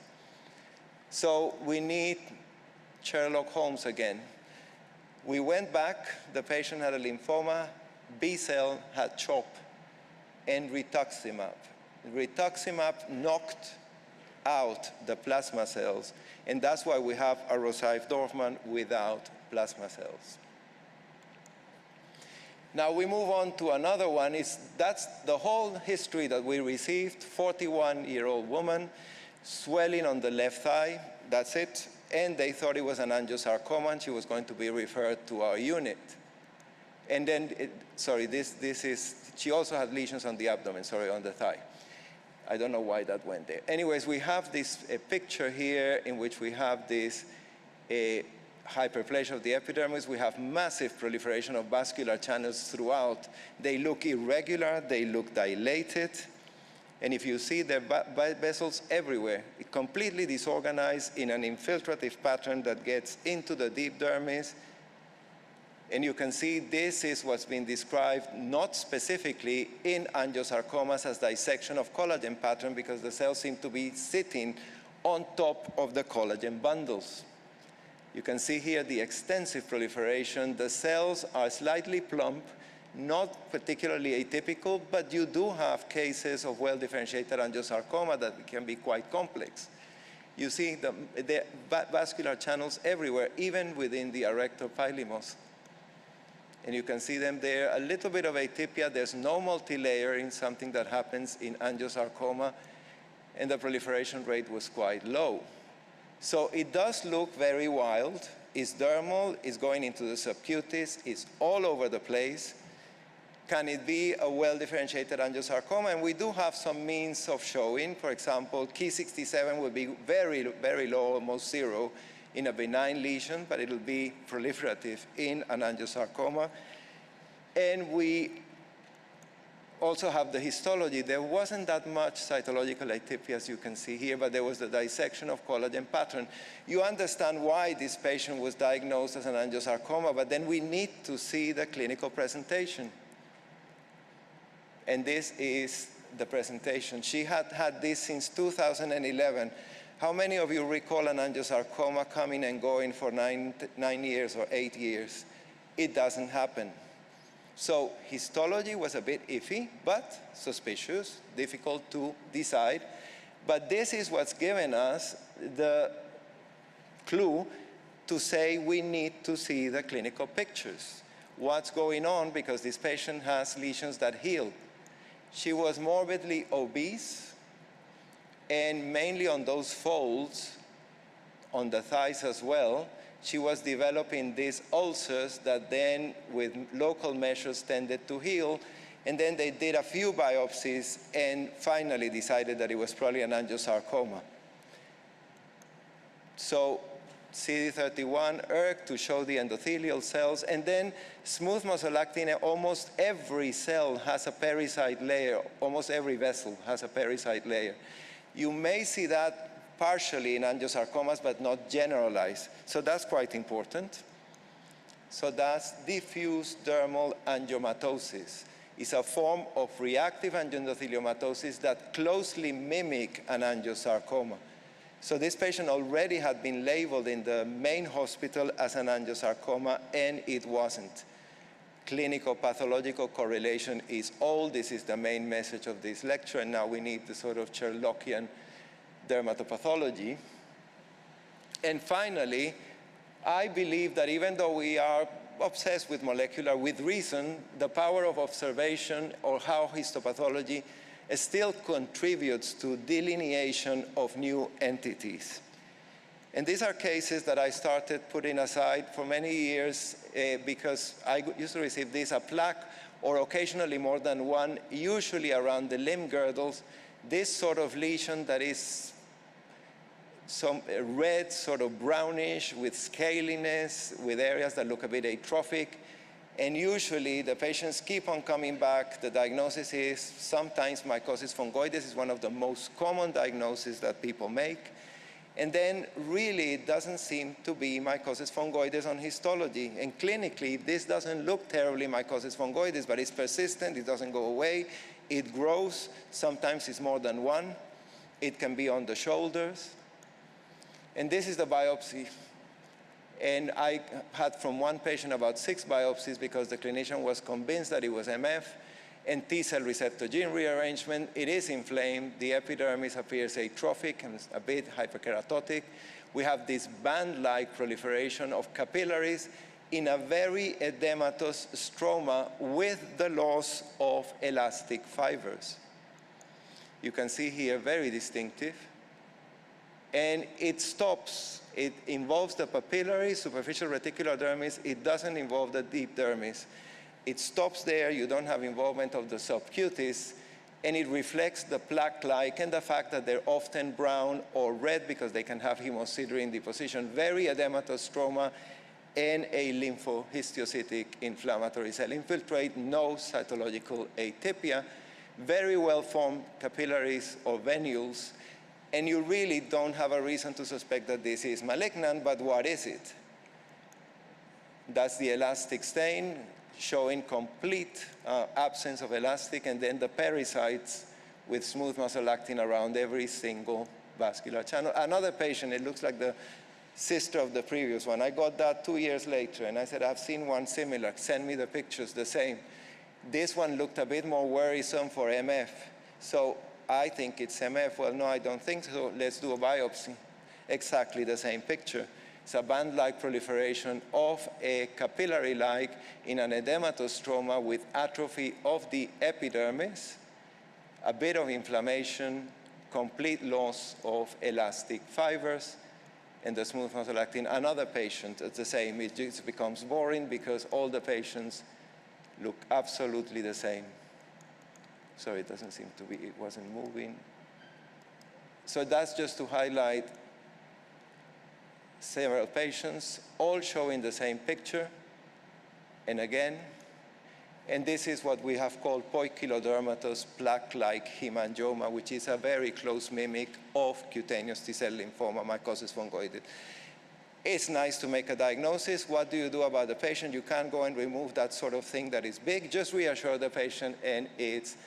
So we need Sherlock Holmes again. We went back, the patient had a lymphoma, B cell had CHOP, and rituximab. Rituximab knocked out the plasma cells, and that's why we have a Rosaif Dorman without plasma cells. Now we move on to another one. That's the whole history that we received. 41-year-old woman, swelling on the left thigh, that's it, and they thought it was an angiosarcoma, and she was going to be referred to our unit. And then, she also had lesions on the abdomen, on the thigh. I don't know why that went there. Anyways, we have this picture here in which we have this hyperplasia of the epidermis. We have massive proliferation of vascular channels throughout. They look irregular, they look dilated. And if you see the vessels everywhere, completely disorganized in an infiltrative pattern that gets into the deep dermis. And you can see this is what's been described not specifically in angiosarcomas as dissection of collagen pattern, because the cells seem to be sitting on top of the collagen bundles. You can see here the extensive proliferation. The cells are slightly plump, not particularly atypical, but you do have cases of well-differentiated angiosarcoma that can be quite complex. You see the vascular channels everywhere, even within the arrector pilemos. And you can see them there. A little bit of atypia. There's no multi-layering, something that happens in angiosarcoma, and the proliferation rate was quite low. So it does look very wild. It's dermal, it's going into the subcutis, it's all over the place. Can it be a well-differentiated angiosarcoma? And we do have some means of showing. For example, Ki67 will be very, very low, almost zero, in a benign lesion, but it'll be proliferative in an angiosarcoma. And we also have the histology. There wasn't that much cytological atypia, as you can see here, but there was the dissection of collagen pattern. You understand why this patient was diagnosed as an angiosarcoma, but then we need to see the clinical presentation. And this is the presentation. She had had this since 2011. How many of you recall an angiosarcoma coming and going for 9 years or 8 years? It doesn't happen. So histology was a bit iffy, but suspicious, difficult to decide. But this is what's given us the clue to say we need to see the clinical pictures. What's going on, because this patient has lesions that heal. She was morbidly obese, and mainly on those folds, on the thighs as well, she was developing these ulcers that then, with local measures, tended to heal. And then they did a few biopsies and finally decided that it was probably an angiosarcoma. So CD31 ERK to show the endothelial cells, and then smooth muscle actin. Almost every cell has a pericyte layer. Almost every vessel has a pericyte layer. You may see that partially in angiosarcomas, but not generalized. So that's quite important. So that's diffuse dermal angiomatosis. It's a form of reactive angioendotheliomatosis that closely mimic an angiosarcoma. So this patient already had been labeled in the main hospital as an angiosarcoma, and it wasn't. Clinical pathological correlation is all. This is the main message of this lecture, and now we need the sort of Sherlockian dermatopathology. And finally, I believe that even though we are obsessed with molecular, with reason, the power of observation or how histopathology still contributes to delineation of new entities. And these are cases that I started putting aside for many years because I used to receive this, a plaque or occasionally more than one, usually around the limb girdles, this sort of lesion that is some red, sort of brownish, with scaliness, with areas that look a bit atrophic. And usually the patients keep on coming back. The diagnosis is sometimes mycosis fungoides is one of the most common diagnoses that people make. And then really it doesn't seem to be mycosis fungoides on histology. And clinically, this doesn't look terribly mycosis fungoides, but it's persistent, it doesn't go away, it grows, sometimes it's more than one. It can be on the shoulders. And this is the biopsy. And I had from one patient about 6 biopsies because the clinician was convinced that it was MF and T-cell receptor gene rearrangement. It is inflamed. The epidermis appears atrophic and a bit hyperkeratotic. We have this band-like proliferation of capillaries in a very edematous stroma with the loss of elastic fibers. You can see here, very distinctive. And it stops. It involves the papillary, superficial reticular dermis. It doesn't involve the deep dermis. It stops there. You don't have involvement of the subcutis. And it reflects the plaque-like and the fact that they're often brown or red because they can have hemosiderin deposition. Very edematous stroma and a lymphohistiocytic inflammatory cell infiltrate. No cytological atypia. Very well-formed capillaries or venules. And you really don't have a reason to suspect that this is malignant, but what is it? That's the elastic stain showing complete absence of elastic, and then the pericytes with smooth muscle actin around every single vascular channel. Another patient, it looks like the sister of the previous one. I got that 2 years later, and I said, I've seen one similar. Send me the pictures, the same. This one looked a bit more worrisome for MF. So I think it's MF. Well, no, I don't think so. Let's do a biopsy. Exactly the same picture. It's a band-like proliferation of a capillary-like in an edematous stroma with atrophy of the epidermis, a bit of inflammation, complete loss of elastic fibers, and the smooth muscle actin. Another patient, it's the same. It just becomes boring because all the patients look absolutely the same. So it doesn't seem to be, it wasn't moving. So that's just to highlight several patients, all showing the same picture. And again, and this is what we have called poikilodermatous plaque-like hemangioma, which is a very close mimic of cutaneous T-cell lymphoma, mycosis fungoides. It's nice to make a diagnosis. What do you do about the patient? You can't go and remove that sort of thing that is big. Just reassure the patient, and it's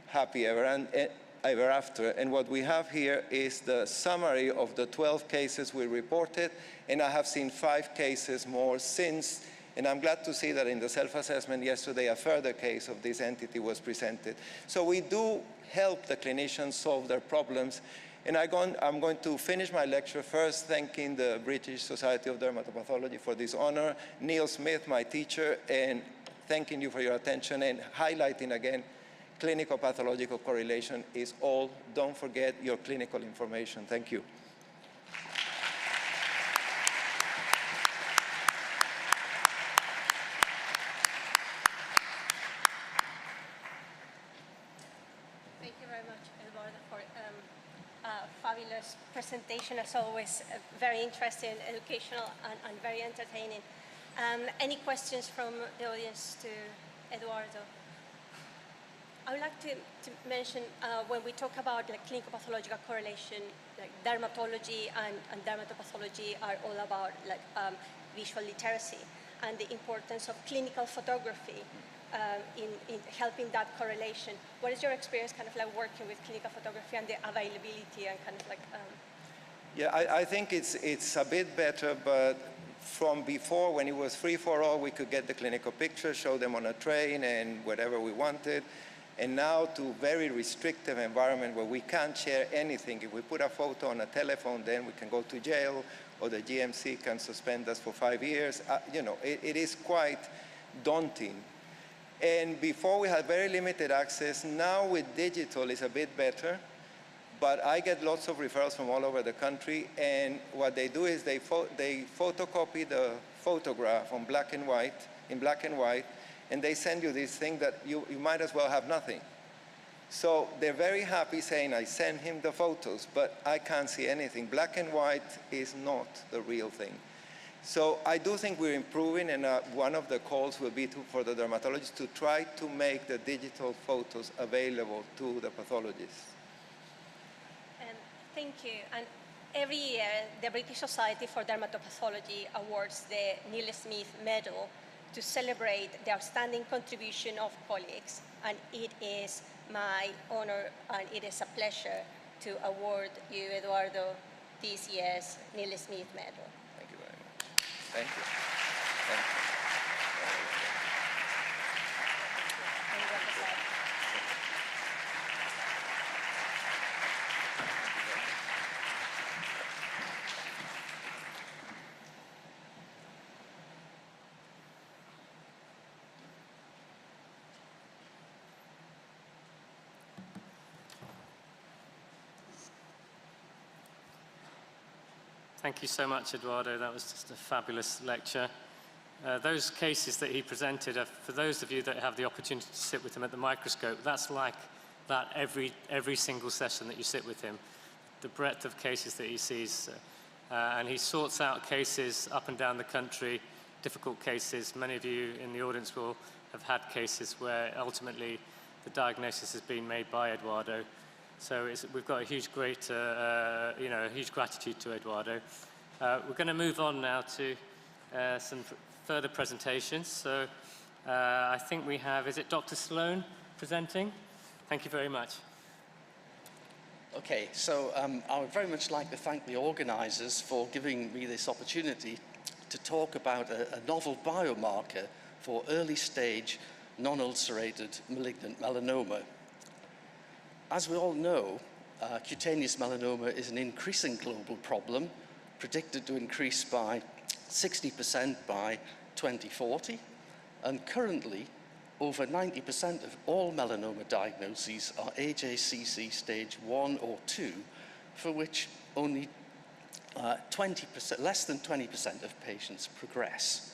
happy ever after. And what we have here is the summary of the 12 cases we reported, and I have seen 5 cases more since And I'm glad to see that in the self-assessment yesterday, a further case of this entity was presented. So we do help the clinicians solve their problems. And I'm going to finish my lecture first thanking the British Society of Dermatopathology for this honor, Neil Smith, my teacher, and thanking you for your attention and highlighting again, clinical pathological correlation is all. Don't forget your clinical information. Thank you. Thank you very much, Eduardo, for a fabulous presentation, as always, very interesting, educational, and very entertaining. Any questions from the audience to Eduardo? I would like to mention, when we talk about like clinical pathological correlation, like dermatology and dermatopathology are all about like visual literacy and the importance of clinical photography in helping that correlation. What is your experience kind of like working with clinical photography and the availability and kind of like... Yeah, I think it's a bit better, but from before, when it was free for all, we could get the clinical pictures, show them on a train and whatever we wanted. And now to very restrictive environment where we can't share anything. If we put a photo on a telephone, then we can go to jail, or the GMC can suspend us for 5 years. You know, it is quite daunting. And before we had very limited access. Now with digital it's a bit better, but I get lots of referrals from all over the country, and what they do is they photocopy the photograph in black and white, and they send you this thing that you might as well have nothing. So they're very happy saying, I send him the photos, but I can't see anything. Black and white is not the real thing. So I do think we're improving, and one of the calls will be for the dermatologists to try to make the digital photos available to the pathologists. Thank you. And every year, the British Society for Dermatopathology awards the Neil Smith Medal to celebrate the outstanding contribution of colleagues. And it is my honor and it is a pleasure to award you, Eduardo, this year's Neil Smith Medal. Thank you very much. Thank you. Thank you. Thank you so much, Eduardo. That was just a fabulous lecture. Those cases that he presented, for those of you that have the opportunity to sit with him at the microscope, that's like that every single session that you sit with him. The breadth of cases that he sees. And he sorts out cases up and down the country, difficult cases. Many of you in the audience will have had cases where ultimately the diagnosis has been made by Eduardo. So we've got a huge, huge gratitude to Eduardo. We're going to move on now to some further presentations. So I think we have, is it Dr. Sloan presenting? Thank you very much. Okay, so I would very much like to thank the organisers for giving me this opportunity to talk about a novel biomarker for early stage non-ulcerated malignant melanoma. As we all know, cutaneous melanoma is an increasing global problem, predicted to increase by 60% by 2040, and currently over 90% of all melanoma diagnoses are AJCC stage 1 or 2, for which only less than 20% of patients progress.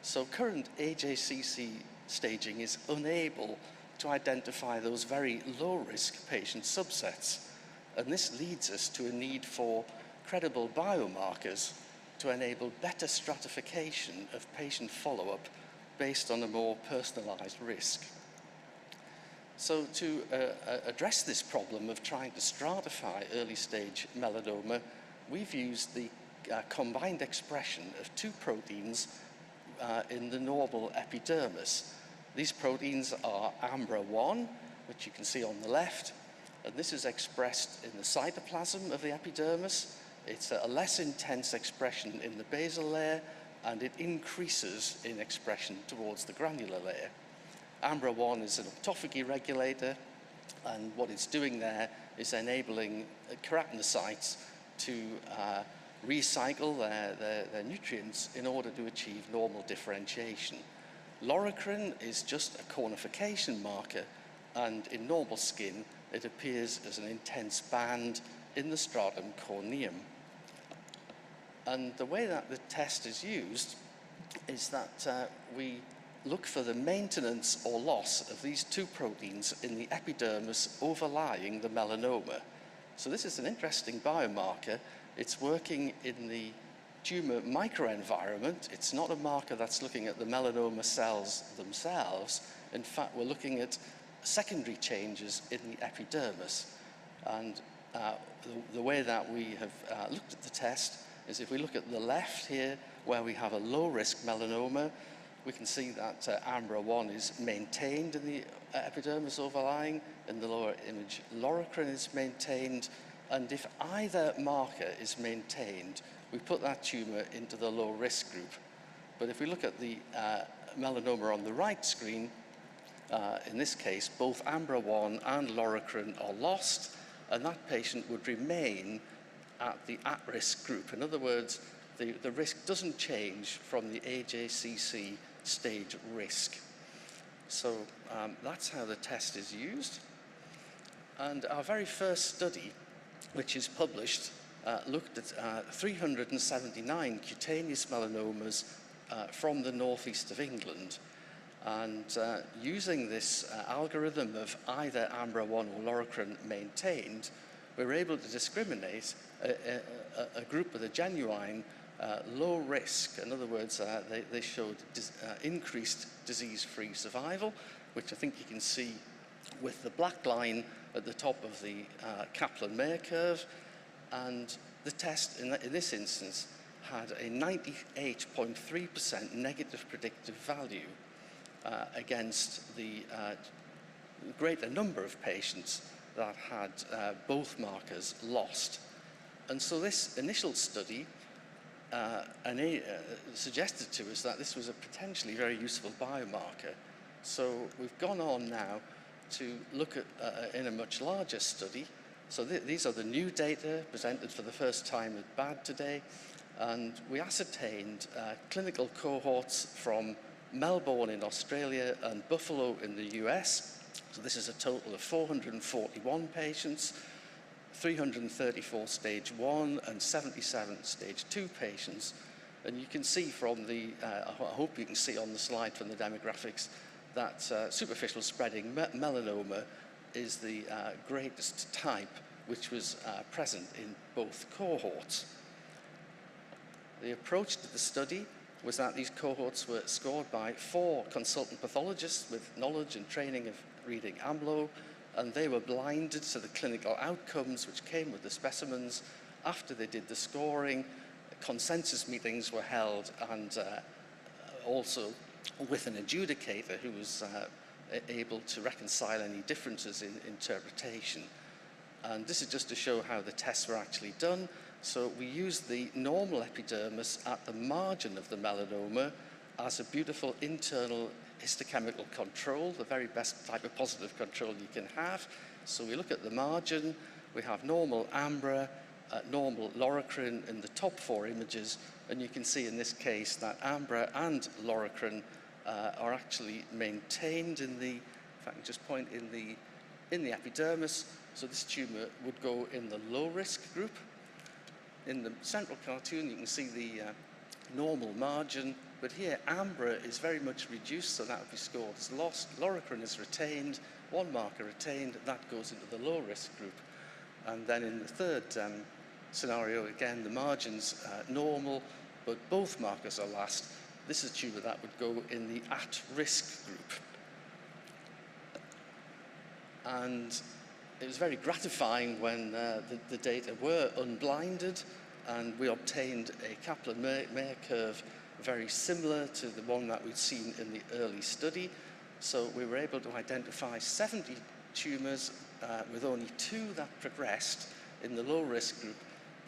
So current AJCC staging is unable to identify those very low-risk patient subsets. And this leads us to a need for credible biomarkers to enable better stratification of patient follow-up based on a more personalized risk. So to address this problem of trying to stratify early-stage melanoma, we've used the combined expression of two proteins in the normal epidermis. These proteins are AMBRA1, which you can see on the left, and this is expressed in the cytoplasm of the epidermis. It's a less intense expression in the basal layer and it increases in expression towards the granular layer. AMBRA1 is an autophagy regulator, and what it's doing there is enabling keratinocytes to recycle their nutrients in order to achieve normal differentiation. Loricrin is just a cornification marker, and in normal skin it appears as an intense band in the stratum corneum. And the way that the test is used is that we look for the maintenance or loss of these two proteins in the epidermis overlying the melanoma. So this is an interesting biomarker. It's working in the tumor microenvironment. It's not a marker that's looking at the melanoma cells themselves. In fact, we're looking at secondary changes in the epidermis. And the way that we have looked at the test is if we look at the left here, where we have a low-risk melanoma, we can see that AMBRA1 is maintained in the epidermis overlying. In the lower image, loricrin is maintained. And if either marker is maintained, we put that tumor into the low-risk group. But if we look at the melanoma on the right screen, in this case, both AMBRA1 and loricrin are lost, and that patient would remain at the at-risk group. In other words, the risk doesn't change from the AJCC stage risk. So that's how the test is used. And our very first study, which is published, looked at 379 cutaneous melanomas from the northeast of England. And using this algorithm of either AMBRA1 or loricrin maintained, we were able to discriminate a group with a genuine low risk. In other words, they showed increased disease-free survival, which I think you can see with the black line at the top of the Kaplan-Meier curve. And the test in this instance had a 98.3% negative predictive value against the greater number of patients that had both markers lost. And so this initial study suggested to us that this was a potentially very useful biomarker. So we've gone on now to look at in a much larger study. So these are the new data presented for the first time at BAD today. And we ascertained clinical cohorts from Melbourne in Australia and Buffalo in the US. So this is a total of 441 patients, 334 stage 1 and 77 stage 2 patients. And you can see from the, I hope you can see on the slide from the demographics, that superficial spreading melanoma is the greatest type, which was present in both cohorts. The approach to the study was that these cohorts were scored by 4 consultant pathologists with knowledge and training of reading AMLO, and they were blinded to the clinical outcomes which came with the specimens. After they did the scoring, consensus meetings were held, and also with an adjudicator who was able to reconcile any differences in interpretation. And this is just to show how the tests were actually done. So we used the normal epidermis at the margin of the melanoma as a beautiful internal histochemical control, the very best type of positive control you can have. So we look at the margin, we have normal AMBRA, normal loricrin in the top 4 images, and you can see in this case that AMBRA and loricrin are actually maintained in the, if I can just point, in the epidermis. So this tumor would go in the low risk group. In the central cartoon, you can see the normal margin, but here AMBRA is very much reduced, so that would be scored as lost. Loricrin is retained, 1 marker retained, that goes into the low risk group. And then in the third scenario, again, the margin's normal, but both markers are last. This is a tumor that would go in the at-risk group. And it was very gratifying when the data were unblinded, and we obtained a Kaplan-Meier curve very similar to the one that we'd seen in the early study. So we were able to identify 70 tumors with only 2 that progressed in the low-risk group,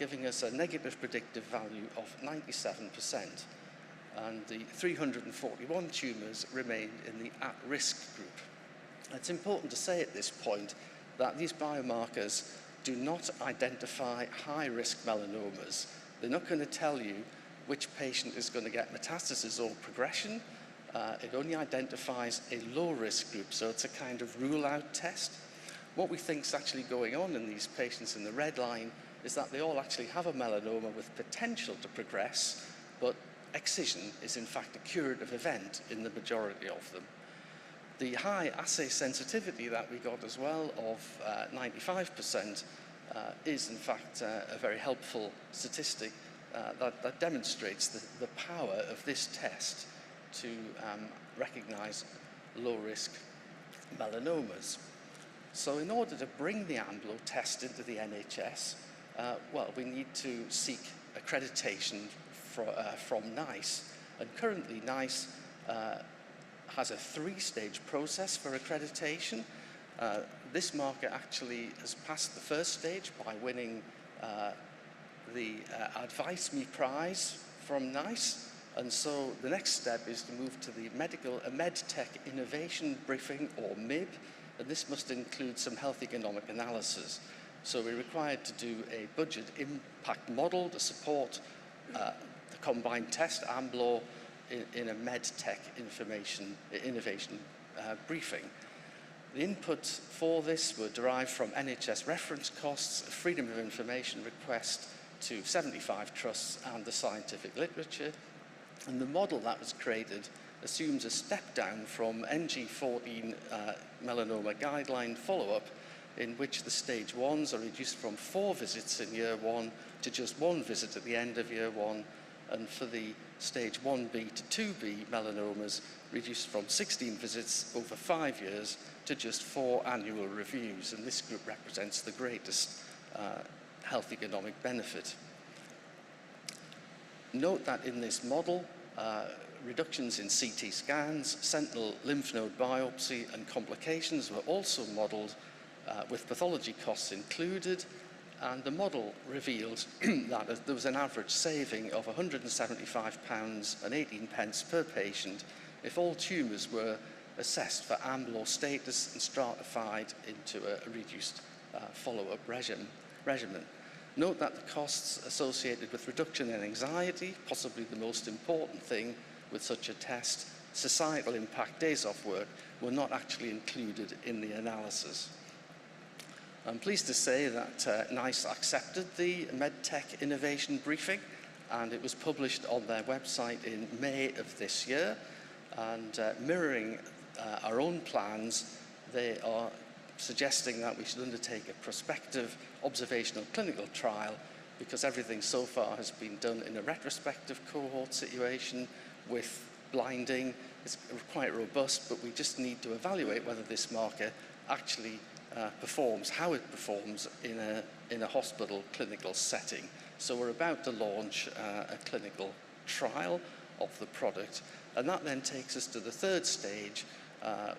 giving us a negative predictive value of 97%. and the 341 tumours remained in the at-risk group. It's important to say at this point that these biomarkers do not identify high-risk melanomas. They're not going to tell you which patient is going to get metastasis or progression. It only identifies a low-risk group, so it's a kind of rule-out test. What we think is actually going on in these patients in the red line is that they all actually have a melanoma with potential to progress, but excision is in fact a curative event in the majority of them. The high assay sensitivity that we got as well of 95% is in fact a very helpful statistic that demonstrates the power of this test to recognize low-risk melanomas. So in order to bring the AMBLO test into the NHS, well, we need to seek accreditation from NICE. And currently NICE has a three-stage process for accreditation. This marker actually has passed the first stage by winning the Advice Me Prize from NICE. And so the next step is to move to the MedTech Innovation Briefing, or MIB, and this must include some health economic analysis. So we're required to do a budget impact model to support the combined test, AMBLO, in a MedTech innovation briefing. The input for this were derived from NHS reference costs, a Freedom of Information request to 75 trusts and the scientific literature. And the model that was created assumes a step down from NG14 melanoma guideline follow-up, in which the stage 1s are reduced from 4 visits in year 1 to just 1 visit at the end of year 1, and for the stage 1B to 2B melanomas reduced from 16 visits over 5 years to just 4 annual reviews, and this group represents the greatest health economic benefit. Note that in this model, reductions in CT scans, sentinel lymph node biopsy and complications were also modelled with pathology costs included, and the model revealed that there was an average saving of £175.18 per patient if all tumours were assessed for AMBLO status and stratified into a reduced follow-up regimen. Note that the costs associated with reduction in anxiety, possibly the most important thing with such a test, societal impact, days off work, were not actually included in the analysis. I'm pleased to say that NICE accepted the MedTech Innovation Briefing, and it was published on their website in May of this year. And mirroring our own plans, they are suggesting that we should undertake a prospective observational clinical trial, because everything so far has been done in a retrospective cohort situation with blinding. It's quite robust, but we just need to evaluate whether this marker actually performs, how it performs in a hospital clinical setting. So we're about to launch a clinical trial of the product, and that then takes us to the third stage,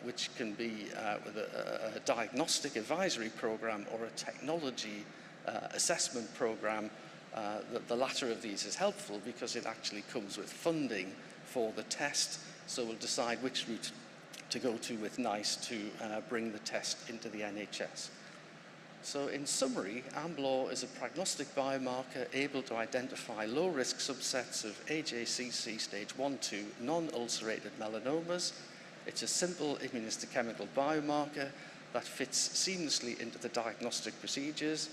which can be with a diagnostic advisory program or a technology assessment program. The latter of these is helpful because it actually comes with funding for the test, so we'll decide which route to go to with NICE to bring the test into the NHS. So in summary, AMBLO is a prognostic biomarker able to identify low-risk subsets of AJCC stage 1-2 non-ulcerated melanomas. It's a simple immunohistochemical biomarker that fits seamlessly into the diagnostic procedures.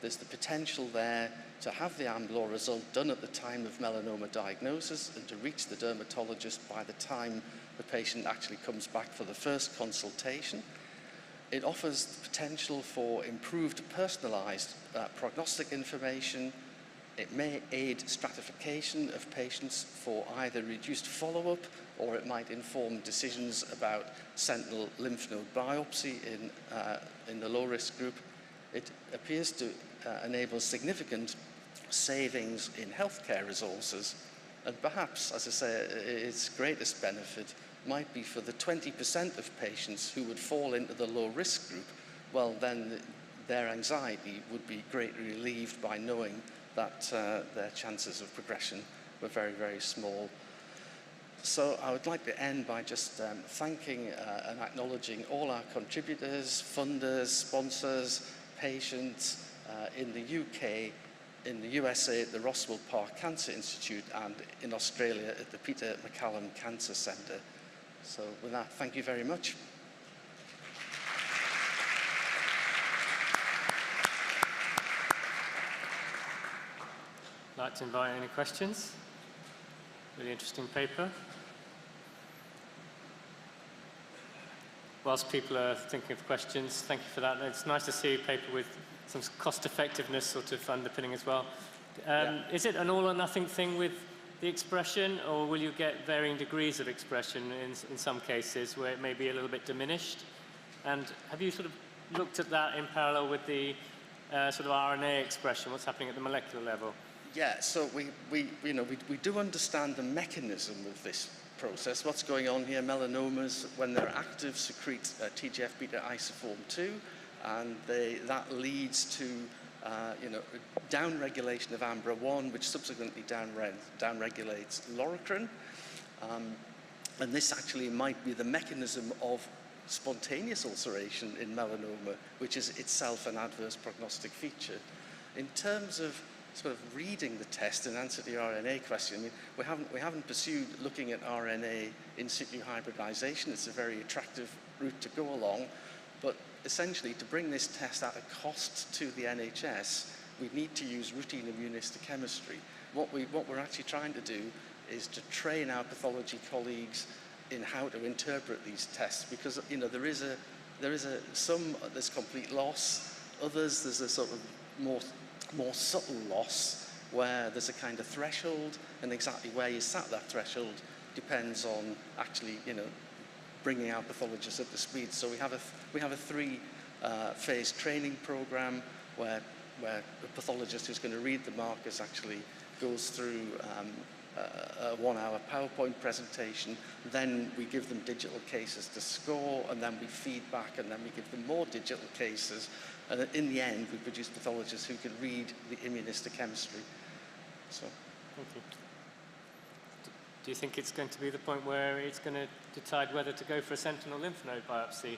There's the potential there to have the AMBLO result done at the time of melanoma diagnosis and to reach the dermatologist by the time the patient actually comes back for the first consultation. It offers the potential for improved personalized prognostic information. It may aid stratification of patients for either reduced follow-up, or it might inform decisions about sentinel lymph node biopsy in the low-risk group. It appears to enable significant savings in healthcare resources, and perhaps, as I say, its greatest benefit might be for the 20% of patients who would fall into the low-risk group. Well, then their anxiety would be greatly relieved by knowing that their chances of progression were very, very small. So I would like to end by just thanking and acknowledging all our contributors, funders, sponsors, patients in the UK, in the USA at the Roswell Park Cancer Institute, and in Australia at the Peter MacCallum Cancer Centre. So with that, thank you very much. I'd like to invite any questions. Really interesting paper. Whilst people are thinking of questions, thank you for that. It's nice to see a paper with some cost-effectiveness sort of underpinning as well. Is it an all-or-nothing thing with the expression, or will you get varying degrees of expression in some cases where it may be a little bit diminished? And have you sort of looked at that in parallel with the sort of RNA expression, what's happening at the molecular level? Yeah, so we do understand the mechanism of this process. What's going on here, melanomas, when they're active, secrete TGF-beta isoform 2, and that leads to downregulation of AMBRA1, which subsequently downregulates loricrin. And this actually might be the mechanism of spontaneous ulceration in melanoma, which is itself an adverse prognostic feature. In terms of sort of reading the test and answer the RNA question, I mean, we haven't pursued looking at RNA in situ hybridization. It's a very attractive route to go along, but essentially to bring this test at a cost to the NHS, we need to use routine immunohistochemistry. What we're actually trying to do is to train our pathology colleagues in how to interpret these tests, because there's complete loss, others there's a sort of more subtle loss where there's a kind of threshold, and exactly where you set that threshold depends on actually bringing our pathologists up to speed. So we have a three-phase training program where the pathologist who's going to read the markers actually goes through a 1-hour PowerPoint presentation. Then we give them digital cases to score, and then we feed back, and then we give them more digital cases. And in the end, we produce pathologists who can read the immunohistochemistry. So, thank you. Do you think it's going to be the point where it's going to decide whether to go for a sentinel lymph node biopsy?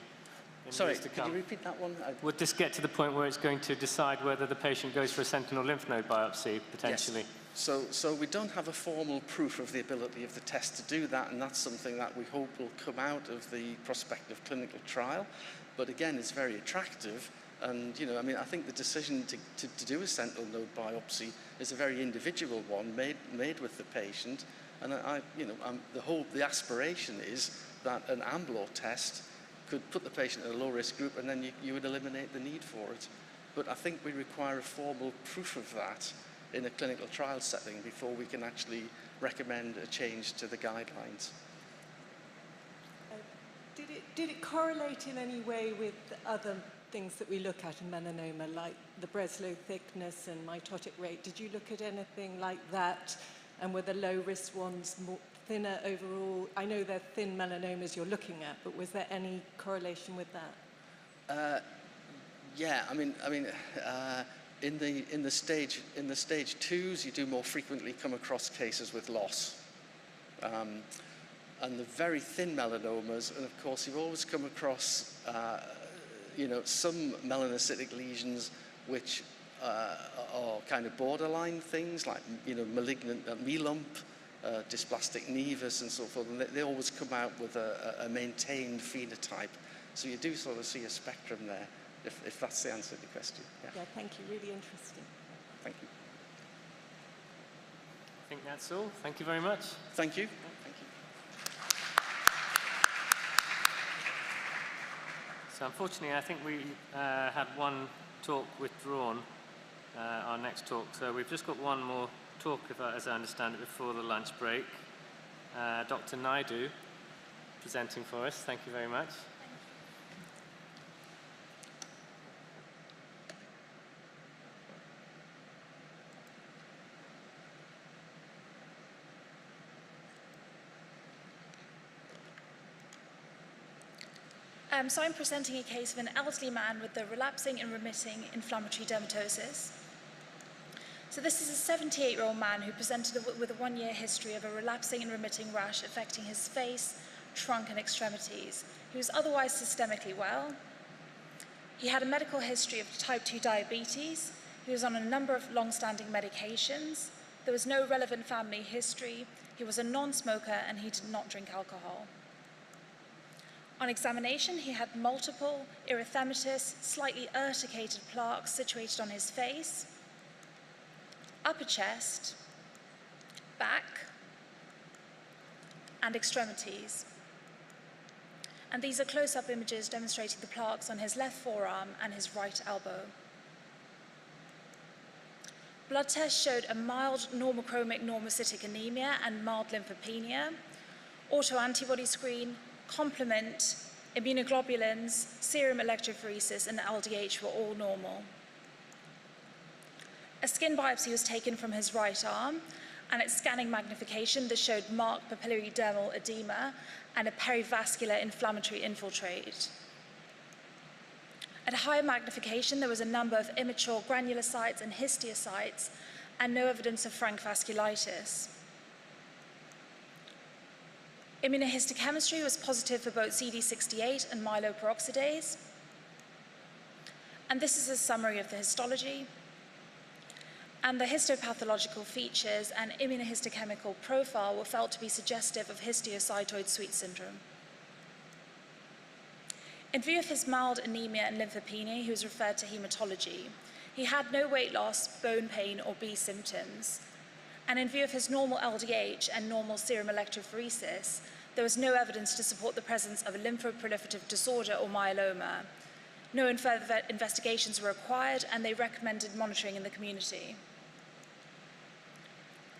Sorry, could you repeat that one? Would this get to the point where it's going to decide whether the patient goes for a sentinel lymph node biopsy, potentially? Yes. So we don't have a formal proof of the ability of the test to do that, and that's something that we hope will come out of the prospective clinical trial. But again, it's very attractive. And, I mean, I think the decision to do a sentinel node biopsy is a very individual one, made with the patient. And the aspiration is that an AMBLOR test could put the patient in a low-risk group, and then you would eliminate the need for it. But I think we require a formal proof of that in a clinical trial setting before we can actually recommend a change to the guidelines. Did it correlate in any way with other things that we look at in melanoma, like the Breslow thickness and mitotic rate? Did you look at anything like that? And were the low-risk ones more thinner overall? I know they're thin melanomas you're looking at, but was there any correlation with that? Yeah, I mean, in the stage 2s, you do more frequently come across cases with loss. And the very thin melanomas, and of course, you've always come across, some melanocytic lesions which are kind of borderline things, like, malignant melump, dysplastic nevus, and so forth. And they always come out with a maintained phenotype. So you do sort of see a spectrum there, if that's the answer to the question. Yeah, thank you. Really interesting. Thank you. I think that's all. Thank you very much. Thank you. So unfortunately, I think we had one talk withdrawn, our next talk. So we've just got one more talk, as I understand it, before the lunch break. Dr. Naidu presenting for us. Thank you very much. So I'm presenting a case of an elderly man with a relapsing and remitting inflammatory dermatosis. So this is a 78-year-old man who presented with a one-year history of a relapsing and remitting rash affecting his face, trunk and extremities. He was otherwise systemically well. He had a medical history of type 2 diabetes. He was on a number of long-standing medications. There was no relevant family history. He was a non-smoker and he did not drink alcohol. On examination, he had multiple erythematous, slightly urticated plaques situated on his face, upper chest, back, and extremities. And these are close-up images demonstrating the plaques on his left forearm and his right elbow. Blood tests showed a mild normochromic normocytic anemia and mild lymphopenia. Autoantibody screen, complement, immunoglobulins, serum electrophoresis, and LDH were all normal. A skin biopsy was taken from his right arm, and at scanning magnification, this showed marked papillary dermal edema and a perivascular inflammatory infiltrate. At higher magnification, there was a number of immature granulocytes and histiocytes, and no evidence of frank vasculitis. Immunohistochemistry was positive for both CD68 and myeloperoxidase. And this is a summary of the histology. And the histopathological features and immunohistochemical profile were felt to be suggestive of histiocytoid sweet syndrome. In view of his mild anemia and lymphopenia, he was referred to hematology. He had no weight loss, bone pain, or B symptoms. And in view of his normal LDH and normal serum electrophoresis, there was no evidence to support the presence of a lymphoproliferative disorder or myeloma. No further investigations were required, and they recommended monitoring in the community.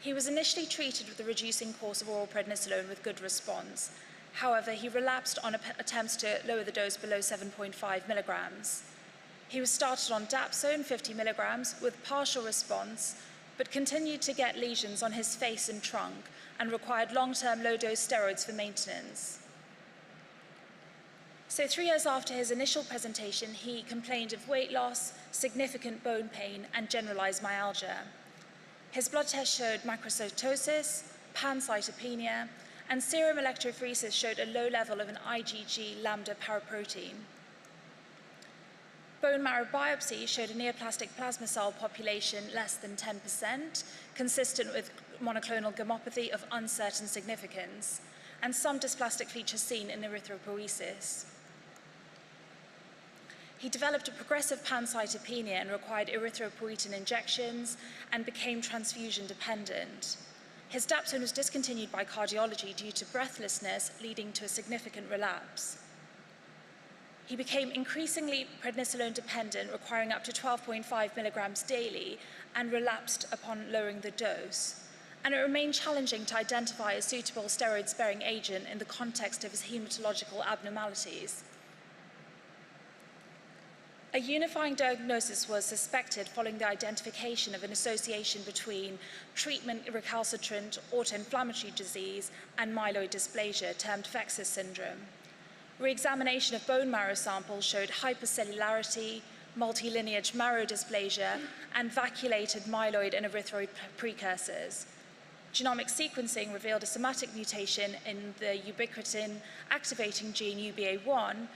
He was initially treated with a reducing course of oral prednisolone with good response. However, he relapsed on attempts to lower the dose below 7.5 milligrams. He was started on dapsone 50 milligrams with partial response, but continued to get lesions on his face and trunk and required long-term low-dose steroids for maintenance. So 3 years after his initial presentation, he complained of weight loss, significant bone pain, and generalized myalgia. His blood test showed macrocytosis, pancytopenia, and serum electrophoresis showed a low level of an IgG lambda paraprotein. Bone marrow biopsy showed a neoplastic plasma cell population less than 10%, consistent with monoclonal gammopathy of uncertain significance, and some dysplastic features seen in erythropoiesis. He developed a progressive pancytopenia and required erythropoietin injections and became transfusion dependent. His dapsone was discontinued by cardiology due to breathlessness, leading to a significant relapse. He became increasingly prednisolone dependent, requiring up to 12.5 milligrams daily, and relapsed upon lowering the dose. And it remained challenging to identify a suitable steroid-sparing agent in the context of his hematological abnormalities. A unifying diagnosis was suspected following the identification of an association between treatment recalcitrant autoinflammatory disease and myeloid dysplasia, termed Vexus syndrome. Re-examination of bone marrow samples showed hypercellularity, multilineage marrow dysplasia, and vacuolated myeloid and erythroid precursors. Genomic sequencing revealed a somatic mutation in the ubiquitin activating gene UBA1,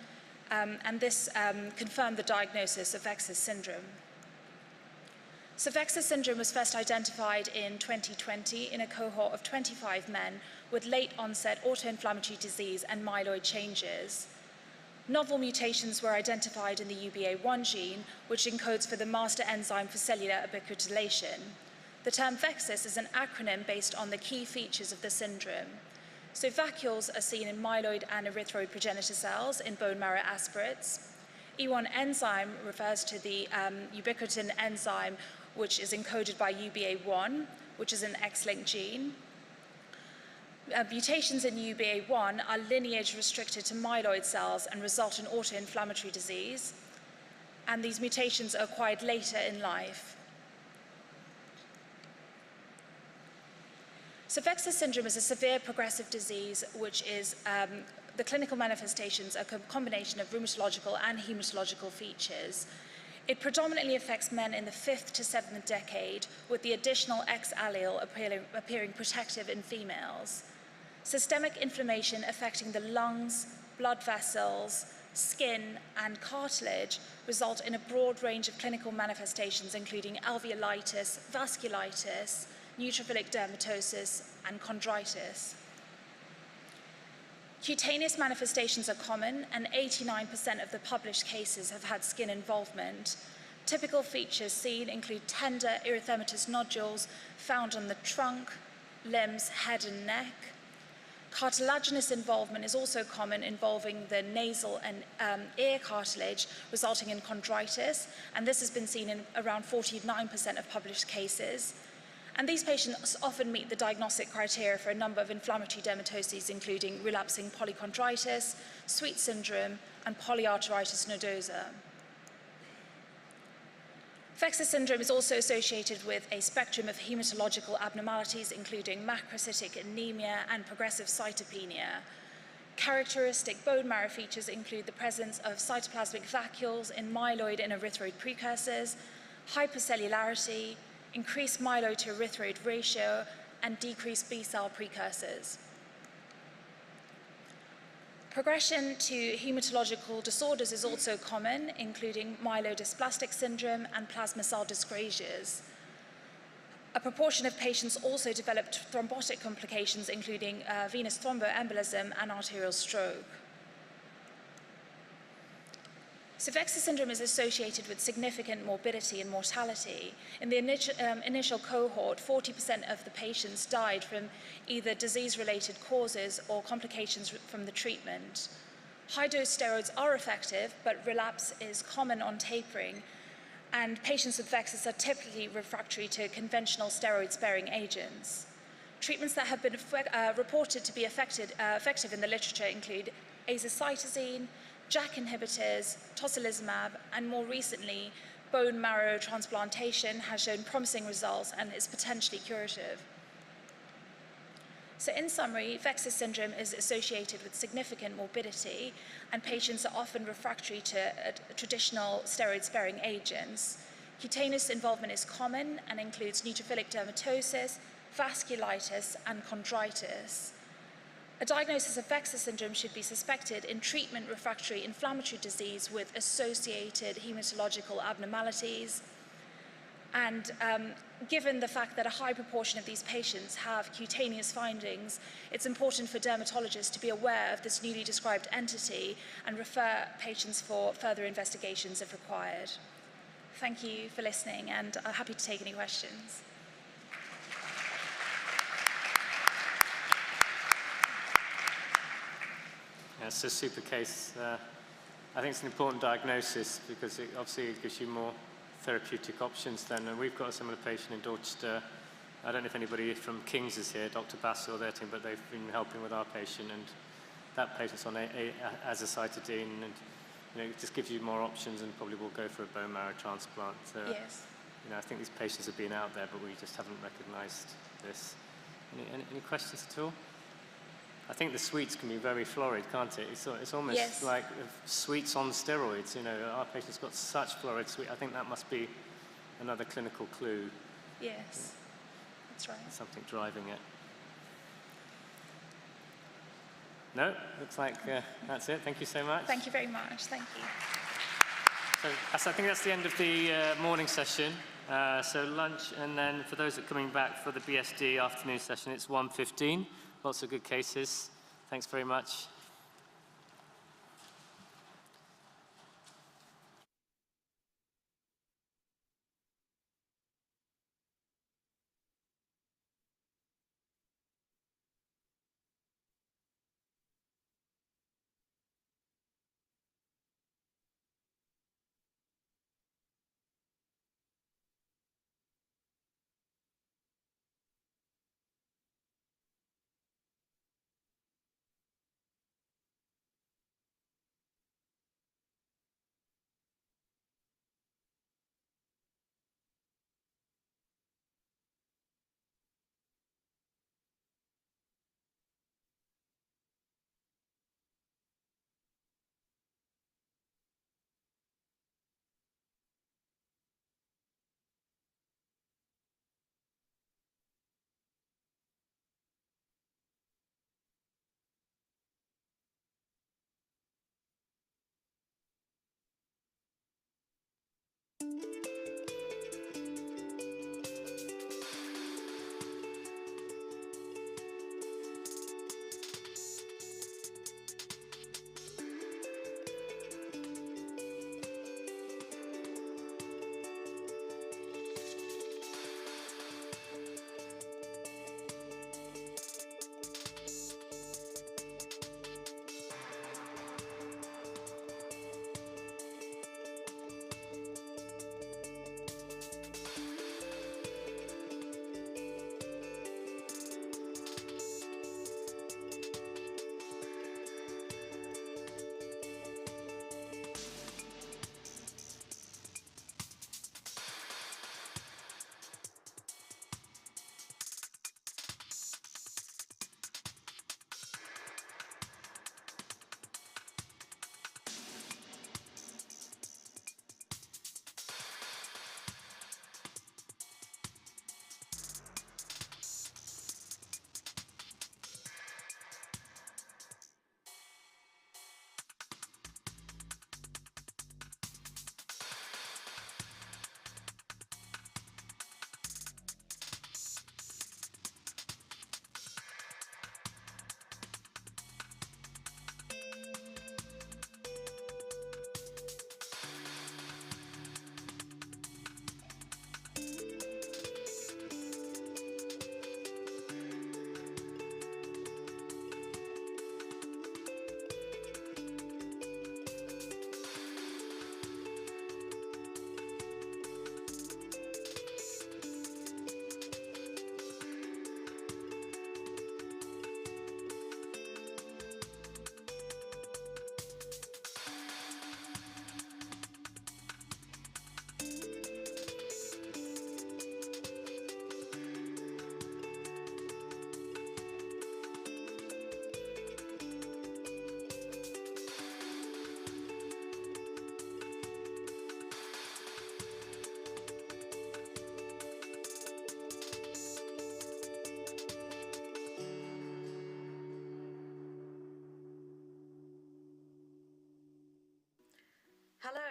and this confirmed the diagnosis of Vexus syndrome. So Vexus syndrome was first identified in 2020 in a cohort of 25 men with late-onset autoinflammatory disease and myeloid changes. Novel mutations were identified in the UBA1 gene, which encodes for the master enzyme for cellular ubiquitination. The term Vexus is an acronym based on the key features of the syndrome. So vacuoles are seen in myeloid and erythroid progenitor cells in bone marrow aspirates. E1 enzyme refers to the ubiquitin enzyme, which is encoded by UBA1, which is an X-linked gene. Mutations in UBA1 are lineage restricted to myeloid cells and result in autoinflammatory disease. And these mutations are acquired later in life. So Vexus syndrome is a severe progressive disease, which is the clinical manifestations are a combination of rheumatological and hematological features. It predominantly affects men in the 5th to 7th decade, with the additional X allele appearing protective in females. Systemic inflammation affecting the lungs, blood vessels, skin, and cartilage result in a broad range of clinical manifestations, including alveolitis, vasculitis, neutrophilic dermatosis, and chondritis. Cutaneous manifestations are common, and 89% of the published cases have had skin involvement. Typical features seen include tender erythematous nodules found on the trunk, limbs, head, and neck. Cartilaginous involvement is also common, involving the nasal and ear cartilage, resulting in chondritis, and this has been seen in around 49% of published cases. And these patients often meet the diagnostic criteria for a number of inflammatory dermatoses, including relapsing polychondritis, Sweet syndrome, and polyarteritis nodosa. Vexer syndrome is also associated with a spectrum of hematological abnormalities, including macrocytic anemia and progressive cytopenia. Characteristic bone marrow features include the presence of cytoplasmic vacuoles in myeloid and erythroid precursors, hypercellularity, increased myeloid to erythroid ratio, and decreased B-cell precursors. Progression to hematological disorders is also common, including myelodysplastic syndrome and plasma cell dyscrasias. A proportion of patients also developed thrombotic complications, including venous thromboembolism and arterial stroke. So Vexer syndrome is associated with significant morbidity and mortality. In the initial cohort, 40% of the patients died from either disease-related causes or complications from the treatment. High-dose steroids are effective, but relapse is common on tapering, and patients with Vexus are typically refractory to conventional steroid-sparing agents. Treatments that have been reported to be effective in the literature include azacitidine, JAK inhibitors, tocilizumab, and more recently, bone marrow transplantation has shown promising results and is potentially curative. So in summary, Vexus syndrome is associated with significant morbidity, and patients are often refractory to traditional steroid-sparing agents. Cutaneous involvement is common and includes neutrophilic dermatosis, vasculitis, and chondritis. A diagnosis of Vexus syndrome should be suspected in treatment-refractory inflammatory disease with associated hematological abnormalities. And given the fact that a high proportion of these patients have cutaneous findings, it's important for dermatologists to be aware of this newly described entity and refer patients for further investigations if required. Thank you for listening, and I'm happy to take any questions. Yeah, it's a super case. I think it's an important diagnosis because it obviously gives you more therapeutic options then. And we've got a similar patient in Dorchester. I don't know if anybody from King's is here, Dr. Bassel or their team, but they've been helping with our patient, and that patient's on azacitidine, and it just gives you more options and probably will go for a bone marrow transplant. So, yes. I think these patients have been out there, but we just haven't recognised this. Any questions at all? I think the sweets can be very florid, can't it? It's almost like sweets on steroids. Our patient's got such florid sweet. I think that must be another clinical clue. Yes, that's right. Something driving it. No, looks like that's it. Thank you so much. Thank you very much. Thank you. So I think that's the end of the morning session. So lunch, and then for those that are coming back for the BSD afternoon session, it's 1:15. Lots of good cases. Thanks very much.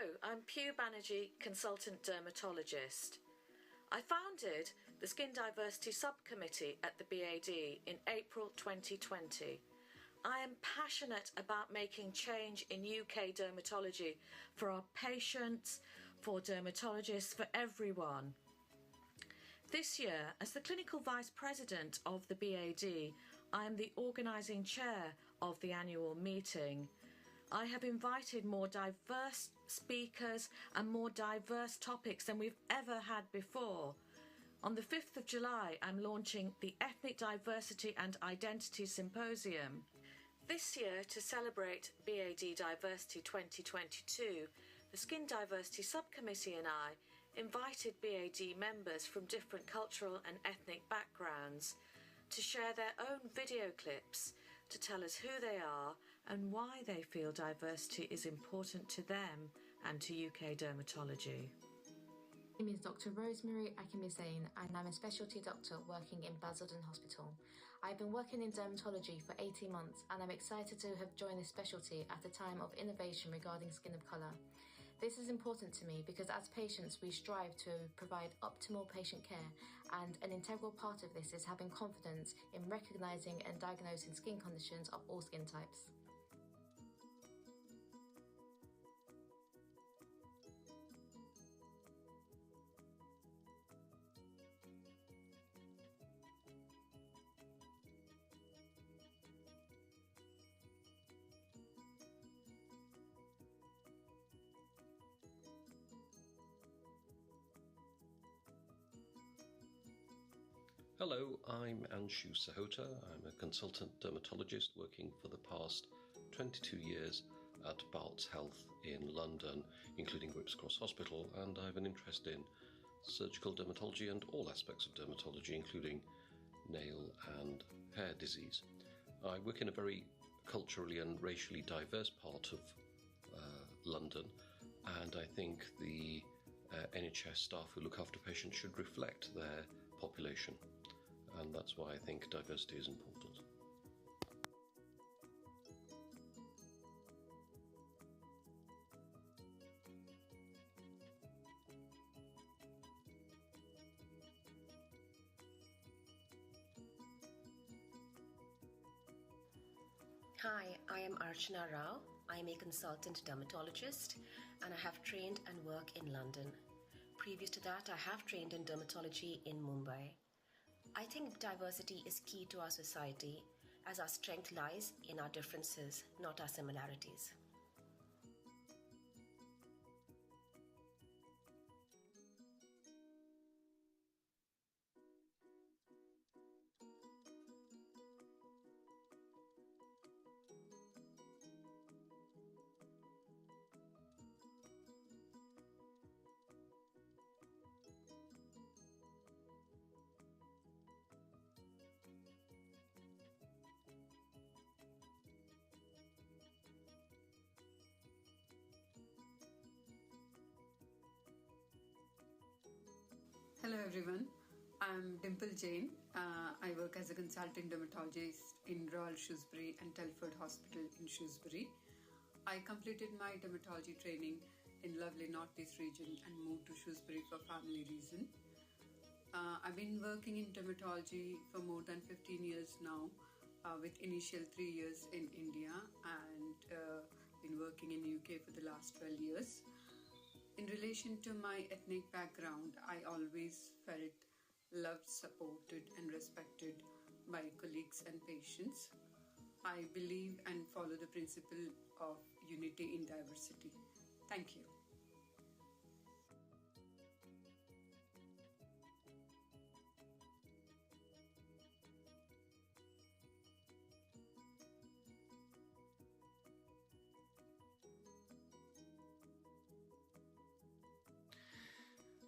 Hello, I'm Pugh Banerjee, consultant dermatologist. I founded the Skin Diversity Subcommittee at the BAD in April 2020. I am passionate about making change in UK dermatology for our patients, for dermatologists, for everyone. This year, as the Clinical Vice President of the BAD, I am the organising chair of the annual meeting. I have invited more diverse speakers and more diverse topics than we've ever had before. On the 5th of July, I'm launching the Ethnic Diversity and Identity Symposium. This year, to celebrate BAD Diversity 2022, the Skin Diversity Subcommittee and I invited BAD members from different cultural and ethnic backgrounds to share their own video clips to tell us who they are and why they feel diversity is important to them and to UK dermatology. My name is Dr. Rosemary Akimisane, and I'm a specialty doctor working in Basildon Hospital. I've been working in dermatology for 18 months, and I'm excited to have joined this specialty at a time of innovation regarding skin of colour. This is important to me because as patients we strive to provide optimal patient care, and an integral part of this is having confidence in recognising and diagnosing skin conditions of all skin types. Hello, I'm Anshu Sahota. I'm a consultant dermatologist working for the past 22 years at Barts Health in London, including Whipps Cross Hospital, and I have an interest in surgical dermatology and all aspects of dermatology, including nail and hair disease. I work in a very culturally and racially diverse part of London, and I think the NHS staff who look after patients should reflect their population. And that's why I think diversity is important. Hi, I am Archana Rao. I am a consultant dermatologist and I have trained and work in London. Previous to that, I have trained in dermatology in Mumbai. I think diversity is key to our society, as our strength lies in our differences, not our similarities. Hello everyone, I'm Dimple Jain. I work as a consultant dermatologist in Royal Shrewsbury and Telford Hospital in Shrewsbury. I completed my dermatology training in lovely Northeast region and moved to Shrewsbury for family reason. I've been working in dermatology for more than 15 years now, with initial 3 years in India and been working in UK for the last 12 years. In relation to my ethnic background, I always felt loved, supported and respected by colleagues and patients. I believe and follow the principle of unity in diversity. Thank you.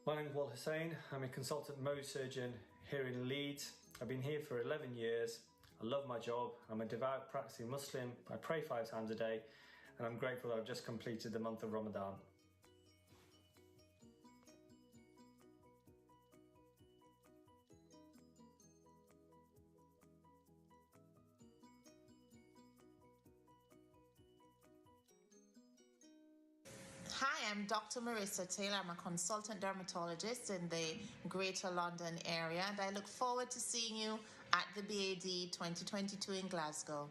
My name is Wal Hussain. I'm a consultant Mohs surgeon here in Leeds. I've been here for 11 years. I love my job. I'm a devout practicing Muslim. I pray 5 times a day, and I'm grateful that I've just completed the month of Ramadan. Hi, am Dr. Marissa Taylor. I'm a consultant dermatologist in the Greater London area, and I look forward to seeing you at the BAD 2022 in Glasgow.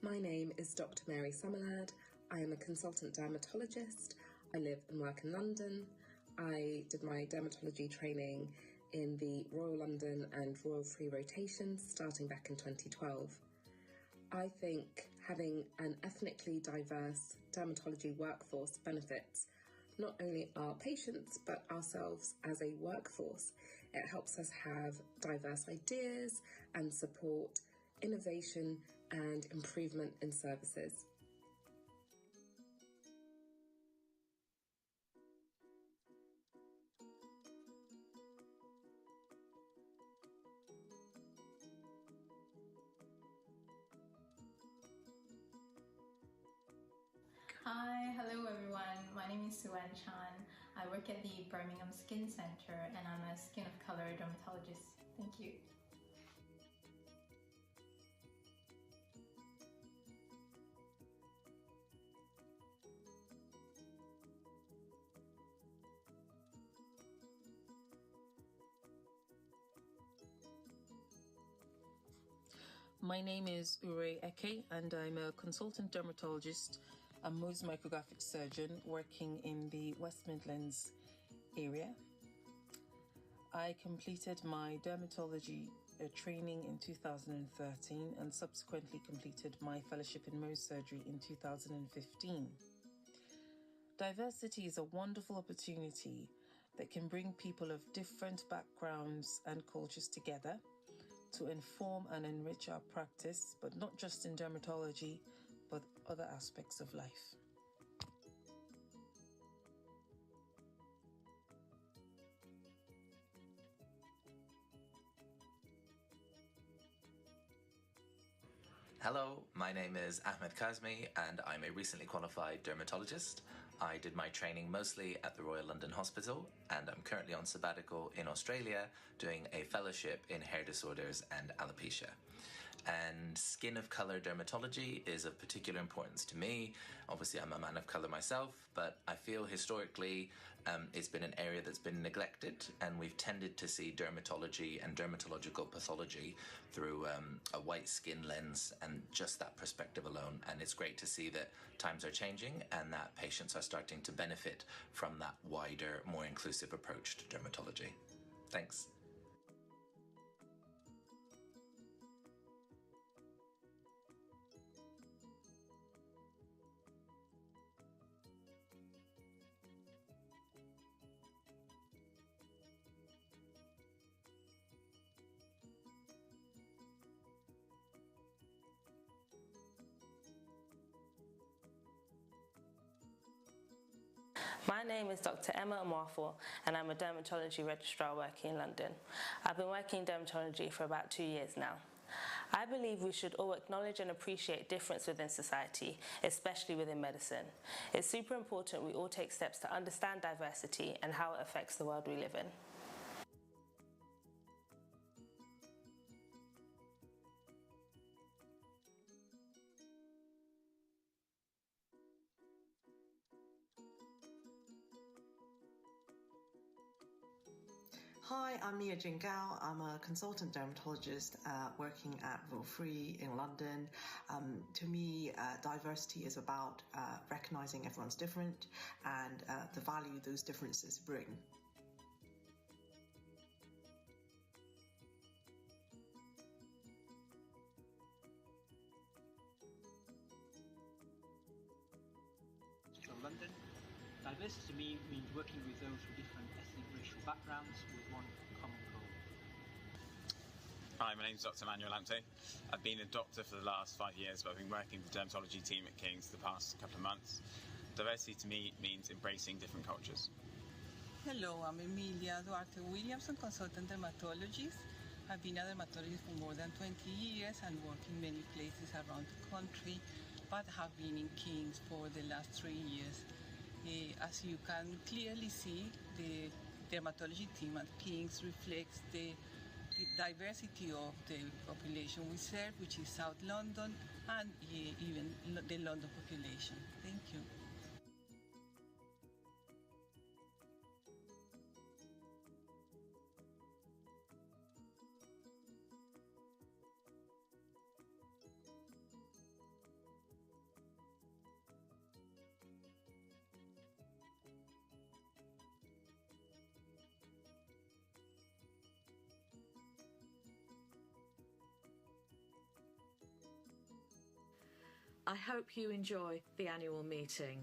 My name is Dr. Mary Summerlad. I am a consultant dermatologist. I live and work in London. I did my dermatology training in the Royal London and Royal Free rotations starting back in 2012. I think having an ethnically diverse dermatology workforce benefits not only our patients but ourselves as a workforce. It helps us have diverse ideas and support innovation and improvement in services. Hi, hello everyone. My name is Suan Chan. I work at the Birmingham Skin Centre and I'm a skin of colour dermatologist. Thank you. My name is Ure Eke and I'm a consultant dermatologist and Mohs micrographic surgeon working in the West Midlands area. I completed my dermatology training in 2013 and subsequently completed my fellowship in Mohs surgery in 2015. Diversity is a wonderful opportunity that can bring people of different backgrounds and cultures together to inform and enrich our practice, but not just in dermatology, but other aspects of life. Hello, my name is Ahmed Kazmi and I'm a recently qualified dermatologist. I did my training mostly at the Royal London Hospital and I'm currently on sabbatical in Australia doing a fellowship in hair disorders and alopecia. And skin of colour dermatology is of particular importance to me. Obviously, I'm a man of colour myself, but I feel historically it's been an area that's been neglected, and we've tended to see dermatology and dermatological pathology through a white skin lens and just that perspective alone. And it's great to see that times are changing and that patients are starting to benefit from that wider, more inclusive approach to dermatology. Thanks. My name is Dr. Emma Amwafo and I'm a dermatology registrar working in London. I've been working in dermatology for about 2 years now. I believe we should all acknowledge and appreciate difference within society, especially within medicine. It's super important we all take steps to understand diversity and how it affects the world we live in. Hi, I'm Mia Jingao. I'm a consultant dermatologist working at Royal Free in London. To me, diversity is about recognizing everyone's different and the value those differences bring. From London, diversity to me means working with those with different ethnic racial backgrounds with one common goal. Hi, my name's Dr. Manuel Lamptey. I've been a doctor for the last 5 years, but I've been working with the dermatology team at King's the past couple of months. Diversity to me means embracing different cultures. Hello, I'm Emilia Duarte Williamson, consultant dermatologist. I've been a dermatologist for more than 20 years and worked in many places around the country, but have been in King's for the last 3 years. As you can clearly see, the dermatology team at King's reflects the diversity of the population we serve, which is South London and even the London population. Thank you. I hope you enjoy the annual meeting.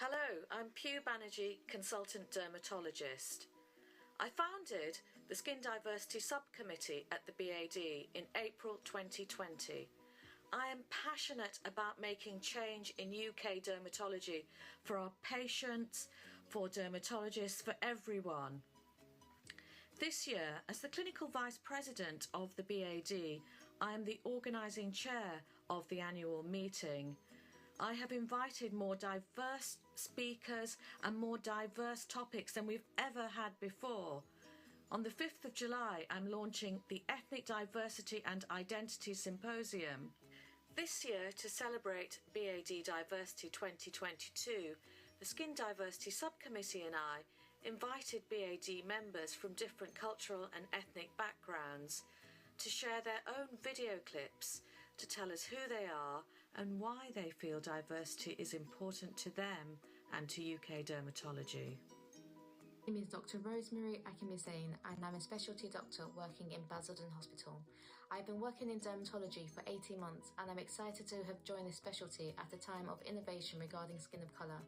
Hello, I'm Pugh Banerjee, Consultant Dermatologist. I founded the Skin Diversity Subcommittee at the BAD in April 2020. I am passionate about making change in UK dermatology for our patients, for dermatologists, for everyone. This year, as the Clinical Vice President of the BAD, I am the organising chair of the annual meeting. I have invited more diverse speakers and more diverse topics than we've ever had before. On the 5th of July, I'm launching the Ethnic Diversity and Identity Symposium. This year, to celebrate BAD Diversity 2022, the Skin Diversity Subcommittee and I invited BAD members from different cultural and ethnic backgrounds to share their own video clips to tell us who they are and why they feel diversity is important to them and to UK dermatology. My name is Dr. Rosemary Akimisane, and I'm a specialty doctor working in Basildon Hospital. I've been working in dermatology for 18 months, and I'm excited to have joined this specialty at a time of innovation regarding skin of colour.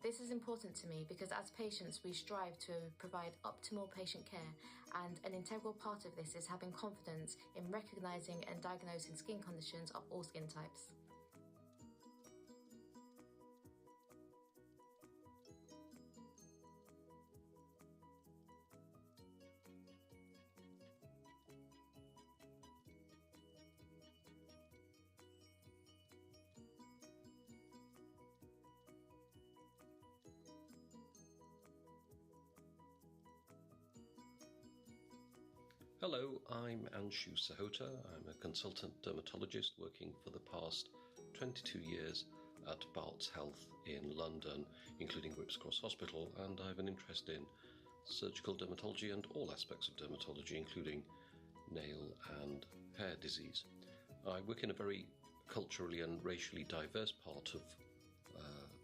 This is important to me because as patients we strive to provide optimal patient care, and an integral part of this is having confidence in recognising and diagnosing skin conditions of all skin types. Hello, I'm Anshu Sahota. I'm a consultant dermatologist working for the past 22 years at Barts Health in London, including Whipps Cross Hospital, and I have an interest in surgical dermatology and all aspects of dermatology, including nail and hair disease. I work in a very culturally and racially diverse part of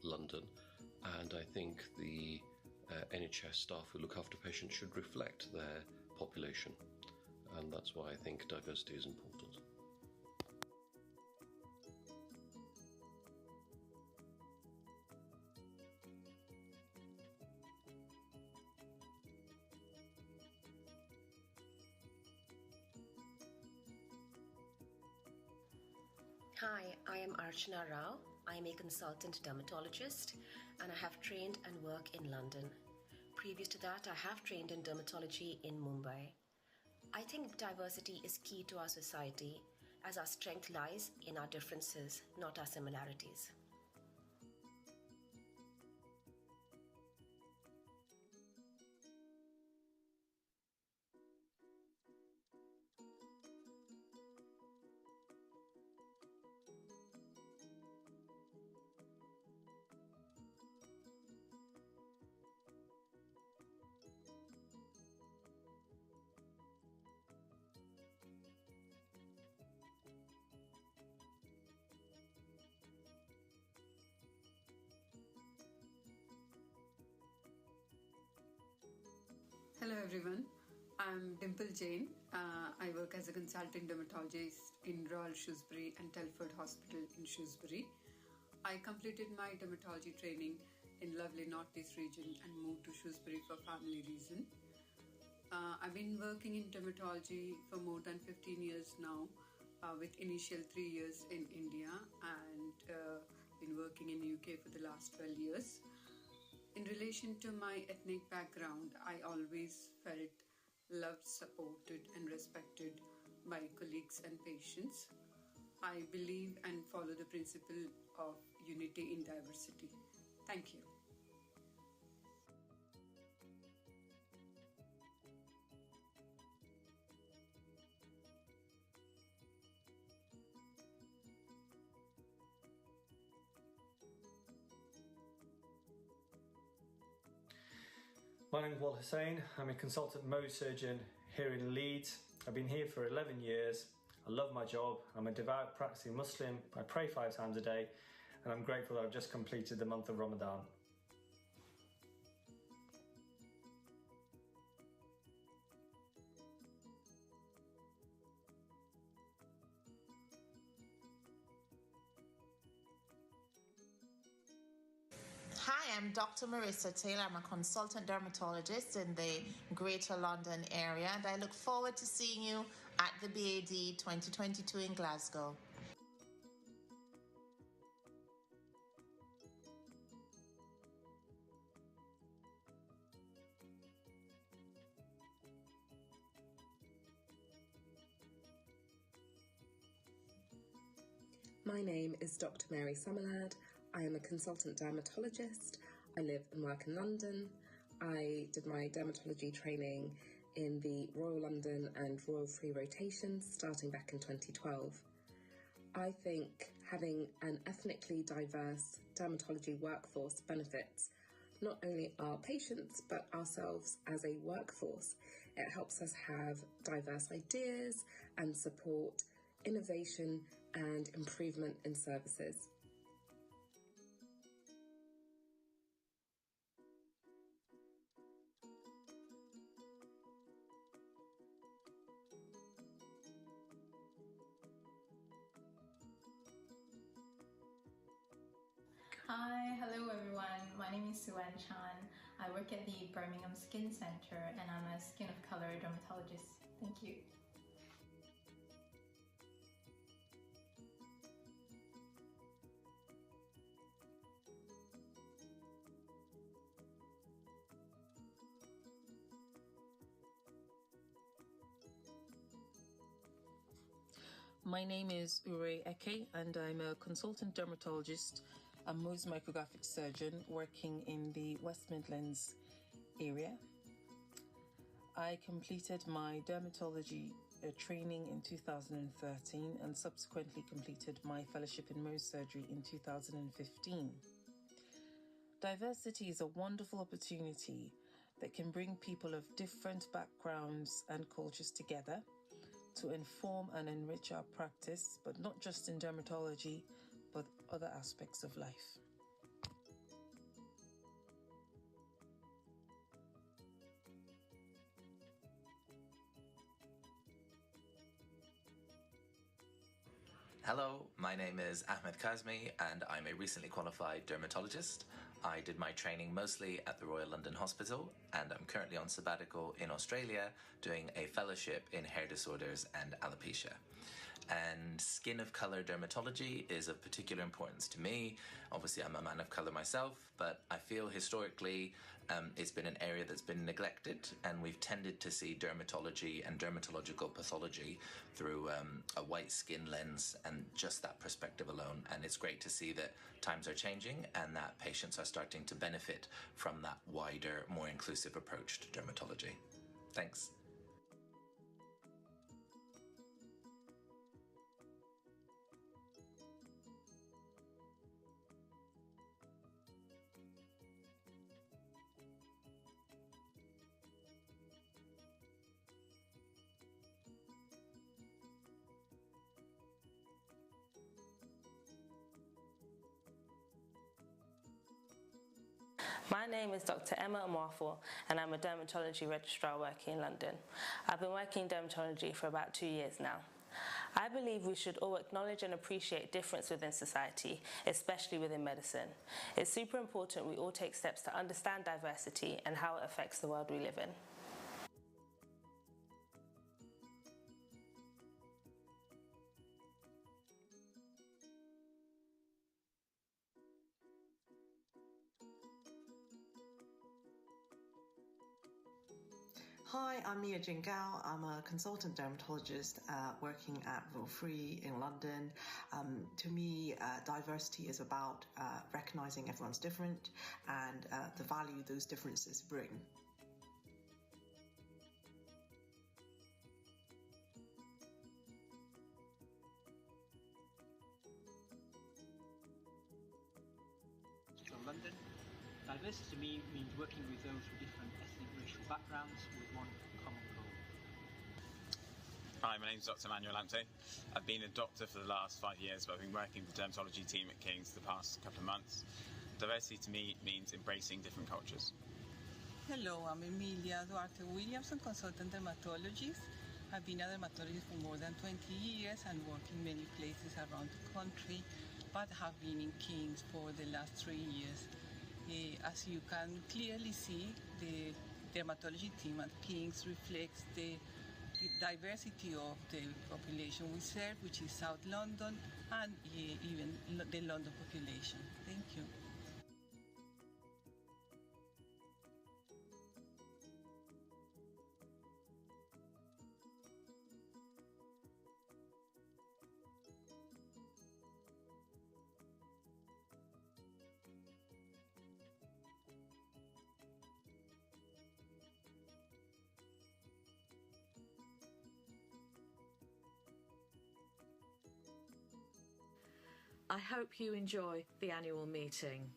London, and I think the NHS staff who look after patients should reflect their population. And that's why I think diversity is important. Hi, I am Archana Rao. I am a consultant dermatologist and I have trained and work in London. Previous to that, I have trained in dermatology in Mumbai. I think diversity is key to our society, as our strength lies in our differences, not our similarities. Hello everyone, I'm Dimple Jain. I work as a consultant dermatologist in Royal Shrewsbury and Telford Hospital in Shrewsbury. I completed my dermatology training in lovely Northeast region and moved to Shrewsbury for family reason. I've been working in dermatology for more than 15 years now, with initial 3 years in India and been working in UK for the last 12 years. In relation to my ethnic background, I always felt loved, supported and respected by colleagues and patients. I believe and follow the principle of unity in diversity. Thank you. My name's Wal Hussain. I'm a consultant Mohs surgeon here in Leeds. I've been here for 11 years. I love my job. I'm a devout practicing Muslim. I pray 5 times a day, and I'm grateful that I've just completed the month of Ramadan. Hi, I'm Dr. Marissa Taylor. I'm a consultant dermatologist in the Greater London area, and I look forward to seeing you at the BAD 2022 in Glasgow. My name is Dr. Mary Summerlad. I am a consultant dermatologist. I live and work in London. I did my dermatology training in the Royal London and Royal Free rotations starting back in 2012. I think having an ethnically diverse dermatology workforce benefits not only our patients but ourselves as a workforce. It helps us have diverse ideas and support innovation and improvement in services. Hi, hello everyone. My name is Suan Chan. I work at the Birmingham Skin Centre and I'm a skin of colour dermatologist. Thank you. My name is Ure Eke, and I'm a consultant dermatologist, a Mohs micrographic surgeon working in the West Midlands area. I completed my dermatology training in 2013 and subsequently completed my fellowship in Mohs surgery in 2015. Diversity is a wonderful opportunity that can bring people of different backgrounds and cultures together to inform and enrich our practice, but not just in dermatology, but other aspects of life. Hello, my name is Ahmed Kazmi and I'm a recently qualified dermatologist. I did my training mostly at the Royal London Hospital and I'm currently on sabbatical in Australia doing a fellowship in hair disorders and alopecia. And skin of color dermatology is of particular importance to me. Obviously, I'm a man of color myself, but I feel historically it's been an area that's been neglected, and we've tended to see dermatology and dermatological pathology through a white skin lens and just that perspective alone. And it's great to see that times are changing and that patients are starting to benefit from that wider, more inclusive approach to dermatology. Thanks. My name is Dr. Emma Mwafu, and I'm a dermatology registrar working in London. I've been working in dermatology for about 2 years now. I believe we should all acknowledge and appreciate difference within society, especially within medicine. It's super important we all take steps to understand diversity and how it affects the world we live in. Hi, I'm Mia Jingao. I'm a consultant dermatologist working at Free in London. To me, diversity is about recognising everyone's different and the value those differences bring. So London, diversity to me means working with those with different ethnic racial backgrounds with one common goal. Hi, my name's Dr. Manuel Ante. I've been a doctor for the last 5 years, but I've been working with the dermatology team at King's the past couple of months. Diversity to me means embracing different cultures. Hello, I'm Emilia Duarte Williamson, consultant dermatologist. I've been a dermatologist for more than 20 years and worked in many places around the country, but have been in King's for the last 3 years. As you can clearly see, the dermatology team at King's reflects the diversity of the population we serve, which is South London and even the London population. Thank you. I hope you enjoy the annual meeting.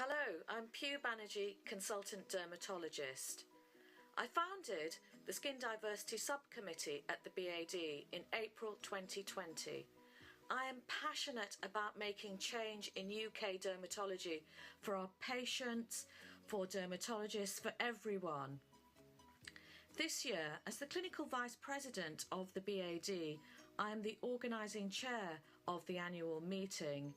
Hello, I'm Pew Banerjee, Consultant Dermatologist. I founded the Skin Diversity Subcommittee at the BAD in April 2020. I am passionate about making change in UK dermatology for our patients, for dermatologists, for everyone. This year, as the Clinical Vice President of the BAD, I am the organising chair of the annual meeting.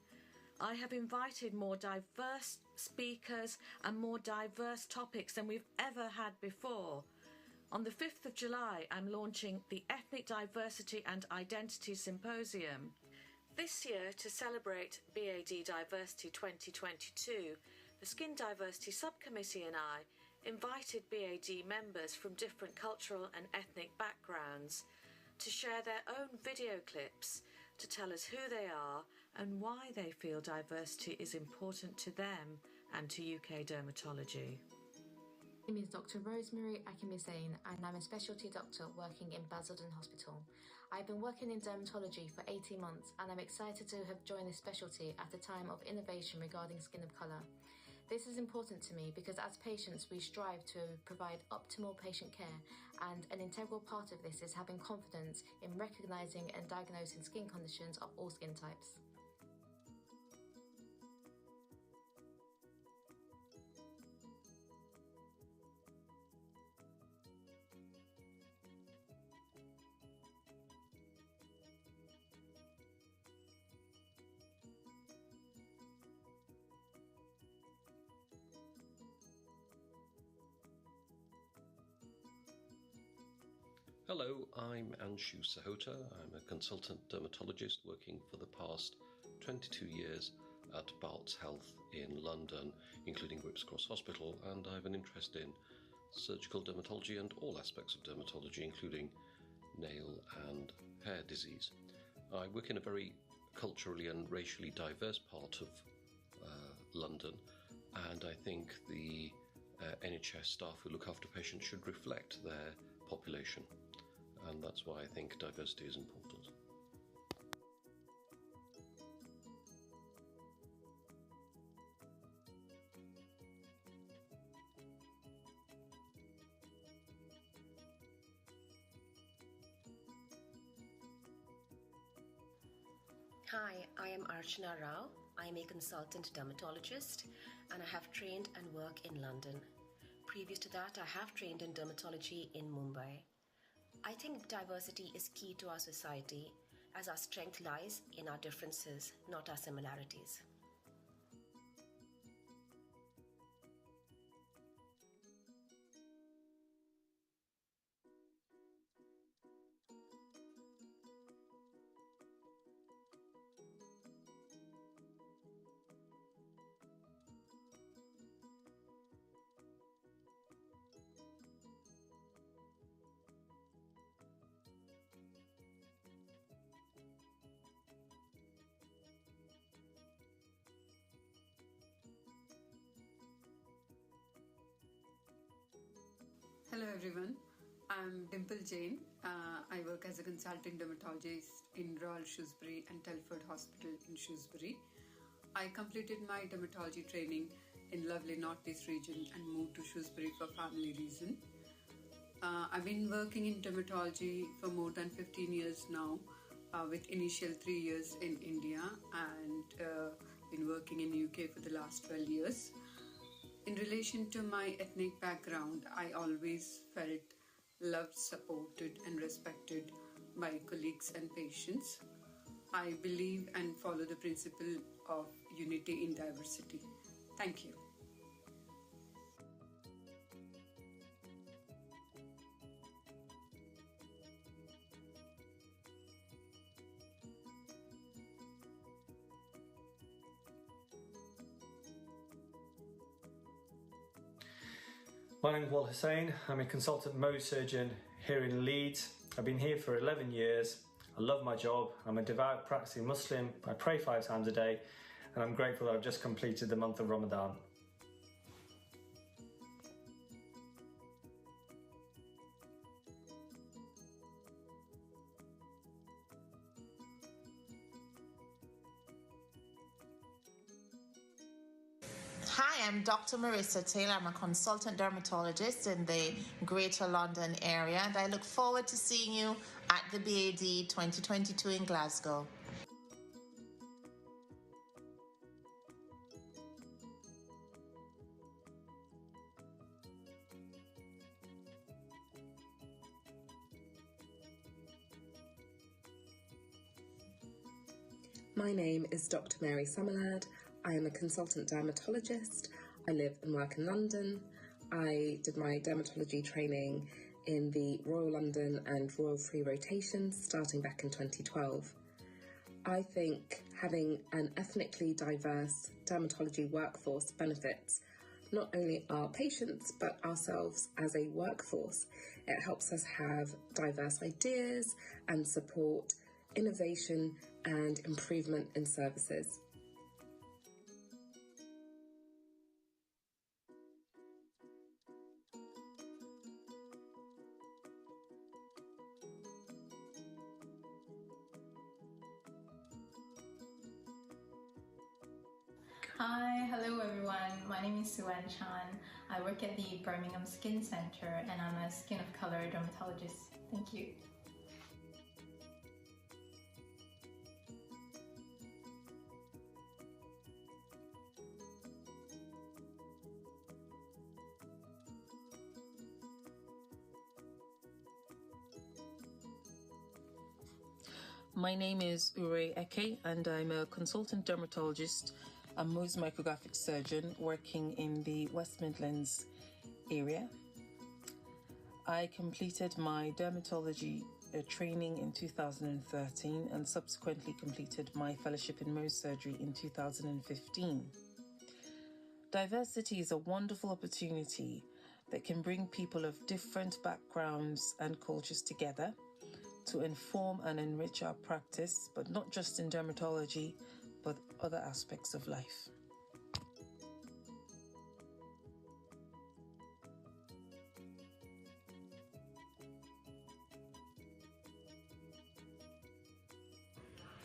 I have invited more diverse speakers and more diverse topics than we've ever had before. On the 5th of July, I'm launching the Ethnic Diversity and Identity Symposium. This year, to celebrate BAD Diversity 2022, the Skin Diversity Subcommittee and I invited BAD members from different cultural and ethnic backgrounds to share their own video clips to tell us who they are and why they feel diversity is important to them and to UK dermatology. My name is Dr. Rosemary Akimisane and I'm a specialty doctor working in Basildon Hospital. I've been working in dermatology for 18 months and I'm excited to have joined this specialty at a time of innovation regarding skin of colour. This is important to me because as patients we strive to provide optimal patient care, and an integral part of this is having confidence in recognising and diagnosing skin conditions of all skin types. Hello, I'm Anshu Sahota. I'm a consultant dermatologist working for the past 22 years at Barts Health in London, including Whipps Cross Hospital, and I have an interest in surgical dermatology and all aspects of dermatology, including nail and hair disease. I work in a very culturally and racially diverse part of London, and I think the NHS staff who look after patients should reflect their population, and that's why I think diversity is important. Hi, I am Archana Rao. I am a consultant dermatologist and I have trained and work in London. Previous to that, I have trained in dermatology in Mumbai. I think diversity is key to our society as our strength lies in our differences, not our similarities. Hello everyone, I'm Dimple Jain. I work as a consultant dermatologist in Royal Shrewsbury and Telford Hospital in Shrewsbury. I completed my dermatology training in lovely Northeast region and moved to Shrewsbury for family reason. I've been working in dermatology for more than 15 years now, with initial 3 years in India and been working in UK for the last 12 years. In relation to my ethnic background, I always felt loved, supported and respected by colleagues and patients. I believe and follow the principle of unity in diversity. Thank you. My name's Wal Hussain. I'm a consultant Mohs surgeon here in Leeds. I've been here for 11 years. I love my job. I'm a devout practicing Muslim. I pray 5 times a day, and I'm grateful that I've just completed the month of Ramadan. Hi, I'm Dr. Marissa Taylor. I'm a consultant dermatologist in the Greater London area, and I look forward to seeing you at the BAD 2022 in Glasgow. My name is Dr. Mary Summerlad. I am a consultant dermatologist. I live and work in London. I did my dermatology training in the Royal London and Royal Free rotations starting back in 2012. I think having an ethnically diverse dermatology workforce benefits not only our patients but ourselves as a workforce. It helps us have diverse ideas and support innovation and improvement in services. Hi, hello everyone. My name is Suan Chan. I work at the Birmingham Skin Centre and I'm a skin of colour dermatologist. Thank you. My name is Ure Eke, and I'm a consultant dermatologist, a Mohs micrographic surgeon working in the West Midlands area. I completed my dermatology training in 2013 and subsequently completed my fellowship in Mohs surgery in 2015. Diversity is a wonderful opportunity that can bring people of different backgrounds and cultures together to inform and enrich our practice, but not just in dermatology, but other aspects of life.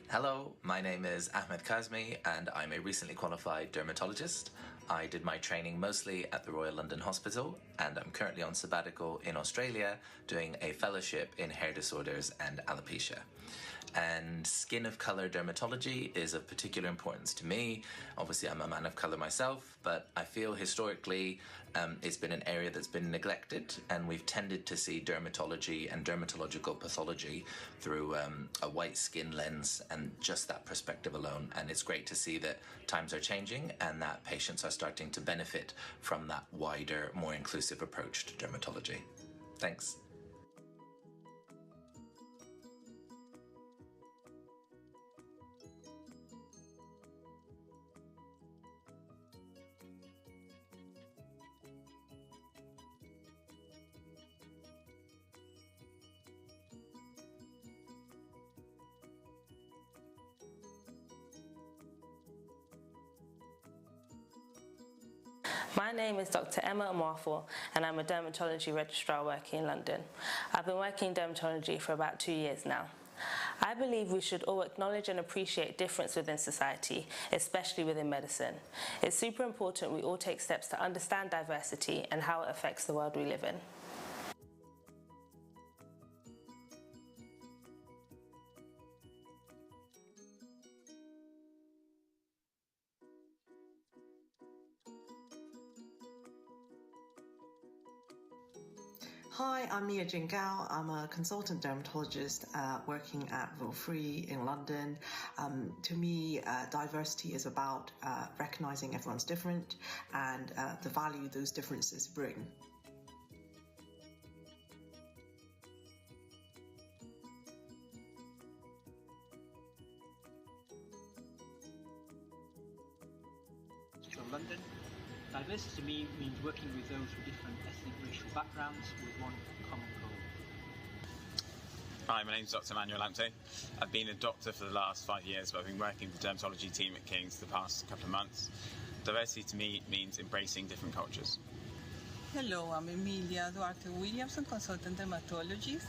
Hello, my name is Ahmed Kazmi and I'm a recently qualified dermatologist. I did my training mostly at the Royal London Hospital and I'm currently on sabbatical in Australia doing a fellowship in hair disorders and alopecia. And skin of colour dermatology is of particular importance to me. Obviously, I'm a man of colour myself, but I feel historically it's been an area that's been neglected, and we've tended to see dermatology and dermatological pathology through a white skin lens and just that perspective alone. And it's great to see that times are changing and that patients are starting to benefit from that wider, more inclusive approach to dermatology. Thanks. My name is Dr. Emma Mwafor, and I'm a dermatology registrar working in London. I've been working in dermatology for about 2 years now. I believe we should all acknowledge and appreciate difference within society, especially within medicine. It's super important we all take steps to understand diversity and how it affects the world we live in. Hi, I'm Mia Jingao. I'm a consultant dermatologist working at Free in London. To me, diversity is about recognizing everyone's different and the value those differences bring. So London, diversity to me means working with those with different ethnic racial backgrounds with one common goal. Hi, my name's Dr. Manuel Lamptey. I've been a doctor for the last 5 years, but I've been working with the dermatology team at King's the past couple of months. Diversity to me means embracing different cultures. Hello, I'm Emilia Duarte Williams, a consultant dermatologist.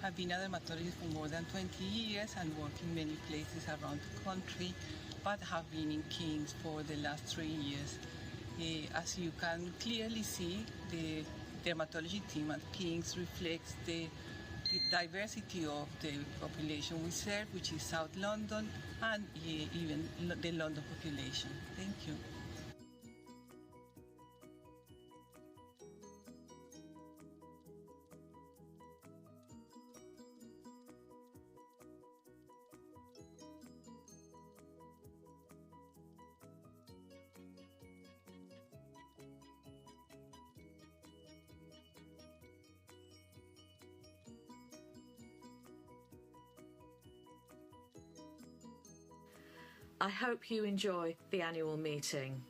I've been a dermatologist for more than 20 years and worked in many places around the country, but have been in King's for the last 3 years. As you can clearly see, the dermatology team at King's reflects the diversity of the population we serve, which is South London and even the London population. Thank you. I hope you enjoy the annual meeting.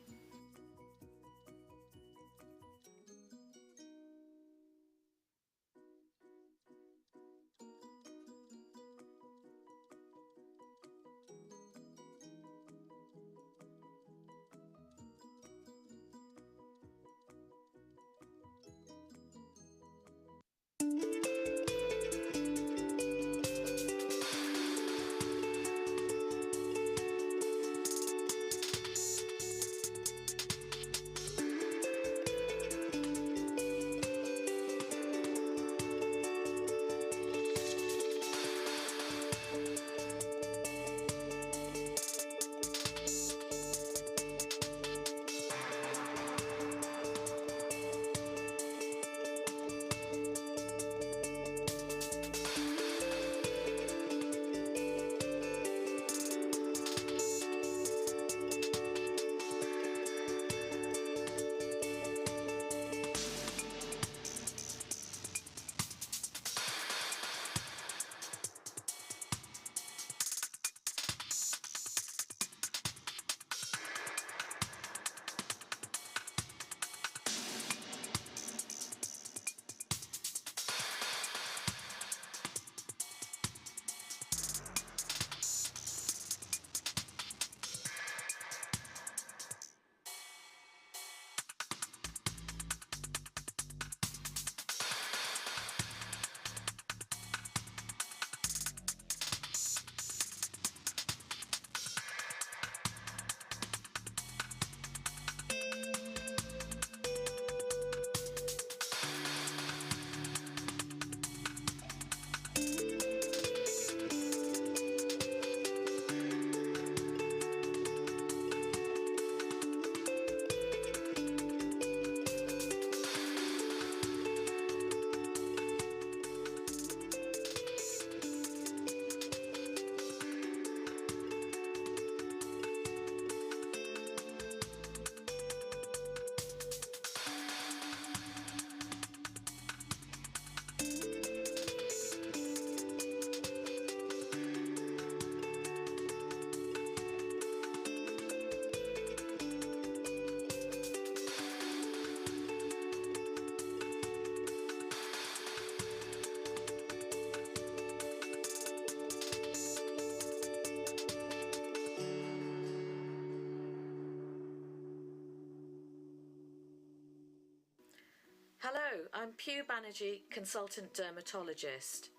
Hello, I'm Pew Banerjee, Consultant Dermatologist.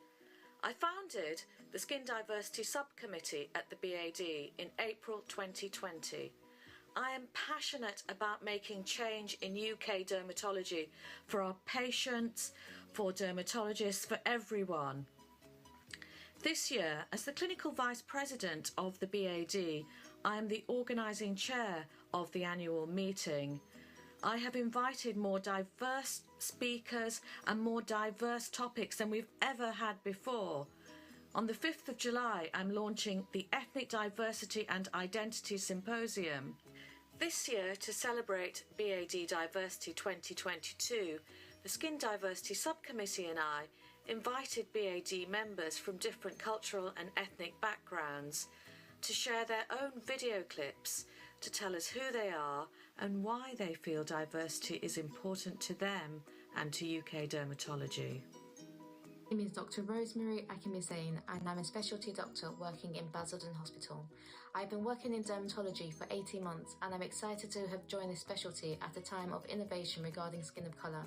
I founded the Skin Diversity Subcommittee at the BAD in April 2020. I am passionate about making change in UK dermatology for our patients, for dermatologists, for everyone. This year, as the Clinical Vice President of the BAD, I am the organising chair of the annual meeting. I have invited more diverse speakers and more diverse topics than we've ever had before. On the 5th of July, I'm launching the Ethnic Diversity and Identity Symposium. This year, to celebrate BAD Diversity 2022, the Skin Diversity Subcommittee and I invited BAD members from different cultural and ethnic backgrounds to share their own video clips to tell us who they are and why they feel diversity is important to them and to UK dermatology. My name is Dr. Rosemary Akimisane, and I'm a specialty doctor working in Basildon Hospital. I've been working in dermatology for 18 months, and I'm excited to have joined this specialty at a time of innovation regarding skin of colour.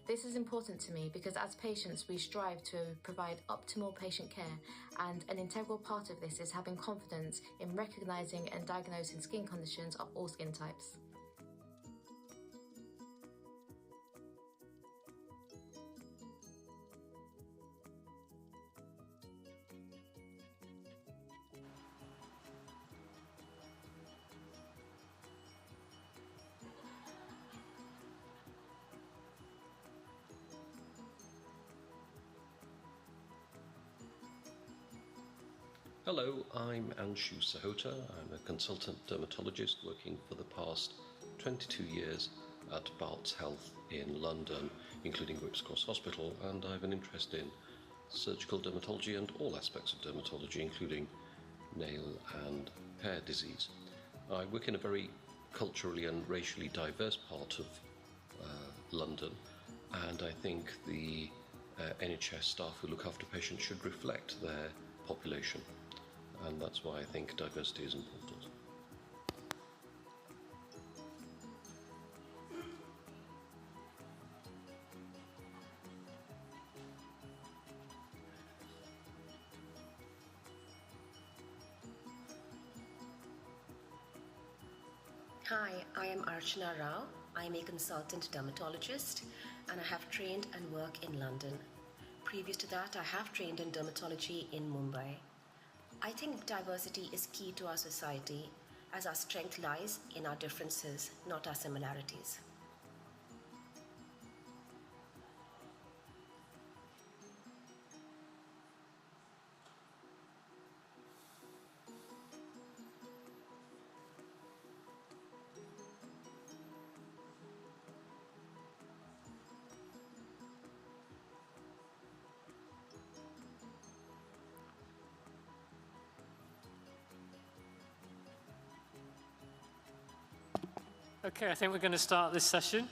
This is important to me because as patients we strive to provide optimal patient care, and an integral part of this is having confidence in recognising and diagnosing skin conditions of all skin types. Hello, I'm Anshu Sahota. I'm a consultant dermatologist working for the past 22 years at Barts Health in London, including Whipps Cross Hospital, and I have an interest in surgical dermatology and all aspects of dermatology, including nail and hair disease. I work in a very culturally and racially diverse part of London, and I think the NHS staff who look after patients should reflect their population. And that's why I think diversity is important. Hi, I am Archana Rao. I am a consultant dermatologist and I have trained and work in London. Previous to that, I have trained in dermatology in Mumbai. I think diversity is key to our society, as our strength lies in our differences, not our similarities. Okay, I think we're going to start this session.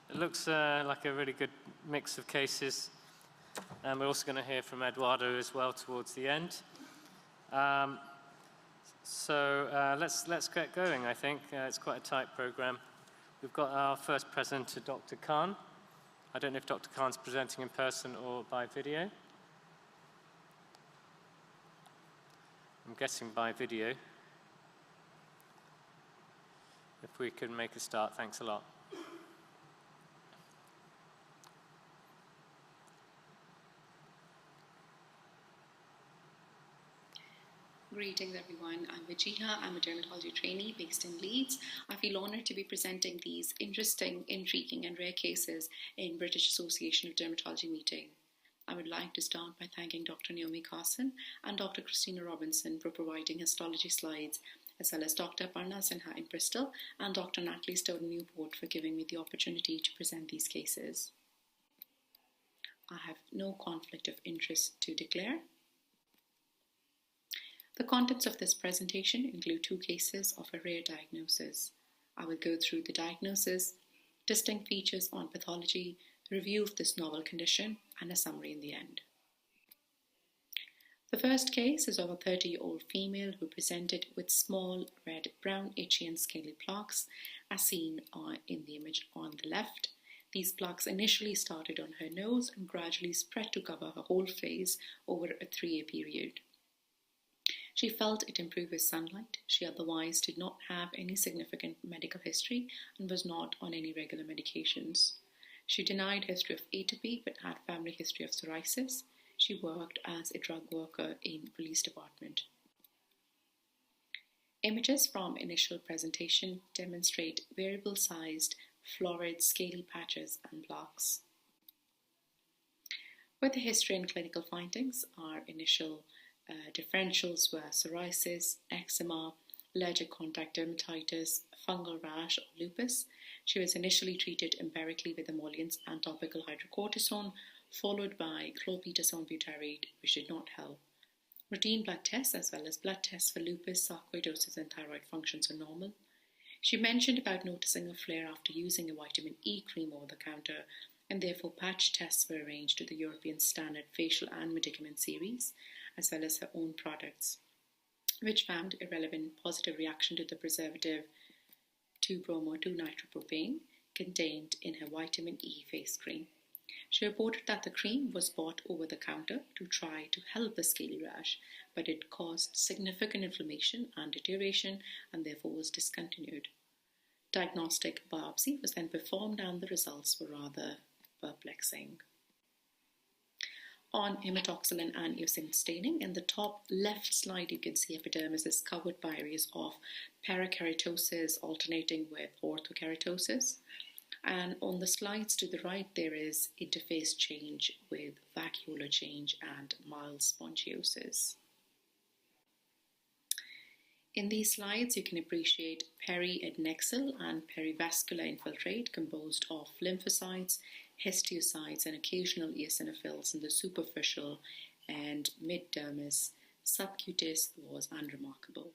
It looks like a really good mix of cases. And we're also going to hear from Eduardo as well towards the end. Let's get going, I think. It's quite a tight program. We've got our first presenter, Dr. Khan. I don't know if Dr. Khan's presenting in person or by video. I'm guessing by video. If we can make a start, thanks a lot. Greetings everyone, I'm Vajiha. I'm a dermatology trainee based in Leeds. I feel honoured to be presenting these interesting, intriguing and rare cases in British Association of Dermatology meeting. I would like to start by thanking Dr. Naomi Carson and Dr. Christina Robinson for providing histology slides, as well as Dr. Parna Sinha in Bristol and Dr. Natalie Stone Newport for giving me the opportunity to present these cases. I have no conflict of interest to declare. The contents of this presentation include 2 cases of a rare diagnosis. I will go through the diagnosis, distinct features on pathology, review of this novel condition, and a summary in the end. The first case is of a 30-year-old female who presented with small, red, brown, itchy and scaly plaques, as seen in the image on the left. These plaques initially started on her nose and gradually spread to cover her whole face over a 3-year period. She felt it improved with sunlight. She otherwise did not have any significant medical history and was not on any regular medications. She denied history of atopy but had family history of psoriasis. She worked as a drug worker in police department. Images from initial presentation demonstrate variable-sized, florid, scaly patches and plaques. With the history and clinical findings, our initial differentials were psoriasis, eczema, allergic contact dermatitis, fungal rash, or lupus. She was initially treated empirically with emollients and topical hydrocortisone, followed by clopidogrel butyrate, which did not help. Routine blood tests as well as blood tests for lupus, sarcoidosis, and thyroid functions are normal. She mentioned about noticing a flare after using a vitamin E cream over the counter, and therefore patch tests were arranged to the European standard facial and medicament series, as well as her own products, which found a relevant positive reaction to the preservative 2-bromo-2-nitropropane contained in her vitamin E face cream. She reported that the cream was bought over the counter to try to help the scaly rash, but it caused significant inflammation and deterioration and therefore was discontinued. Diagnostic biopsy was then performed and the results were rather perplexing. On hematoxylin and eosin staining, in the top left slide you can see epidermis is covered by areas of parakeratosis alternating with orthokeratosis. And on the slides to the right, there is interface change with vacuolar change and mild spongiosis. In these slides, you can appreciate periadnexal and perivascular infiltrate composed of lymphocytes, histiocytes, and occasional eosinophils in the superficial and mid-dermis. Subcutaneous was unremarkable.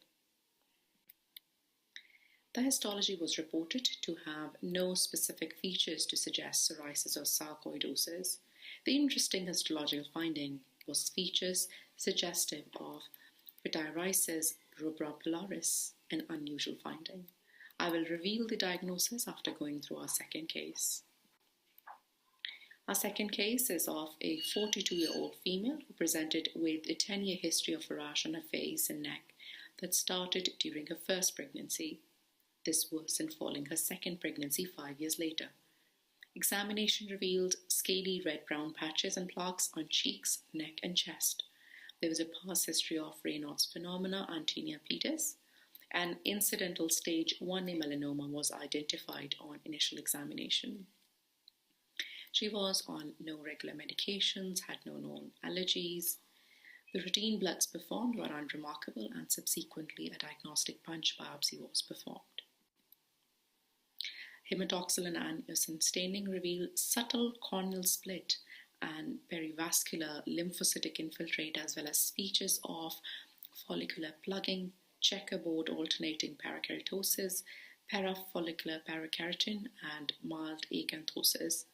The histology was reported to have no specific features to suggest psoriasis or sarcoidosis. The interesting histological finding was features suggestive of pityriasis rubra pilaris, an unusual finding. I will reveal the diagnosis after going through our second case. Our second case is of a 42-year-old female who presented with a 10-year history of a rash on her face and neck that started during her first pregnancy. This worsened following her second pregnancy 5 years later. Examination revealed scaly red-brown patches and plaques on cheeks, neck, and chest. There was a past history of Raynaud's phenomena and tinea pedis. An incidental stage 1A melanoma was identified on initial examination. She was on no regular medications, had no known allergies. The routine bloods performed were unremarkable, and subsequently a diagnostic punch biopsy was performed. Hematoxylin and eosin staining revealed subtle corneal split and perivascular lymphocytic infiltrate, as well as features of follicular plugging, checkerboard alternating parakeratosis, parafollicular parakeratin, and mild acanthosis,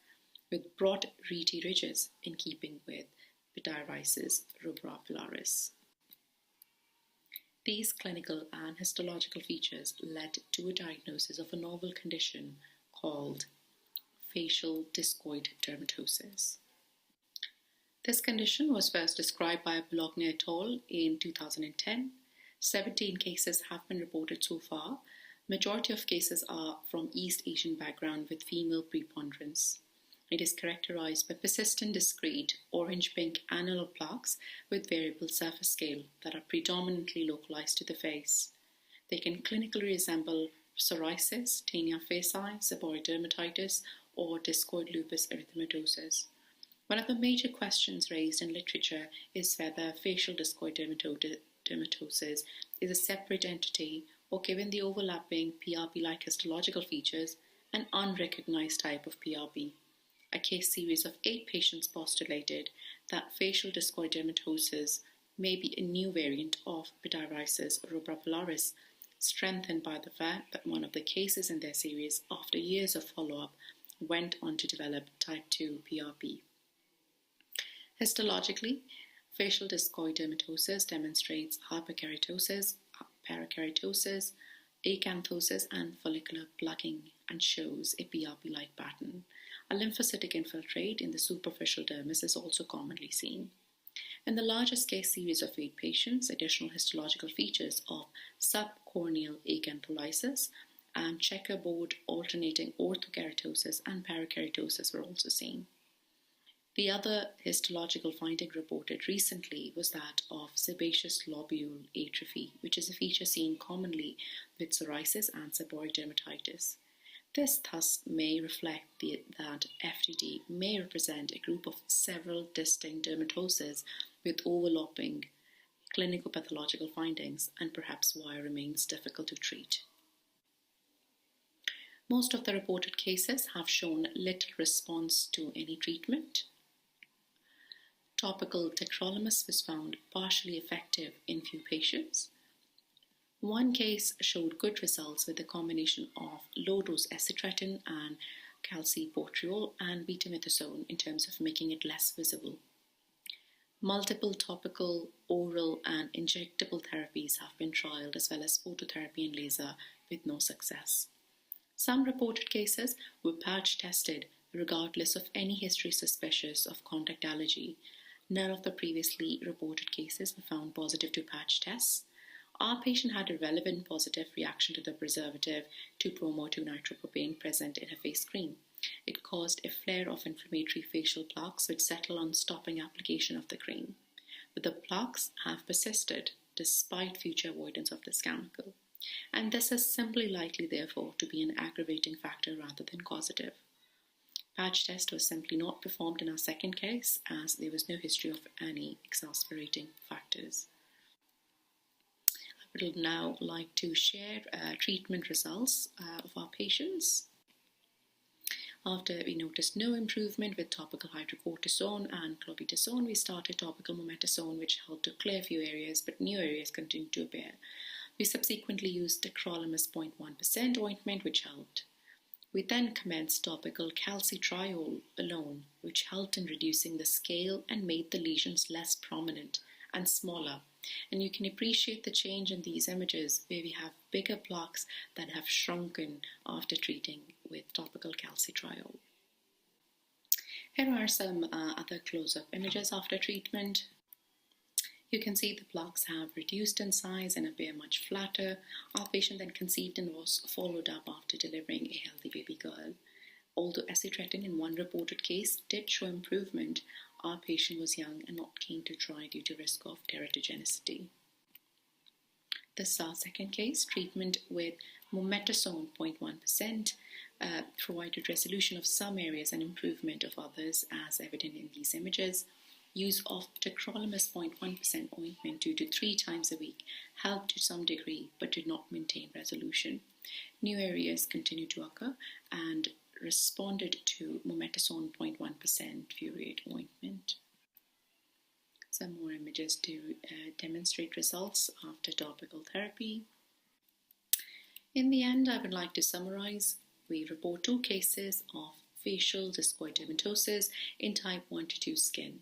with broad reedy ridges in keeping with pityriasis rubra pilaris. These clinical and histological features led to a diagnosis of a novel condition called facial discoid dermatosis. This condition was first described by Bologna et al. In 2010. 17 cases have been reported so far. Majority of cases are from East Asian background with female preponderance. It is characterized by persistent discrete orange-pink annular plaques with variable surface scale that are predominantly localized to the face. They can clinically resemble psoriasis, tinea facie, seborrheic dermatitis, or discoid lupus erythematosus. One of the major questions raised in literature is whether facial discoid dermatosis is a separate entity or, given the overlapping PRP-like histological features, an unrecognized type of PRP. A case series of 8 patients postulated that facial discoid dermatosis may be a new variant of pityriasis rubra pilaris, strengthened by the fact that one of the cases in their series, after years of follow-up, went on to develop type 2 PRP. Histologically, facial discoid dermatosis demonstrates hyperkeratosis, parakeratosis, acanthosis, and follicular plugging, and shows a PRP-like pattern. A lymphocytic infiltrate in the superficial dermis is also commonly seen. In the largest case series of 8 patients, additional histological features of subcorneal acantholysis and checkerboard alternating orthokeratosis and parakeratosis were also seen. The other histological finding reported recently was that of sebaceous lobule atrophy, which is a feature seen commonly with psoriasis and seborrheic dermatitis. This thus may reflect that FTD may represent a group of several distinct dermatoses with overlapping clinical pathological findings, and perhaps why it remains difficult to treat. Most of the reported cases have shown little response to any treatment. Topical tacrolimus was found partially effective in few patients. One case showed good results with a combination of low-dose acitretin and calcipotriol and betamethasone in terms of making it less visible. Multiple topical, oral, and injectable therapies have been trialed, as well as phototherapy and laser, with no success. Some reported cases were patch tested regardless of any history suspicious of contact allergy. None of the previously reported cases were found positive to patch tests. Our patient had a relevant positive reaction to the preservative 2-bromo-2-nitropropane present in her face cream. It caused a flare of inflammatory facial plaques which settled on stopping application of the cream. But the plaques have persisted despite future avoidance of this chemical. And this is simply likely, therefore, to be an aggravating factor rather than causative. Patch test was simply not performed in our second case, as there was no history of any exasperating factors. I would now like to share treatment results of our patients. After we noticed no improvement with topical hydrocortisone and clobetasone, we started topical mometasone, which helped to clear a few areas, but new areas continued to appear. We subsequently used tacrolimus 0.1% ointment, which helped. We then commenced topical calcitriol alone, which helped in reducing the scale and made the lesions less prominent and smaller. And you can appreciate the change in these images where we have bigger plaques that have shrunken after treating with topical calcitriol. Here are some other close-up images after treatment. You can see the plaques have reduced in size and appear much flatter. Our patient then conceived and was followed up after delivering a healthy baby girl. Although acitretin in one reported case did show improvement, our patient was young and not keen to try due to risk of teratogenicity. This is our second case. Treatment with mometasone 0.1% provided resolution of some areas and improvement of others, as evident in these images. Use of tacrolimus 0.1% ointment 2 to 3 times a week helped to some degree but did not maintain resolution. New areas continued to occur and responded to mometasone 0.1% furoate ointment. Some more images to demonstrate results after topical therapy. In the end, I would like to summarize. We report 2 cases of facial discoid dermatosis in type 1 to 2 skin.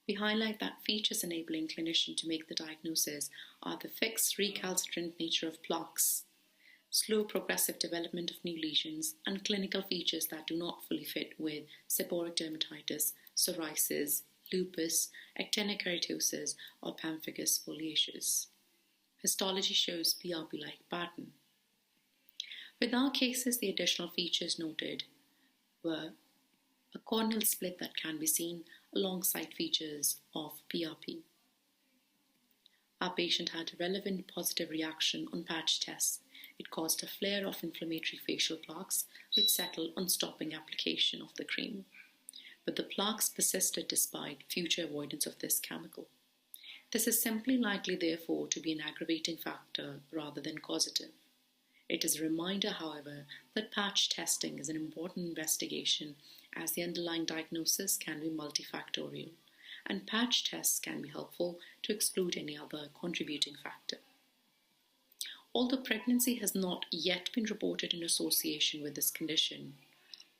We highlight that features enabling clinician to make the diagnosis are the fixed recalcitrant nature of plaques, slow progressive development of new lesions, and clinical features that do not fully fit with seborrheic dermatitis, psoriasis, lupus, actinic keratosis, or pemphigus foliaceus. Histology shows PRP-like pattern. With our cases, the additional features noted were a corneal split that can be seen alongside features of PRP. Our patient had a relevant positive reaction on patch tests. It caused a flare of inflammatory facial plaques which settled on stopping application of the cream. But the plaques persisted despite future avoidance of this chemical. This is simply likely, therefore, to be an aggravating factor rather than causative. It is a reminder, however, that patch testing is an important investigation as the underlying diagnosis can be multifactorial, and patch tests can be helpful to exclude any other contributing factor. Although pregnancy has not yet been reported in association with this condition,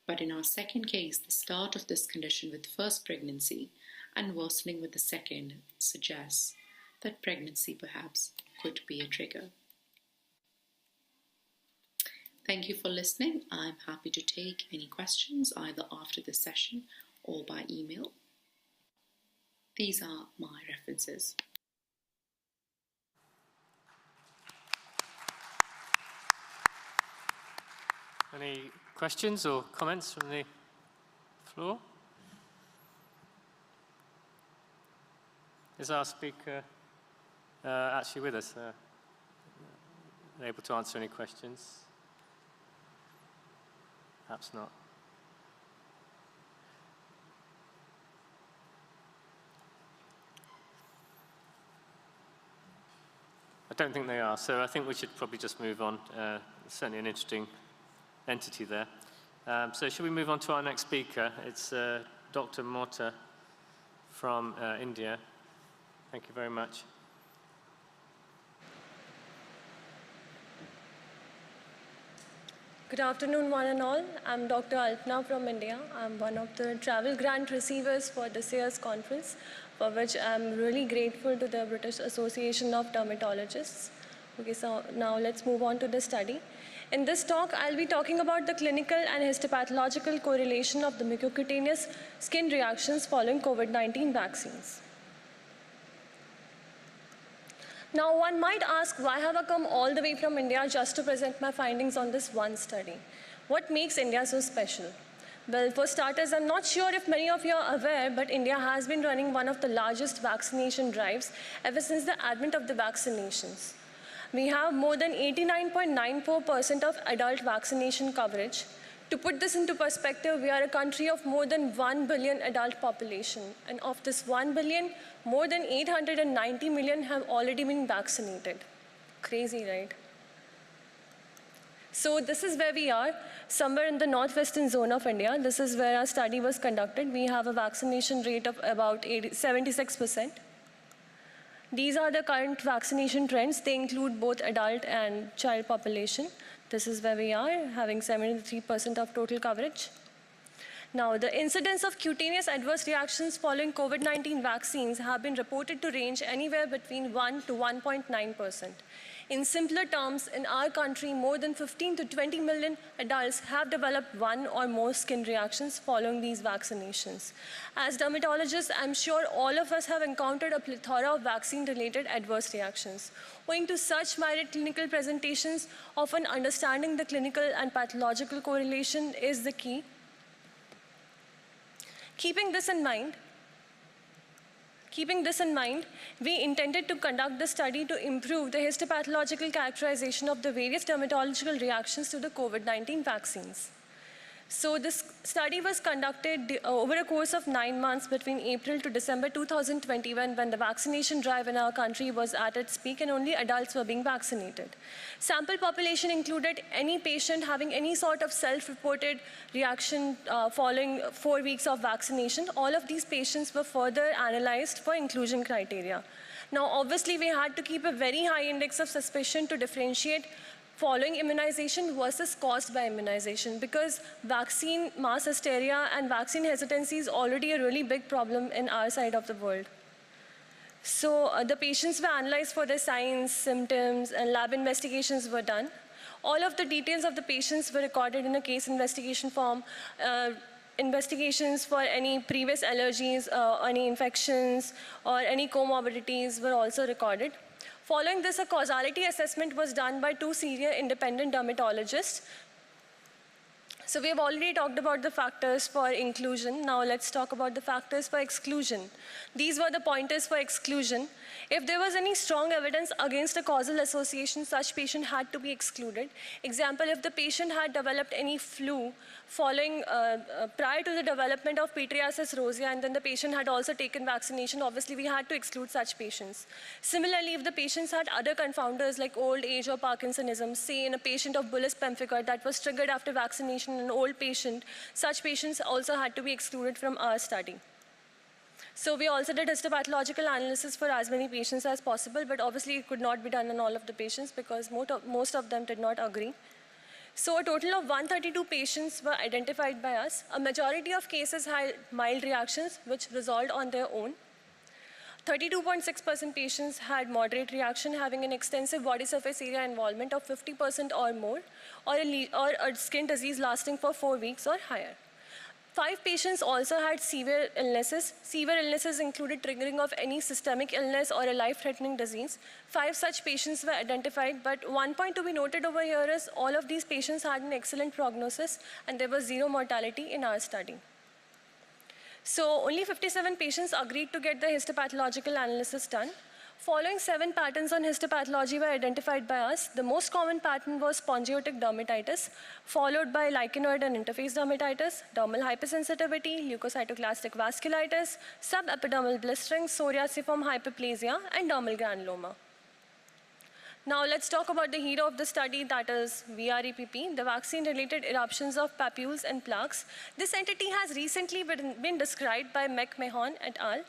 but in our second case, the start of this condition with first pregnancy and worsening with the second suggests that pregnancy perhaps could be a trigger. Thank you for listening. I'm happy to take any questions either after this session or by email. These are my references. Any questions or comments from the floor? Is our speaker actually with us? Able to answer any questions? Perhaps not. I don't think they are, so I think we should probably just move on. Certainly an interesting entity there. So should we move on to our next speaker? It's Dr. Mota from India. Thank you very much. Good afternoon, one and all. I'm Dr. Alpna from India. I'm one of the travel grant receivers for this year's conference, for which I'm really grateful to the British Association of Dermatologists. Okay, so now let's move on to the study. In this talk, I'll be talking about the clinical and histopathological correlation of the mucocutaneous skin reactions following COVID-19 vaccines. Now, one might ask, why have I come all the way from India just to present my findings on this one study? What makes India so special? Well, for starters, I'm not sure if many of you are aware, but India has been running one of the largest vaccination drives ever since the advent of the vaccinations. We have more than 89.94% of adult vaccination coverage. To put this into perspective, we are a country of more than 1 billion adult population. And of this 1 billion, more than 890 million have already been vaccinated. Crazy, right? So this is where we are, somewhere in the northwestern zone of India. This is where our study was conducted. We have a vaccination rate of about 76%. These are the current vaccination trends. They include both adult and child population. This is where we are, having 73% of total coverage. Now, the incidence of cutaneous adverse reactions following COVID-19 vaccines have been reported to range anywhere between 1 to 1.9%. In simpler terms, in our country, more than 15 to 20 million adults have developed one or more skin reactions following these vaccinations. As dermatologists, I'm sure all of us have encountered a plethora of vaccine-related adverse reactions. Owing to such myriad clinical presentations, often understanding the clinical and pathological correlation is the key. Keeping this in mind, we intended to conduct the study to improve the histopathological characterization of the various dermatological reactions to the COVID-19 vaccines. So this study was conducted over a course of 9 months between April to December 2021, when the vaccination drive in our country was at its peak and only adults were being vaccinated. Sample population included any patient having any sort of self-reported reaction following 4 weeks of vaccination. All of these patients were further analyzed for inclusion criteria. Now, obviously, we had to keep a very high index of suspicion to differentiate following immunization versus caused by immunization, because vaccine mass hysteria and vaccine hesitancy is already a really big problem in our side of the world. So the patients were analyzed for their signs, symptoms, and lab investigations were done. All of the details of the patients were recorded in a case investigation form. Investigations for any previous allergies, any infections, or any comorbidities were also recorded. Following this, a causality assessment was done by 2 senior independent dermatologists. So we have already talked about the factors for inclusion. Now let's talk about the factors for exclusion. These were the pointers for exclusion. If there was any strong evidence against a causal association, such patient had to be excluded. Example, if the patient had developed any flu following prior to the development of pityriasis rosea, and then the patient had also taken vaccination, obviously we had to exclude such patients. Similarly, if the patients had other confounders like old age or Parkinsonism, say in a patient of bullous pemphigoid that was triggered after vaccination in an old patient, such patients also had to be excluded from our study. So we also did histopathological analysis for as many patients as possible, but obviously it could not be done on all of the patients because most of them did not agree. So a total of 132 patients were identified by us. A majority of cases had mild reactions which resolved on their own. 32.6% patients had moderate reaction having an extensive body surface area involvement of 50% or more, or a skin disease lasting for 4 weeks or higher. 5 patients also had severe illnesses. Severe illnesses included triggering of any systemic illness or a life-threatening disease. 5 such patients were identified, but one point to be noted over here is all of these patients had an excellent prognosis and there was 0 mortality in our study. So only 57 patients agreed to get the histopathological analysis done. Following 7 patterns on histopathology were identified by us. The most common pattern was spongiotic dermatitis, followed by lichenoid and interface dermatitis, dermal hypersensitivity, leukocytoclastic vasculitis, subepidermal blistering, psoriasiform hyperplasia, and dermal granuloma. Now let's talk about the hero of the study, that is VREPP, the vaccine-related eruptions of papules and plaques. This entity has recently been described by McMahon et al.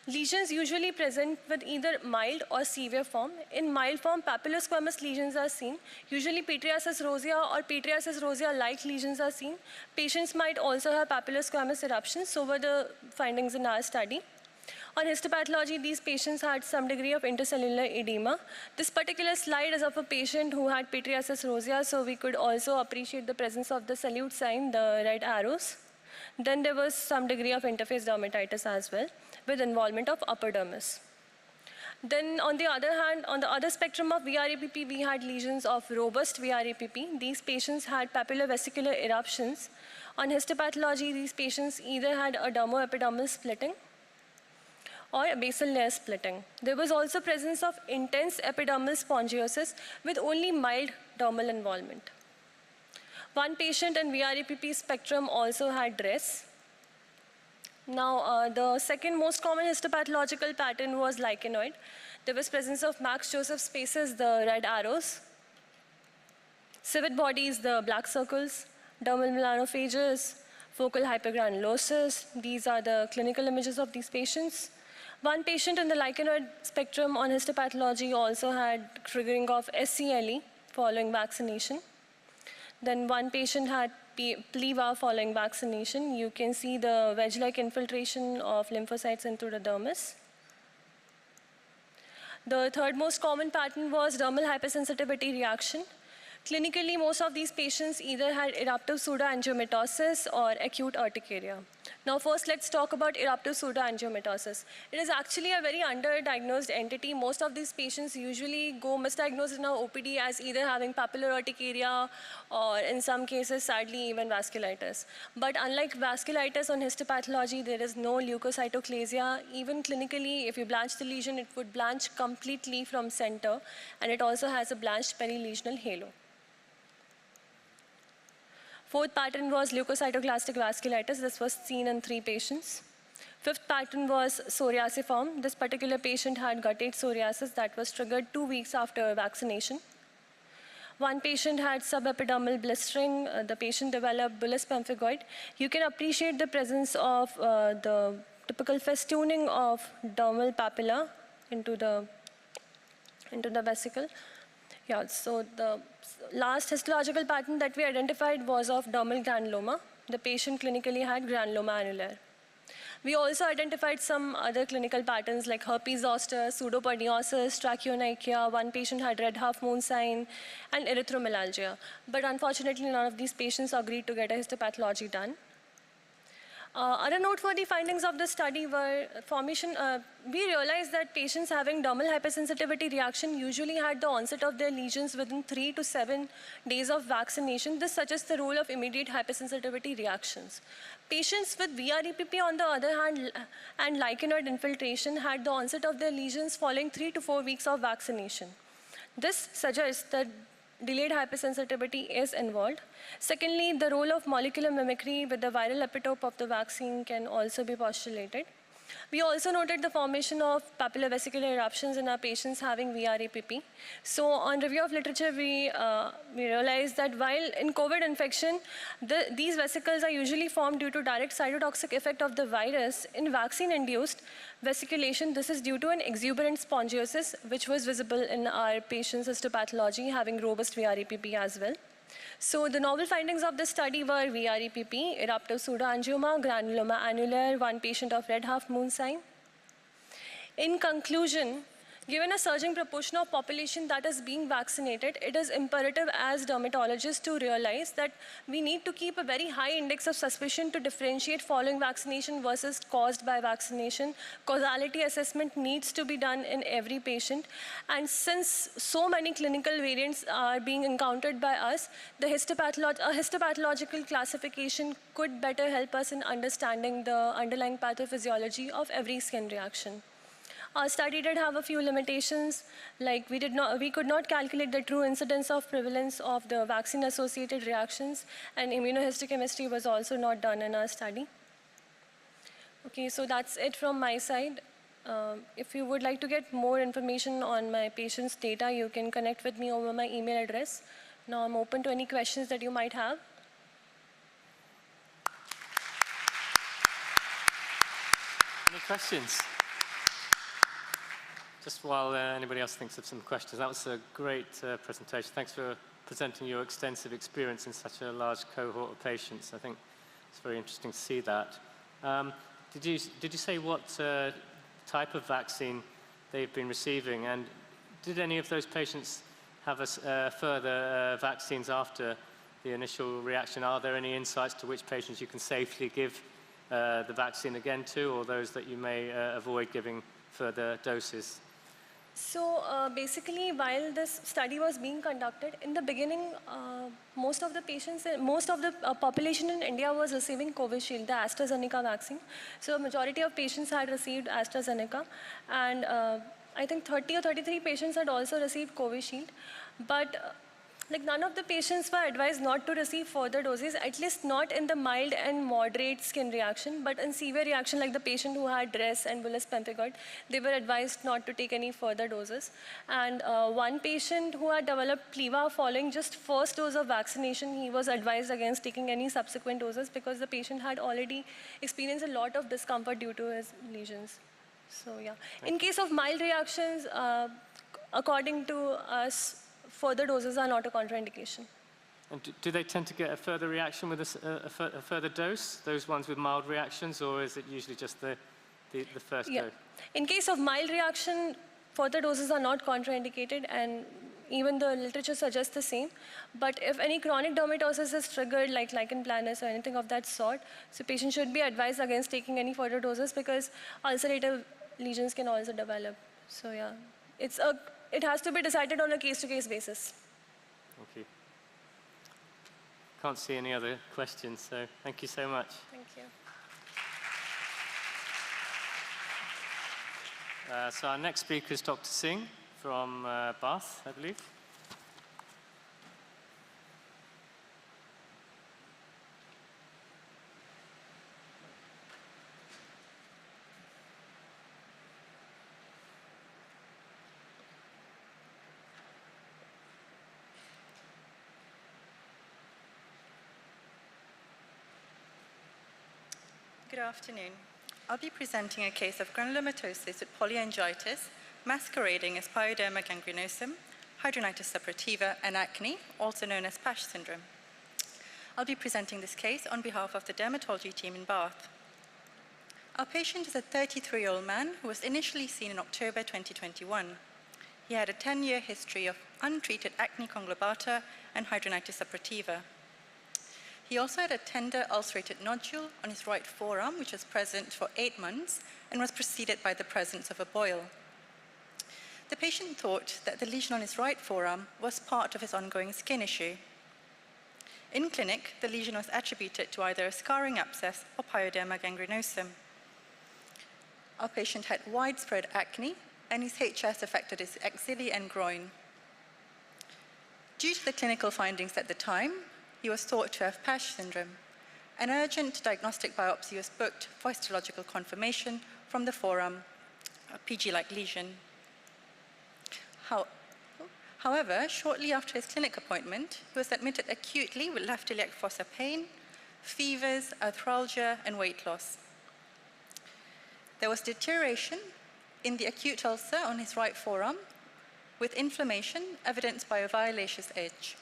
Lesions usually present with either mild or severe form. In mild form, papulosquamous lesions are seen. Usually pityriasis rosea or pityriasis rosea-like lesions are seen. Patients might also have papulosquamous eruptions, so were the findings in our study. On histopathology, these patients had some degree of intercellular edema. This particular slide is of a patient who had pityriasis rosea, so we could also appreciate the presence of the salute sign, the red arrows. Then there was some degree of interface dermatitis as well, with involvement of upper dermis. Then on the other hand, on the other spectrum of VREPP, we had lesions of robust VREPP. These patients had papillovesicular eruptions. On histopathology, these patients either had a dermoepidermal splitting or a basal layer splitting. There was also presence of intense epidermal spongiosis with only mild dermal involvement. One patient in VREPP spectrum also had DRESS. Now, the second most common histopathological pattern was lichenoid. There was presence of Max-Joseph spaces, the red arrows, civet bodies, the black circles, dermal melanophages, focal hypergranulosis. These are the clinical images of these patients. One patient in the lichenoid spectrum on histopathology also had triggering of SCLE following vaccination. Then one patient had pleva following vaccination. You can see the wedge-like infiltration of lymphocytes into the dermis. The third most common pattern was dermal hypersensitivity reaction. Clinically, most of these patients either had eruptive pseudoangiomatosis or acute urticaria. Now first, let's talk about eruptive pseudoangiomatosis. It is actually a very underdiagnosed entity. Most of these patients usually go misdiagnosed in our OPD as either having papillary urticaria or in some cases, sadly, even vasculitis. But unlike vasculitis on histopathology, there is no leukocytoclasia. Even clinically, if you blanch the lesion, it would blanch completely from center, and it also has a blanched perilesional halo. Fourth pattern was leukocytoclastic vasculitis. This was seen in 3 patients. Fifth pattern was psoriasiform. This particular patient had guttate psoriasis that was triggered 2 weeks after vaccination. One patient had subepidermal blistering. The patient developed bullous pemphigoid. You can appreciate the presence of the typical festooning of dermal papilla into the vesicle. Yeah, so the last histological pattern that we identified was of dermal granuloma. The patient clinically had granuloma annulare. We also identified some other clinical patterns like herpes zoster, pseudoperiosis, trachonikia. One patient had red half moon sign, and erythromelalgia. But unfortunately, none of these patients agreed to get a histopathology done. Other noteworthy findings of the study were formation. We realized that patients having dermal hypersensitivity reaction usually had the onset of their lesions within 3 to 7 days of vaccination. This suggests the role of immediate hypersensitivity reactions. Patients with VREPP, on the other hand, and lichenoid infiltration had the onset of their lesions following 3 to 4 weeks of vaccination. This suggests that delayed hypersensitivity is involved. Secondly, the role of molecular mimicry with the viral epitope of the vaccine can also be postulated. We also noted the formation of papillovesicular eruptions in our patients having VREPP. So on review of literature, we realized that while in COVID infection, these vesicles are usually formed due to direct cytotoxic effect of the virus. In vaccine-induced vesiculation, this is due to an exuberant spongiosis, which was visible in our patients' histopathology having robust VREPP as well. So the novel findings of the study were VREPP, eruptive pseudoangioma, granuloma annulare, one patient of red half moon sign. In conclusion, given a surging proportion of population that is being vaccinated, it is imperative as dermatologists to realize that we need to keep a very high index of suspicion to differentiate following vaccination versus caused by vaccination. Causality assessment needs to be done in every patient. And since so many clinical variants are being encountered by us, the histopathological classification could better help us in understanding the underlying pathophysiology of every skin reaction. Our study did have a few limitations, like we could not calculate the true incidence of prevalence of the vaccine-associated reactions, and immunohistochemistry was also not done in our study. Okay, so that's it from my side. If you would like to get more information on my patient's data, you can connect with me over my email address. Now I'm open to any questions that you might have. Any questions? Just while anybody else thinks of some questions, that was a great presentation. Thanks for presenting your extensive experience in such a large cohort of patients. I think it's very interesting to see that. Did you say what type of vaccine they've been receiving, and did any of those patients have further vaccines after the initial reaction? Are there any insights to which patients you can safely give the vaccine again to, or those that you may avoid giving further doses? So basically, while this study was being conducted, in the beginning, most of the patients, most of the population in India was receiving Covishield, the AstraZeneca vaccine. So a majority of patients had received AstraZeneca, and I think 30 or 33 patients had also received Covishield. But like none of the patients were advised not to receive further doses, at least not in the mild and moderate skin reaction, but in severe reaction like the patient who had DRESS and bullous pemphigoid, they were advised not to take any further doses. And one patient who had developed pleva following just first dose of vaccination, he was advised against taking any subsequent doses because the patient had already experienced a lot of discomfort due to his lesions. So yeah, in case of mild reactions, according to us, further doses are not a contraindication. And do they tend to get a further reaction with a further dose, those ones with mild reactions, or is it usually just the first dose? In case of mild reaction, further doses are not contraindicated, and even the literature suggests the same. But if any chronic dermatosis is triggered, like lichen planus or anything of that sort, so patients should be advised against taking any further doses because ulcerative lesions can also develop. So yeah, it has to be decided on a case-to-case basis. Thank you. Can't see any other questions, so thank you so much. Thank you. So our next speaker is Dr. Singh from Bath, I believe. Good afternoon. I'll be presenting a case of granulomatosis with polyangiitis masquerading as pyoderma gangrenosum, hidradenitis suppurativa, and acne, also known as PASH syndrome. I'll be presenting this case on behalf of the dermatology team in Bath. Our patient is a 33-year-old man who was initially seen in October 2021. He had a 10-year history of untreated acne conglobata and hidradenitis suppurativa. He also had a tender ulcerated nodule on his right forearm, which was present for 8 months and was preceded by the presence of a boil. The patient thought that the lesion on his right forearm was part of his ongoing skin issue. In clinic, the lesion was attributed to either a scarring abscess or pyoderma gangrenosum. Our patient had widespread acne, and his HS affected his axillae and groin. Due to the clinical findings at the time, he was thought to have PASH syndrome. An urgent diagnostic biopsy was booked for histological confirmation from the forearm, a PG-like lesion. However, shortly after his clinic appointment, he was admitted acutely with left iliac fossa pain, fevers, arthralgia, and weight loss. There was deterioration in the acute ulcer on his right forearm, with inflammation evidenced by a violaceous edge.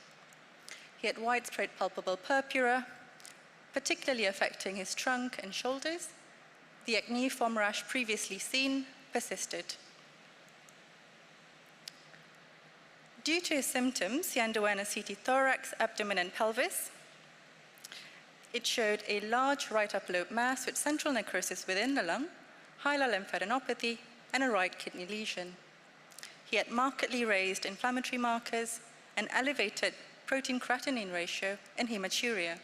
He had widespread palpable purpura, particularly affecting his trunk and shoulders, the acneiform rash previously seen, persisted. Due to his symptoms, he underwent a CT thorax, abdomen, and pelvis. It showed a large right upper lobe mass with central necrosis within the lung, hilar lymphadenopathy, and a right kidney lesion. He had markedly raised inflammatory markers, an elevated protein creatinine ratio, and hematuria.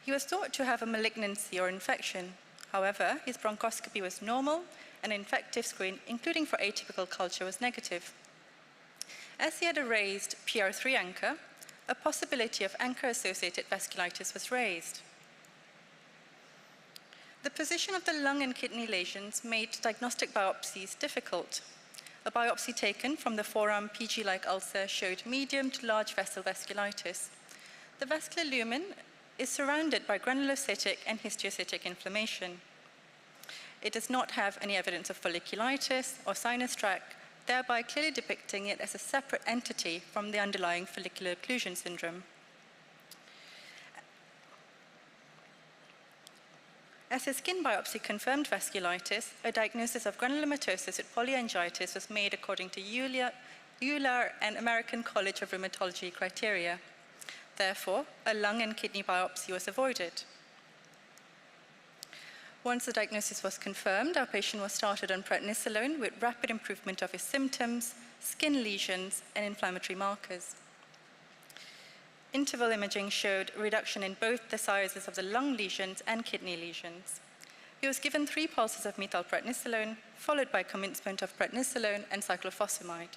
He was thought to have a malignancy or infection. However, his bronchoscopy was normal, and an infective screen, including for atypical culture, was negative. As he had a raised PR3 anchor, a possibility of anchor-associated vasculitis was raised. The position of the lung and kidney lesions made diagnostic biopsies difficult. A biopsy taken from the forearm PG-like ulcer showed medium to large vessel vasculitis. The vascular lumen is surrounded by granulocytic and histiocytic inflammation. It does not have any evidence of folliculitis or sinus tract, thereby clearly depicting it as a separate entity from the underlying follicular occlusion syndrome. As his skin biopsy confirmed vasculitis, a diagnosis of granulomatosis with polyangiitis was made according to EULAR and American College of Rheumatology criteria. Therefore, a lung and kidney biopsy was avoided. Once the diagnosis was confirmed, our patient was started on prednisolone with rapid improvement of his symptoms, skin lesions, and inflammatory markers. Interval imaging showed a reduction in both the sizes of the lung lesions and kidney lesions. He was given 3 pulses of methylprednisolone, followed by commencement of prednisolone and cyclophosphamide.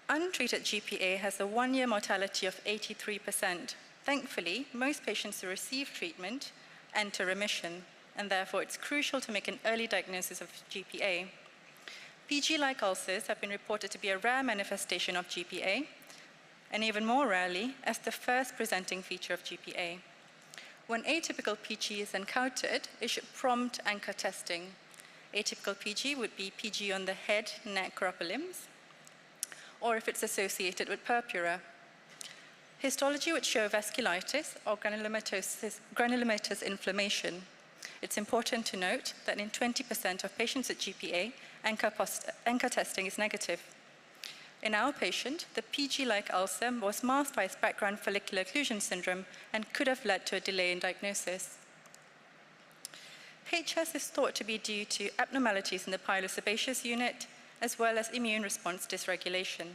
Untreated GPA has a 1-year mortality of 83%. Thankfully, most patients who receive treatment enter remission, and therefore it's crucial to make an early diagnosis of GPA. PG-like ulcers have been reported to be a rare manifestation of GPA, and even more rarely as the first presenting feature of GPA. When atypical PG is encountered, it should prompt anchor testing. Atypical PG would be PG on the head, neck, or upper limbs, or if it's associated with purpura. Histology would show vasculitis or granulomatous inflammation. It's important to note that in 20% of patients with GPA, anchor testing is negative. In our patient, the PG-like ulcer was masked by its background follicular occlusion syndrome and could have led to a delay in diagnosis. HS is thought to be due to abnormalities in the pilosebaceous unit, as well as immune response dysregulation.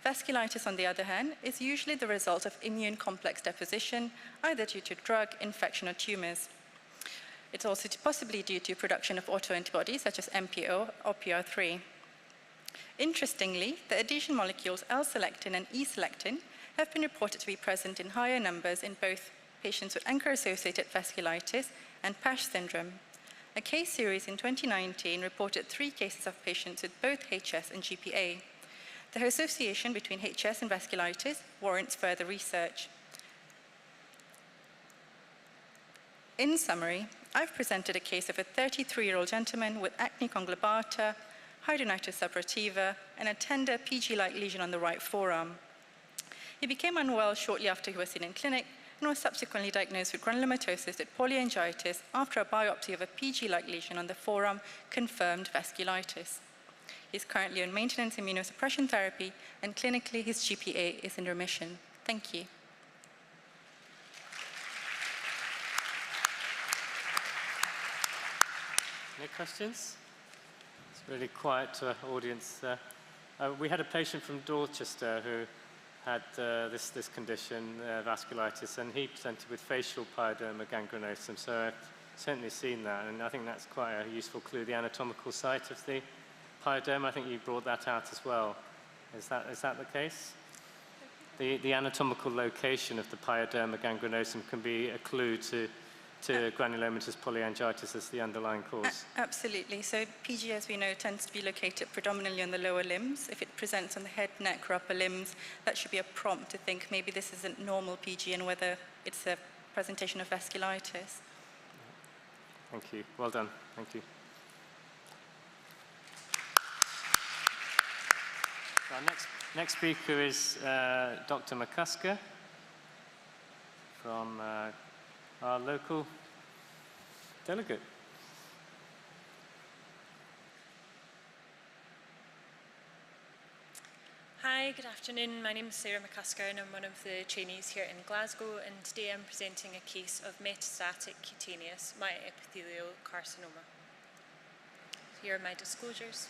Vasculitis, on the other hand, is usually the result of immune complex deposition, either due to drug, infection, or tumors. It's also possibly due to production of autoantibodies, such as MPO or PR3. Interestingly, the adhesion molecules L-selectin and E-selectin have been reported to be present in higher numbers in both patients with anchor-associated vasculitis and PASH syndrome. A case series in 2019 reported 3 cases of patients with both HS and GPA. The association between HS and vasculitis warrants further research. In summary, I've presented a case of a 33-year-old gentleman with acne conglobata, hidradenitis suppurativa, and a tender PG-like lesion on the right forearm. He became unwell shortly after he was seen in clinic and was subsequently diagnosed with granulomatosis with polyangiitis after a biopsy of a PG-like lesion on the forearm confirmed vasculitis. He's currently on maintenance immunosuppression therapy, and clinically his GPA is in remission. Thank you. Any questions? It's really quiet audience there. We had a patient from Dorchester who had this condition, vasculitis, and he presented with facial pyoderma gangrenosum, so I've certainly seen that, and I think that's quite a useful clue, the anatomical site of the pyoderma. I think you brought that out as well. Is that the case? The anatomical location of the pyoderma gangrenosum can be a clue to granulomatous polyangiitis as the underlying cause. Absolutely. So PG, as we know, tends to be located predominantly on the lower limbs. If it presents on the head, neck, or upper limbs, that should be a prompt to think maybe this isn't normal PG and whether it's a presentation of vasculitis. Thank you. Well done. Thank you. So our next speaker is Dr. McCusker from our local delegate. Hi, good afternoon. My name is Sarah McCusker and I'm one of the trainees here in Glasgow, and today I'm presenting a case of metastatic cutaneous myoepithelial carcinoma. Here are my disclosures.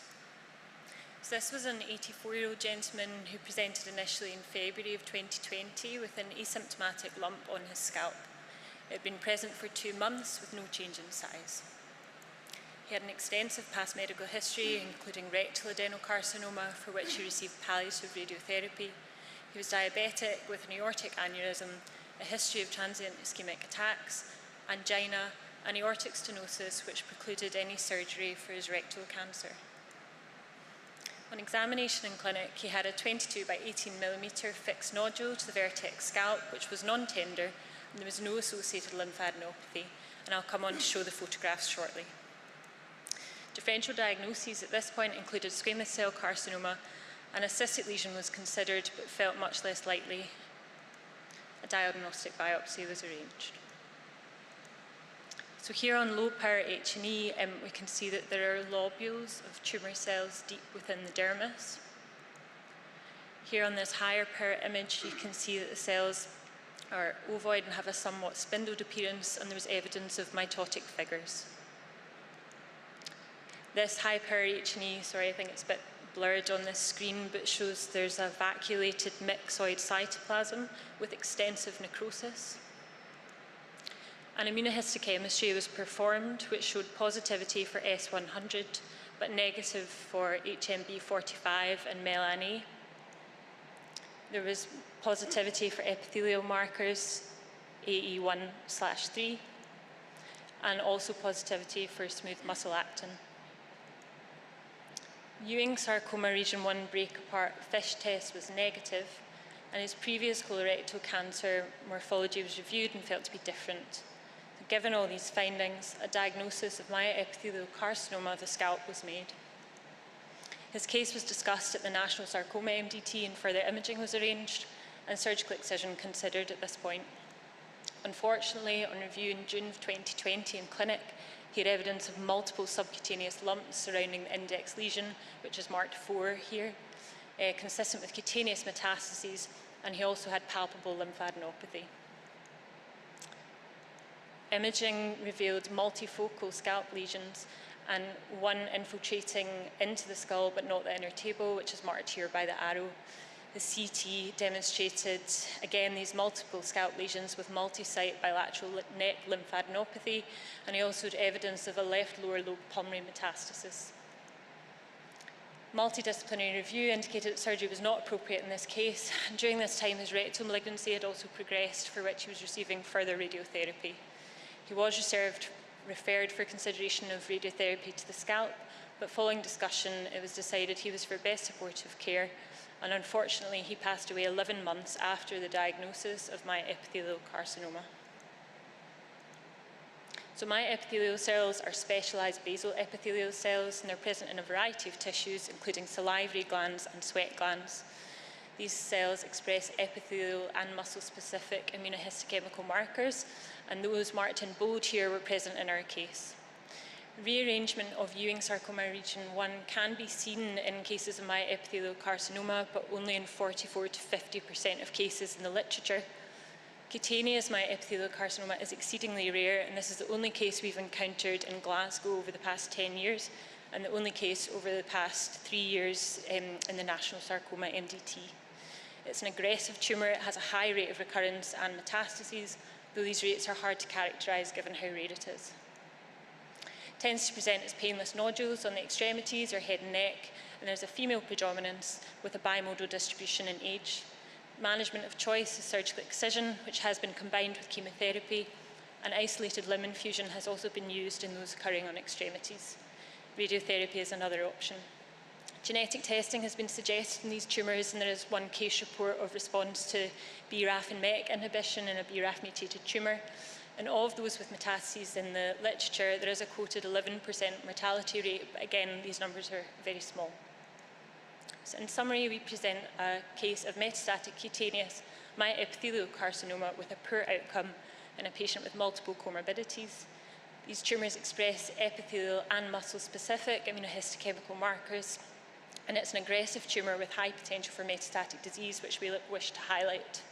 So this was an 84-year-old gentleman who presented initially in February of 2020 with an asymptomatic lump on his scalp. It had been present for 2 months with no change in size. He had an extensive past medical history, including rectal adenocarcinoma, for which he received palliative radiotherapy. He was diabetic with an aortic aneurysm, a history of transient ischemic attacks, angina, and aortic stenosis, which precluded any surgery for his rectal cancer. On examination in clinic, he had a 22 by 18 millimetre fixed nodule to the vertex scalp, which was non-tender, and there was no associated lymphadenopathy, and I'll come on to show the photographs shortly. Differential diagnoses at this point included squamous cell carcinoma, and a cystic lesion was considered but felt much less likely. A diagnostic biopsy was arranged. So here on low power H&E, we can see that there are lobules of tumour cells deep within the dermis. Here on this higher power image, you can see that the cells are ovoid and have a somewhat spindled appearance, and there was evidence of mitotic figures. This high power H&E, sorry, I think it's a bit blurred on this screen, but shows there's a vacuolated myxoid cytoplasm with extensive necrosis. An immunohistochemistry was performed, which showed positivity for S100, but negative for HMB45 and MELAN-A. There was positivity for epithelial markers AE1/3, and also positivity for smooth muscle actin. Ewing sarcoma region 1 break-apart FISH test was negative, and his previous colorectal cancer morphology was reviewed and felt to be different. So given all these findings, a diagnosis of myoepithelial carcinoma of the scalp was made. His case was discussed at the National Sarcoma MDT, and further imaging was arranged and surgical excision considered at this point. Unfortunately, on review in June of 2020 in clinic, he had evidence of multiple subcutaneous lumps surrounding the index lesion, which is marked 4 here, consistent with cutaneous metastases, and he also had palpable lymphadenopathy. Imaging revealed multifocal scalp lesions and one infiltrating into the skull but not the inner table, which is marked here by the arrow. The CT demonstrated, again, these multiple scalp lesions with multi-site bilateral neck lymphadenopathy, and he also had evidence of a left lower lobe pulmonary metastasis. Multidisciplinary review indicated that surgery was not appropriate in this case, and during this time his rectal malignancy had also progressed, for which he was receiving further radiotherapy. He was referred for consideration of radiotherapy to the scalp, but following discussion it was decided he was for best supportive care, and unfortunately he passed away 11 months after the diagnosis of myoepithelial carcinoma. So myoepithelial cells are specialised basal epithelial cells, and they're present in a variety of tissues, including salivary glands and sweat glands. These cells express epithelial and muscle-specific immunohistochemical markers, and those marked in bold here were present in our case. Rearrangement of Ewing sarcoma region 1 can be seen in cases of myoepithelial carcinoma, but only in 44 to 50% of cases in the literature. Cutaneous myoepithelial carcinoma is exceedingly rare, and this is the only case we've encountered in Glasgow over the past 10 years, and the only case over the past 3 years in the National Sarcoma MDT. It's an aggressive tumour, it has a high rate of recurrence and metastases, though these rates are hard to characterise given how rare it is. It tends to present as painless nodules on the extremities or head and neck, and there's a female predominance with a bimodal distribution in age. Management of choice is surgical excision, which has been combined with chemotherapy, and isolated limb infusion has also been used in those occurring on extremities. Radiotherapy is another option. Genetic testing has been suggested in these tumours, and there is one case report of response to BRAF and MEK inhibition in a BRAF mutated tumour. And of those with metastases in the literature, there is a quoted 11% mortality rate, but again, these numbers are very small. So in summary, we present a case of metastatic cutaneous myoepithelial carcinoma with a poor outcome in a patient with multiple comorbidities. These tumours express epithelial and muscle-specific immunohistochemical markers, and it's an aggressive tumour with high potential for metastatic disease, which we wish to highlight.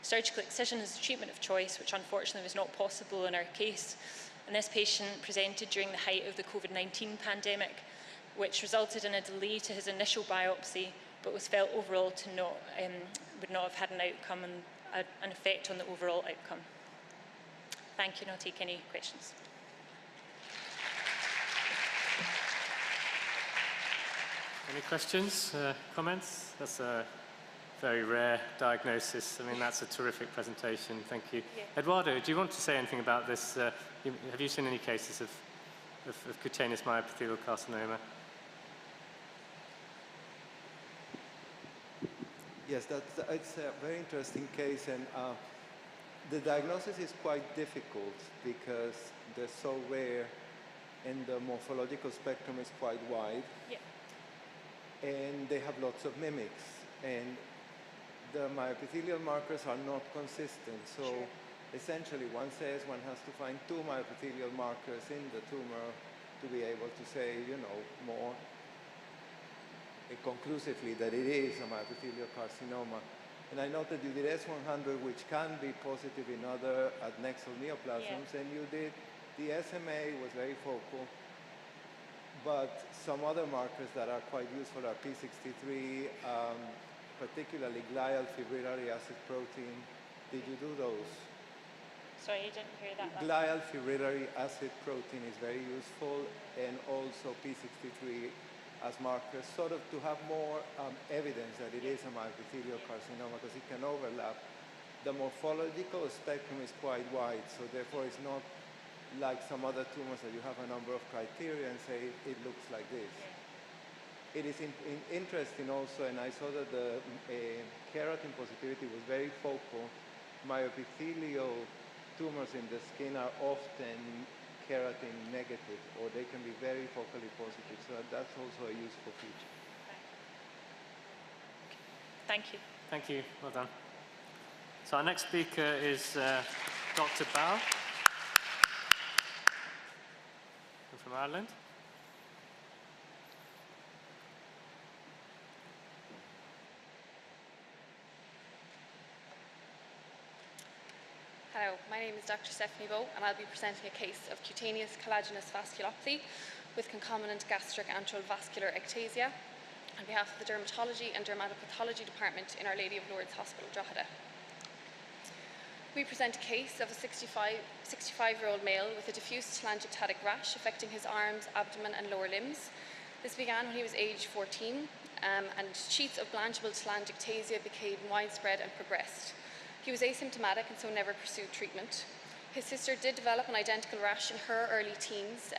Surgical excision is the treatment of choice, which unfortunately was not possible in our case, and this patient presented during the height of the COVID-19 pandemic, which resulted in a delay to his initial biopsy, but was felt overall to would not have had an outcome and an effect on the overall outcome. Thank you, and I'll take any questions. Any questions, comments? That's a very rare diagnosis. I mean, that's a terrific presentation. Thank you. Yeah. Eduardo, do you want to say anything about this? Have you seen any cases of cutaneous myoepithelial carcinoma? Yes, it's a very interesting case, and the diagnosis is quite difficult because they're so rare and the morphological spectrum is quite wide. Yeah. And they have lots of mimics, and the myoepithelial markers are not consistent. So essentially one says one has to find 2 myoepithelial markers in the tumor to be able to say, you know, more conclusively that it is a myoepithelial carcinoma. And I noted you did S100, which can be positive in other adnexal neoplasms, and you did, the SMA was very focal, but some other markers that are quite useful are P63, particularly glial fibrillary acid protein. Did you do those? Sorry, you didn't hear that. Glial fibrillary acid protein is very useful, and also P63 as markers, sort of to have more evidence that it is a myoepithelial carcinoma, because it can overlap. The morphological spectrum is quite wide, so therefore it's not like some other tumors that you have a number of criteria and say it looks like this. It is interesting also, and I saw that the keratin positivity was very focal. Myoepithelial tumors in the skin are often keratin negative, or they can be very focally positive, so that's also a useful feature. Thank you. Thank you, well done. So our next speaker is Dr. Bao from Ireland. Hello, my name is Dr. Stephanie Bowe, and I'll be presenting a case of cutaneous collagenous vasculopathy with concomitant gastric antral vascular ectasia on behalf of the Dermatology and Dermatopathology Department in Our Lady of Lourdes Hospital, Drogheda. We present a case of a 65-year-old male with a diffuse telangiectatic rash affecting his arms, abdomen and lower limbs. This began when he was age 14, and sheets of blanchable telangiectasia became widespread and progressed. He was asymptomatic and so never pursued treatment. His sister did develop an identical rash in her early teens,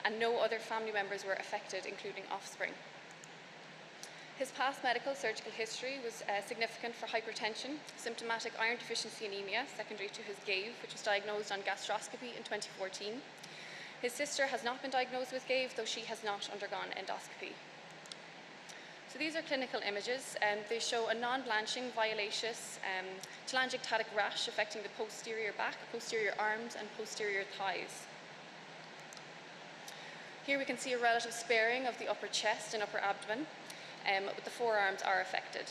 and no other family members were affected, including offspring. His past medical surgical history was significant for hypertension, symptomatic iron deficiency anemia, secondary to his GAVE, which was diagnosed on gastroscopy in 2014. His sister has not been diagnosed with GAVE, though she has not undergone endoscopy. So these are clinical images, and they show a non-blanching, violaceous telangiectatic rash affecting the posterior back, posterior arms, and posterior thighs. Here we can see a relative sparing of the upper chest and upper abdomen, but the forearms are affected.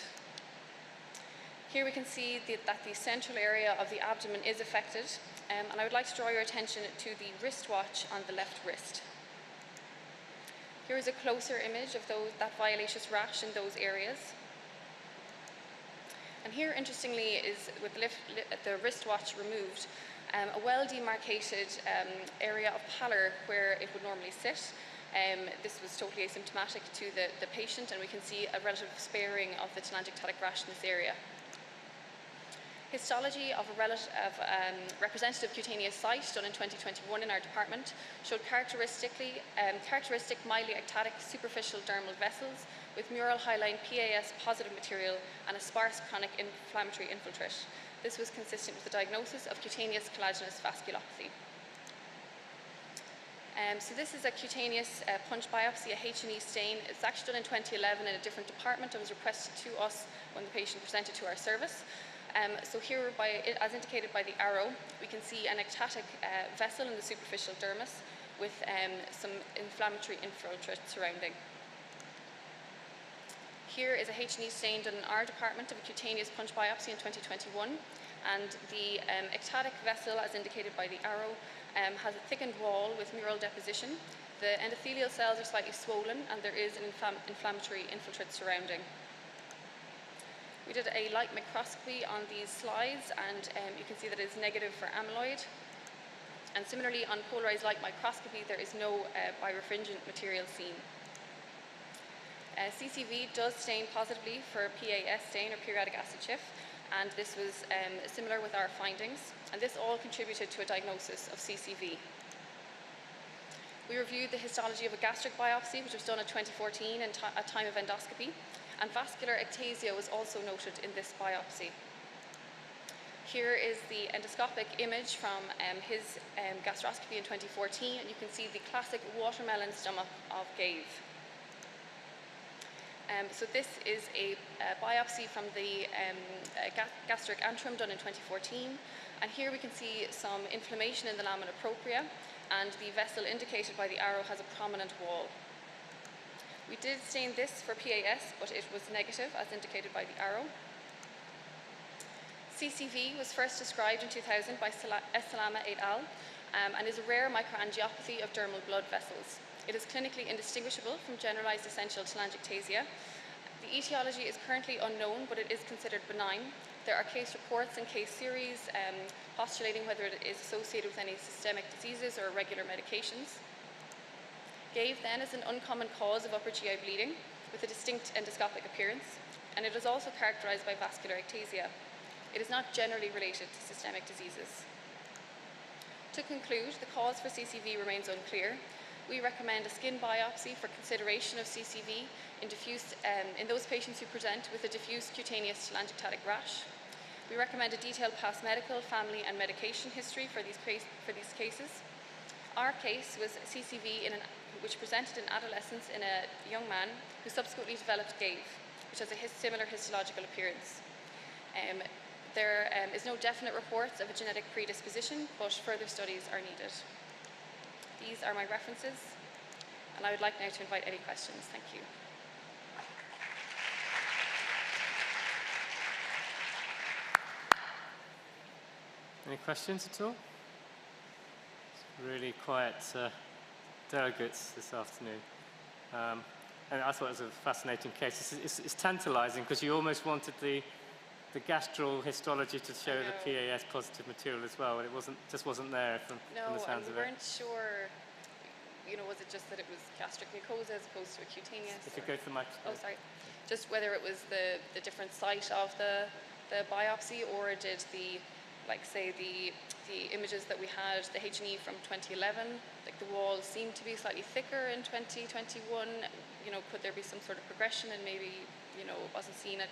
Here we can see that the central area of the abdomen is affected, and I would like to draw your attention to the wristwatch on the left wrist. Here is a closer image of that violaceous rash in those areas. And here, interestingly, is with the wristwatch removed, a well-demarcated area of pallor where it would normally sit. This was totally asymptomatic to the patient, and we can see a relative sparing of the telangiectatic rash in this area. Histology of a representative cutaneous site done in 2021 in our department showed characteristic mildly ectatic superficial dermal vessels with mural hyaline PAS positive material and a sparse chronic inflammatory infiltrate. This was consistent with the diagnosis of cutaneous collagenous vasculopathy. So this is a cutaneous punch biopsy, a H&E stain. It's actually done in 2011 in a different department and was requested to us when the patient presented to our service. So here, as indicated by the arrow, we can see an ectatic vessel in the superficial dermis with some inflammatory infiltrate surrounding. Here is a H&E stain done in our department of a cutaneous punch biopsy in 2021, and the ectatic vessel, as indicated by the arrow, has a thickened wall with mural deposition. The endothelial cells are slightly swollen, and there is an inflammatory infiltrate surrounding. We did a light microscopy on these slides, and you can see that it is negative for amyloid. And similarly, on polarized light microscopy, there is no birefringent material seen. CCV does stain positively for PAS stain, or periodic acid Schiff, and this was similar with our findings, and this all contributed to a diagnosis of CCV. We reviewed the histology of a gastric biopsy, which was done at 2014 at time of endoscopy, and vascular ectasia was also noted in this biopsy. Here is the endoscopic image from his gastroscopy in 2014, and you can see the classic watermelon stomach of Gave. So this is a biopsy from the gastric antrum done in 2014, and here we can see some inflammation in the lamina propria, and the vessel indicated by the arrow has a prominent wall. We did stain this for PAS, but it was negative, as indicated by the arrow. CCV was first described in 2000 by Salama et al. And is a rare microangiopathy of dermal blood vessels. It is clinically indistinguishable from generalized essential telangiectasia. The etiology is currently unknown, but it is considered benign. There are case reports and case series postulating whether it is associated with any systemic diseases or regular medications. Gave then is an uncommon cause of upper GI bleeding with a distinct endoscopic appearance, and it is also characterized by vascular ectasia. It is not generally related to systemic diseases. To conclude, the cause for CCV remains unclear. We recommend a skin biopsy for consideration of CCV in those patients who present with a diffuse cutaneous telangiectatic rash. We recommend a detailed past medical, family, and medication history for these cases. Our case was CCV which presented in adolescence in a young man who subsequently developed Gave, which has a similar histological appearance. There is no definite reports of a genetic predisposition, but further studies are needed. These are my references, and I would like now to invite any questions. Thank you. Any questions at all? It's really quiet delegates this afternoon. And I thought it was a fascinating case. It's tantalizing because you almost wanted the gastral histology to show the PAS positive material as well, and it just wasn't there from the sounds of it. No, and we weren't sure, was it just that it was gastric mucosa as opposed to a cutaneous? If you go to the microscope. Oh, sorry. Just whether it was the different site of the biopsy, or did the images that we had, the H&E from 2011, like the walls seemed to be slightly thicker in 2021. Could there be some sort of progression, and maybe it wasn't seen at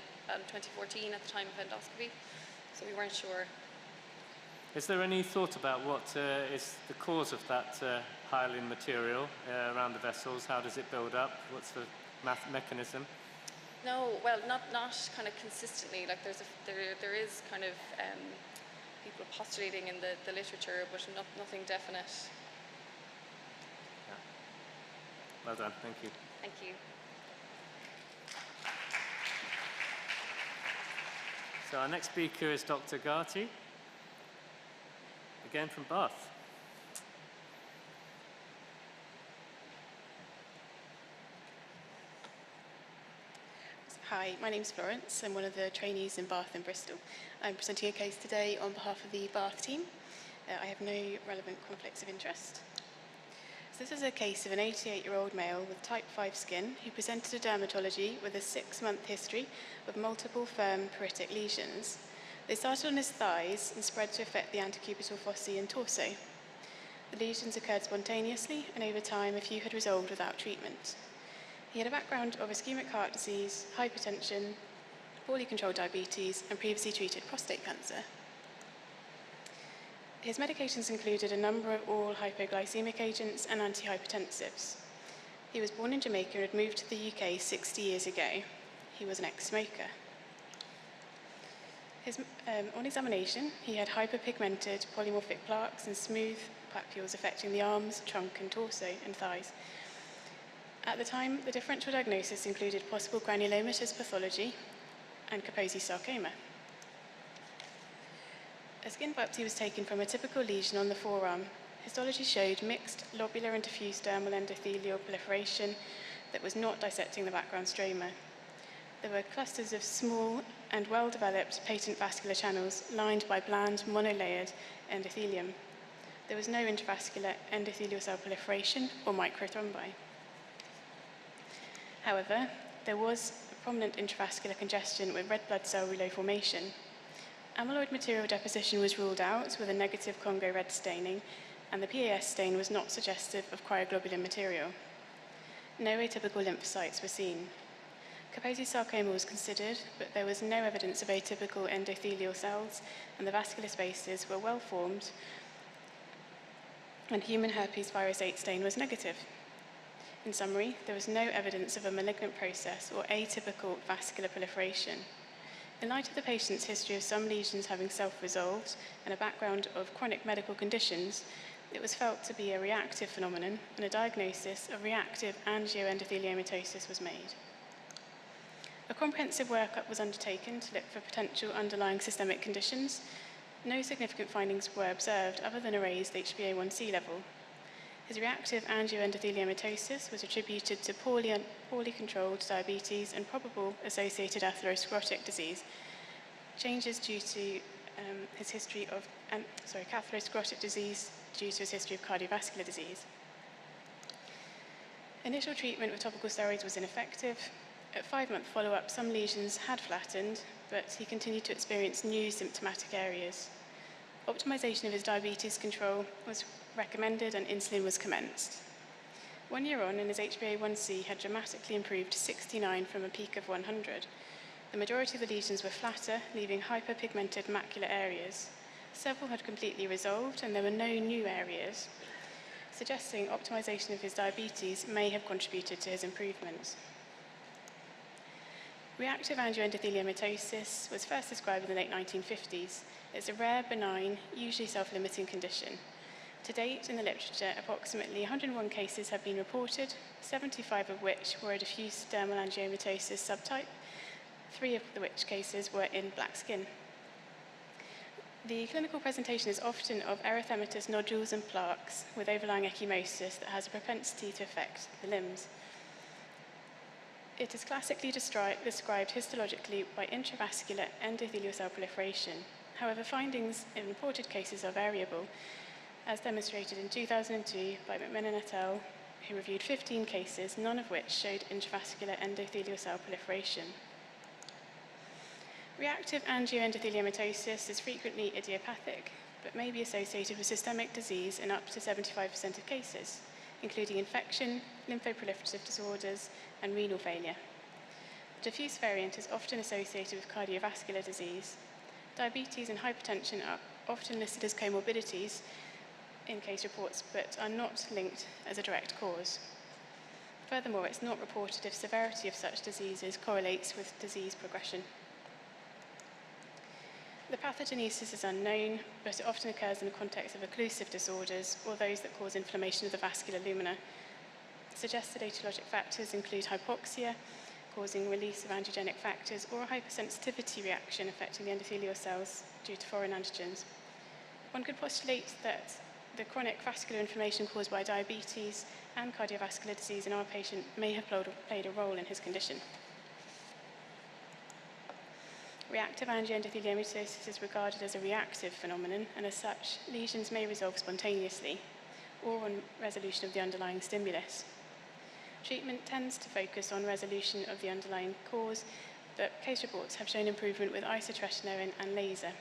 2014 at the time of endoscopy, so we weren't sure. Is there any thought about what is the cause of that hyaline material around the vessels? How does it build up? What's the mechanism? No, well, not kind of consistently. Like there is kind of people postulating in the literature, but nothing definite. Yeah. Well done. Thank you. Thank you. So our next speaker is Dr. Gharti, again from Bath. Hi, my name's Florence. I'm one of the trainees in Bath and Bristol. I'm presenting a case today on behalf of the Bath team. I have no relevant conflicts of interest. So this is a case of an 88-year-old male with type 5 skin who presented to dermatology with a 6-month history of multiple firm pruritic lesions. They started on his thighs and spread to affect the antecubital fossae and torso. The lesions occurred spontaneously, and over time a few had resolved without treatment. He had a background of ischemic heart disease, hypertension, poorly controlled diabetes, and previously treated prostate cancer. His medications included a number of oral hypoglycemic agents and antihypertensives. He was born in Jamaica and had moved to the UK 60 years ago. He was an ex-smoker. On examination, he had hyperpigmented polymorphic plaques and smooth papules affecting the arms, trunk, and torso and thighs. At the time, the differential diagnosis included possible granulomatous pathology and Kaposi's sarcoma. A skin biopsy was taken from a typical lesion on the forearm. Histology showed mixed lobular and diffuse dermal endothelial proliferation that was not dissecting the background stroma. There were clusters of small and well-developed patent vascular channels lined by bland monolayered endothelium. There was no intravascular endothelial cell proliferation or microthrombi. However, there was prominent intravascular congestion with red blood cell rouleau formation. Amyloid material deposition was ruled out with a negative Congo red staining, and the PAS stain was not suggestive of cryoglobulin material. No atypical lymphocytes were seen. Kaposi's sarcoma was considered, but there was no evidence of atypical endothelial cells, and the vascular spaces were well formed, and human herpes virus 8 stain was negative. In summary, there was no evidence of a malignant process or atypical vascular proliferation. In light of the patient's history of some lesions having self-resolved and a background of chronic medical conditions, it was felt to be a reactive phenomenon, and a diagnosis of reactive angioendotheliomatosis was made. A comprehensive workup was undertaken to look for potential underlying systemic conditions. No significant findings were observed other than a raised HbA1c level. His reactive angioendotheliomatosis was attributed to poorly controlled diabetes and probable associated atherosclerotic disease. Changes due to his history of atherosclerotic disease due to his history of cardiovascular disease. Initial treatment with topical steroids was ineffective. At 5-month follow-up, some lesions had flattened, but he continued to experience new symptomatic areas. Optimization of his diabetes control was recommended and insulin was commenced. 1 year on, and his HbA1c had dramatically improved to 69 from a peak of 100. The majority of the lesions were flatter, leaving hyperpigmented macular areas. Several had completely resolved, and there were no new areas, suggesting optimization of his diabetes may have contributed to his improvements. Reactive angioendotheliomatosis was first described in the late 1950s. It's a rare, benign, usually self-limiting condition. To date, in the literature, approximately 101 cases have been reported, 75 of which were a diffuse dermal angiomatosis subtype, 3 of which cases were in black skin. The clinical presentation is often of erythematous nodules and plaques with overlying ecchymosis that has a propensity to affect the limbs. It is classically described histologically by intravascular endothelial cell proliferation. However, findings in reported cases are variable, as demonstrated in 2002 by McMillan et al., who reviewed 15 cases, none of which showed intravascular endothelial cell proliferation. Reactive angioendotheliomatosis is frequently idiopathic, but may be associated with systemic disease in up to 75% of cases, including infection, lymphoproliferative disorders, and renal failure. The diffuse variant is often associated with cardiovascular disease. Diabetes and hypertension are often listed as comorbidities in case reports, but are not linked as a direct cause. Furthermore, it's not reported if severity of such diseases correlates with disease progression. The pathogenesis is unknown, but it often occurs in the context of occlusive disorders or those that cause inflammation of the vascular lumina. Suggested etiologic factors include hypoxia, causing release of angiogenic factors, or a hypersensitivity reaction affecting the endothelial cells due to foreign antigens. One could postulate that the chronic vascular inflammation caused by diabetes and cardiovascular disease in our patient may have played a role in his condition. Reactive angioendotheliomatosis is regarded as a reactive phenomenon, and as such, lesions may resolve spontaneously or on resolution of the underlying stimulus. Treatment tends to focus on resolution of the underlying cause, but case reports have shown improvement with isotretinoin and laser.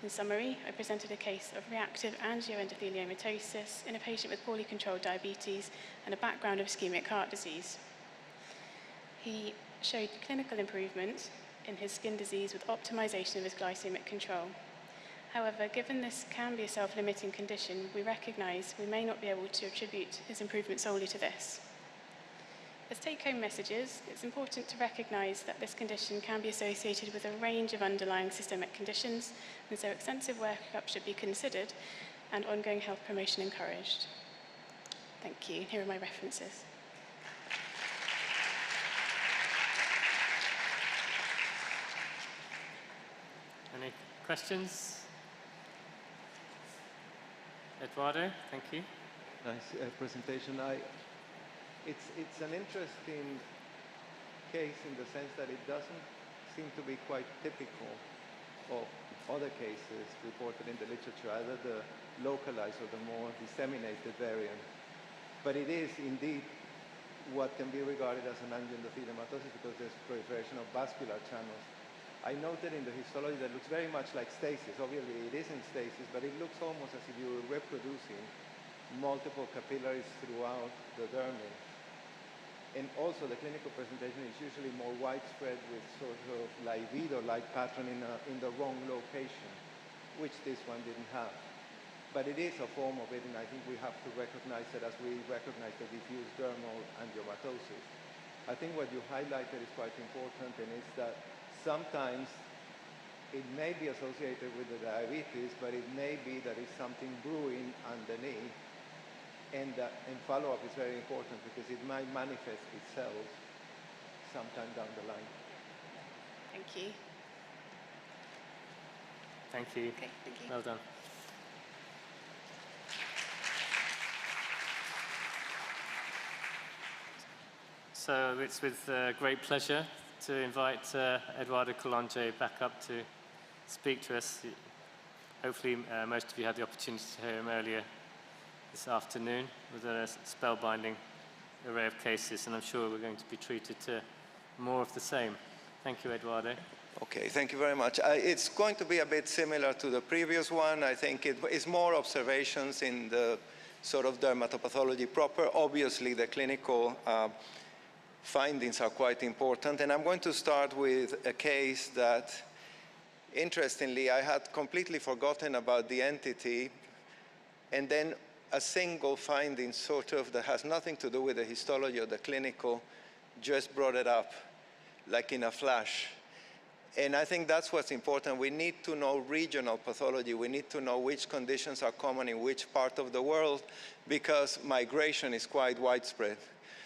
In summary, I presented a case of reactive angioendotheliomatosis in a patient with poorly controlled diabetes and a background of ischemic heart disease. He showed clinical improvement in his skin disease with optimization of his glycemic control. However, given this can be a self-limiting condition, we recognize we may not be able to attribute his improvement solely to this. As take-home messages, it's important to recognize that this condition can be associated with a range of underlying systemic conditions, and so extensive workup should be considered and ongoing health promotion encouraged. Thank you. Here are my references. Any questions? Eduardo, thank you. Nice presentation. It's an interesting case in the sense that it doesn't seem to be quite typical of other cases reported in the literature, either the localized or the more disseminated variant. But it is indeed what can be regarded as an angioendothelomatosis because there's proliferation of vascular channels. I noted in the histology that looks very much like stasis. Obviously, it isn't stasis, but it looks almost as if you were reproducing multiple capillaries throughout the dermis. And also, the clinical presentation is usually more widespread with sort of livedo-like pattern in the wrong location, which this one didn't have. But it is a form of it, and I think we have to recognize it as we recognize the diffuse dermal angiomatosis. I think what you highlighted is quite important, and it's that sometimes it may be associated with the diabetes, but it may be that it's something brewing underneath, and follow-up is very important because it might manifest itself sometime down the line. Thank you. Thank you. Okay, thank you. Well done. So it's with great pleasure to invite Eduardo Colonge back up to speak to us. Hopefully most of you had the opportunity to hear him earlier this afternoon with a spellbinding array of cases, and I'm sure we're going to be treated to more of the same. Thank you, Eduardo. Okay, thank you very much. It's going to be a bit similar to the previous one. I think it's more observations in the sort of dermatopathology proper. Obviously, the clinical findings are quite important, and I'm going to start with a case that, interestingly, I had completely forgotten about the entity, and then a single finding sort of that has nothing to do with the histology or the clinical just brought it up, like in a flash. And I think that's what's important. We need to know regional pathology. We need to know which conditions are common in which part of the world, because migration is quite widespread.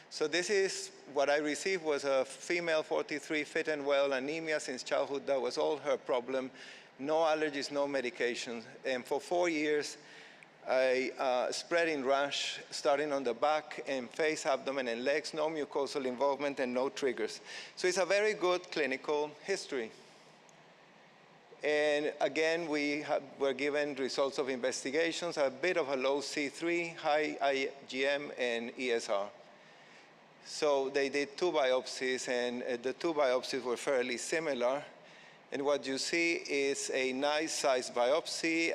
So this is what I received was a female 43, fit and well, anemia since childhood. That was all her problem. No allergies, no medications. And for 4 years, spreading rash starting on the back and face, abdomen, and legs, no mucosal involvement and no triggers. So it's a very good clinical history. And again, we were given results of investigations, a bit of a low C3, high IgM, and ESR. So they did 2 biopsies, and the 2 biopsies were fairly similar. And what you see is a nice sized biopsy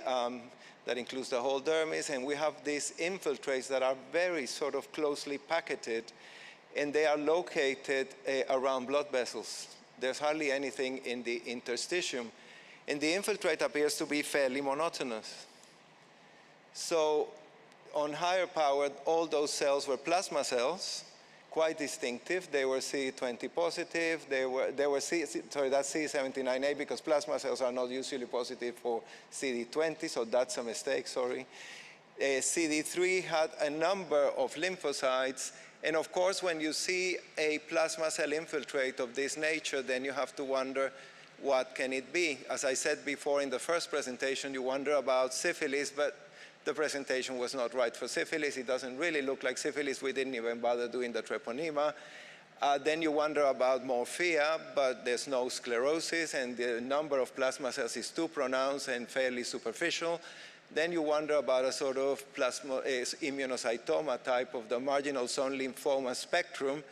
that includes the whole dermis, and we have these infiltrates that are very sort of closely packeted, and they are located around blood vessels. There's hardly anything in the interstitium, and the infiltrate appears to be fairly monotonous. So on higher power, all those cells were plasma cells, quite distinctive. They were CD20 positive. That's C79A, because plasma cells are not usually positive for CD20, so that's a mistake, sorry. CD3 had a number of lymphocytes, and of course, when you see a plasma cell infiltrate of this nature, then you have to wonder, what can it be? As I said before in the first presentation, you wonder about syphilis, but the presentation was not right for syphilis. It doesn't really look like syphilis. We didn't even bother doing the treponema. Then you wonder about morphea, but there's no sclerosis, and the number of plasma cells is too pronounced and fairly superficial. Then you wonder about a sort of immunocytoma type of the marginal zone lymphoma spectrum.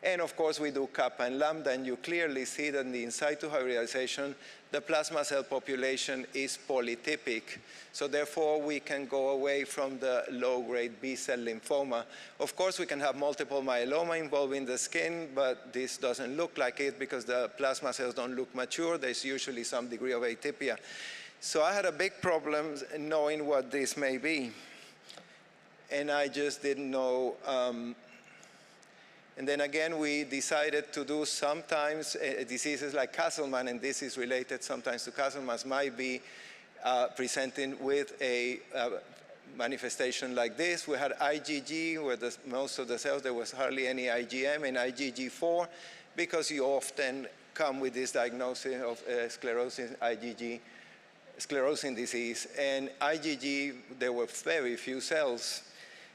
And of course, we do kappa and lambda, and you clearly see that in the in situ hybridization, the plasma cell population is polytypic. So therefore, we can go away from the low-grade B-cell lymphoma. Of course, we can have multiple myeloma involving the skin, but this doesn't look like it because the plasma cells don't look mature. There's usually some degree of atypia. So I had a big problem knowing what this may be. And I just didn't know. And then again, we decided to do sometimes diseases like Castleman, and this is related sometimes to Castleman's, might be presenting with a manifestation like this. We had IgG, where most of the cells, there was hardly any IgM, and IgG4, because you often come with this diagnosis of sclerosing disease. And IgG, there were very few cells.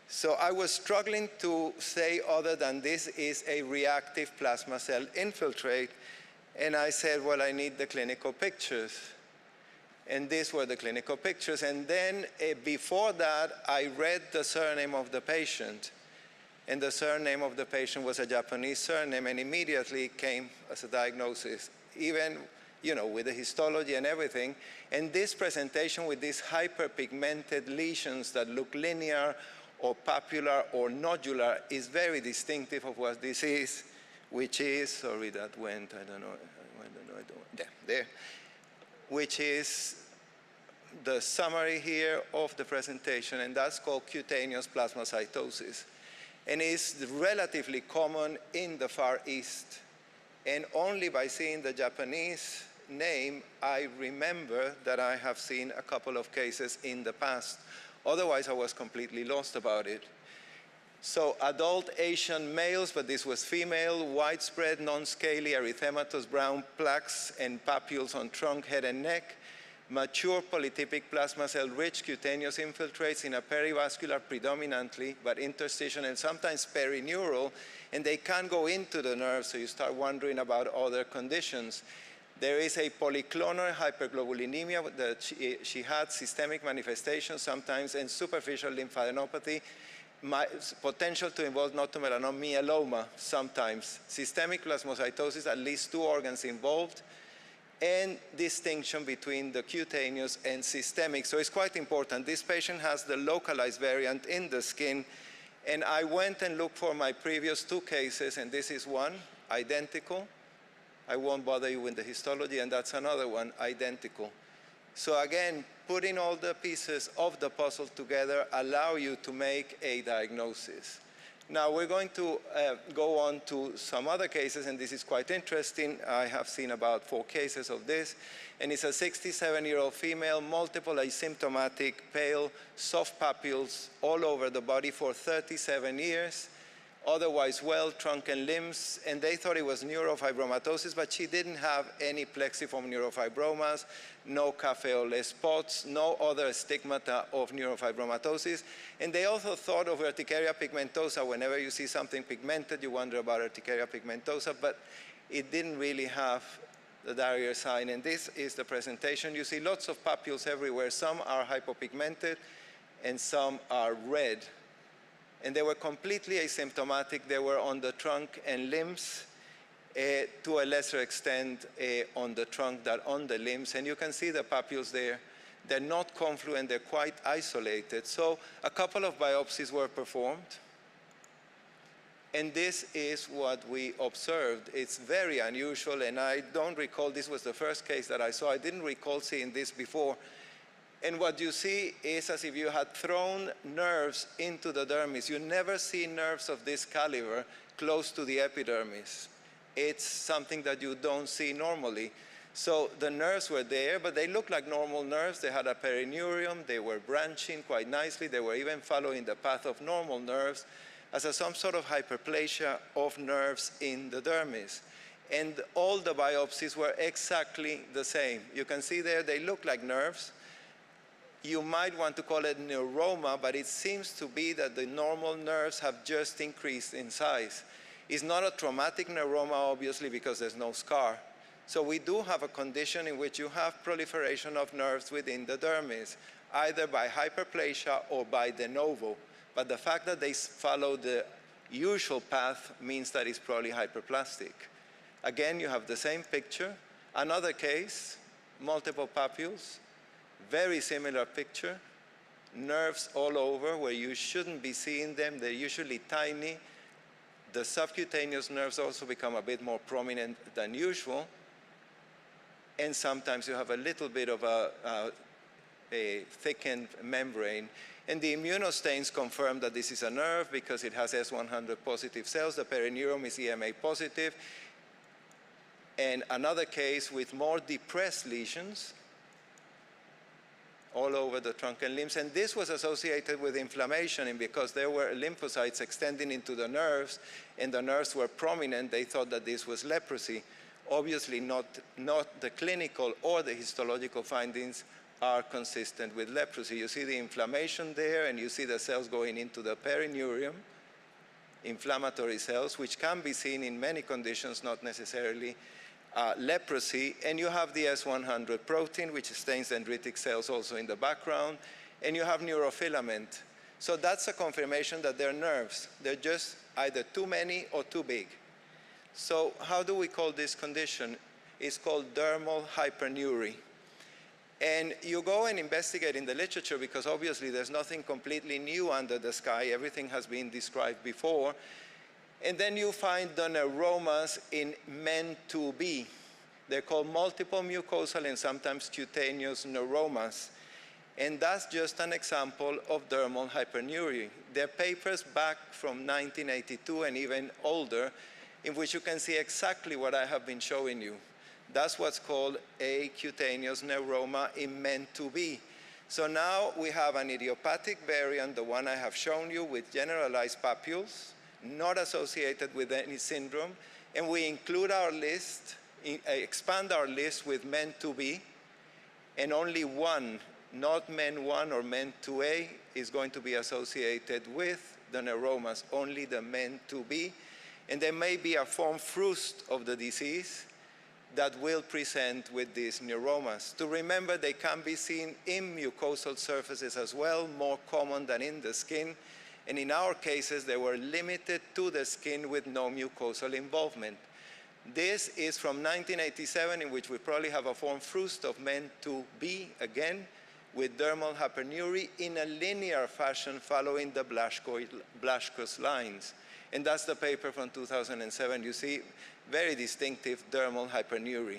So I was struggling to say other than this is a reactive plasma cell infiltrate. And I said, well, I need the clinical pictures. And these were the clinical pictures. And then before that, I read the surname of the patient. And the surname of the patient was a Japanese surname, and immediately came as a diagnosis, even, you know, with the histology and everything. And this presentation with these hyperpigmented lesions that look linear or papular or nodular is very distinctive of what this is, which is, sorry, that went, I don't know, there, which is the summary here of the presentation, and that's called cutaneous plasmacytosis. And is relatively common in the Far East. And only by seeing the Japanese name, I remember that I have seen a couple of cases in the past. Otherwise, I was completely lost about it. So adult Asian males, but this was female, widespread, non-scaly, erythematous brown plaques and papules on trunk, head, and neck, mature polytypic plasma cell-rich cutaneous infiltrates in a perivascular predominantly, but interstitial and sometimes perineural, and they can go into the nerve, so you start wondering about other conditions. There is a polyclonal hyperglobulinemia that she had systemic manifestations sometimes, and superficial lymphadenopathy, potential to involve notomelanoma myeloma sometimes, systemic plasmacytosis, at least 2 organs involved, and distinction between the cutaneous and systemic. So it's quite important. This patient has the localized variant in the skin, and I went and looked for my previous 2 cases, and this is one, identical. I won't bother you with the histology, and that's another one, identical. So again, putting all the pieces of the puzzle together allow you to make a diagnosis. Now we're going to go on to some other cases, and this is quite interesting. I have seen about 4 cases of this, and it's a 67-year-old female, multiple asymptomatic, pale, soft papules all over the body for 37 years, otherwise well, trunk and limbs, and they thought it was neurofibromatosis, but she didn't have any plexiform neurofibromas, no café au lait spots, no other stigmata of neurofibromatosis. And they also thought of urticaria pigmentosa. Whenever you see something pigmented, you wonder about urticaria pigmentosa, but it didn't really have the diarrhea sign. And this is the presentation. You see lots of papules everywhere. Some are hypopigmented, and some are red. And they were completely asymptomatic. They were on the trunk and limbs, to a lesser extent on the trunk than on the limbs. And you can see the papules there. They're not confluent, they're quite isolated. So a couple of biopsies were performed. And this is what we observed. It's very unusual, and I don't recall, this was the first case that I saw. I didn't recall seeing this before. And what you see is as if you had thrown nerves into the dermis. You never see nerves of this caliber close to the epidermis. It's something that you don't see normally. So the nerves were there, but they looked like normal nerves. They had a perineurium. They were branching quite nicely. They were even following the path of normal nerves as some sort of hyperplasia of nerves in the dermis. And all the biopsies were exactly the same. You can see there they look like nerves. You might want to call it neuroma, but it seems to be that the normal nerves have just increased in size. It's not a traumatic neuroma, obviously, because there's no scar. So we do have a condition in which you have proliferation of nerves within the dermis, either by hyperplasia or by de novo. But the fact that they follow the usual path means that it's probably hyperplastic. Again, you have the same picture. Another case, multiple papules, very similar picture, nerves all over where you shouldn't be seeing them. They're usually tiny. The subcutaneous nerves also become a bit more prominent than usual. And sometimes you have a little bit of a thickened membrane. And the immunostains confirm that this is a nerve because it has S100 positive cells. The perineurium is EMA positive. And another case with more depressed lesions. all over the trunk and limbs. And this was associated with inflammation, and because there were lymphocytes extending into the nerves, and the nerves were prominent, they thought that this was leprosy. Obviously, not the clinical or the histological findings are consistent with leprosy. You see the inflammation there, and you see the cells going into the perineurium, inflammatory cells, which can be seen in many conditions, not necessarily leprosy. And you have the S100 protein, which stains dendritic cells also in the background, and you have neurofilament. So that's a confirmation that they're nerves. They're just either too many or too big. So how do we call this condition? It's called dermal hypernuria. And you go and investigate in the literature, because obviously there's nothing completely new under the sky. Everything has been described before. And then you find the neuromas in men 2B. They're called multiple mucosal and sometimes cutaneous neuromas. And that's just an example of dermal hypernuria. There are papers back from 1982 and even older in which you can see exactly what I have been showing you. That's what's called a cutaneous neuroma in men 2B. So now we have an idiopathic variant, the one I have shown you, with generalized papules, not associated with any syndrome, and we include our list, expand our list with men 2B, and only one, not men 1 or men 2A, is going to be associated with the neuromas, only the men 2B. And there may be a form frust of the disease that will present with these neuromas. To remember, they can be seen in mucosal surfaces as well, more common than in the skin. And in our cases, they were limited to the skin with no mucosal involvement. This is from 1987, in which we probably have a form frust of men 2B, again, with dermal hypernuria in a linear fashion following the Blaschko's lines. And that's the paper from 2007. You see very distinctive dermal hypernuria.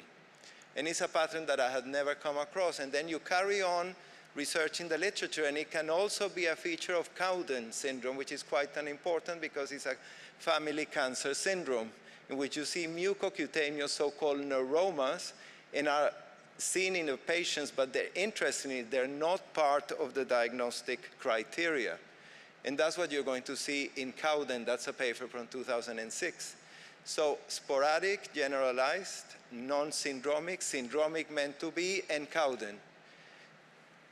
And it's a pattern that I had never come across. And then you carry on researching the literature, and it can also be a feature of Cowden syndrome, which is quite important because it's a family cancer syndrome in which you see mucocutaneous so-called neuromas and are seen in the patients, but interestingly, they're not part of the diagnostic criteria. And that's what you're going to see in Cowden. That's a paper from 2006. So sporadic, generalized, non-syndromic, syndromic meant to be, and Cowden.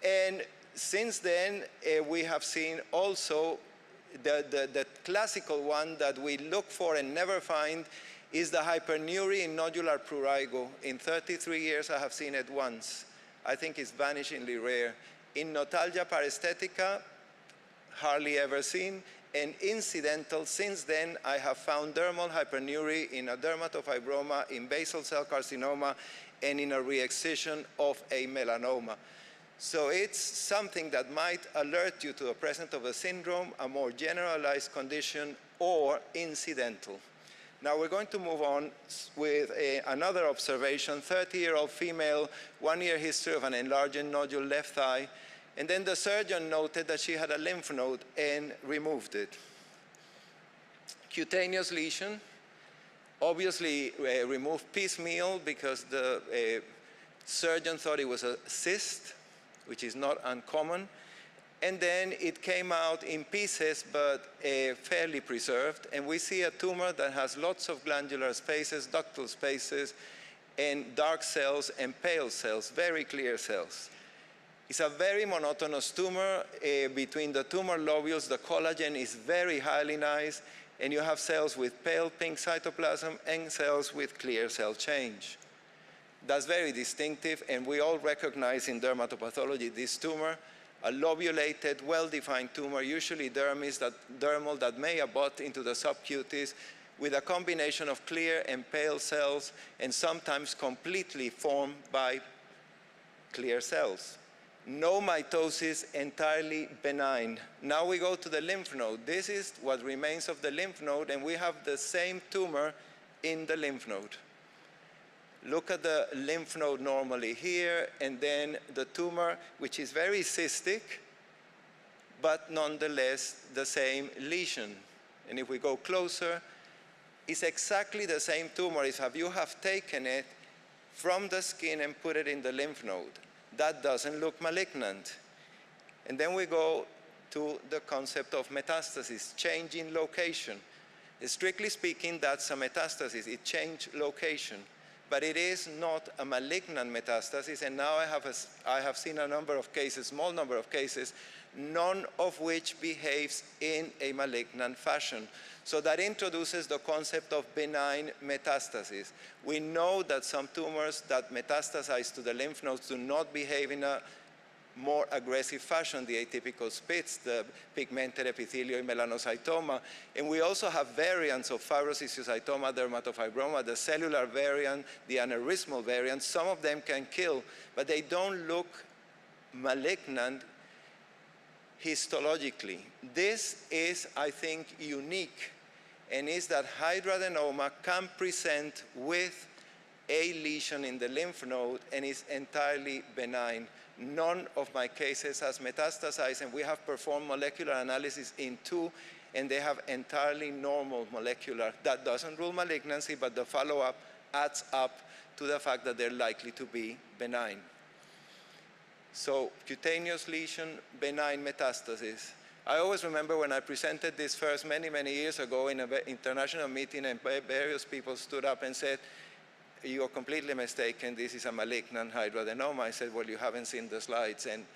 And since then, we have seen also the classical one that we look for and never find is the hypernuria in nodular prurigo. In 33 years, I have seen it once. I think it's vanishingly rare. In notalgia paresthetica, hardly ever seen. And incidental, since then, I have found dermal hypernuria in a dermatofibroma, in basal cell carcinoma, and in a re-excision of a melanoma. So it's something that might alert you to the presence of a syndrome, a more generalized condition, or incidental. Now we're going to move on with another observation, 30-year-old female, 1-year history of an enlarging nodule left thigh, and then the surgeon noted that she had a lymph node and removed it. Cutaneous lesion, obviously removed piecemeal because the surgeon thought it was a cyst, which is not uncommon. And then it came out in pieces, but fairly preserved. And we see a tumor that has lots of glandular spaces, ductal spaces, and dark cells and pale cells, very clear cells. It's a very monotonous tumor. Between the tumor lobules, the collagen is very hyalinized, and you have cells with pale pink cytoplasm and cells with clear cell change. That's very distinctive, and we all recognize in dermatopathology this tumor, a lobulated, well-defined tumor, usually dermal that may abut into the subcutis with a combination of clear and pale cells, and sometimes completely formed by clear cells. No mitosis, entirely benign. Now we go to the lymph node. This is what remains of the lymph node, and we have the same tumor in the lymph node. Look at the lymph node normally here, and then the tumor, which is very cystic, but nonetheless the same lesion. And if we go closer, it's exactly the same tumor as if you have taken it from the skin and put it in the lymph node. That doesn't look malignant. And then we go to the concept of metastasis, change in location. Strictly speaking, that's a metastasis. It changed location. But it is not a malignant metastasis, and now I have seen a number of cases, small number of cases, none of which behaves in a malignant fashion. So that introduces the concept of benign metastasis. We know that some tumors that metastasize to the lymph nodes do not behave in a more aggressive fashion, the atypical SPITs, the pigmented epithelial melanocytoma. And we also have variants of fibrocystic dermatofibroma, the cellular variant, the aneurysmal variant. Some of them can kill, but they don't look malignant histologically. This is, I think, unique, and is that hydroadenoma can present with a lesion in the lymph node and is entirely benign. None of my cases has metastasized, and we have performed molecular analysis in 2, and they have entirely normal molecular. That doesn't rule malignancy, but the follow-up adds up to the fact that they're likely to be benign. So cutaneous lesion, benign metastasis. I always remember when I presented this first many, many years ago in an international meeting, and various people stood up and said, "You're completely mistaken, this is a malignant hydroadenoma." I said, "Well, you haven't seen the slides." And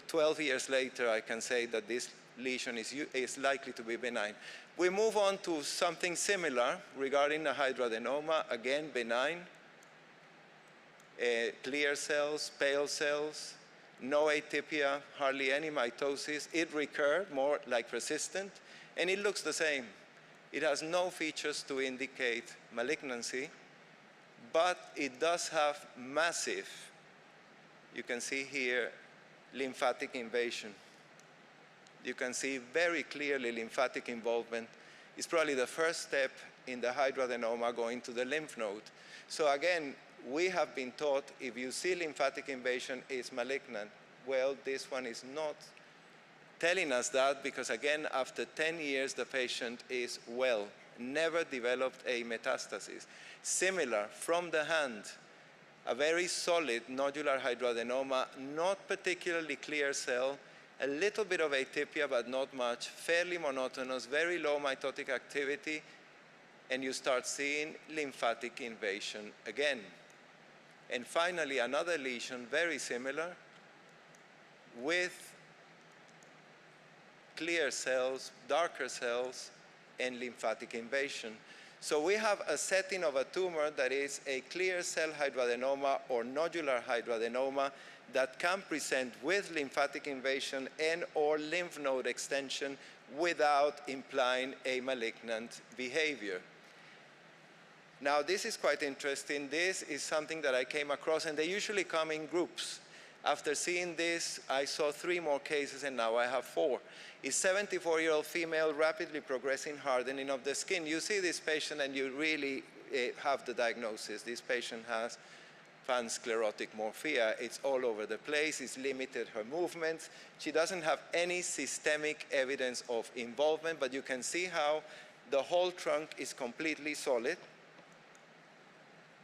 12 years later, I can say that this lesion is likely to be benign. We move on to something similar regarding the hydroadenoma, again, benign. Clear cells, pale cells, no atypia, hardly any mitosis. It recurred, more like persistent, and it looks the same. It has no features to indicate malignancy, but it does have massive, you can see here, lymphatic invasion. You can see very clearly lymphatic involvement. It's probably the first step in the hydroadenoma going to the lymph node. So again, we have been taught if you see lymphatic invasion, it's malignant. Well, this one is not telling us that, because again, after 10 years, the patient is well, never developed a metastasis. Similar, from the hand, a very solid nodular hydroadenoma, not particularly clear cell, a little bit of atypia, but not much, fairly monotonous, very low mitotic activity, and you start seeing lymphatic invasion again. And finally, another lesion, very similar, with clear cells, darker cells, and lymphatic invasion. So we have a setting of a tumor that is a clear cell hydroadenoma or nodular hydroadenoma that can present with lymphatic invasion and or lymph node extension without implying a malignant behavior. Now, this is quite interesting. This is something that I came across, and they usually come in groups. After seeing this, I saw 3 more cases, and now I have 4. It's a 74-year-old female, rapidly progressing hardening of the skin. You see this patient, and you really have the diagnosis. This patient has pansclerotic morphea. It's all over the place. It's limited her movements. She doesn't have any systemic evidence of involvement, but you can see how the whole trunk is completely solid.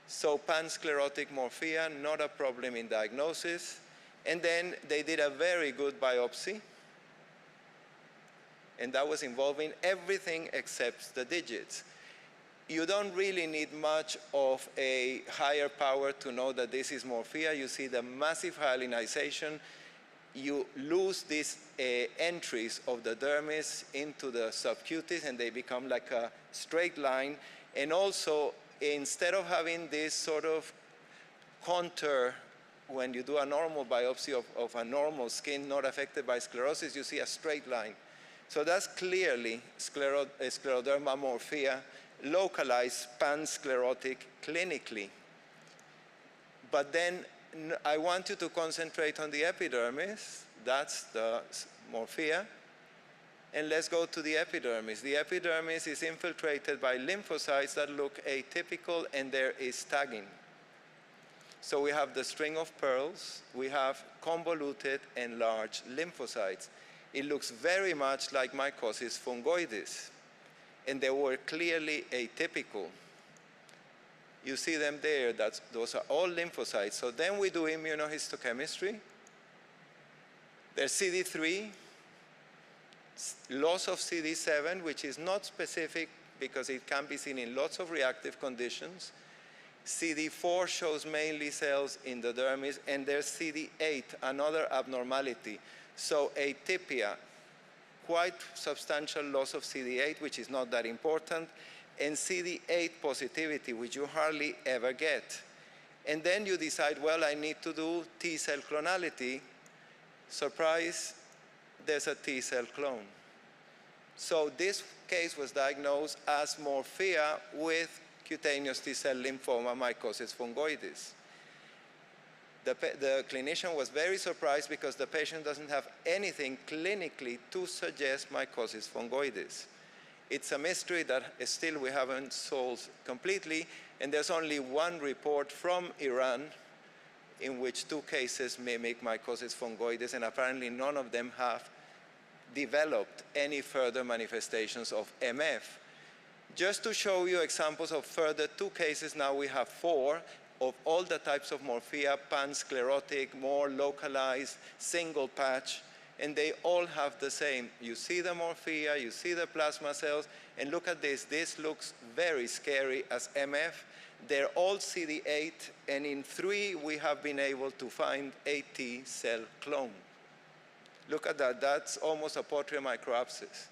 So pansclerotic morphea, not a problem in diagnosis. And then they did a very good biopsy, and that was involving everything except the digits. You don't really need much of a higher power to know that this is morphea. You see the massive hyalinization. You lose these entries of the dermis into the subcutis, and they become like a straight line. And also, instead of having this sort of contour when you do a normal biopsy of a normal skin not affected by sclerosis, you see a straight line. So that's clearly scleroderma morphea, localized pansclerotic clinically. But then I want you to concentrate on the epidermis. That's the morphea. And let's go to the epidermis. The epidermis is infiltrated by lymphocytes that look atypical, and there is tagging. So we have the string of pearls. We have convoluted and large lymphocytes. It looks very much like mycosis fungoides, and they were clearly atypical. You see them there. Those are all lymphocytes. So then we do immunohistochemistry. There's CD3, loss of CD7, which is not specific because it can be seen in lots of reactive conditions. CD4 shows mainly cells in the dermis, and there's CD8, another abnormality. So atypia, quite substantial loss of CD8, which is not that important, and CD8 positivity, which you hardly ever get. And then you decide, well, I need to do T-cell clonality. Surprise, there's a T-cell clone. So this case was diagnosed as morphea with cutaneous T-cell lymphoma, mycosis fungoides. The clinician was very surprised because the patient doesn't have anything clinically to suggest mycosis fungoides. It's a mystery that still we haven't solved completely, and there's only one report from Iran in which 2 cases mimic mycosis fungoides, and apparently none of them have developed any further manifestations of MF. Just to show you examples of further 2 cases, now we have 4 of all the types of morphea, pansclerotic, more localized, single patch, and they all have the same. You see the morphea, you see the plasma cells, and look at this. This looks very scary as MF. They're all CD8, and in 3 we have been able to find a T-cell clone. Look at that. That's almost a Potria microapsis.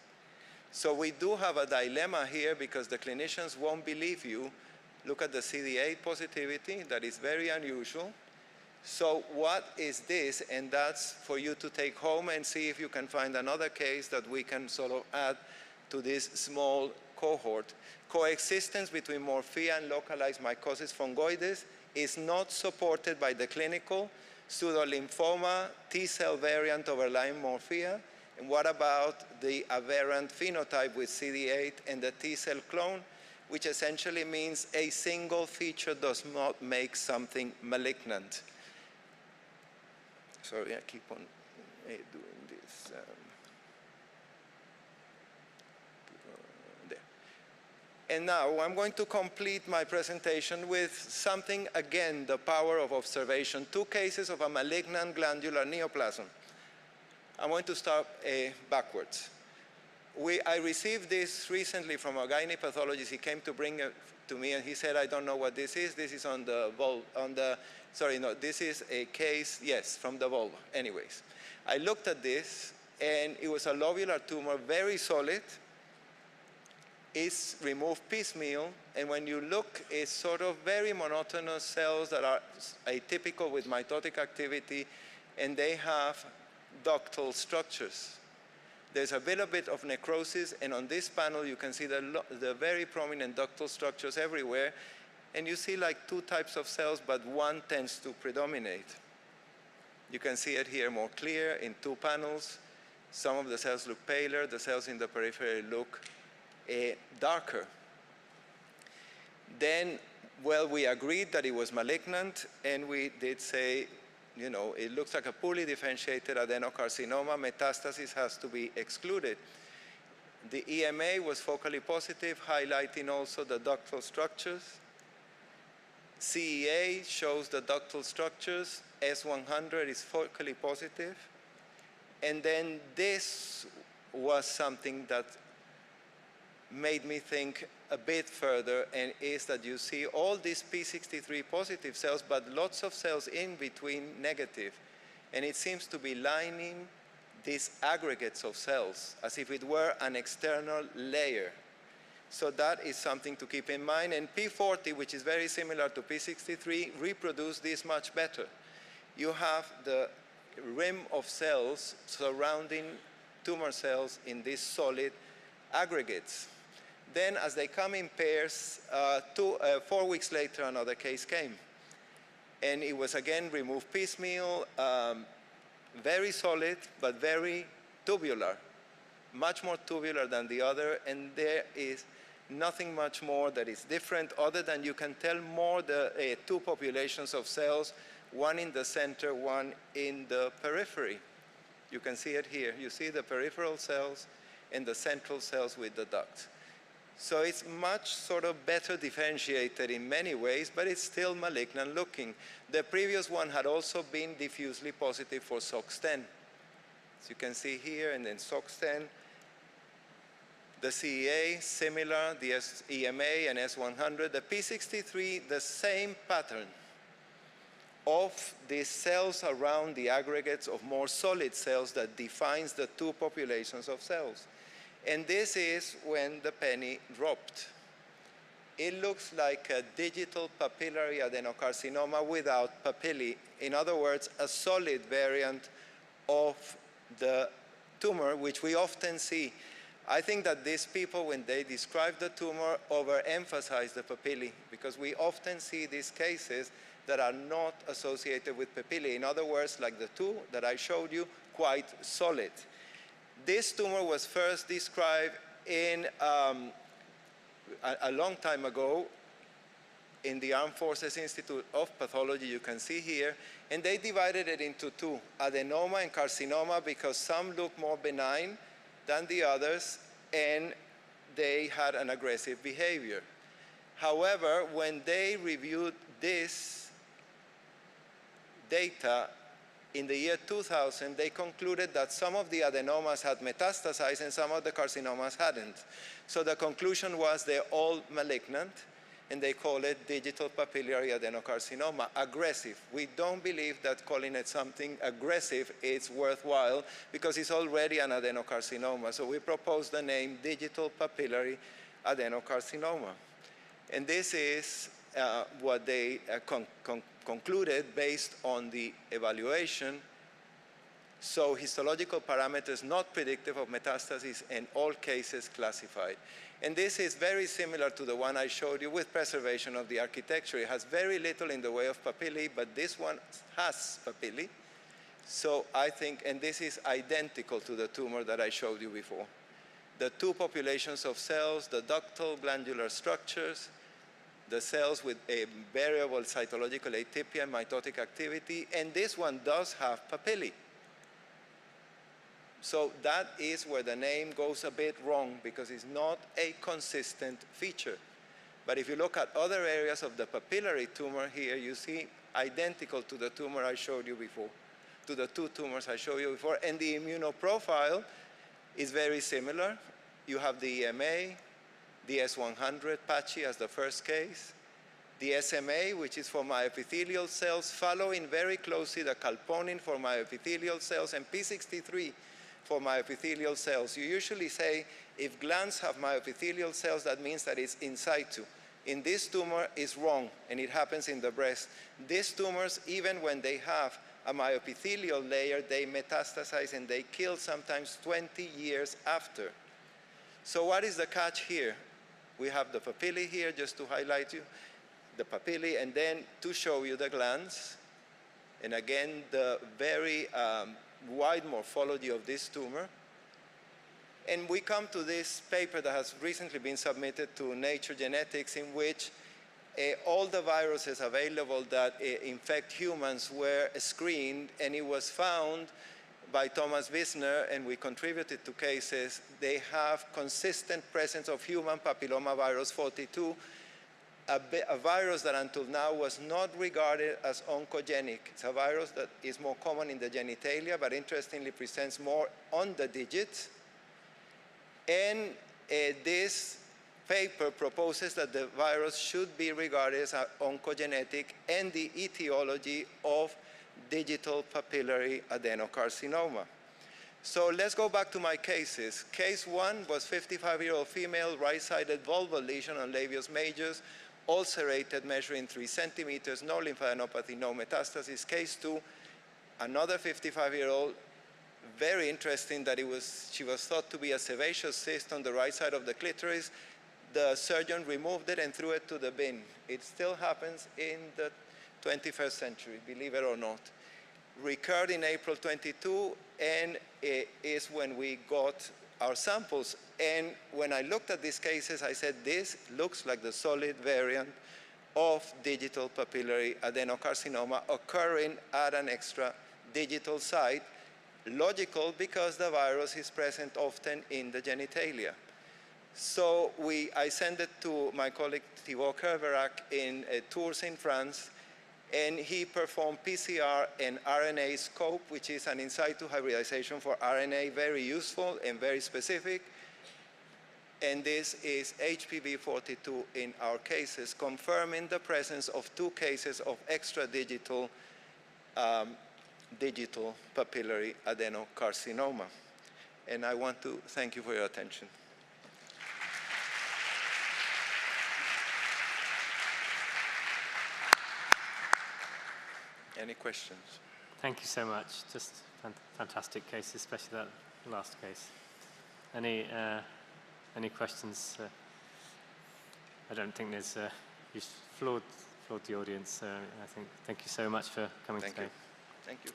So we do have a dilemma here because the clinicians won't believe you. Look at the CD8 positivity. That is very unusual. So what is this? And that's for you to take home and see if you can find another case that we can sort of add to this small cohort. Coexistence between morphea and localized mycosis fungoides is not supported by the clinical pseudolymphoma T-cell variant overlying morphea. And what about the aberrant phenotype with CD8 and the T-cell clone, which essentially means a single feature does not make something malignant. Sorry, I keep on doing this. There. And now I'm going to complete my presentation with something, again, the power of observation. 2 cases of a malignant glandular neoplasm. I'm going to start backwards. I received this recently from a gynae pathologist. He came to bring it to me, and he said, I don't know what this is. This is on the vulva, sorry, no, this is a case, yes, from the vulva. Anyways, I looked at this, and it was a lobular tumor, very solid. It's removed piecemeal, and when you look, it's sort of very monotonous cells that are atypical with mitotic activity, and they have ductal structures. There's a little bit of necrosis, and on this panel you can see the very prominent ductal structures everywhere, and you see like 2 types of cells, but one tends to predominate. You can see it here more clear in 2 panels. Some of the cells look paler, the cells in the periphery look darker. Then, well, we agreed that it was malignant, and we did say, you know, it looks like a poorly differentiated adenocarcinoma. Metastasis has to be excluded. The EMA was focally positive, highlighting also the ductal structures. CEA shows the ductal structures. S100 is focally positive. And then this was something that made me think a bit further, and is that you see all these P63 positive cells, but lots of cells in between negative. And it seems to be lining these aggregates of cells as if it were an external layer. So that is something to keep in mind. And P40, which is very similar to P63, reproduce this much better. You have the rim of cells surrounding tumor cells in these solid aggregates. Then, as they come in pairs, 4 weeks later, another case came. And it was again removed piecemeal, very solid, but very tubular, much more tubular than the other. And there is nothing much more that is different, other than you can tell more the 2 populations of cells, one in the center, one in the periphery. You can see it here. You see the peripheral cells and the central cells with the ducts. So it's much sort of better differentiated in many ways, but it's still malignant looking. The previous one had also been diffusely positive for SOX10. As you can see here, and then SOX10. The CEA, similar, the EMA and S100. The P63, the same pattern of the cells around the aggregates of more solid cells that defines the two populations of cells. And this is when the penny dropped. It looks like a digital papillary adenocarcinoma without papillae. In other words, a solid variant of the tumor, which we often see. I think that these people, when they describe the tumor, overemphasize the papillae, because we often see these cases that are not associated with papillae. In other words, like the two that I showed you, quite solid. This tumor was first described in a long time ago in the Armed Forces Institute of Pathology, you can see here, and they divided it into two, adenoma and carcinoma, because some look more benign than the others, and they had an aggressive behavior. However, when they reviewed this data in the year 2000, they concluded that some of the adenomas had metastasized and some of the carcinomas hadn't. So the conclusion was they're all malignant, and they call it digital papillary adenocarcinoma, aggressive. We don't believe that calling it something aggressive is worthwhile, because it's already an adenocarcinoma. So we propose the name digital papillary adenocarcinoma. And this is what they concluded based on the evaluation. So histological parameters not predictive of metastasis, in all cases classified. And this is very similar to the one I showed you with preservation of the architecture. It has very little in the way of papillae, but this one has papillae. So I think, and this is identical to the tumor that I showed you before. The two populations of cells, the ductal glandular structures, the cells with a variable cytological atypia and mitotic activity, and this one does have papillae. So that is where the name goes a bit wrong, because it's not a consistent feature. But if you look at other areas of the papillary tumor here, you see identical to the tumor I showed you before, to the two tumors I showed you before. And the immunoprofile is very similar. You have the EMA, the S100 patchy as the first case, the SMA, which is for myoepithelial cells, following very closely the calponin for myoepithelial cells, and P63 for myoepithelial cells. You usually say if glands have myoepithelial cells, that means that it's in situ. In this tumor, it's wrong, and it happens in the breast. These tumors, even when they have a myoepithelial layer, they metastasize and they kill sometimes 20 years after. So what is the catch here? We have the papillae here, just to highlight you, the papillae, and then to show you the glands. And again, the very wide morphology of this tumor. And we come to this paper that has recently been submitted to Nature Genetics, in which all the viruses available that infect humans were screened, and it was found by Thomas Wisner, and we contributed to cases. They have consistent presence of human papillomavirus 42, a virus that until now was not regarded as oncogenic. It's a virus that is more common in the genitalia, but interestingly presents more on the digits. And this paper proposes that the virus should be regarded as oncogenetic, and the etiology of digital papillary adenocarcinoma. So let's go back to my cases. Case 1 was 55-year-old female, right-sided vulval lesion on labius majus, ulcerated, measuring 3 centimeters, no lymphadenopathy, no metastasis. Case 2, another 55-year-old, very interesting that she was thought to be a sebaceous cyst on the right side of the clitoris. The surgeon removed it and threw it to the bin. It still happens in the 21st century, believe it or not. Recurred in April 22, and it is when we got our samples. And when I looked at these cases, I said, this looks like the solid variant of digital papillary adenocarcinoma occurring at an extra digital site. Logical, because the virus is present often in the genitalia. So I sent it to my colleague Thibaut Kerverac in Tours in France, and he performed PCR and RNA scope, which is an in situ hybridization for RNA, very useful and very specific. And this is HPV42 in our cases, confirming the presence of 2 cases of extradigital digital papillary adenocarcinoma. And I want to thank you for your attention. Any questions? Thank you so much. Just fantastic case, especially that last case. Any questions? I don't think there's. You floored the audience. I think. Thank you so much for coming today. Thank you.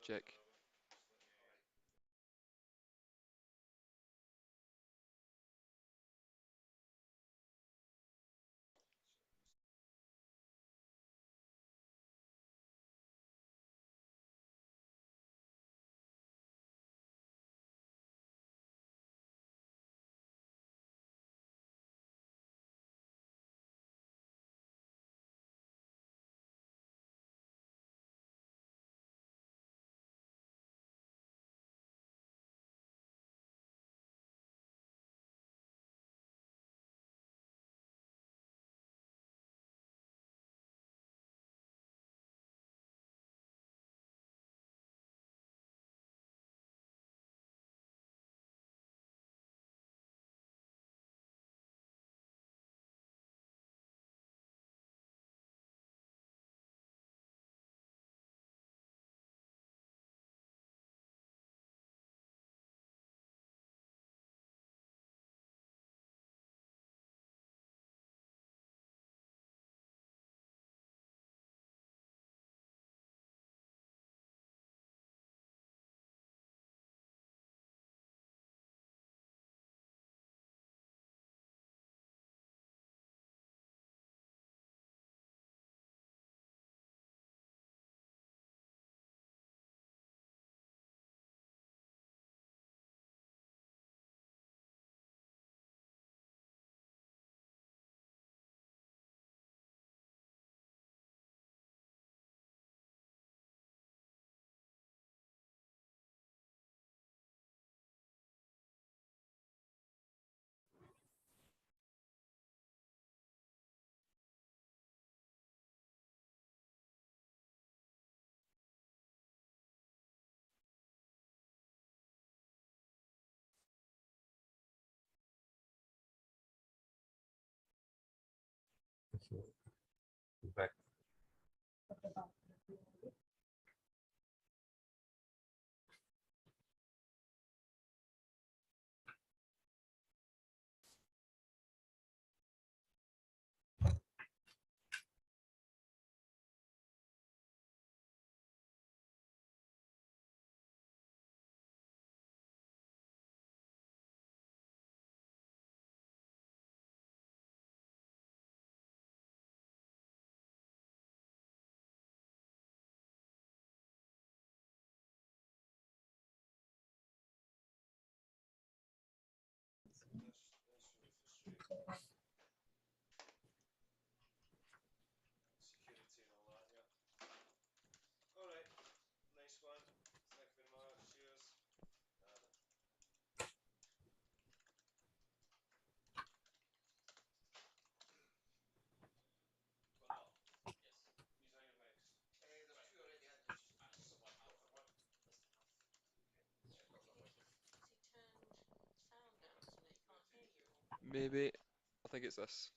Check. Back. Maybe. I think it's this.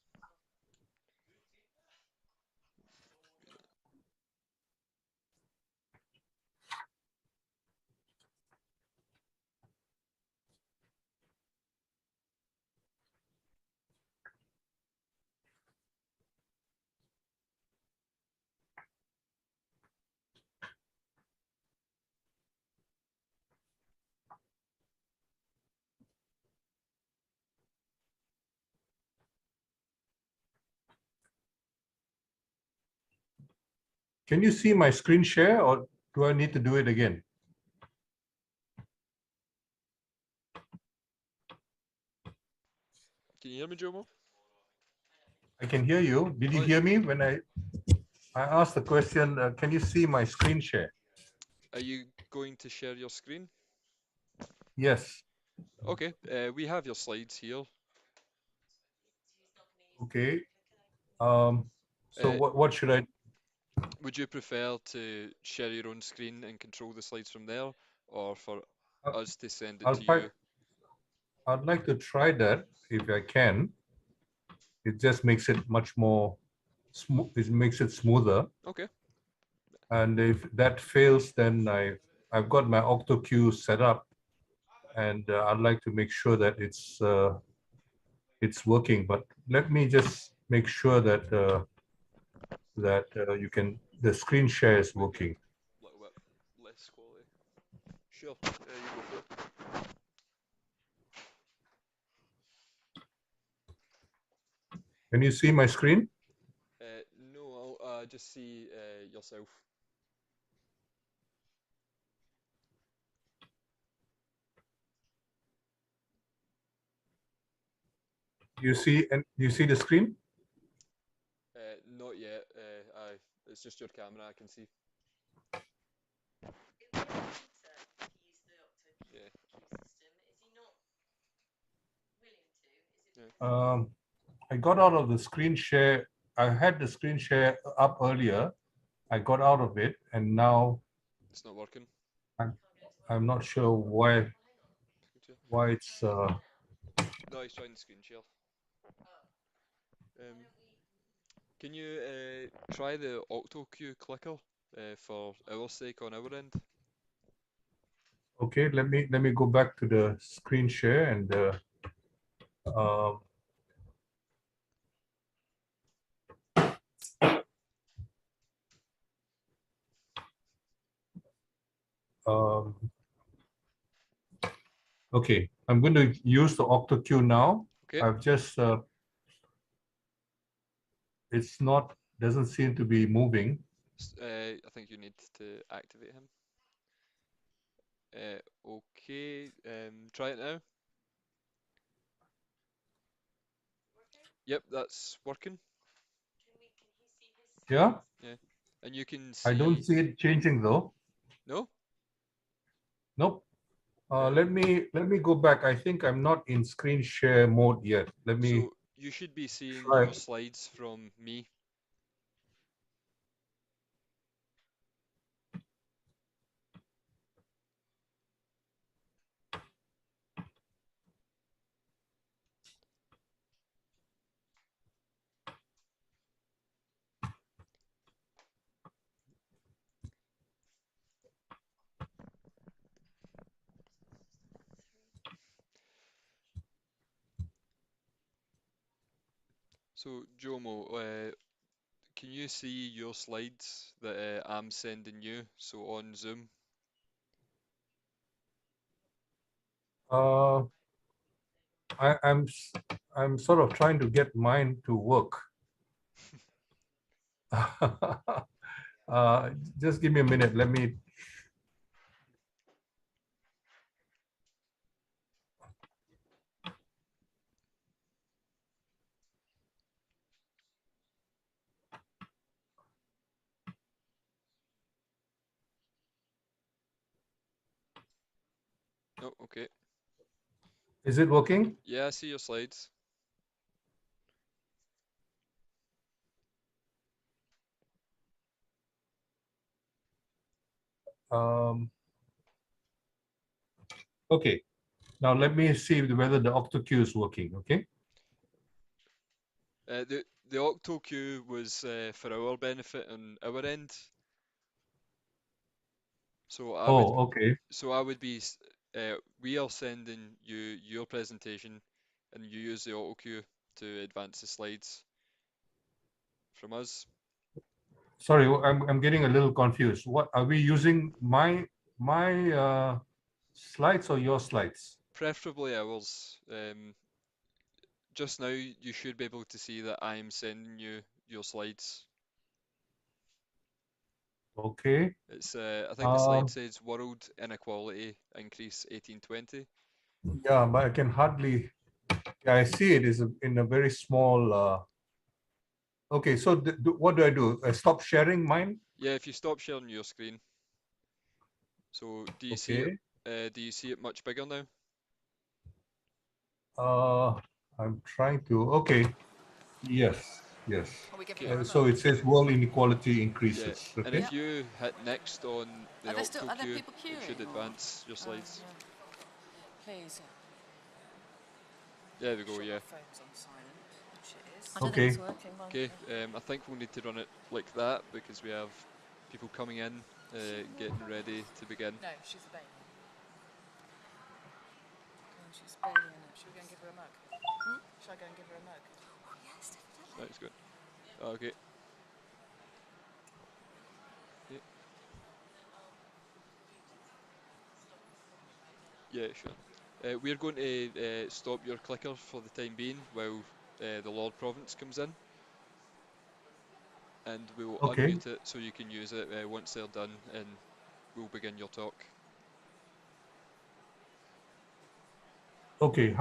Can you see my screen share or do I need to do it again? Can you hear me, Jomo? I can hear you. Did you hear me when I asked the question, can you see my screen share? Are you going to share your screen? Yes. Okay, we have your slides here. Okay. So what should I? Would you prefer to share your own screen and control the slides from there, or for us to send it to you? I'd like to try that if I can. It just makes it much more smooth. It makes it smoother. Okay. And if that fails, then I've got my OctoQ set up, and I'd like to make sure that it's working. But let me just make sure that the screen share is working. A little bit less quality. Sure, you go for it. Can you see my screen? No, I'll just see yourself. You see, and you see the screen? Not yet. It's just your camera I can see. Yeah. I got out of the screen share. I had the screen share up earlier. I got out of it, and now It's not working. I'm not sure why it's. No, he's trying the screen share. Can you try the OctoQ clicker for our sake on our end? Okay, let me go back to the screen share and um, okay, I'm going to use the OctoQ now. Okay. I've just it's not doesn't seem to be moving. I think you need to activate him. Okay, try it now. Yep, that's working. Yeah. Yeah, and you can I don't see. see it changing though. No. Nope. Let me go back. I think I'm not in screen share mode yet. Let me So you should be seeing try. your slides from me. So Jomo, can you see your slides that I'm sending you? So on Zoom. I'm sort of trying to get mine to work. Just give me a minute. Let me. Oh, okay. Is it working? Yeah, I see your slides. Okay. Now let me see whether the OctoQ is working. Okay. The OctoQ was for our benefit on our end. So Okay. I would be. We are sending you your presentation, and you use the OctoQ to advance the slides from us. Sorry, I'm getting a little confused. What are we using? My slides or your slides? Preferably ours. Just now, you should be able to see that I am sending you your slides. Okay. It's I think the slide says world inequality increase 1820. Yeah, but I can hardly. Yeah, I see it is in a very small. Okay, so what do I do? I stop sharing mine? Yeah, if you stop sharing your screen. So do you see Okay. it? Do you see it much bigger now? I'm trying to. Okay. Yes. Yes. Okay. So it says world inequality Yeah, increases. and Okay. if you hit next on the Are there OctoQ, people it should queuing? advance your slides. Please. There we go, yeah. Phone's on silent, which it is. I don't think it's working. Okay, I think we'll need to run it like that because we have people coming in, getting ready to begin. No, she's a baby. She's barely in it. Should we go and give her a mug? Should I go and give her a mug? Oh, yes, definitely. That's good. Okay. Yeah. Yeah, sure. We're going to stop your clicker for the time being while the Lord Province comes in, and we'll Okay. unmute it so you can use it once they're done, and we'll begin your talk. Okay.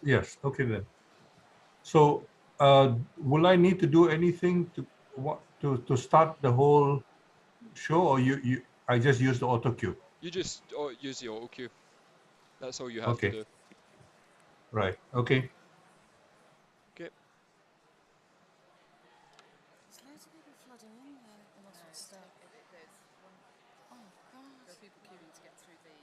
Yes. Okay then. So, will I need to do anything to start the whole show, or I just use the auto cue? You just use the auto cue. That's all you have to Okay. do. Right. Okay. Okay. There's loads of people flooding in here. There must be stuff. Oh, God. There are people queuing to get through the...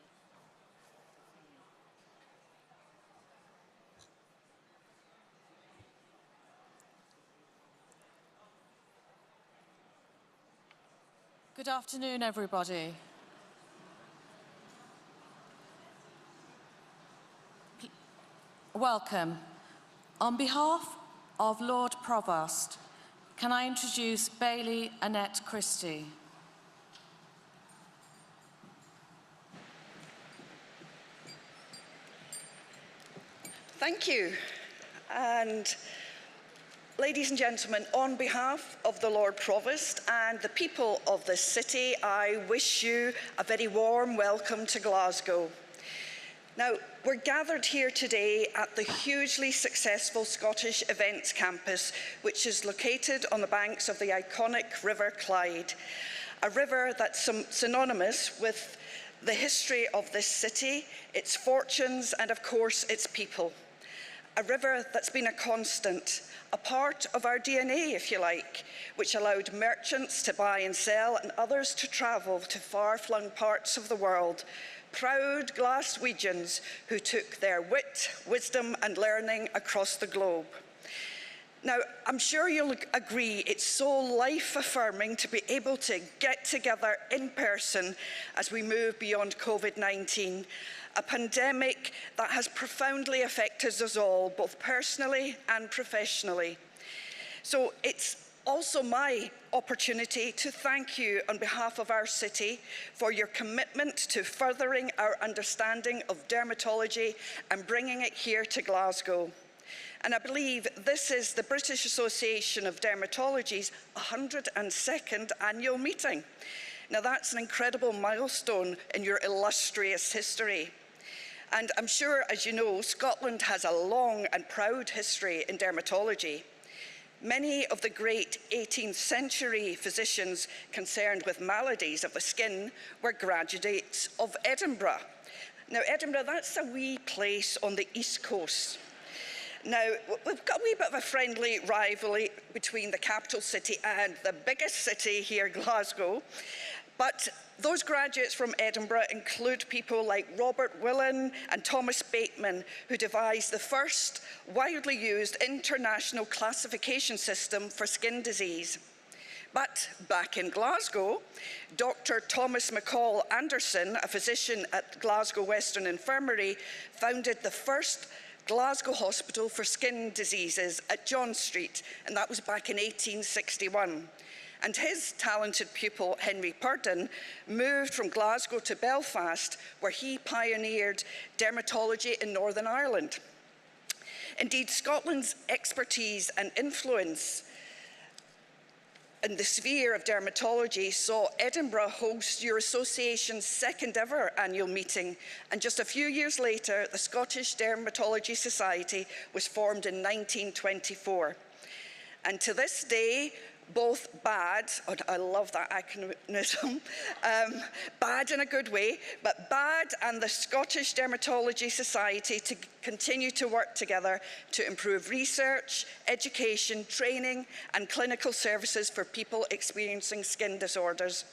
Good afternoon, everybody. Welcome. On behalf of Lord Provost, can I introduce Bailey Annette Christie? Thank you. And ladies and gentlemen, on behalf of the Lord Provost and the people of this city, I wish you a very warm welcome to Glasgow. Now, we're gathered here today at the hugely successful Scottish Events Campus, which is located on the banks of the iconic River Clyde, a river that's synonymous with the history of this city, its fortunes, and of course, its people. A river that's been a constant, a part of our DNA, if you like, which allowed merchants to buy and sell and others to travel to far-flung parts of the world. Proud Glaswegians who took their wit, wisdom and learning across the globe. Now, I'm sure you'll agree it's so life-affirming to be able to get together in person as we move beyond COVID-19, a pandemic that has profoundly affected us all, both personally and professionally. So it's also my opportunity to thank you on behalf of our city for your commitment to furthering our understanding of dermatology and bringing it here to Glasgow. And I believe this is the British Association of Dermatology's 102nd annual meeting. Now that's an incredible milestone in your illustrious history. And I'm sure, as you know, Scotland has a long and proud history in dermatology. Many of the great 18th century physicians concerned with maladies of the skin were graduates of Edinburgh. Now, Edinburgh, that's a wee place on the East Coast. Now, we've got a wee bit of a friendly rivalry between the capital city and the biggest city here, Glasgow. But those graduates from Edinburgh include people like Robert Willan and Thomas Bateman, who devised the first widely used international classification system for skin disease. But back in Glasgow, Dr. Thomas McCall Anderson, a physician at Glasgow Western Infirmary, founded the first Glasgow Hospital for Skin Diseases at John Street, and that was back in 1861. And his talented pupil, Henry Purdon, moved from Glasgow to Belfast, where he pioneered dermatology in Northern Ireland. Indeed, Scotland's expertise and influence in the sphere of dermatology saw Edinburgh host your association's second ever annual meeting, and just a few years later, the Scottish Dermatology Society was formed in 1924. And to this day, both BAD, oh, I love that acronym, BAD in a good way, but BAD and the Scottish Dermatology Society to continue to work together to improve research, education, training, and clinical services for people experiencing skin disorders.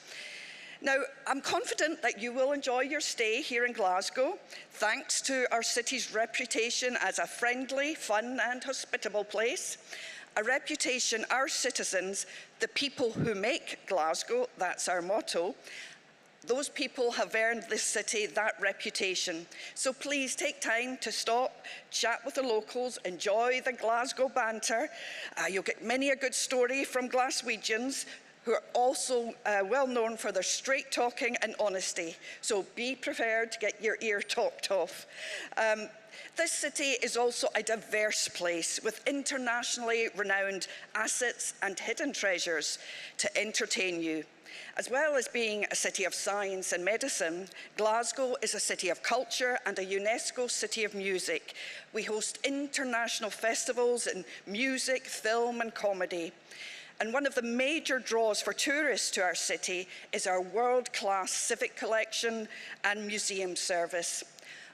Now, I'm confident that you will enjoy your stay here in Glasgow, thanks to our city's reputation as a friendly, fun, and hospitable place. A reputation our citizens, the people who make Glasgow, that's our motto, those people have earned this city that reputation. So please take time to stop, chat with the locals, enjoy the Glasgow banter. You'll get many a good story from Glaswegians who are also well known for their straight talking and honesty. So be prepared to get your ear talked off. This city is also a diverse place with internationally renowned assets and hidden treasures to entertain you. As well as being a city of science and medicine, Glasgow is a city of culture and a UNESCO City of Music. We host international festivals in music, film and comedy. And one of the major draws for tourists to our city is our world-class civic collection and museum service.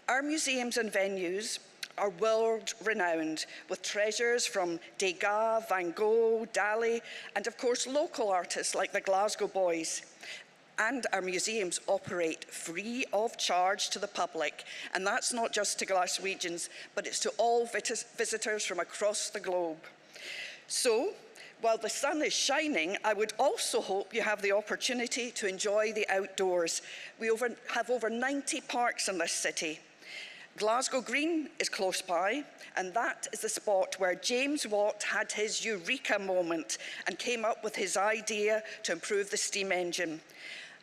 Our museums and venues are world-renowned, with treasures from Degas, Van Gogh, Dali, and of course local artists like the Glasgow Boys. And our museums operate free of charge to the public, and that's not just to Glaswegians, but it's to all visitors from across the globe. So, while the sun is shining, I would also hope you have the opportunity to enjoy the outdoors. We have over 90 parks in this city. Glasgow Green is close by, and that is the spot where James Watt had his eureka moment and came up with his idea to improve the steam engine.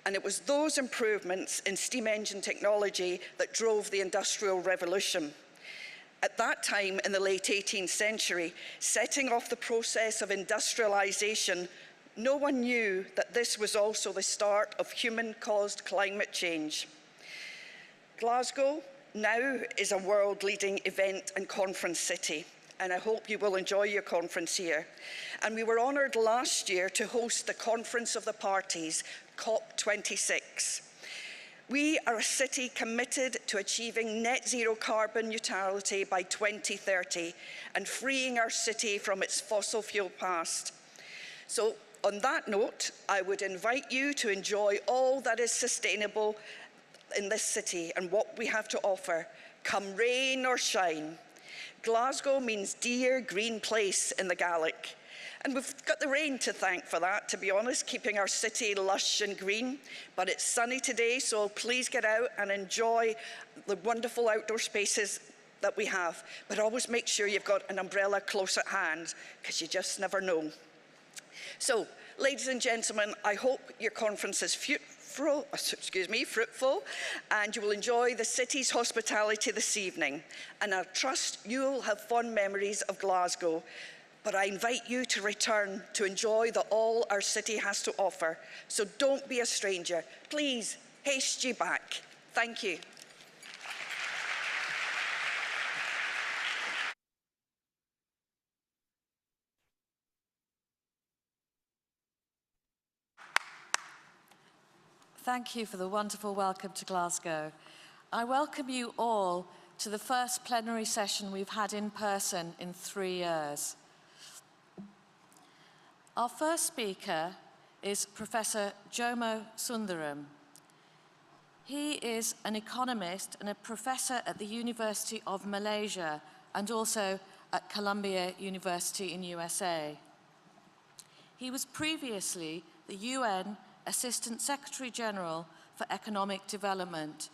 And it was those improvements in steam engine technology that drove the Industrial Revolution. At that time, in the late 18th century, setting off the process of industrialization, no one knew that this was also the start of human-caused climate change. Glasgow now is a world-leading event and conference city, and I hope you will enjoy your conference here. And we were honoured last year to host the Conference of the Parties, COP26. We are a city committed to achieving net zero carbon neutrality by 2030 and freeing our city from its fossil fuel past. So on that note, I would invite you to enjoy all that is sustainable in this city and what we have to offer, come rain or shine. Glasgow means dear green place in the Gaelic. And we've got the rain to thank for that, to be honest, keeping our city lush and green. But it's sunny today, so please get out and enjoy the wonderful outdoor spaces that we have. But always make sure you've got an umbrella close at hand, because you just never know. So, ladies and gentlemen, I hope your conference is fruitful, and you will enjoy the city's hospitality this evening. And I trust you'll have fond memories of Glasgow. But I invite you to return to enjoy all our city has to offer. So don't be a stranger. Please, haste you back. Thank you. Thank you for the wonderful welcome to Glasgow. I welcome you all to the first plenary session we've had in person in 3 years. Our first speaker is Professor Jomo Sundaram. He is an economist and a professor at the University of Malaysia and also at Columbia University in USA. He was previously the UN Assistant Secretary General for Economic Development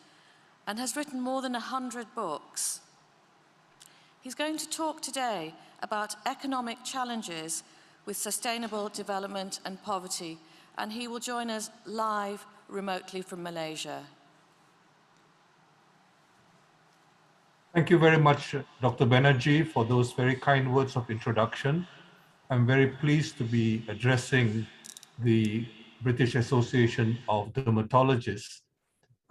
and has written more than 100 books. He's going to talk today about economic challenges with sustainable development and poverty, and he will join us live remotely from Malaysia. Thank you very much, Dr. Banerjee, for those very kind words of introduction. I'm very pleased to be addressing the British Association of Dermatologists.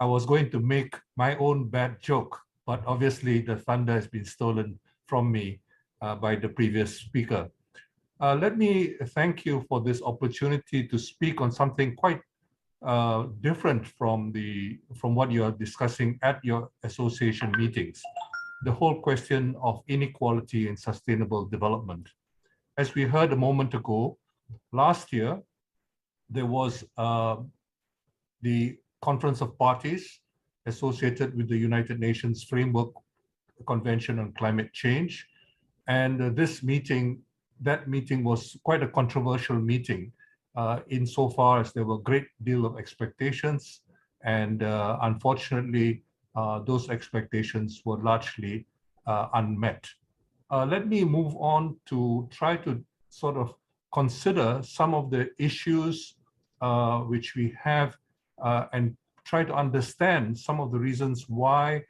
I was going to make my own bad joke, but obviously the thunder has been stolen from me by the previous speaker. Let me thank you for this opportunity to speak on something quite different from what you are discussing at your association meetings, the whole question of inequality and sustainable development. As we heard a moment ago, last year, there was the Conference of Parties associated with the United Nations Framework Convention on Climate Change. And that meeting was quite a controversial meeting insofar as there were a great deal of expectations. And unfortunately, those expectations were largely unmet. Let me move on to try to sort of consider some of the issues which we have and try to understand some of the reasons why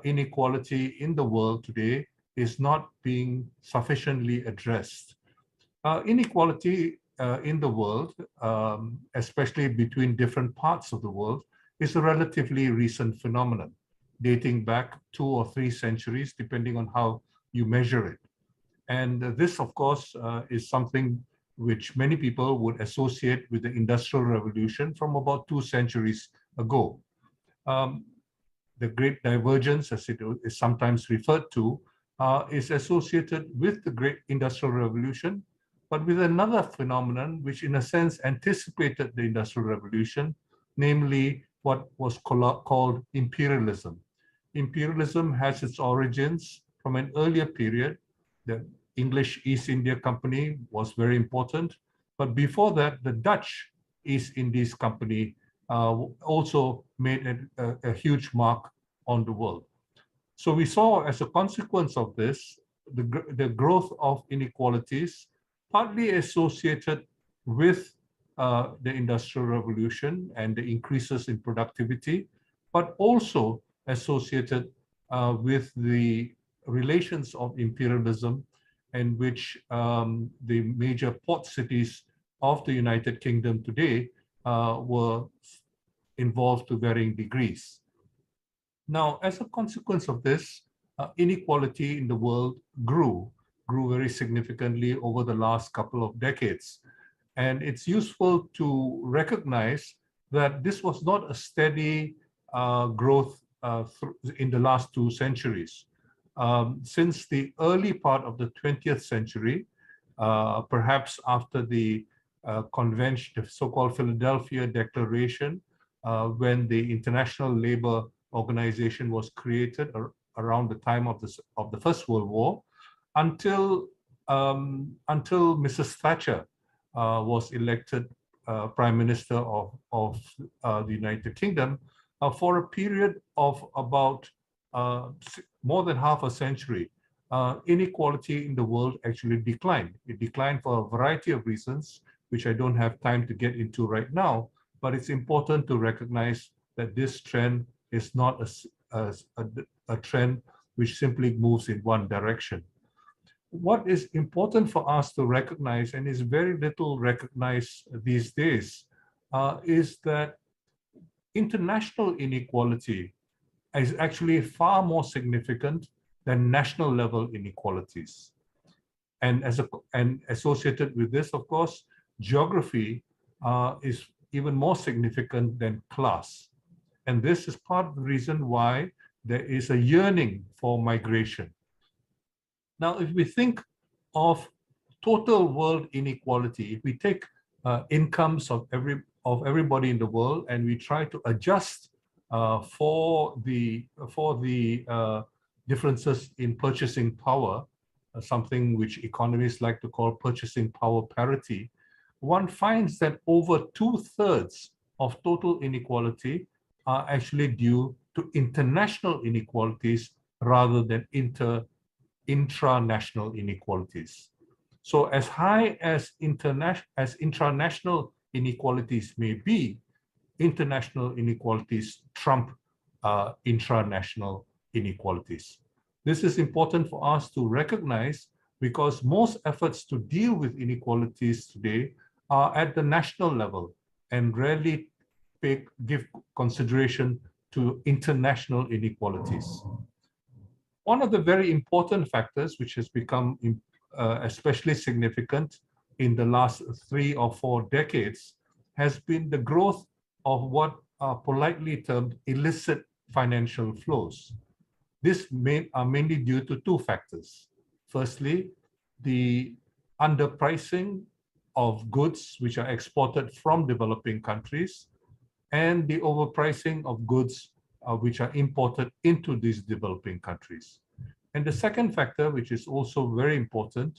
inequality in the world today is not being sufficiently addressed. Inequality in the world, especially between different parts of the world, is a relatively recent phenomenon, dating back 2 or 3 centuries, depending on how you measure it. And this, of course, is something which many people would associate with the Industrial Revolution from about 2 centuries ago. The Great Divergence, as it is sometimes referred to, is associated with the Great Industrial Revolution, but with another phenomenon which in a sense anticipated the Industrial Revolution, namely what was called imperialism. Imperialism has its origins from an earlier period. The English East India Company was very important, but before that, the Dutch East Indies Company also made a huge mark on the world. So we saw, as a consequence of this, the growth of inequalities, partly associated with the Industrial Revolution and the increases in productivity, but also associated with the relations of imperialism, in which the major port cities of the United Kingdom today were involved to varying degrees. Now, as a consequence of this, inequality in the world grew very significantly over the last couple of decades. And it's useful to recognize that this was not a steady growth in the last 2 centuries. Since the early part of the 20th century, perhaps after the convention, the so-called Philadelphia Declaration, when the International Labour Organization was created around the time of the First World War, until Mrs. Thatcher was elected Prime Minister of the United Kingdom, for a period of about more than half a century, inequality in the world actually declined. It declined for a variety of reasons, which I don't have time to get into right now, but it's important to recognize that this trend is not a trend which simply moves in one direction. What is important for us to recognize, and is very little recognized these days, is that international inequality is actually far more significant than national level inequalities. And associated with this, of course, geography is even more significant than class. And this is part of the reason why there is a yearning for migration. Now, if we think of total world inequality, if we take incomes of everybody in the world and we try to adjust for the differences in purchasing power, something which economists like to call purchasing power parity, one finds that over 2/3 of total inequality are actually due to international inequalities rather than intranational inequalities. So as high as intranational inequalities may be, international inequalities trump intranational inequalities. This is important for us to recognize, because most efforts to deal with inequalities today are at the national level and rarely give consideration to international inequalities. One of the very important factors which has become especially significant in the last 3 or 4 decades has been the growth of what are politely termed illicit financial flows. This are mainly due to 2 factors. Firstly, the underpricing of goods which are exported from developing countries, and the overpricing of goods which are imported into these developing countries. And the second factor, which is also very important,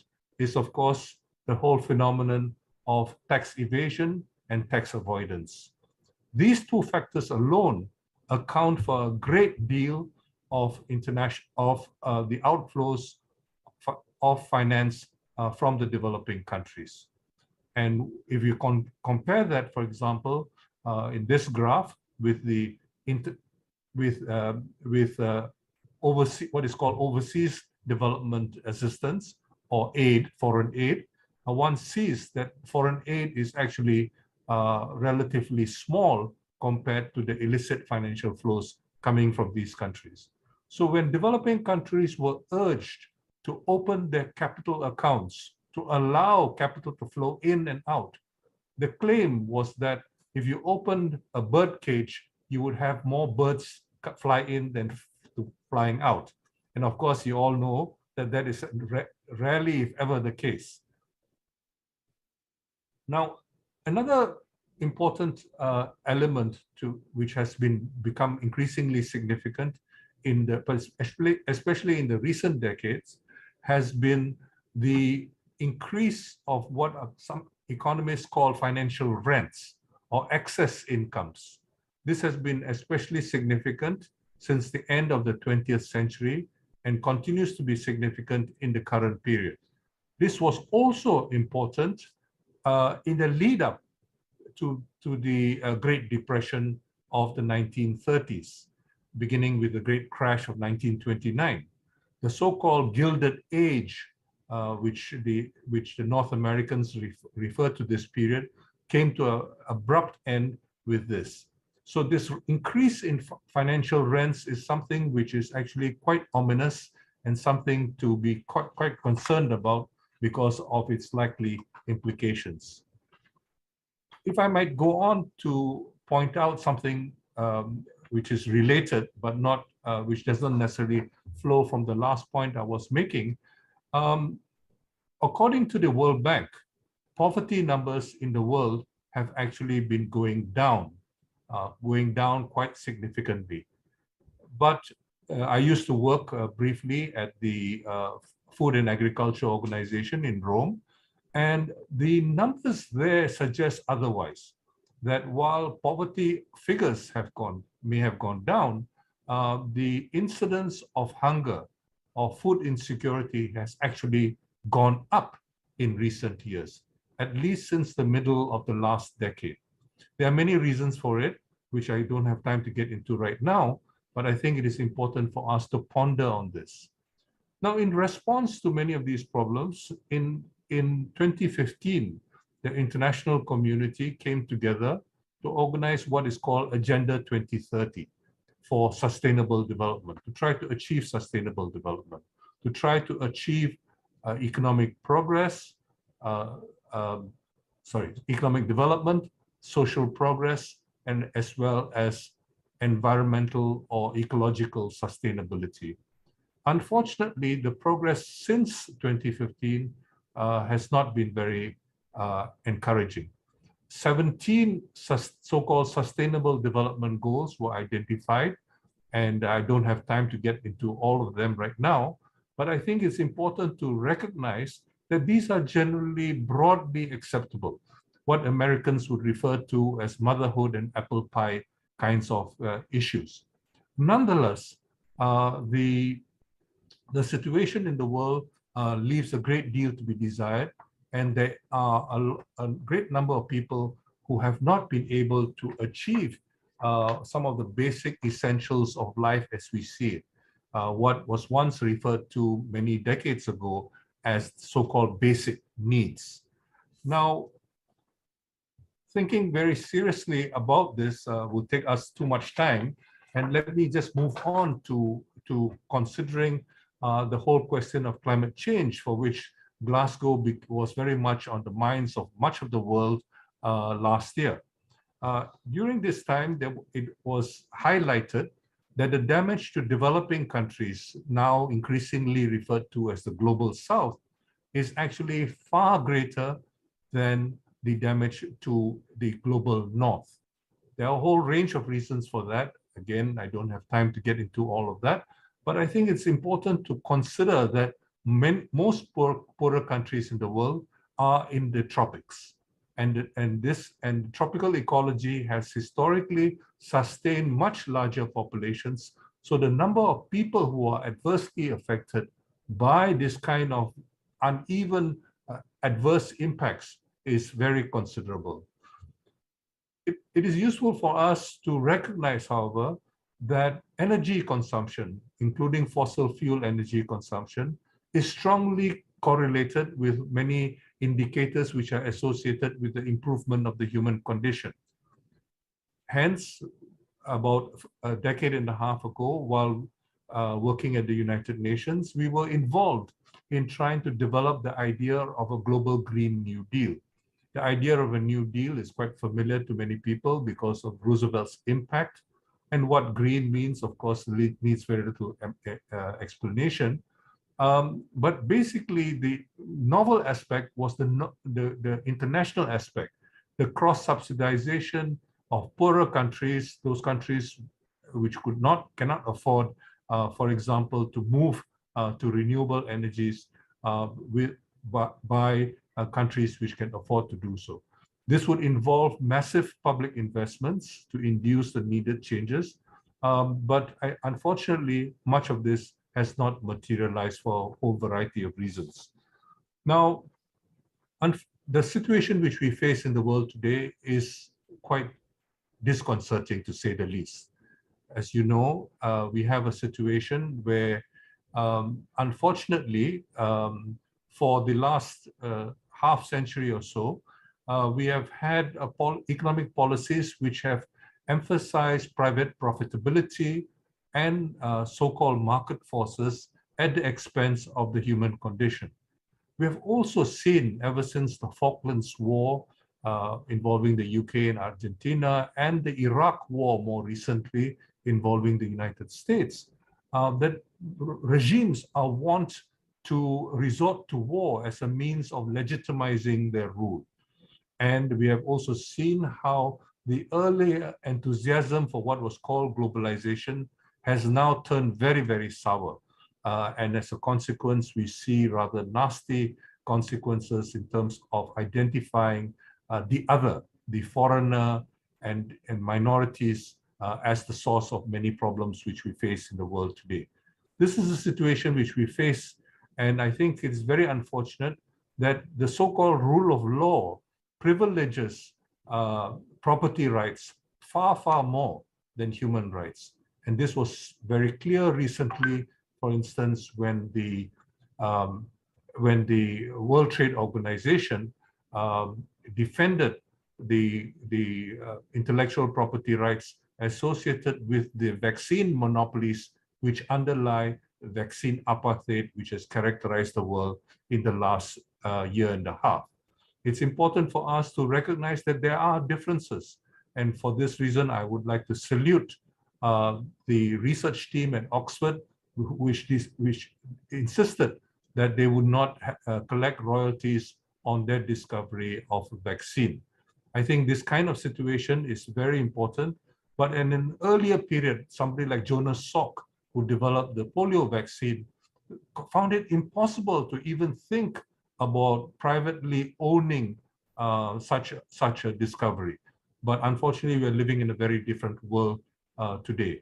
is of course the whole phenomenon of tax evasion and tax avoidance. These 2 factors alone account for a great deal of the outflows of finance from the developing countries. And if you compare that, for example, in this graph with the what is called overseas development assistance or aid, foreign aid, one sees that foreign aid is actually relatively small compared to the illicit financial flows coming from these countries. So when developing countries were urged to open their capital accounts to allow capital to flow in and out, the claim was that if you opened a bird cage, you would have more birds fly in than flying out. And of course, you all know that that is rarely, if ever, the case. Now, another important element which has become increasingly significant especially in the recent decades has been the increase of what some economists call financial rents or excess incomes. This has been especially significant since the end of the 20th century and continues to be significant in the current period. This was also important in the lead up to the Great Depression of the 1930s, beginning with the Great Crash of 1929. The so-called Gilded Age, which the North Americans refer to this period, came to an abrupt end with this. So this increase in financial rents is something which is actually quite ominous and something to be quite concerned about because of its likely implications. If I might go on to point out something which is related, but not which doesn't necessarily flow from the last point I was making. According to the World Bank, poverty numbers in the world have actually been going down quite significantly. But I used to work briefly at the Food and Agriculture Organization in Rome, and the numbers there suggest otherwise, that while poverty figures may have gone down, the incidence of hunger or food insecurity has actually gone up in recent years, at least since the middle of the last decade. There are many reasons for it, which I don't have time to get into right now, but I think it is important for us to ponder on this. Now, in response to many of these problems, in 2015, the international community came together to organize what is called Agenda 2030 for sustainable development, to try to achieve sustainable development, to try to achieve economic progress, economic development, social progress, and as well as environmental or ecological sustainability. Unfortunately, the progress since 2015 has not been very encouraging. 17 so-called sustainable development goals were identified, and I don't have time to get into all of them right now, but I think it's important to recognize that these are generally broadly acceptable, what Americans would refer to as motherhood and apple pie kinds of issues. Nonetheless, the situation in the world leaves a great deal to be desired, and there are a great number of people who have not been able to achieve some of the basic essentials of life as we see it, what was once referred to many decades ago as so-called basic needs. Now, thinking very seriously about this will take us too much time, and let me just move on to considering the whole question of climate change, for which Glasgow was very much on the minds of much of the world last year. During this time, it was highlighted that the damage to developing countries, now increasingly referred to as the Global South, is actually far greater than the damage to the Global North. There are a whole range of reasons for that. Again, I don't have time to get into all of that, but I think it's important to consider that most poorer countries in the world are in the tropics. And tropical ecology has historically sustained much larger populations. So the number of people who are adversely affected by this kind of uneven adverse impacts is very considerable. It is useful for us to recognize, however, that energy consumption, including fossil fuel energy consumption, is strongly correlated with many indicators which are associated with the improvement of the human condition. Hence, about a decade and a half ago, while working at the United Nations, we were involved in trying to develop the idea of a global Green New Deal. The idea of a New Deal is quite familiar to many people because of Roosevelt's impact. And what green means, of course, needs very little explanation. But basically, the novel aspect was the international aspect, the cross-subsidization of poorer countries, those countries which cannot afford, for example, to move to renewable energies by countries which can afford to do so. This would involve massive public investments to induce the needed changes. But unfortunately, much of this has not materialized for a whole variety of reasons. Now, the situation which we face in the world today is quite disconcerting, to say the least. As you know, we have a situation where, unfortunately, for the last half century or so, we have had economic policies which have emphasized private profitability and so-called market forces at the expense of the human condition. We have also seen, ever since the Falklands War involving the UK and Argentina, and the Iraq War more recently involving the United States, that regimes are wont to resort to war as a means of legitimizing their rule. And we have also seen how the early enthusiasm for what was called globalization has now turned very, very sour. And as a consequence, we see rather nasty consequences in terms of identifying the other, the foreigner and minorities as the source of many problems which we face in the world today. This is a situation which we face, and I think it's very unfortunate that the so-called rule of law privileges property rights far, far more than human rights. And this was very clear recently, for instance, when the World Trade Organization defended the intellectual property rights associated with the vaccine monopolies which underlie vaccine apartheid, which has characterized the world in the last year and a half. It's important for us to recognize that there are differences. And for this reason, I would like to salute the research team at Oxford, which insisted that they would not collect royalties on their discovery of a vaccine. I think this kind of situation is very important. But in an earlier period, somebody like Jonas Salk, who developed the polio vaccine, found it impossible to even think about privately owning such a discovery. But unfortunately, we're living in a very different world today.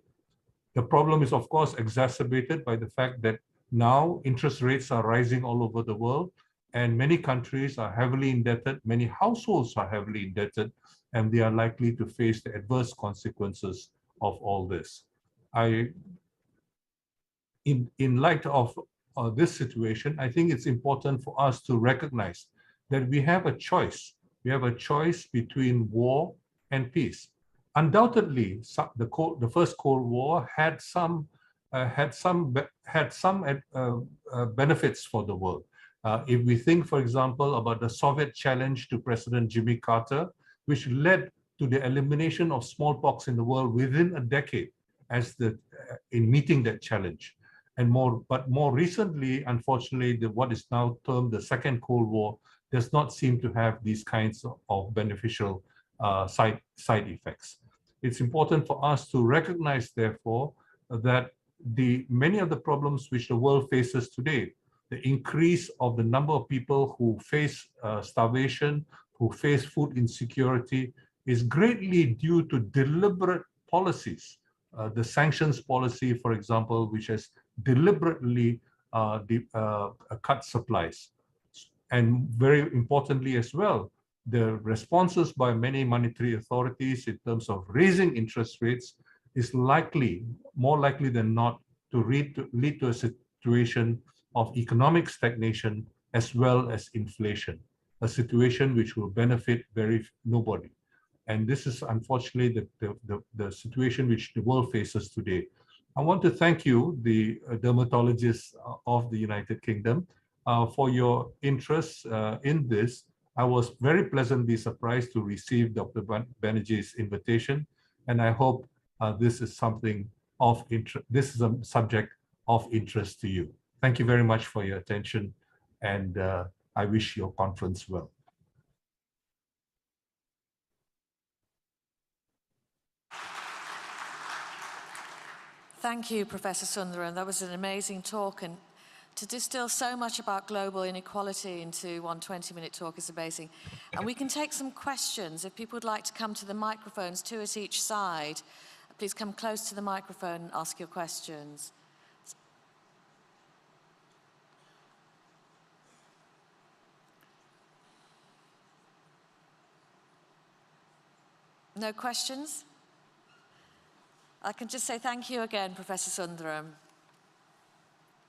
The problem is, of course, exacerbated by the fact that now interest rates are rising all over the world, and many countries are heavily indebted, many households are heavily indebted, and they are likely to face the adverse consequences of all this. In light of this situation, I think it's important for us to recognize that we have a choice. We have a choice between war and peace. Undoubtedly, the first Cold War had some benefits for the world. If we think, for example, about the Soviet challenge to President Jimmy Carter, which led to the elimination of smallpox in the world within a decade, in meeting that challenge. But more recently, unfortunately, what is now termed the Second Cold War does not seem to have these kinds of beneficial side effects. It's important for us to recognize, therefore, that many of the problems which the world faces today, the increase of the number of people who face starvation, who face food insecurity, is greatly due to deliberate policies. The sanctions policy, for example, which has deliberately cut supplies. And very importantly as well, the responses by many monetary authorities in terms of raising interest rates is likely, more likely than not, to lead to a situation of economic stagnation as well as inflation, a situation which will benefit nobody. And this is unfortunately the situation which the world faces today. I want to thank you, the dermatologists of the United Kingdom, for your interest in this. I was very pleasantly surprised to receive Dr. Banerjee's invitation, and I hope this is something of interest. This is a subject of interest to you. Thank you very much for your attention, and I wish your conference well. Thank you, Professor Sundaram. That was an amazing talk, and to distill so much about global inequality into one 20-minute talk is amazing. And we can take some questions. If people would like to come to the microphones, 2 at each side, please come close to the microphone and ask your questions. No questions? I can just say thank you again, Professor Sundaram.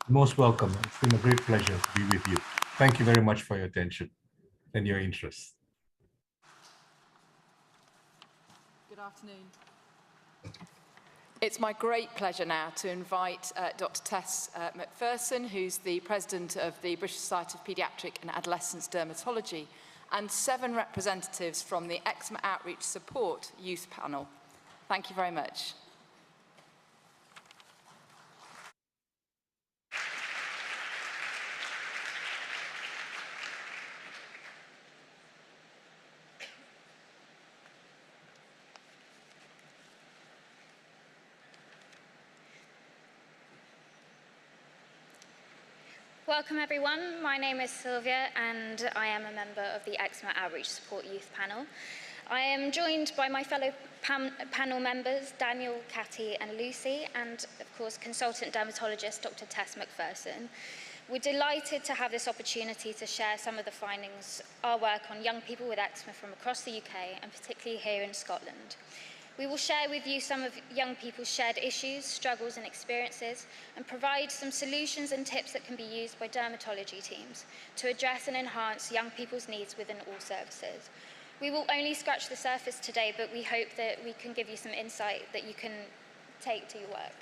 Most welcome. It's been a great pleasure to be with you. Thank you very much for your attention and your interest. Good afternoon. It's my great pleasure now to invite Dr. Tess McPherson, who's the President of the British Society of Paediatric and Adolescent Dermatology, and 7 representatives from the Eczema Outreach Support Youth Panel. Thank you very much. Welcome everyone, my name is Sylvia and I am a member of the Eczema Outreach Support Youth Panel. I am joined by my fellow panel members, Daniel, Catty and Lucy, and of course consultant dermatologist Dr. Tess McPherson. We're delighted to have this opportunity to share some of the findings, our work on young people with eczema from across the UK and particularly here in Scotland. We will share with you some of young people's shared issues, struggles and experiences, and provide some solutions and tips that can be used by dermatology teams to address and enhance young people's needs within all services. We will only scratch the surface today, but we hope that we can give you some insight that you can take to your work.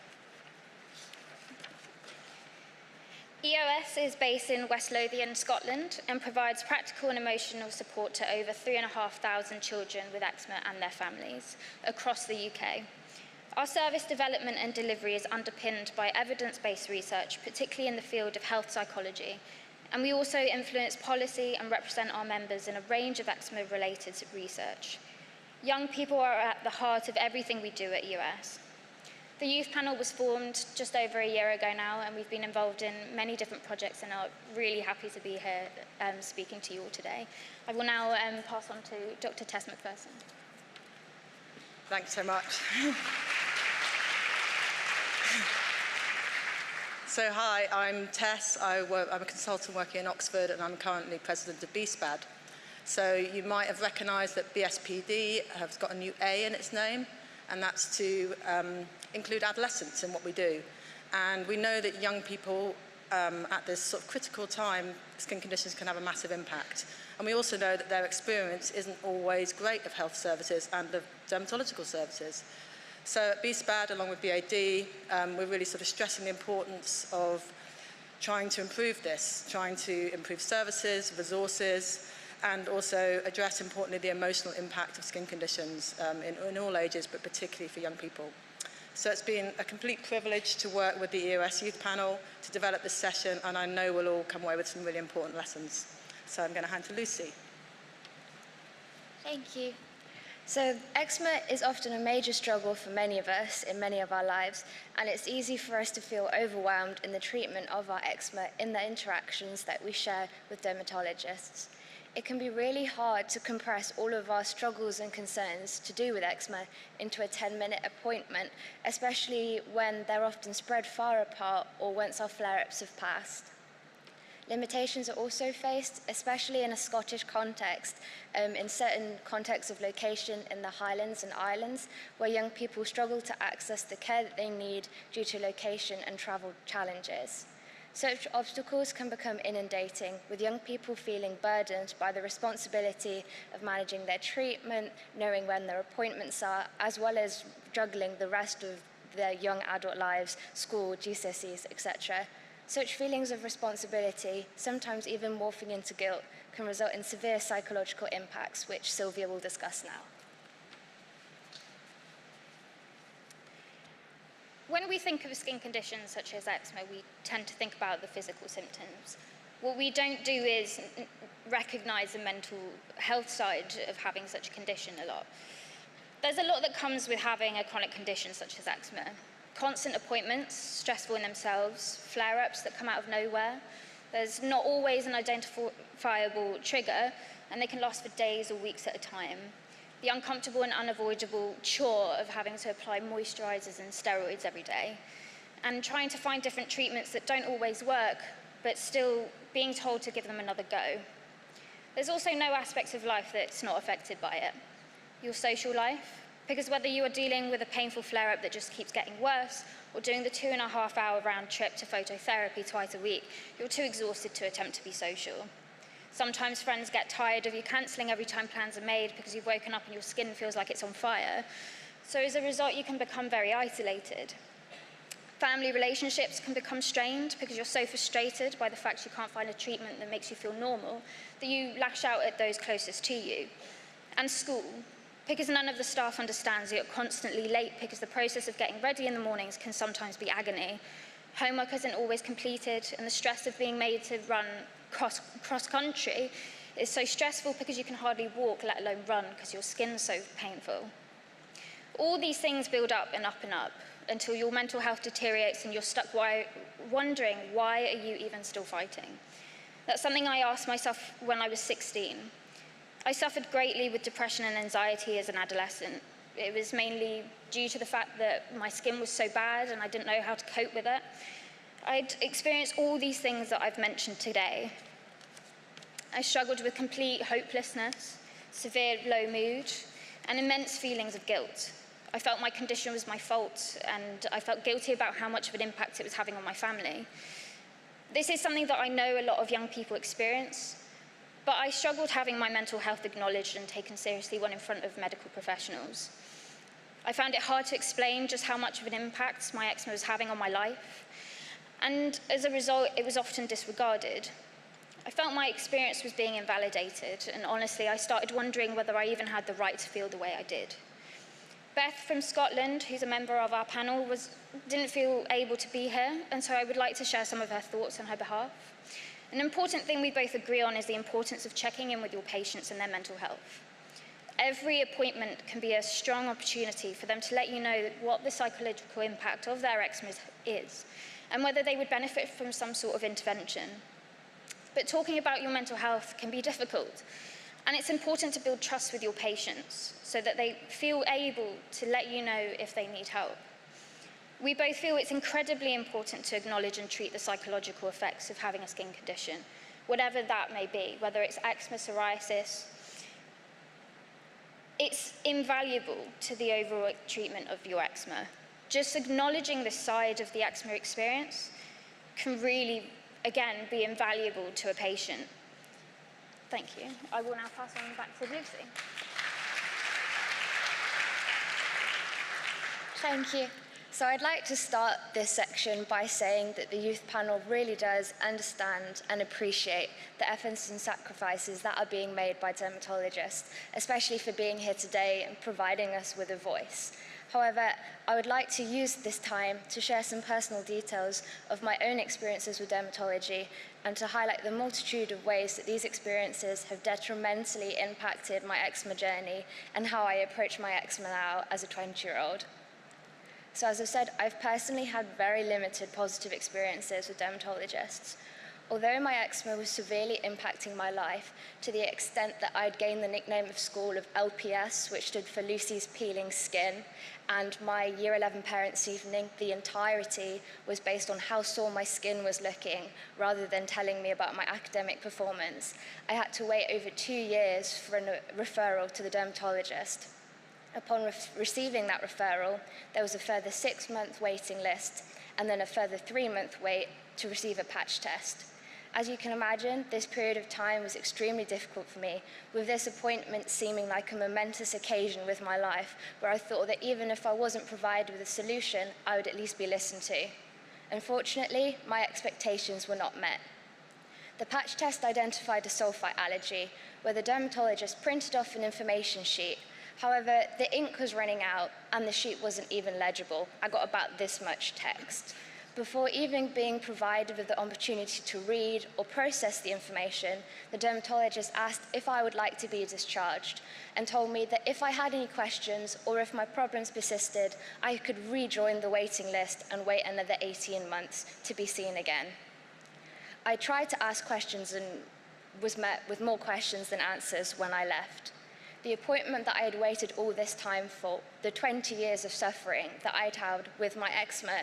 EOS is based in West Lothian, Scotland, and provides practical and emotional support to over 3,500 children with eczema and their families across the UK. Our service development and delivery is underpinned by evidence-based research, particularly in the field of health psychology, and we also influence policy and represent our members in a range of eczema-related research. Young people are at the heart of everything we do at EOS. The youth panel was formed just over a year ago now, and we've been involved in many different projects and are really happy to be here speaking to you all today. I will now pass on to Dr. Tess McPherson. Thanks so much. So hi, I'm Tess. I'm a consultant working in Oxford and I'm currently president of BSPAD. So you might have recognised that BSPD has got a new A in its name, and that's to include adolescents in what we do. And we know that young people at this sort of critical time, skin conditions can have a massive impact. And we also know that their experience isn't always great of health services and of dermatological services. So at BSPAD, along with BAD, we're really sort of stressing the importance of trying to improve this, trying to improve services, resources, and also address, importantly, the emotional impact of skin conditions in all ages, but particularly for young people. So it's been a complete privilege to work with the EOS Youth Panel to develop this session, and I know we'll all come away with some really important lessons. So I'm going to hand to Lucy. Thank you. So eczema is often a major struggle for many of us in many of our lives, and it's easy for us to feel overwhelmed in the treatment of our eczema in the interactions that we share with dermatologists. It can be really hard to compress all of our struggles and concerns to do with eczema into a 10-minute appointment, especially when they're often spread far apart or once our flare-ups have passed. limitations are also faced, especially in a Scottish context, in certain contexts of location in the Highlands and Islands, where young people struggle to access the care that they need due to location and travel challenges. Such obstacles can become inundating, with young people feeling burdened by the responsibility of managing their treatment, knowing when their appointments are, as well as juggling the rest of their young adult lives, school, GCSEs, etc. Such feelings of responsibility, sometimes even morphing into guilt, can result in severe psychological impacts, which Sylvia will discuss now. When we think of skin conditions such as eczema, we tend to think about the physical symptoms. What we don't do is recognise the mental health side of having such a condition a lot. There's a lot that comes with having a chronic condition such as eczema. Constant appointments, stressful in themselves, flare-ups that come out of nowhere. There's not always an identifiable trigger, and they can last for days or weeks at a time. The uncomfortable and unavoidable chore of having to apply moisturisers and steroids every day, and trying to find different treatments that don't always work, but still being told to give them another go. There's also no aspect of life that's not affected by it. Your social life, because whether you are dealing with a painful flare-up that just keeps getting worse, or doing the 2.5-hour round trip to phototherapy twice a week, you're too exhausted to attempt to be social. Sometimes friends get tired of you cancelling every time plans are made because you've woken up and your skin feels like it's on fire. So as a result, you can become very isolated. Family relationships can become strained because you're so frustrated by the fact you can't find a treatment that makes you feel normal that you lash out at those closest to you. And school, because none of the staff understands you're constantly late because the process of getting ready in the mornings can sometimes be agony. Homework isn't always completed, and the stress of being made to run cross-country is so stressful because you can hardly walk, let alone run, because your skin's so painful. All these things build up and up and up until your mental health deteriorates and you're stuck wondering, why are you even still fighting? That's something I asked myself when I was 16. I suffered greatly with depression and anxiety as an adolescent. It was mainly due to the fact that my skin was so bad and I didn't know how to cope with it. I'd experienced all these things that I've mentioned today. I struggled with complete hopelessness, severe low mood, and immense feelings of guilt. I felt my condition was my fault, and I felt guilty about how much of an impact it was having on my family. This is something that I know a lot of young people experience, but I struggled having my mental health acknowledged and taken seriously when in front of medical professionals. I found it hard to explain just how much of an impact my eczema was having on my life, and as a result, it was often disregarded. I felt my experience was being invalidated, and honestly, I started wondering whether I even had the right to feel the way I did. Beth from Scotland, who's a member of our panel, didn't feel able to be here, and so I would like to share some of her thoughts on her behalf. An important thing we both agree on is the importance of checking in with your patients and their mental health. Every appointment can be a strong opportunity for them to let you know what the psychological impact of their eczema is, and whether they would benefit from some sort of intervention. But talking about your mental health can be difficult, and it's important to build trust with your patients so that they feel able to let you know if they need help. We both feel it's incredibly important to acknowledge and treat the psychological effects of having a skin condition, whatever that may be, whether it's eczema, psoriasis. It's invaluable to the overall treatment of your eczema. Just acknowledging this side of the eczema experience can really, again, be invaluable to a patient. Thank you. I will now pass on back to Lucy. Thank you. So I'd like to start this section by saying that the youth panel really does understand and appreciate the efforts and sacrifices that are being made by dermatologists, especially for being here today and providing us with a voice. However, I would like to use this time to share some personal details of my own experiences with dermatology and to highlight the multitude of ways that these experiences have detrimentally impacted my eczema journey and how I approach my eczema now as a 20-year-old. So as I said, I've personally had very limited positive experiences with dermatologists. Although my eczema was severely impacting my life to the extent that I'd gained the nickname of school of LPS, which stood for Lucy's Peeling Skin, and my Year 11 parents' evening, the entirety, was based on how sore my skin was looking, rather than telling me about my academic performance, I had to wait over 2 years for a referral to the dermatologist. Upon receiving that referral, there was a further 6-month waiting list, and then a further 3-month wait to receive a patch test. As you can imagine, this period of time was extremely difficult for me, with this appointment seeming like a momentous occasion with my life, where I thought that even if I wasn't provided with a solution, I would at least be listened to. Unfortunately, my expectations were not met. The patch test identified a sulfite allergy, where the dermatologist printed off an information sheet. However, the ink was running out and the sheet wasn't even legible. I got about this much text. Before even being provided with the opportunity to read or process the information, the dermatologist asked if I would like to be discharged and told me that if I had any questions or if my problems persisted, I could rejoin the waiting list and wait another 18 months to be seen again. I tried to ask questions and was met with more questions than answers when I left. The appointment that I had waited all this time for, the 20 years of suffering that I'd had with my eczema,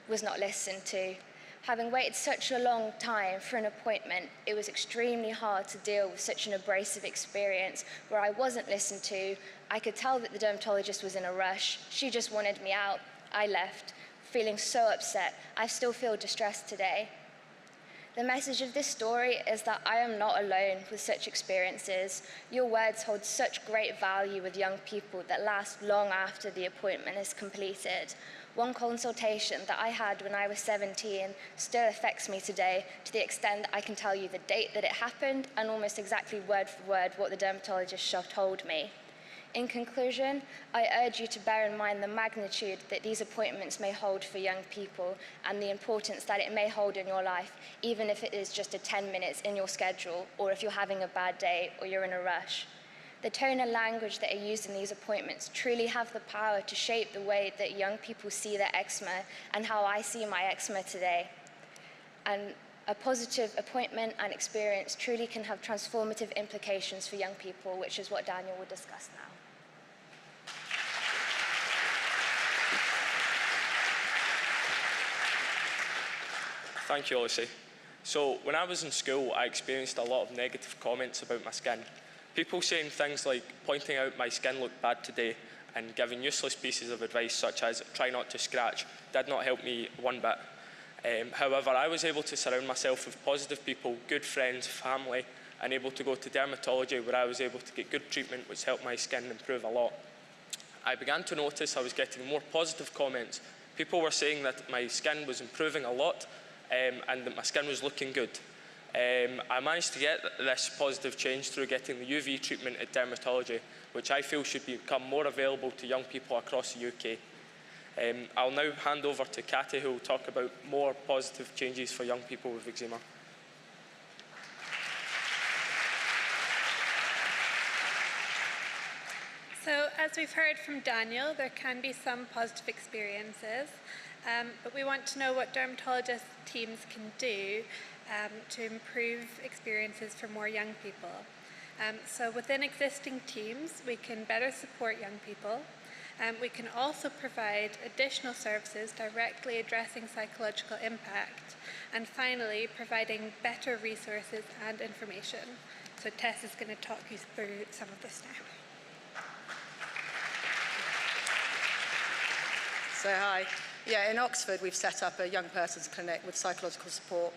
was not listened to. Having waited such a long time for an appointment, it was extremely hard to deal with such an abrasive experience where I wasn't listened to. I could tell that the dermatologist was in a rush. She just wanted me out. I left, feeling so upset. I still feel distressed today. The message of this story is that I am not alone with such experiences. Your words hold such great value with young people that last long after the appointment is completed. One consultation that I had when I was 17 still affects me today, to the extent that I can tell you the date that it happened and almost exactly word for word what the dermatologist told me. In conclusion, I urge you to bear in mind the magnitude that these appointments may hold for young people and the importance that it may hold in your life, even if it is just a 10 minutes in your schedule or if you're having a bad day or you're in a rush. The tone and language that are used in these appointments truly have the power to shape the way that young people see their eczema and how I see my eczema today. And a positive appointment and experience truly can have transformative implications for young people, which is what Daniel will discuss now. Thank you, Lucy. So, when I was in school, I experienced a lot of negative comments about my skin. People saying things like pointing out my skin looked bad today and giving useless pieces of advice such as try not to scratch did not help me one bit. However, I was able to surround myself with positive people, good friends, family, and able to go to dermatology where I was able to get good treatment which helped my skin improve a lot. I began to notice I was getting more positive comments. People were saying that my skin was improving a lot and that my skin was looking good. I managed to get this positive change through getting the UV treatment at dermatology, which I feel should become more available to young people across the UK. I'll now hand over to Cathy, who will talk about more positive changes for young people with eczema. So, as we've heard from Daniel, there can be some positive experiences, but we want to know what dermatologist teams can do to improve experiences for more young people. So within existing teams, we can better support young people. We can also provide additional services directly addressing psychological impact. And finally, providing better resources and information. So Tess is going to talk you through some of this now. So hi. Yeah, in Oxford, we've set up a young person's clinic with psychological support.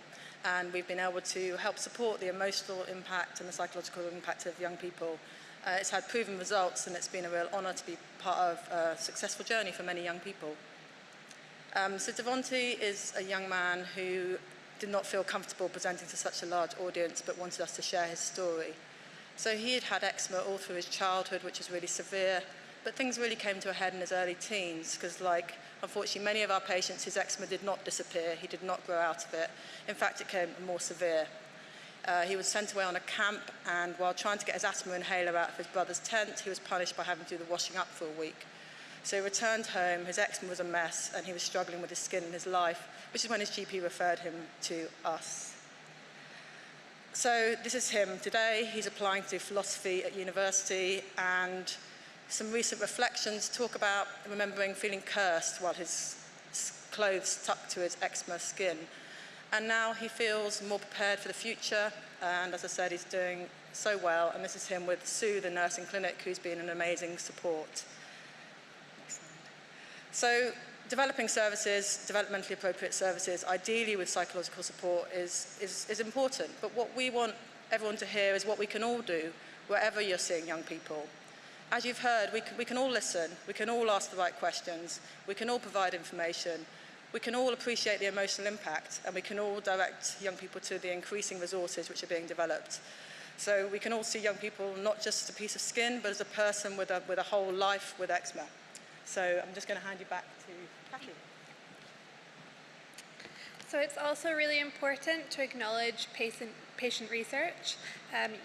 And we've been able to help support the emotional impact and the psychological impact of young people. It's had proven results, and it's been a real honour to be part of a successful journey for many young people. So Devonte is a young man who did not feel comfortable presenting to such a large audience, but wanted us to share his story. So he had had eczema all through his childhood, which was really severe, but things really came to a head in his early teens, because unfortunately, many of our patients, his eczema did not disappear. He did not grow out of it. In fact, it became more severe. He was sent away on a camp, and while trying to get his asthma inhaler out of his brother's tent, he was punished by having to do the washing up for a week. So he returned home, his eczema was a mess, and he was struggling with his skin and his life, which is when his GP referred him to us. So this is him today. He's applying to do philosophy at university, and some recent reflections talk about remembering feeling cursed while his clothes stuck to his eczema skin. And now he feels more prepared for the future, and as I said, he's doing so well. And this is him with Sue, the nursing clinic, who's been an amazing support. So developing services, developmentally appropriate services, ideally with psychological support, is important. But what we want everyone to hear is what we can all do wherever you're seeing young people. As you've heard, we can all listen, we can all ask the right questions, we can all provide information, we can all appreciate the emotional impact, and we can all direct young people to the increasing resources which are being developed. So we can all see young people not just as a piece of skin, but as a person with a whole life with eczema. So I'm just going to hand you back to Kathy. So it's also really important to acknowledge patient research.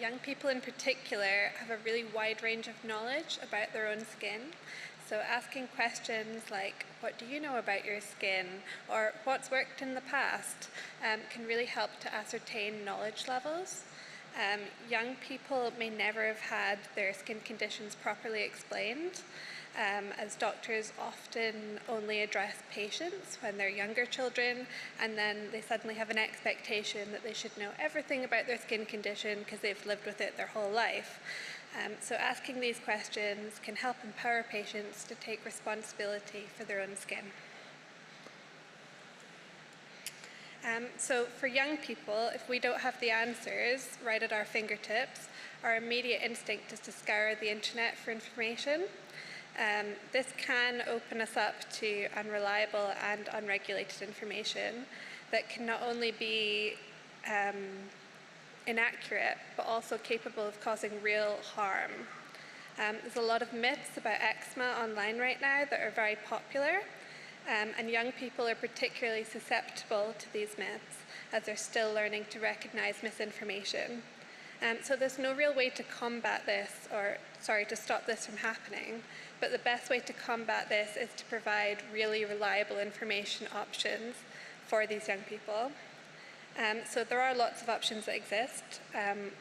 Young people in particular have a really wide range of knowledge about their own skin. So asking questions like, what do you know about your skin? Or what's worked in the past? Can really help to ascertain knowledge levels. Young people may never have had their skin conditions properly explained, as doctors often only address patients when they're younger children, and then they suddenly have an expectation that they should know everything about their skin condition because they've lived with it their whole life. So asking these questions can help empower patients to take responsibility for their own skin. So for young people, if we don't have the answers right at our fingertips, our immediate instinct is to scour the internet for information. This can open us up to unreliable and unregulated information that can not only be inaccurate, but also capable of causing real harm. There's a lot of myths about eczema online right now that are very popular, and young people are particularly susceptible to these myths as they're still learning to recognize misinformation. So there's no real way to combat this, to stop this from happening, but the best way to combat this is to provide really reliable information options for these young people. So there are lots of options that exist.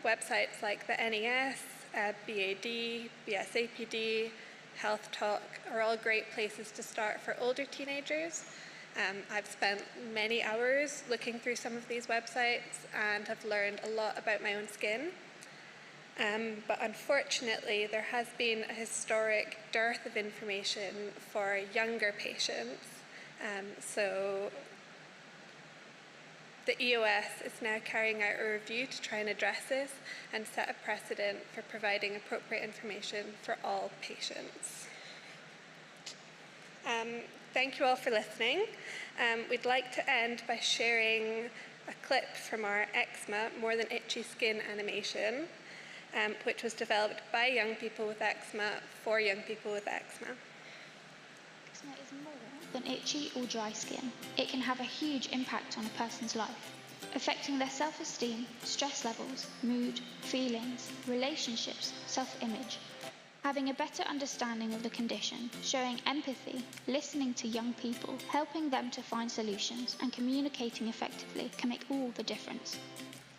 Websites like the NES, BAD, BSAPD, Health Talk are all great places to start for older teenagers. I've spent many hours looking through some of these websites and have learned a lot about my own skin. But unfortunately, there has been a historic dearth of information for younger patients. So the EOS is now carrying out a review to try and address this and set a precedent for providing appropriate information for all patients. Thank you all for listening. We'd like to end by sharing a clip from our eczema More Than Itchy Skin animation, which was developed by young people with eczema for young people with eczema. Eczema is more than itchy or dry skin. It can have a huge impact on a person's life, affecting their self-esteem, stress levels, mood, feelings, relationships, self-image. Having a better understanding of the condition, showing empathy, listening to young people, helping them to find solutions, and communicating effectively can make all the difference.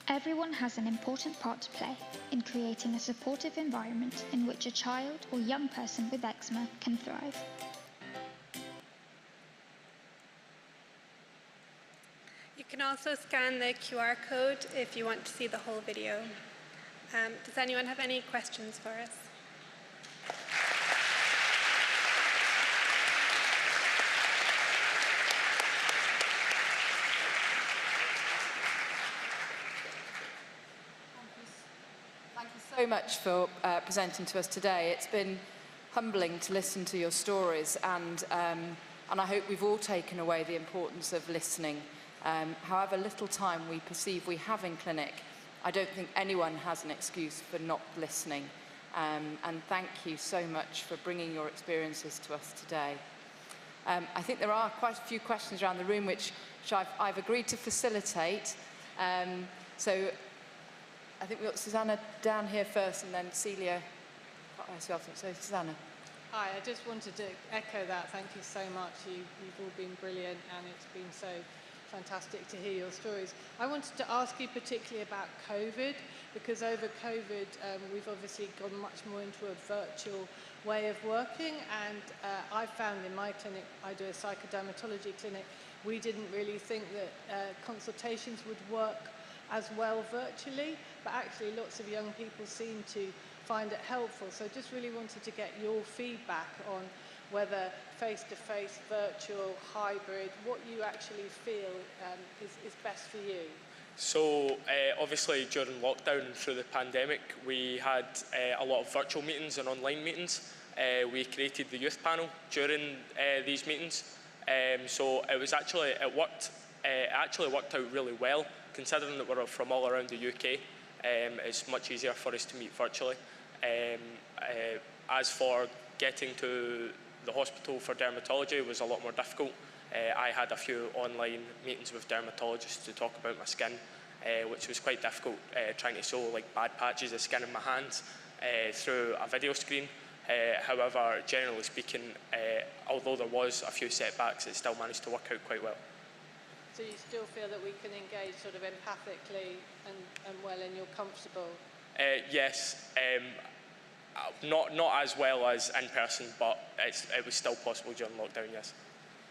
Everyone has an important part to play in creating a supportive environment in which a child or young person with eczema can thrive. You can also scan the QR code if you want to see the whole video. Does anyone have any questions for us? Thank you so much for presenting to us today. It's been humbling to listen to your stories, and I hope we've all taken away the importance of listening. However little time we perceive we have in clinic, I don't think anyone has an excuse for not listening. And thank you so much for bringing your experiences to us today. I think there are quite a few questions around the room which I've agreed to facilitate. So I think we've got Susanna down here first, and then Celia. So Susanna. Hi, I just wanted to echo that. Thank you so much. You've all been brilliant, and it's been so fantastic to hear your stories. I wanted to ask you particularly about COVID, because over COVID we've obviously gone much more into a virtual way of working, and I found in my clinic, I do a psychodermatology clinic, we didn't really think that consultations would work as well virtually, but actually lots of young people seem to find it helpful. So just really wanted to get your feedback on whether face-to-face, virtual, hybrid, what you actually feel is best for you. So obviously during lockdown and through the pandemic, we had a lot of virtual meetings and online meetings. We created the youth panel during these meetings. So it actually worked out really well, considering that we're from all around the UK. It's much easier for us to meet virtually. As for getting to the hospital for dermatology, it was a lot more difficult. I had a few online meetings with dermatologists to talk about my skin, which was quite difficult, trying to show like bad patches of skin in my hands through a video screen. However, generally speaking, although there was a few setbacks, it still managed to work out quite well. So you still feel that we can engage sort of empathically and well, and you're comfortable? Yes, not as well as in person, but it was still possible during lockdown, yes.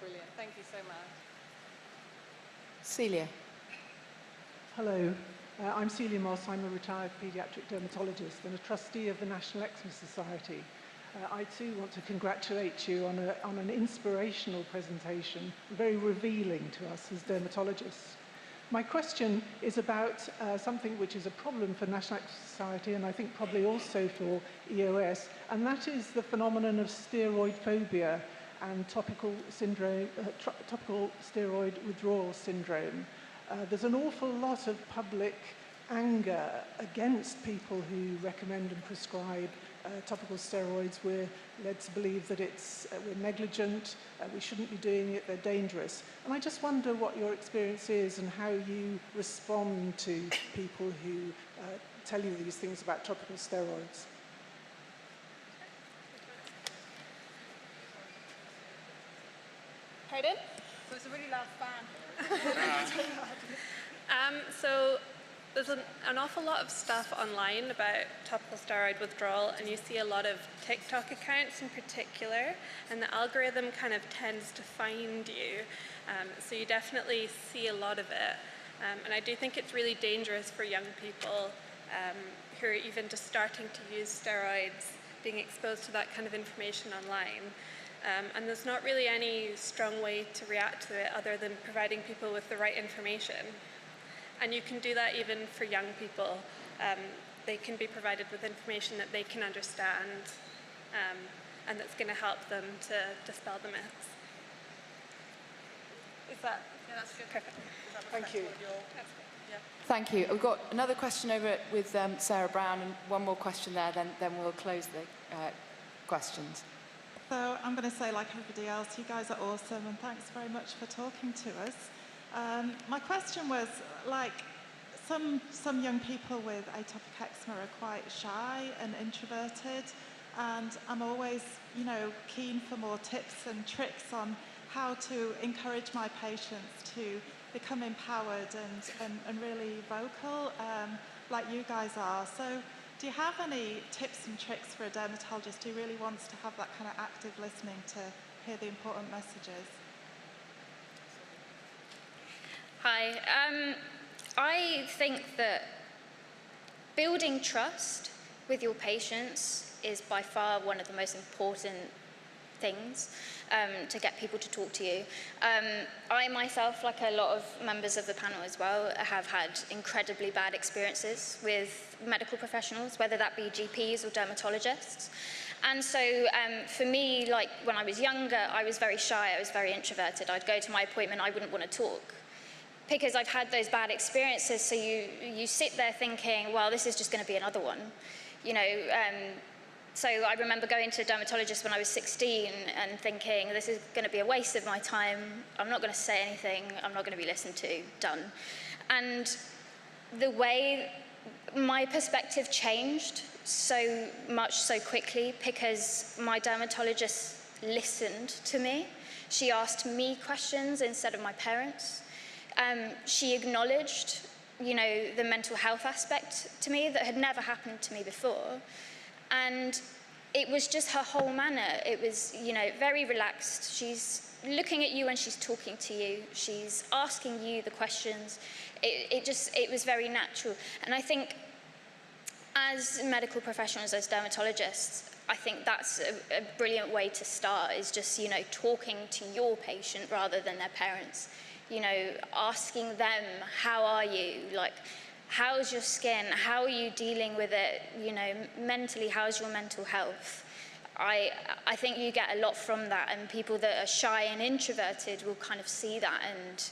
Brilliant, thank you so much. Celia. Hello, I'm Celia Moss. I'm a retired paediatric dermatologist and a trustee of the National Eczema Society. I too want to congratulate you on an inspirational presentation, very revealing to us as dermatologists. My question is about something which is a problem for National Eczema Society, and I think probably also for EOS, and that is the phenomenon of steroid phobia and topical steroid withdrawal syndrome. There's an awful lot of public anger against people who recommend and prescribe topical steroids. We're led to believe that we're negligent, we shouldn't be doing it, they're dangerous. And I just wonder what your experience is and how you respond to people who tell you these things about topical steroids. Pardon? So it's a really loud fan. So there's an awful lot of stuff online about topical steroid withdrawal, and you see a lot of TikTok accounts in particular, and the algorithm kind of tends to find you. So you definitely see a lot of it. And I do think it's really dangerous for young people who are even just starting to use steroids, being exposed to that kind of information online. And there's not really any strong way to react to it other than providing people with the right information. And you can do that even for young people. They can be provided with information that they can understand and that's going to help them to dispel the myths. Is that? Yeah, that's good. Perfect. Thank you. Thank you. We've got another question over with Sarah Brown, and one more question there, then we'll close the questions. So I'm going to say, like everybody else, you guys are awesome, and thanks very much for talking to us. My question was, like, some young people with atopic eczema are quite shy and introverted, and I'm always, keen for more tips and tricks on how to encourage my patients to become empowered and really vocal, like you guys are. So do you have any tips and tricks for a dermatologist who really wants to have that kind of active listening to hear the important messages? Hi. I think that building trust with your patients is by far one of the most important things to get people to talk to you. I myself, like a lot of members of the panel as well, have had incredibly bad experiences with medical professionals, whether that be GPs or dermatologists. And so for me, like when I was younger, I was very shy, I was very introverted. I'd go to my appointment, I wouldn't want to talk, because I've had those bad experiences. So you sit there thinking, well, this is just going to be another one, So I remember going to a dermatologist when I was 16 and thinking, this is going to be a waste of my time. I'm not going to say anything. I'm not going to be listened to. Done. And the way my perspective changed so much so quickly because my dermatologist listened to me. She asked me questions instead of my parents. She acknowledged, you know, the mental health aspect to me that had never happened to me before. And it was just her whole manner. It was, you know, very relaxed. She's looking at you when she's talking to you. She's asking you the questions. It was very natural. And I think as medical professionals, as dermatologists, I think that's a brilliant way to start, is just, you know, talking to your patient rather than their parents. You know, asking them, how are you? Like, how's your skin? How are you dealing with it? You know, mentally, how's your mental health? I think you get a lot from that, and people that are shy and introverted will kind of see that and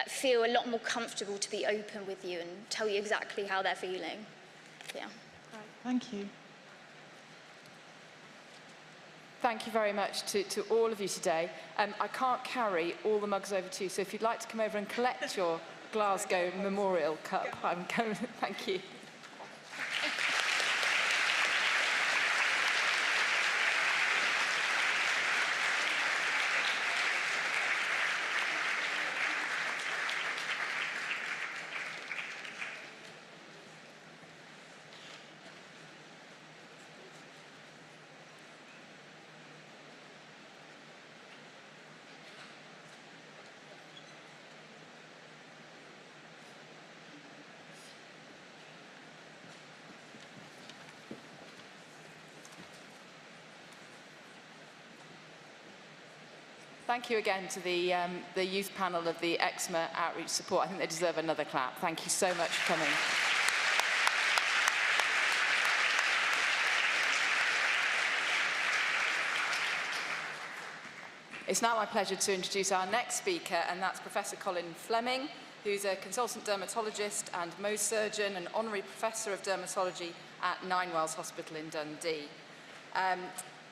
feel a lot more comfortable to be open with you and tell you exactly how they're feeling. Yeah. Thank you. Thank you very much to all of you today. I can't carry all the mugs over to you, so if you'd like to come over and collect your Glasgow Memorial Cup, I'm going. Thank you. Thank you again to the youth panel of the Eczema Outreach Support. I think they deserve another clap. Thank you so much for coming. It's now my pleasure to introduce our next speaker, and that's Professor Colin Fleming, who's a consultant dermatologist and Mohs surgeon and honorary professor of dermatology at Ninewells Hospital in Dundee.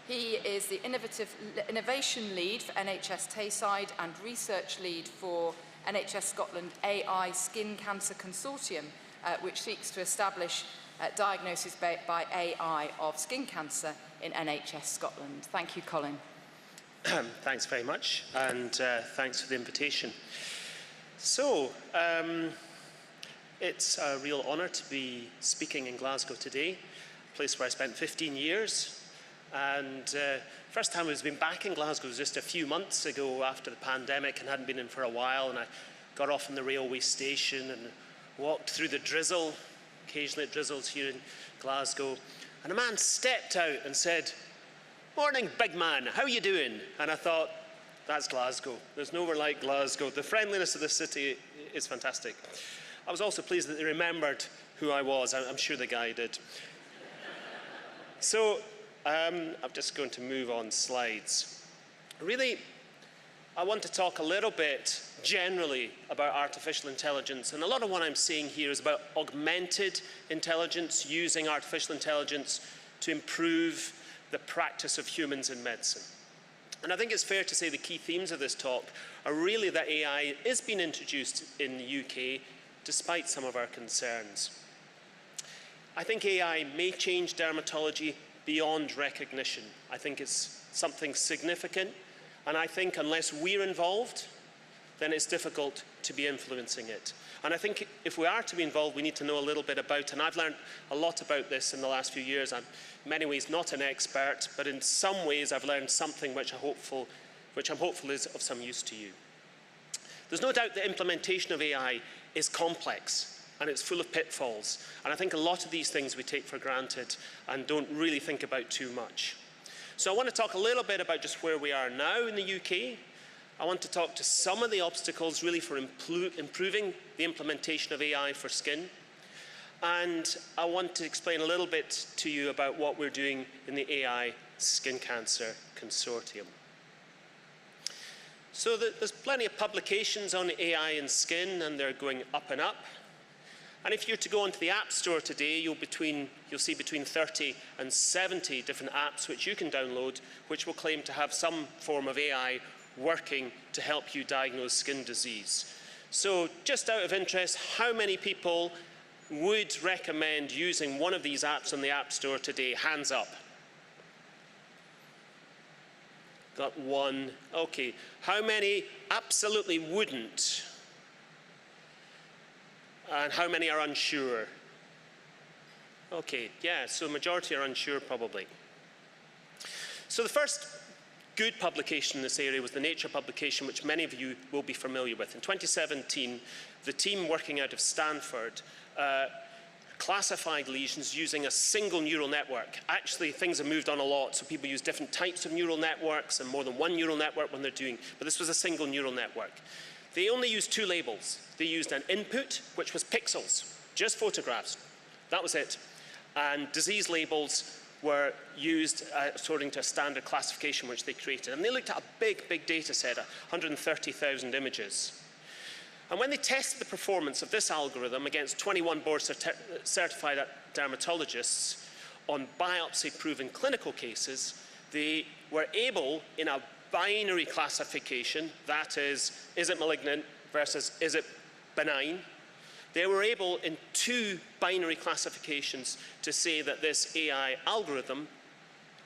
He is the innovation lead for NHS Tayside and research lead for NHS Scotland AI Skin Cancer Consortium, which seeks to establish diagnosis by AI of skin cancer in NHS Scotland. Thank you, Colin. Thanks very much, and thanks for the invitation. So, it's a real honour to be speaking in Glasgow today, a place where I spent 15 years. And first time I've been back in Glasgow was just a few months ago after the pandemic, and hadn't been in for a while. And I got off on the railway station and walked through the drizzle. Occasionally it drizzles here in Glasgow. And a man stepped out and said, "Morning, big man, how you doing?" And I thought, that's Glasgow. There's nowhere like Glasgow. The friendliness of the city is fantastic. I was also pleased that they remembered who I was. I'm sure the guy did. So, I'm just going to move on slides. Really, I want to talk a little bit generally about artificial intelligence, and a lot of what I'm saying here is about augmented intelligence, using artificial intelligence to improve the practice of humans in medicine. And I think it's fair to say the key themes of this talk are really that AI is being introduced in the UK despite some of our concerns. I think AI may change dermatology beyond recognition. I think it's something significant, and I think unless we're involved, then it's difficult to be influencing it. And I think if we are to be involved, we need to know a little bit about, and I've learned a lot about this in the last few years. I'm in many ways not an expert, but in some ways I've learned something which I'm hopeful is of some use to you. There's no doubt the implementation of AI is complex, and it's full of pitfalls. And I think a lot of these things we take for granted and don't really think about too much. So I want to talk a little bit about just where we are now in the UK. I want to talk to some of the obstacles really for improving the implementation of AI for skin. And I want to explain a little bit to you about what we're doing in the AI Skin Cancer Consortium. So there's plenty of publications on AI and skin, and they're going up and up. And if you're to go onto the App Store today, you'll see between 30 and 70 different apps which you can download, which will claim to have some form of AI working to help you diagnose skin disease. So just out of interest, how many people would recommend using one of these apps on the App Store today? Hands up. Got one. Okay. How many absolutely wouldn't? And how many are unsure? Okay, yeah, so majority are unsure probably. So the first good publication in this area was the Nature publication, which many of you will be familiar with. In 2017, the team working out of Stanford classified lesions using a single neural network. Actually, things have moved on a lot, so people use different types of neural networks and more than one neural network when they're doing, but this was a single neural network. They only used two labels. They used an input, which was pixels, just photographs. That was it. And disease labels were used according to a standard classification which they created. And they looked at a big, big data set, 130,000 images. And when they tested the performance of this algorithm against 21 board-certified dermatologists on biopsy-proven clinical cases, they were able, in a binary classification, that is it malignant versus is it benign, they were able, in two binary classifications, to say that this AI algorithm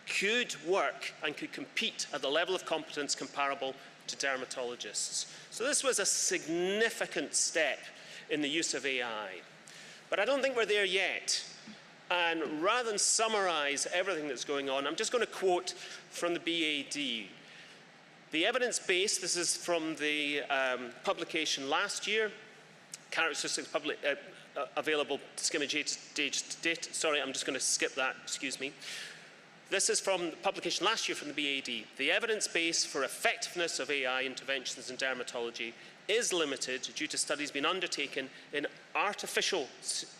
could work and could compete at the level of competence comparable to dermatologists. So this was a significant step in the use of AI. But I don't think we're there yet. And rather than summarize everything that's going on, I'm just going to quote from the BAD. The evidence base, this is from the publication last year, characteristics available skim-image data. Sorry, I'm just going to skip that, excuse me. This is from the publication last year from the BAD. The evidence base for effectiveness of AI interventions in dermatology is limited due to studies being undertaken in artificial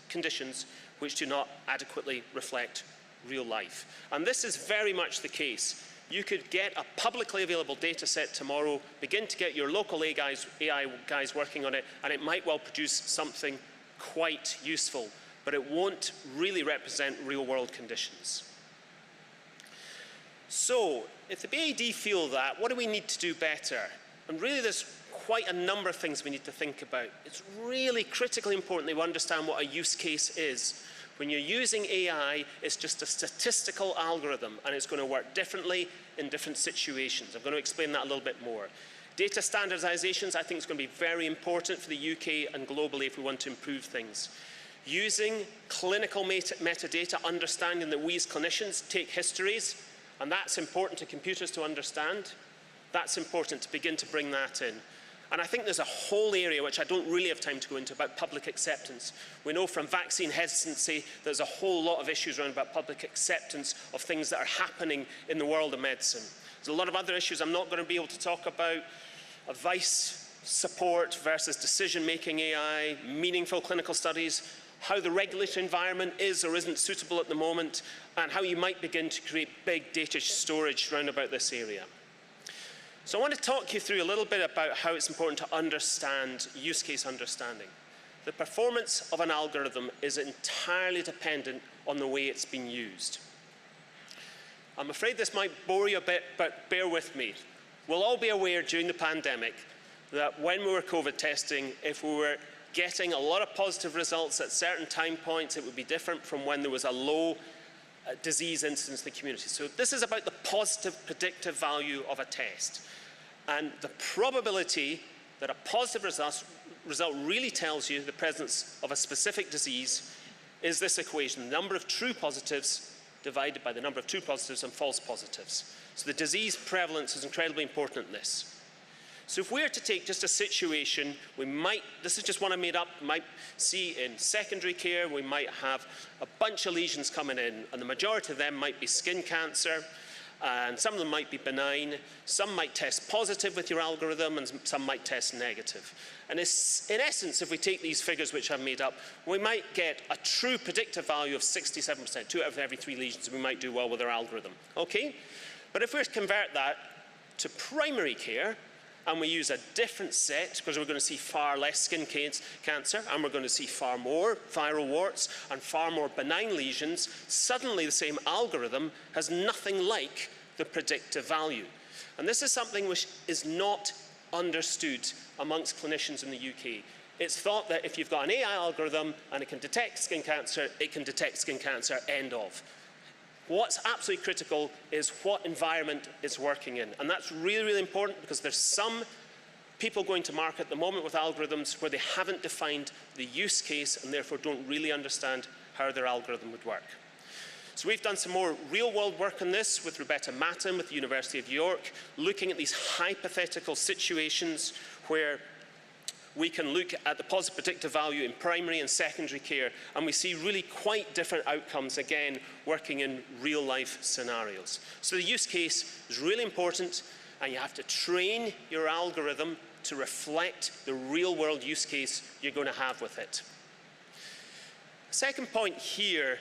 conditions which do not adequately reflect real life. And this is very much the case. You could get a publicly available data set tomorrow, begin to get your local AI guys working on it, and it might well produce something quite useful, but it won't really represent real-world conditions. So, if the BAD feel that, what do we need to do better? And really there's quite a number of things we need to think about. It's really critically important that we understand what a use case is. When you're using AI, it's just a statistical algorithm, and it's going to work differently in different situations. I'm going to explain that a little bit more. Data standardizations, I think, is going to be very important for the UK and globally if we want to improve things. Using clinical metadata, understanding that we as clinicians take histories, and that's important to computers to understand. That's important to begin to bring that in. And I think there's a whole area which I don't really have time to go into about public acceptance. We know from vaccine hesitancy there's a whole lot of issues around about public acceptance of things that are happening in the world of medicine. There's a lot of other issues I'm not going to be able to talk about. Advice, support versus decision-making AI, meaningful clinical studies, how the regulatory environment is or isn't suitable at the moment, and how you might begin to create big data storage around about this area. So I want to talk you through a little bit about how it's important to understand use case understanding. The performance of an algorithm is entirely dependent on the way it's been used. I'm afraid this might bore you a bit, but bear with me. We'll all be aware during the pandemic that when we were COVID testing, if we were getting a lot of positive results at certain time points, it would be different from when there was a low disease incidence in the community. So this is about the positive predictive value of a test. And the probability that a positive result really tells you the presence of a specific disease is this equation, the number of true positives divided by the number of true positives and false positives. So the disease prevalence is incredibly important in this. So if we were to take just a situation, we might, this is just one I made up, might see in secondary care, we might have a bunch of lesions coming in, and the majority of them might be skin cancer, and some of them might be benign, some might test positive with your algorithm, and some might test negative. And in essence, if we take these figures which I've made up, we might get a true predictive value of 67%, 2 out of every 3 lesions we might do well with our algorithm. Okay? But if we were to convert that to primary care, and we use a different set, because we're going to see far less skin cancer, and we're going to see far more viral warts and far more benign lesions, suddenly the same algorithm has nothing like the predictive value. And this is something which is not understood amongst clinicians in the UK. It's thought that if you've got an AI algorithm and it can detect skin cancer, it can detect skin cancer, end of. What's absolutely critical is what environment it's working in. And that's really, really important because there's some people going to market at the moment with algorithms where they haven't defined the use case and therefore don't really understand how their algorithm would work. So we've done some more real-world work on this with Rebecca Matton with the University of York, looking at these hypothetical situations where we can look at the positive predictive value in primary and secondary care, and we see really quite different outcomes, again, working in real-life scenarios. So the use case is really important, and you have to train your algorithm to reflect the real-world use case you're going to have with it. Second point here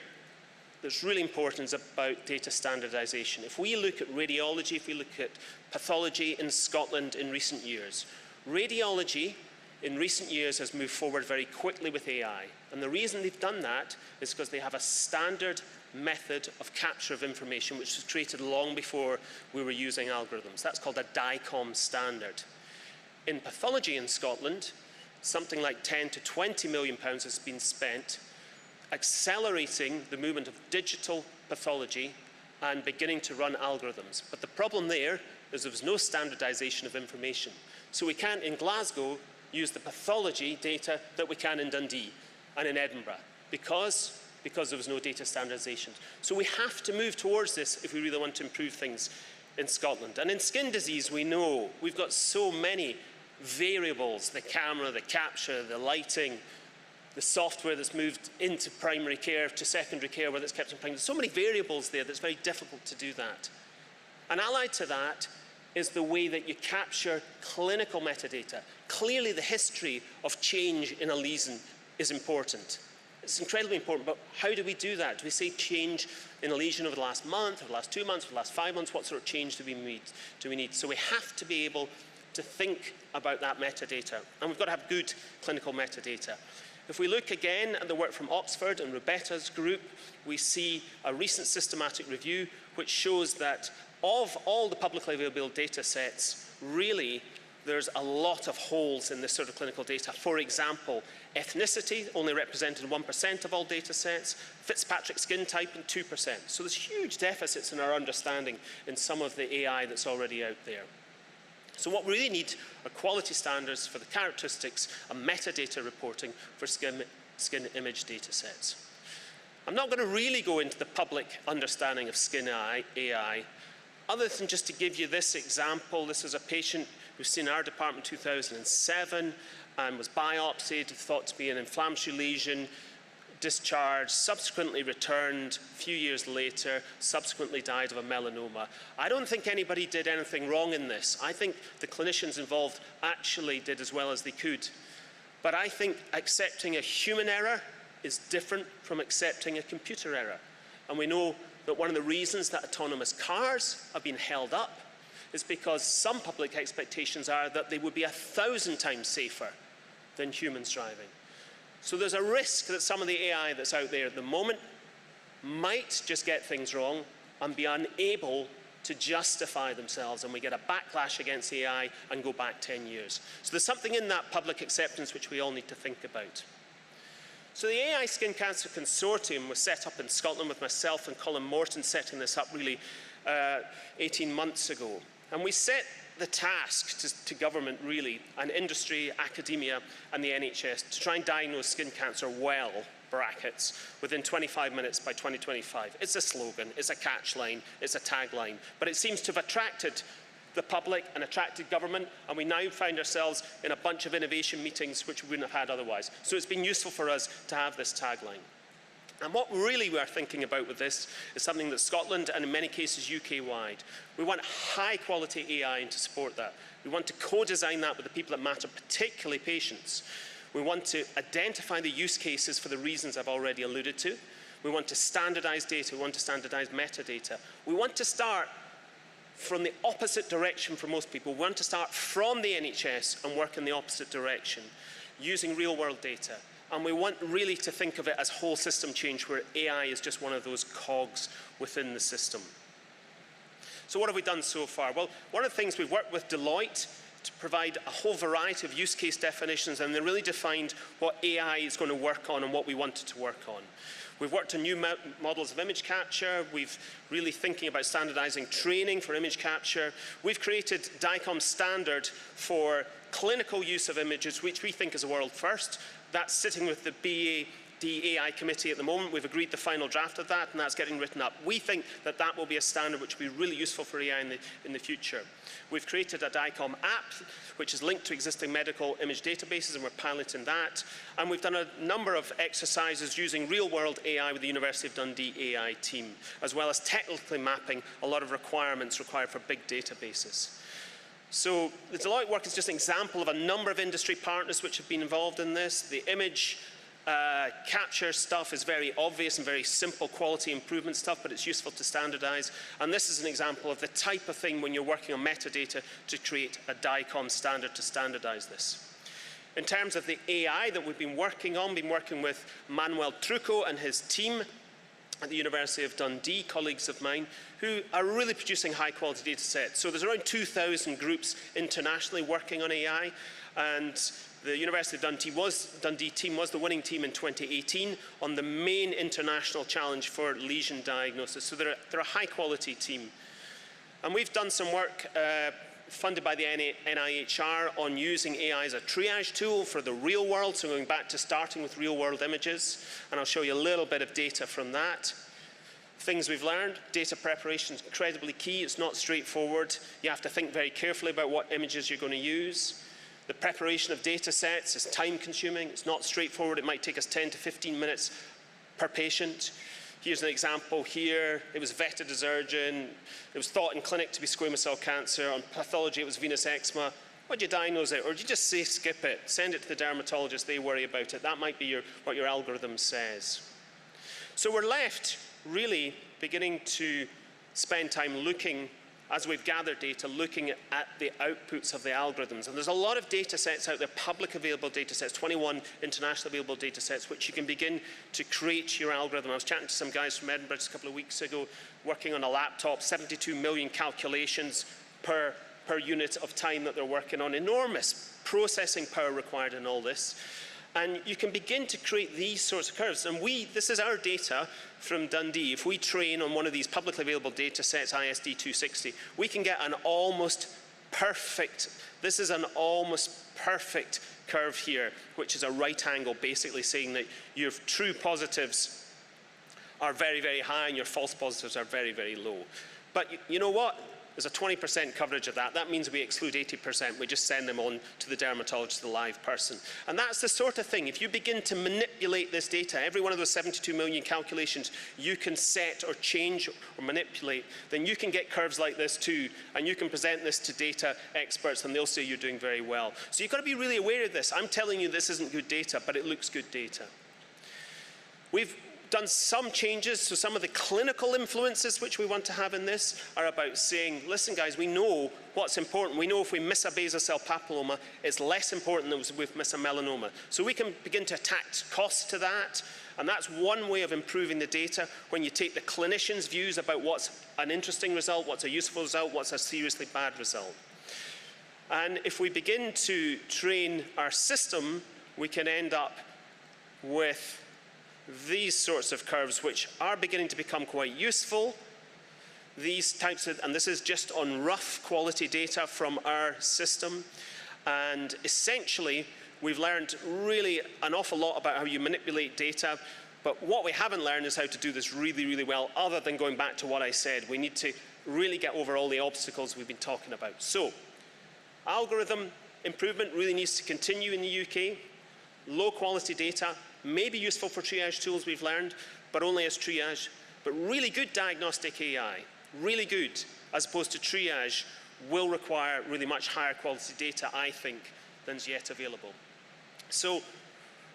that's really important is about data standardization. If we look at radiology, if we look at pathology in Scotland in recent years, radiology in recent years has moved forward very quickly with AI. And the reason they've done that is because they have a standard method of capture of information which was created long before we were using algorithms. That's called a DICOM standard. In pathology in Scotland, something like £10 to £20 million has been spent accelerating the movement of digital pathology and beginning to run algorithms. But the problem there is there was no standardization of information. So we can't, in Glasgow, use the pathology data that we can in Dundee and in Edinburgh because there was no data standardization. So we have to move towards this if we really want to improve things in Scotland. And in skin disease, we know we've got so many variables, the camera, the capture, the lighting, the software that's moved into primary care to secondary care, where it's kept in primary. There's so many variables there that it's very difficult to do that. And allied to that is the way that you capture clinical metadata. Clearly, the history of change in a lesion is important. It's incredibly important, but how do we do that? Do we say change in a lesion over the last month, or the last 2 months, or the last 5 months? What sort of change do we need? So we have to be able to think about that metadata, and we've got to have good clinical metadata. If we look again at the work from Oxford and Rebecca's group, we see a recent systematic review which shows that of all the publicly available data sets, really, there's a lot of holes in this sort of clinical data. For example, ethnicity only represented 1% of all data sets, Fitzpatrick skin type in 2%. So there's huge deficits in our understanding in some of the AI that's already out there. So what we really need are quality standards for the characteristics and metadata reporting for skin image data sets. I'm not going to really go into the public understanding of skin AI, other than just to give you this example. This is a patient who's seen our department in 2007 and was biopsied, thought to be an inflammatory lesion, discharged, subsequently returned a few years later, subsequently died of a melanoma. I don't think anybody did anything wrong in this. I think the clinicians involved actually did as well as they could. But I think accepting a human error is different from accepting a computer error. And we know that one of the reasons that autonomous cars have been held up is because some public expectations are that they would be 1,000 times safer than humans driving. So there's a risk that some of the AI that's out there at the moment might just get things wrong and be unable to justify themselves, and we get a backlash against AI and go back 10 years. So there's something in that public acceptance which we all need to think about. So the AI Skin Cancer Consortium was set up in Scotland with myself and Colin Morton setting this up really 18 months ago. And we set the task to government, really, and industry, academia, and the NHS to try and diagnose skin cancer well, brackets, within 25 minutes by 2025. It's a slogan, it's a catchline, it's a tagline, but it seems to have attracted the public and attracted government, and we now find ourselves in a bunch of innovation meetings which we wouldn't have had otherwise. So it's been useful for us to have this tagline. And what really we are thinking about with this is something that Scotland, and in many cases UK-wide, we want high-quality AI to support that. We want to co-design that with the people that matter, particularly patients. We want to identify the use cases for the reasons I've already alluded to. We want to standardize data. We want to standardize metadata. We want to start from the opposite direction for most people. We want to start from the NHS and work in the opposite direction, using real-world data. And we want really to think of it as whole system change, where AI is just one of those cogs within the system. So what have we done so far? Well, one of the things we've worked with Deloitte to provide a whole variety of use case definitions, and they really defined what AI is going to work on and what we want it to work on. We've worked on new models of image capture. We've really thinking about standardizing training for image capture. We've created DICOM standard for clinical use of images, which we think is a world first. That's sitting with the BAD-AI committee at the moment. We've agreed the final draft of that, and that's getting written up. We think that that will be a standard which will be really useful for AI in the future. We've created a DICOM app, which is linked to existing medical image databases, and we're piloting that. And we've done a number of exercises using real-world AI with the University of Dundee AI team, as well as technically mapping a lot of requirements required for big databases. So the Deloitte work is just an example of a number of industry partners which have been involved in this. The image capture stuff is very obvious and very simple quality improvement stuff, but it's useful to standardize. And this is an example of the type of thing when you're working on metadata to create a DICOM standard to standardize this. In terms of the AI that we've been working on, with Manuel Trucco and his team at the University of Dundee, colleagues of mine, who are really producing high quality data sets. So there's around 2,000 groups internationally working on AI, and the University of Dundee team was the winning team in 2018 on the main international challenge for lesion diagnosis. So they're a high quality team. And we've done some work funded by the NIHR on using AI as a triage tool for the real world, so going back to starting with real world images, and I'll show you a little bit of data from that. Things we've learned: data preparation is incredibly key. It's not straightforward. You have to think very carefully about what images you're going to use. The preparation of data sets is time consuming. It's not straightforward. It might take us 10 to 15 minutes per patient. Here's an example here. It was vetted as urgent. It was thought in clinic to be squamous cell cancer. On pathology, it was venous eczema. What do you diagnose it? Or do you just say skip it? Send it to the dermatologist. They worry about it. That might be what your algorithm says. So we're left really beginning to spend time looking, as we've gathered data, looking at the outputs of the algorithms. And there's a lot of data sets out there, public available data sets, 21 international available data sets, which you can begin to create your algorithm. I was chatting to some guys from Edinburgh just a couple of weeks ago, working on a laptop, 72 million calculations per unit of time that they're working on. Enormous processing power required in all this. And you can begin to create these sorts of curves. And this is our data from Dundee. If we train on one of these publicly available data sets, ISD 260, we can get an almost perfect, this is an almost perfect curve here, which is a right angle, basically saying that your true positives are very, very high and your false positives are very, very low. But you know what? There's a 20% coverage of that. That means we exclude 80%. We just send them on to the dermatologist, the live person. And that's the sort of thing. If you begin to manipulate this data, every one of those 72 million calculations you can set or change or manipulate, then you can get curves like this too. And you can present this to data experts and they'll say you're doing very well. So you've got to be really aware of this. I'm telling you this isn't good data, but it looks good data. We've done some changes, so some of the clinical influences which we want to have in this are about saying, listen guys, we know what's important. We know if we miss a basal cell papilloma, it's less important than if we miss a melanoma. So we can begin to attach costs to that, and that's one way of improving the data when you take the clinician's views about what's an interesting result, what's a useful result, what's a seriously bad result. And if we begin to train our system, we can end up with these sorts of curves, which are beginning to become quite useful. These types of, and this is just on rough quality data from our system. And essentially, we've learned really an awful lot about how you manipulate data. But what we haven't learned is how to do this really, really well, other than going back to what I said. We need to really get over all the obstacles we've been talking about. So, algorithm improvement really needs to continue in the UK. Low quality data may be useful for triage tools, we've learned, but only as triage. But really good diagnostic AI, really good, as opposed to triage, will require really much higher quality data, I think, than's yet available. So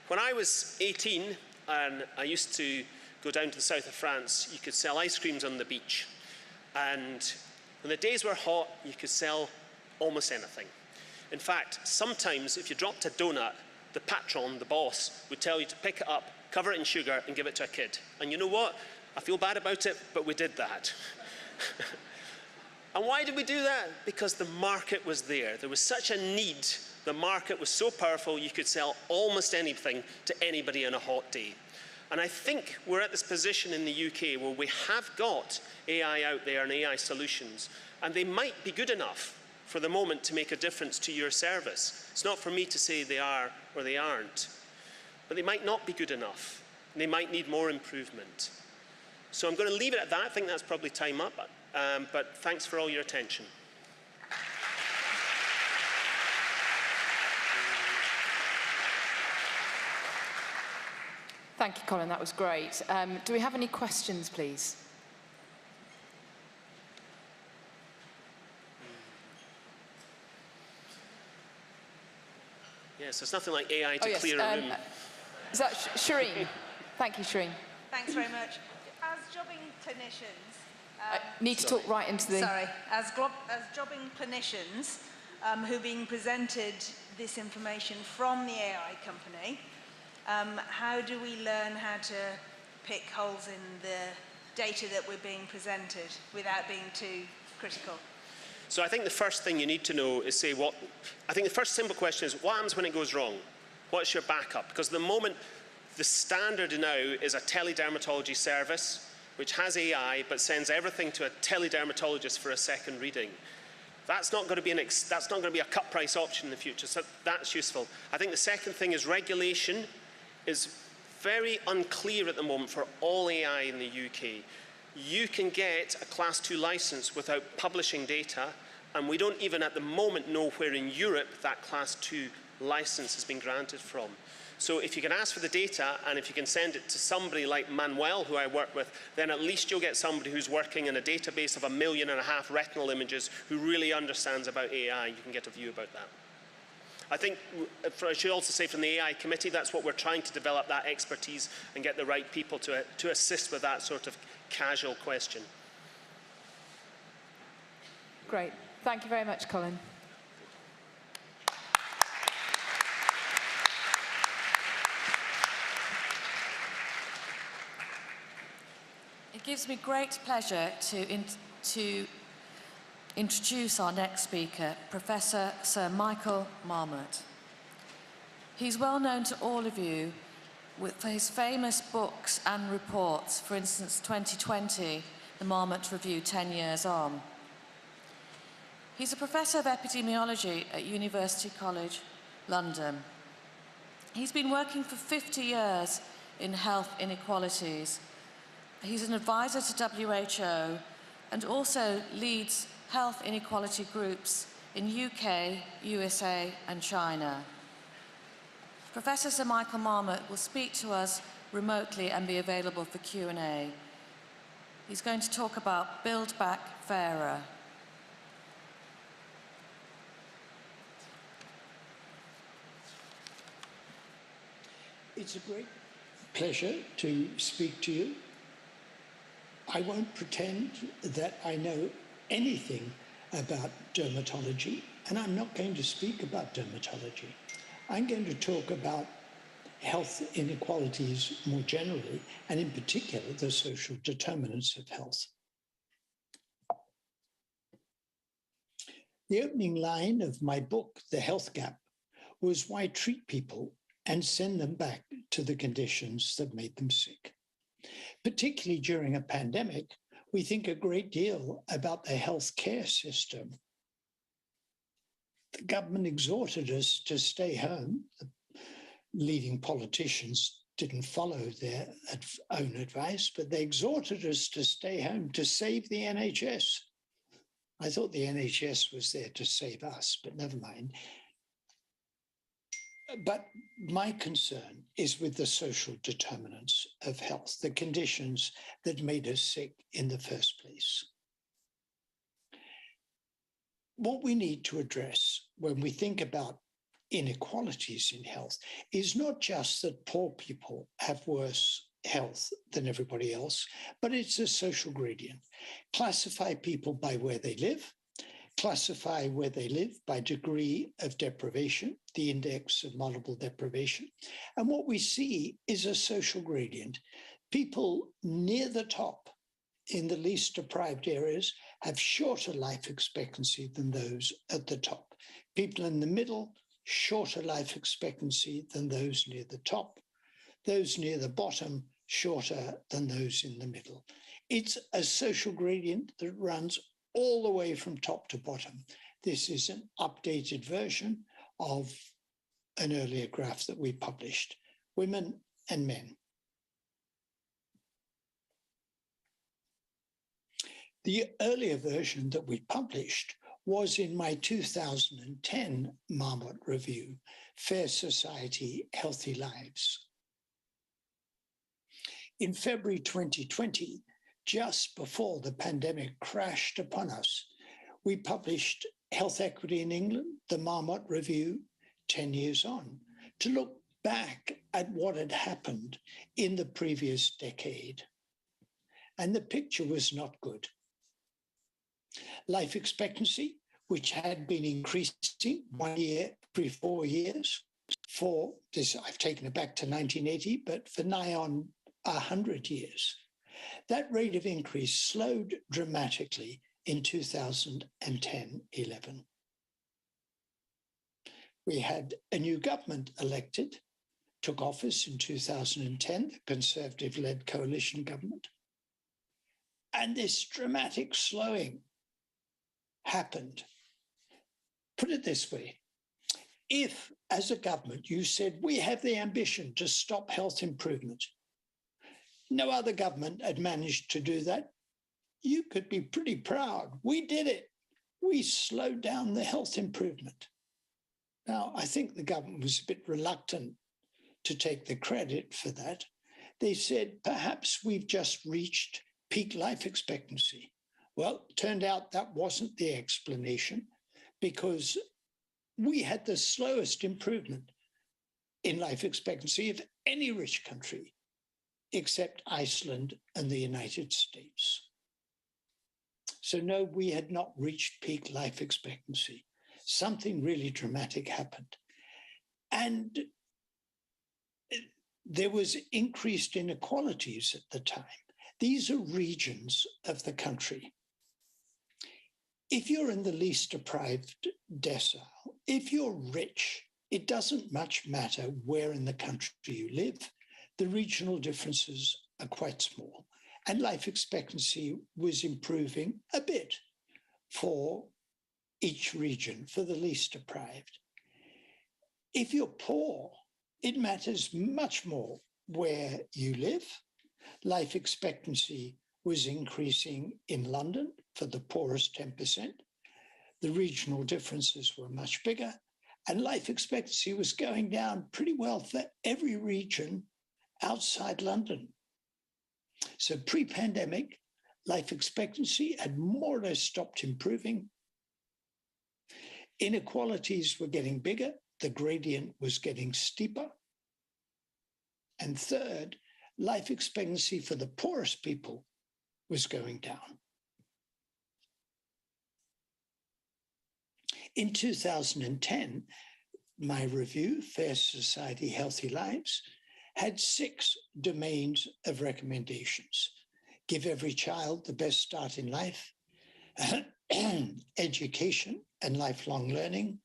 when I was 18 and I used to go down to the south of France, you could sell ice creams on the beach. And when the days were hot, you could sell almost anything. In fact, sometimes if you dropped a donut, the patron, the boss, would tell you to pick it up, cover it in sugar, and give it to a kid. And you know what? I feel bad about it, but we did that. And why did we do that? Because the market was there. There was such a need. The market was so powerful, you could sell almost anything to anybody on a hot day. And I think we're at this position in the UK where we have got AI out there and AI solutions, and they might be good enough for the moment to make a difference to your service. It's not for me to say they are or they aren't, but they might not be good enough, and they might need more improvement. So I'm going to leave it at that. I think that's probably time up, but thanks for all your attention. Thank you, Colin. That was great. Do we have any questions, please? Yes, there's nothing like AI to clear a room. Is that Shireen? Thank you, Shireen. Thanks very much. As jobbing clinicians... need to talk right into the... Sorry. As jobbing clinicians who've been presented this information from the AI company, how do we learn how to pick holes in the data that we're being presented without being too critical? So I think the first thing you need to know is I think the first simple question is, what happens when it goes wrong? What's your backup? Because at the moment, the standard now is a teledermatology service, which has AI, but sends everything to a teledermatologist for a second reading. That's not going to be a cut price option in the future, so that's useful. I think the second thing is regulation is very unclear at the moment for all AI in the UK. You can get a Class 2 license without publishing data, and we don't even at the moment know where in Europe that Class 2 license has been granted from. So if you can ask for the data, and if you can send it to somebody like Manuel, who I work with, then at least you'll get somebody who's working in a database of 1.5 million retinal images who really understands about AI. You can get a view about that. I think, I should also say from the AI committee, that's what we're trying to develop, that expertise and get the right people to assist with that sort of casual question. Great. Thank you very much, Colin. It gives me great pleasure to introduce our next speaker, Professor Sir Michael Marmot. He's well known to all of you for his famous books and reports, for instance, 2020, the Marmot Review 10 Years On. He's a Professor of Epidemiology at University College, London. He's been working for 50 years in health inequalities. He's an advisor to WHO and also leads health inequality groups in UK, USA and China. Professor Sir Michael Marmot will speak to us remotely and be available for Q&A. He's going to talk about Build Back Fairer. It's a great pleasure to speak to you. I won't pretend that I know anything about dermatology, and I'm not going to speak about dermatology. I'm going to talk about health inequalities more generally, and in particular, the social determinants of health. The opening line of my book, The Health Gap, was why treat people and send them back to the conditions that made them sick. Particularly during a pandemic, we think a great deal about the healthcare system. The government exhorted us to stay home. The leading politicians didn't follow their own advice, but they exhorted us to stay home to save the NHS. I thought the NHS was there to save us, but never mind. But my concern is with the social determinants of health, the conditions that made us sick in the first place. What we need to address when we think about inequalities in health is not just that poor people have worse health than everybody else, but it's a social gradient. Classify people by where they live, classify where they live by degree of deprivation, the index of multiple deprivation. And what we see is a social gradient. People near the top in the least deprived areas have shorter life expectancy than those at the top. People in the middle, shorter life expectancy than those near the top. Those near the bottom, shorter than those in the middle. It's a social gradient that runs all the way from top to bottom. This is an updated version of an earlier graph that we published, women and men. The earlier version that we published was in my 2010 Marmot review, Fair Society, Healthy Lives. In February 2020, just before the pandemic crashed upon us, we published Health Equity in England, the Marmot Review, 10 years on, to look back at what had happened in the previous decade. And the picture was not good. Life expectancy, which had been increasing 1 year every 4 years, for this, I've taken it back to 1980, but for nigh on 100 years. That rate of increase slowed dramatically in 2010-11. We had a new government elected, took office in 2010, the Conservative-led coalition government. And this dramatic slowing happened. Put it this way, if as a government you said, we have the ambition to stop health improvement, no other government had managed to do that, you could be pretty proud. We did it. We slowed down the health improvement. Now, I think the government was a bit reluctant to take the credit for that. They said, perhaps we've just reached peak life expectancy. Well, it turned out that wasn't the explanation, because we had the slowest improvement in life expectancy of any rich country, except Iceland and the United States. So no, we had not reached peak life expectancy. Something really dramatic happened. And there was increased inequalities at the time. These are regions of the country. If you're in the least deprived decile, if you're rich, it doesn't much matter where in the country you live. The regional differences are quite small. And life expectancy was improving a bit for each region, for the least deprived. If you're poor, it matters much more where you live. Life expectancy was increasing in London for the poorest 10%. The regional differences were much bigger, and life expectancy was going down pretty well for every region outside London. So pre-pandemic, life expectancy had more or less stopped improving. Inequalities were getting bigger. The gradient was getting steeper. And third, life expectancy for the poorest people was going down. In 2010, my review, Fair Society, Healthy Lives, had 6 domains of recommendations. Give every child the best start in life, education and lifelong learning,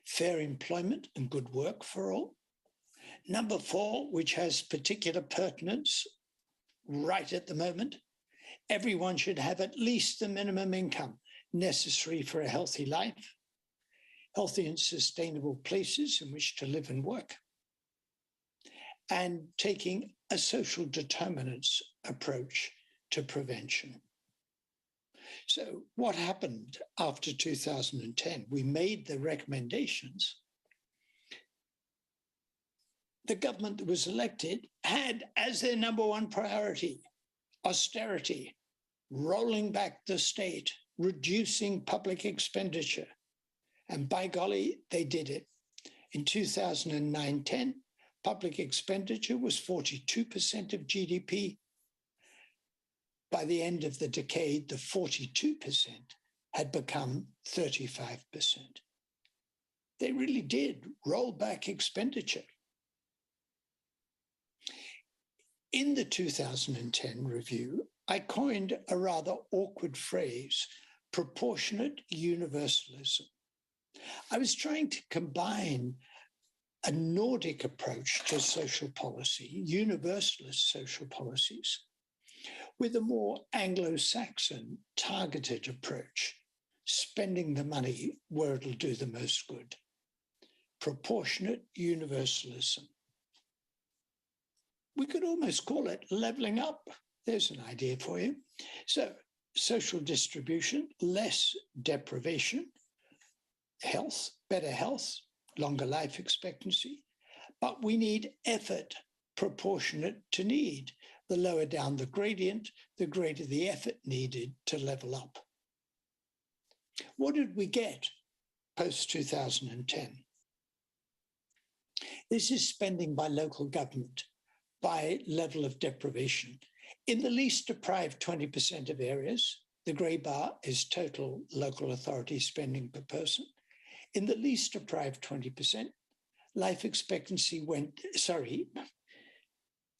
fair employment and good work for all. Number 4, which has particular pertinence right at the moment, everyone should have at least the minimum income necessary for a healthy life, healthy and sustainable places in which to live and work, and taking a social determinants approach to prevention. So what happened after 2010? We made the recommendations. The government that was elected had as their number 1 priority austerity, rolling back the state, reducing public expenditure. And by golly, they did it. In 2009-10, public expenditure was 42% of GDP. By the end of the decade, the 42% had become 35%. They really did roll back expenditure. In the 2010 review, I coined a rather awkward phrase, proportionate universalism. I was trying to combine a Nordic approach to social policy, universalist social policies, with a more Anglo-Saxon targeted approach, spending the money where it'll do the most good. Proportionate universalism. We could almost call it leveling up. There's an idea for you. So, social distribution, less deprivation, health, better health, longer life expectancy. But we need effort proportionate to need. The lower down the gradient, the greater the effort needed to level up. What did we get post-2010? This is spending by local government, by level of deprivation. In the least deprived 20% of areas, the grey bar is total local authority spending per person. In the least deprived 20%,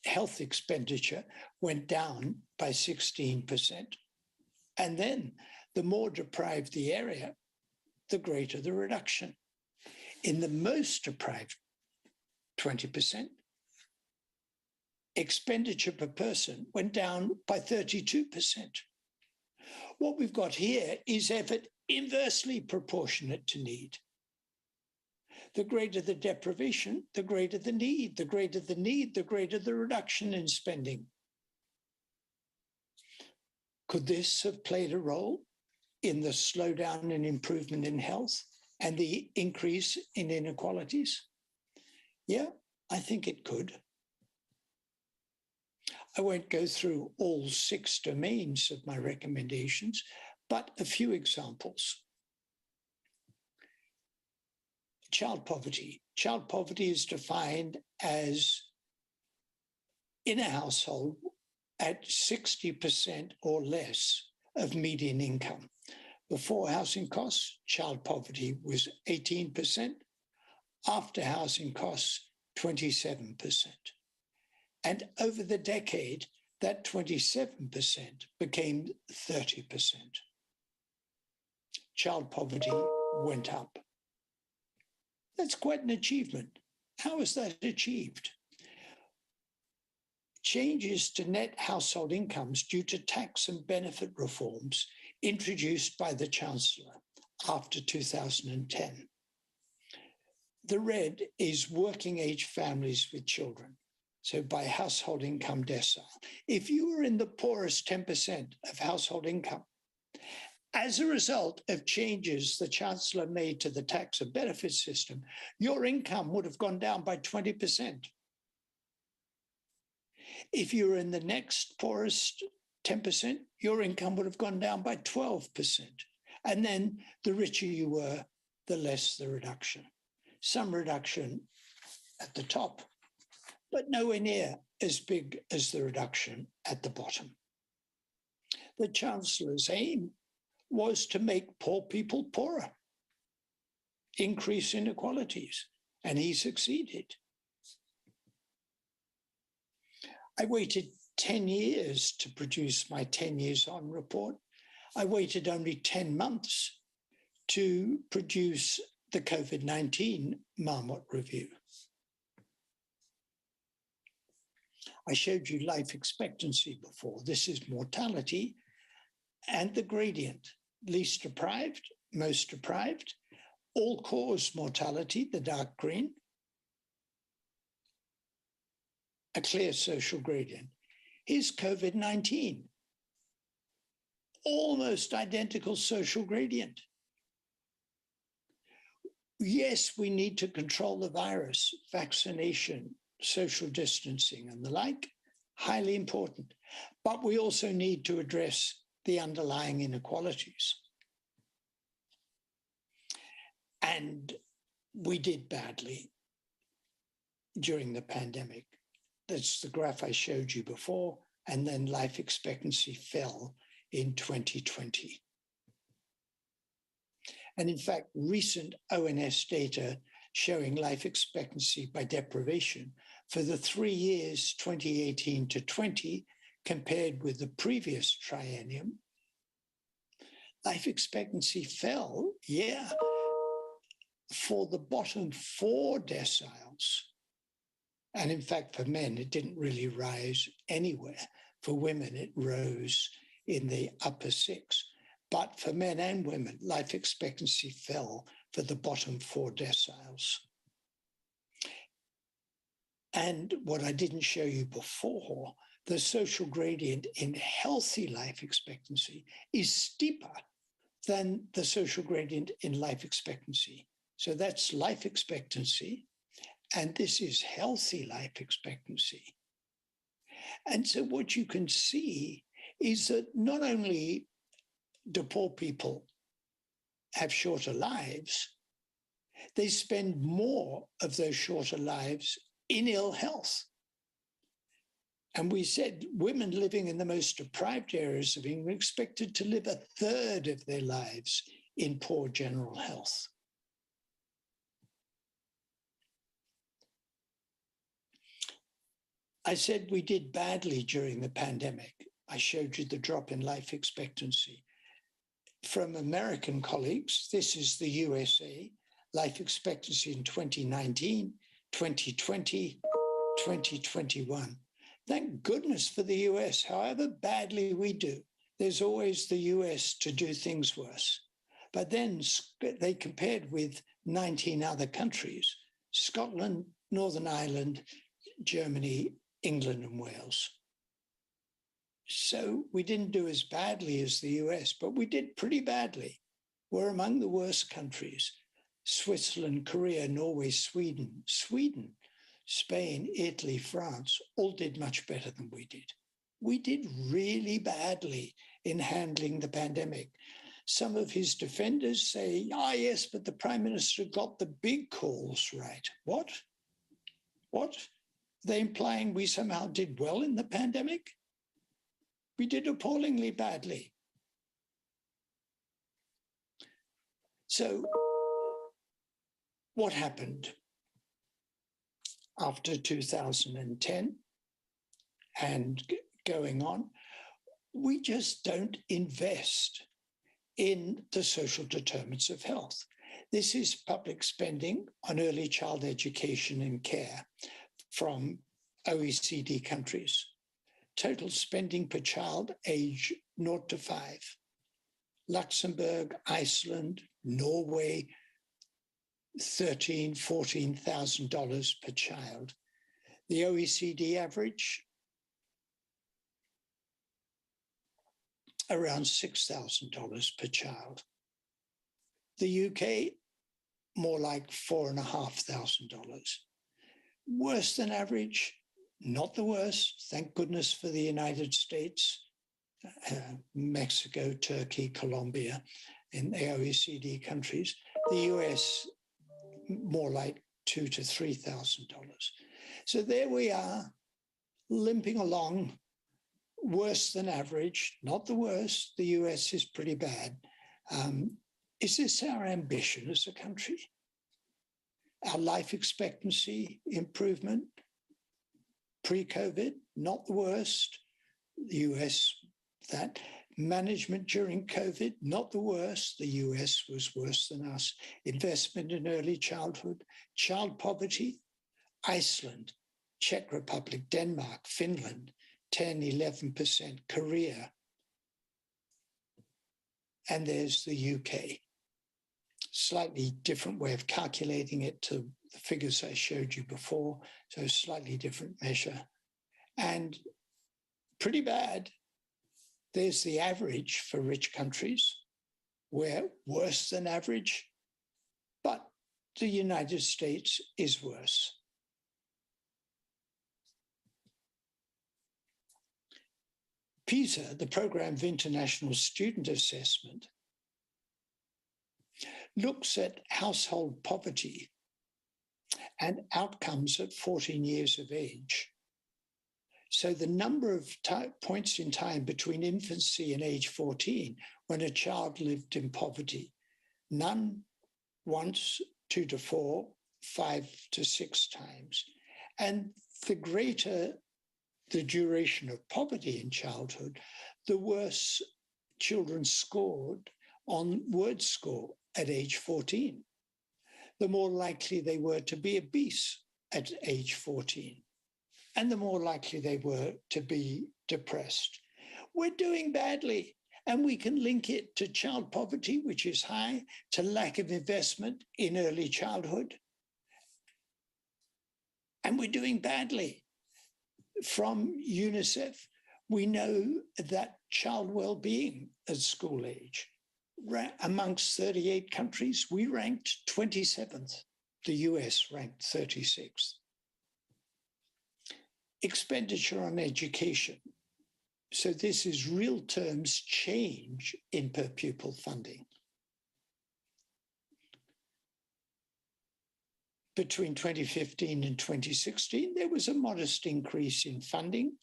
health expenditure went down by 16%. And then the more deprived the area, the greater the reduction. In the most deprived 20%, expenditure per person went down by 32%. What we've got here is effort inversely proportionate to need. The greater the deprivation, the greater the need. The greater the need, the greater the reduction in spending. Could this have played a role in the slowdown and improvement in health and the increase in inequalities? Yeah, I think it could. I won't go through all 6 domains of my recommendations, but a few examples. Child poverty. Child poverty is defined as in a household at 60% or less of median income. Before housing costs, child poverty was 18%. After housing costs, 27%. And over the decade, that 27% became 30%. Child poverty went up. That's quite an achievement. How is that achieved? Changes to net household incomes due to tax and benefit reforms introduced by the Chancellor after 2010. The red is working age families with children. So by household income decile. If you were in the poorest 10% of household income, as a result of changes the Chancellor made to the tax and benefit system, your income would have gone down by 20%. If you were in the next poorest 10%, your income would have gone down by 12%. And then the richer you were, the less the reduction. Some reduction at the top, but nowhere near as big as the reduction at the bottom. The Chancellor's aim was to make poor people poorer, increase inequalities, and he succeeded. I waited 10 years to produce my 10 years on report. I waited only 10 months to produce the COVID-19 Marmot Review. I showed you life expectancy before. This is mortality and the gradient, least deprived, most deprived, all-cause mortality, the dark green, a clear social gradient. Here's COVID-19, almost identical social gradient. Yes, we need to control the virus, vaccination, social distancing and the like, highly important. But we also need to address the underlying inequalities. And we did badly during the pandemic. That's the graph I showed you before. And then life expectancy fell in 2020. And in fact, recent ONS data showing life expectancy by deprivation for the 3 years, 2018 to 20, compared with the previous triennium, life expectancy fell, for the bottom 4 deciles, and in fact for men it didn't really rise anywhere. For women it rose in the upper 6. But for men and women, life expectancy fell for the bottom 4 deciles. And what I didn't show you before, the social gradient in healthy life expectancy is steeper than the social gradient in life expectancy. So that's life expectancy, and this is healthy life expectancy. And so what you can see is that not only do poor people have shorter lives, they spend more of those shorter lives in ill health. And we said women living in the most deprived areas of England expected to live 1/3 of their lives in poor general health. I said we did badly during the pandemic. I showed you the drop in life expectancy. From American colleagues, this is the USA, life expectancy in 2019, 2020, 2021. Thank goodness for the US. However badly we do, there's always the US to do things worse. But then they compared with 19 other countries, Scotland, Northern Ireland, Germany, England, and Wales. So we didn't do as badly as the US, but we did pretty badly. We're among the worst countries. Switzerland, Korea, Norway, Sweden, Spain, Italy, France, all did much better than we did. We did really badly in handling the pandemic. Some of his defenders say, yes, but the Prime Minister got the big calls right. What? What? Are they implying we somehow did well in the pandemic? We did appallingly badly. So what happened after 2010 and going on? We just don't invest in the social determinants of health. This is public spending on early child education and care from OECD countries. Total spending per child age 0 to 5. Luxembourg, Iceland, Norway, $13,000, $14,000 per child. The OECD average, around $6,000 per child. The UK, more like $4,500. Worse than average, not the worst. Thank goodness for the United States, Mexico, Turkey, Colombia, in the OECD countries. The US, more like $2,000 to $3,000. So there we are, limping along, worse than average, not the worst. The US is pretty bad. Is this our ambition as a country? Our life expectancy improvement pre-COVID, not the worst. The US, that management during COVID, not the worst. The US was worse than us. Investment in early childhood, child poverty, Iceland, Czech Republic, Denmark, Finland, 10, 11%, Korea. And there's the UK. Slightly different way of calculating it to the figures I showed you before, so slightly different measure. And pretty bad. There's the average for rich countries. We're worse than average, but the United States is worse. PISA, the Program of International Student Assessment, looks at household poverty and outcomes at 14 years of age. So the number of points in time between infancy and age 14 when a child lived in poverty, none, once, 2 to 4, 5 to 6 times. And the greater the duration of poverty in childhood, the worse children scored on word score at age 14. the more likely they were to be obese at age 14, and the more likely they were to be depressed. We're doing badly, and we can link it to child poverty, which is high, to lack of investment in early childhood. And we're doing badly. From UNICEF, we know that child well-being at school age, amongst 38 countries, we ranked 27th. The US ranked 36th. Expenditure on education. So this is real terms change in per pupil funding. Between 2015 and 2016, there was a modest increase in funding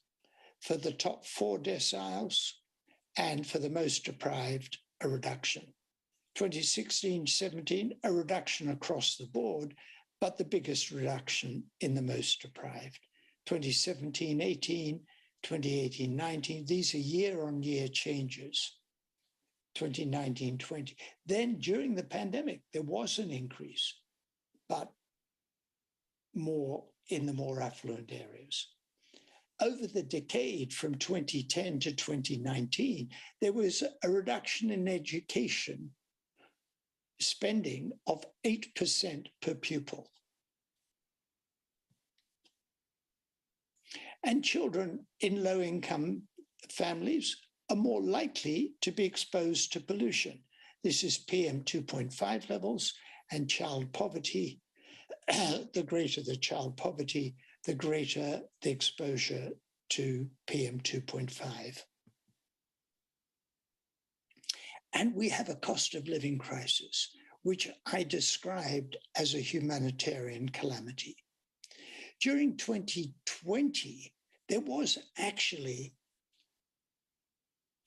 for the top 4 deciles, and for the most deprived, a reduction. 2016-17, a reduction across the board, but the biggest reduction in the most deprived. 2017-18, 2018-19, these are year-on-year changes. 2019-20. Then during the pandemic, there was an increase, but more in the more affluent areas. Over the decade from 2010 to 2019, there was a reduction in education spending of 8% per pupil. And children in low-income families are more likely to be exposed to pollution. This is PM 2.5 levels and child poverty. The greater the child poverty, the greater the exposure to PM 2.5. And we have a cost of living crisis, which I described as a humanitarian calamity. During 2020, there was actually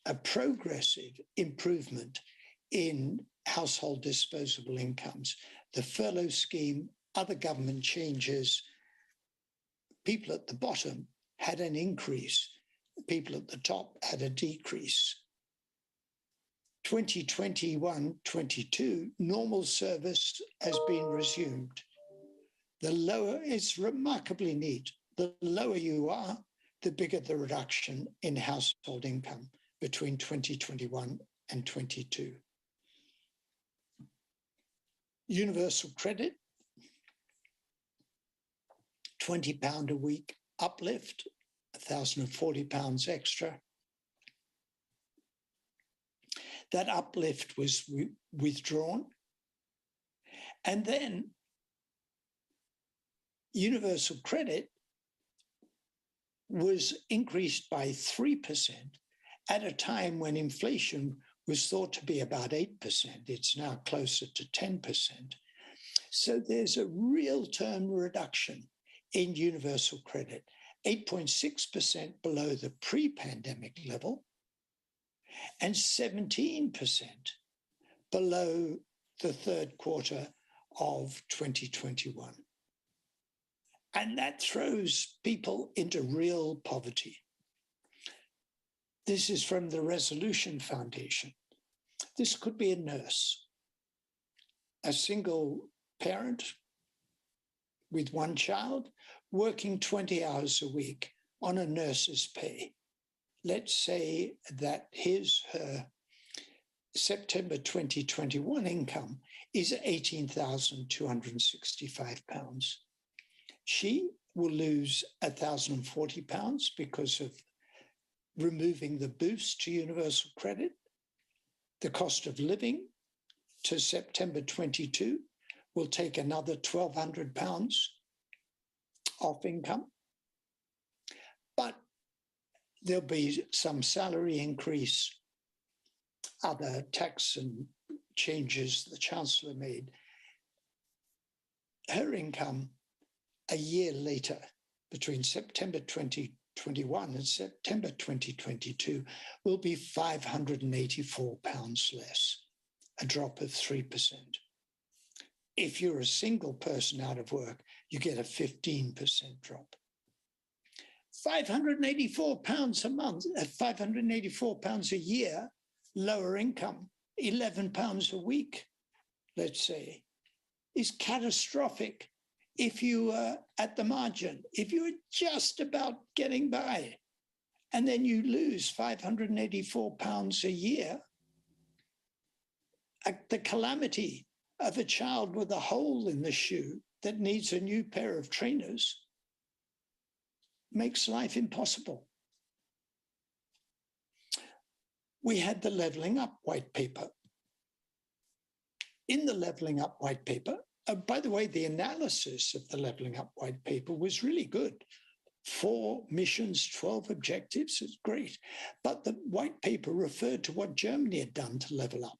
a progressive improvement in household disposable incomes. The furlough scheme, other government changes, people at the bottom had an increase, people at the top had a decrease. 2021-22, normal service has been resumed. The lower, it's remarkably neat. The lower you are, the bigger the reduction in household income between 2021 and 22. Universal credit, £20 a week uplift, £1,040 extra. That uplift was withdrawn. And then universal credit was increased by 3% at a time when inflation was thought to be about 8%. It's now closer to 10%. So there's a real term reduction in universal credit, 8.6% below the pre-pandemic level and 17% below the third quarter of 2021. And that throws people into real poverty. This is from the Resolution Foundation. This could be a nurse, a single parent with one child, working 20 hours a week on a nurse's pay. Let's say that her September 2021 income is £18,265. She will lose £1,040 because of removing the boost to universal credit. The cost of living to September 22 will take another £1,200 off income. But there'll be some salary increase, other tax and changes the Chancellor made. Her income a year later, between September 2021 and September 2022, will be £584 less, a drop of 3%. If you're a single person out of work, you get a 15% drop. £584 a month, £584 a year, lower income, £11 a week, let's say. is catastrophic if you are at the margin, if you're just about getting by, and then you lose £584 a year. The calamity of a child with a hole in the shoe that needs a new pair of trainers makes life impossible. We had the Levelling Up white paper. In the Levelling Up white paper, by the way, the analysis of the Levelling Up white paper was really good. 4 missions, 12 objectives, it's great. But the white paper referred to what Germany had done to level up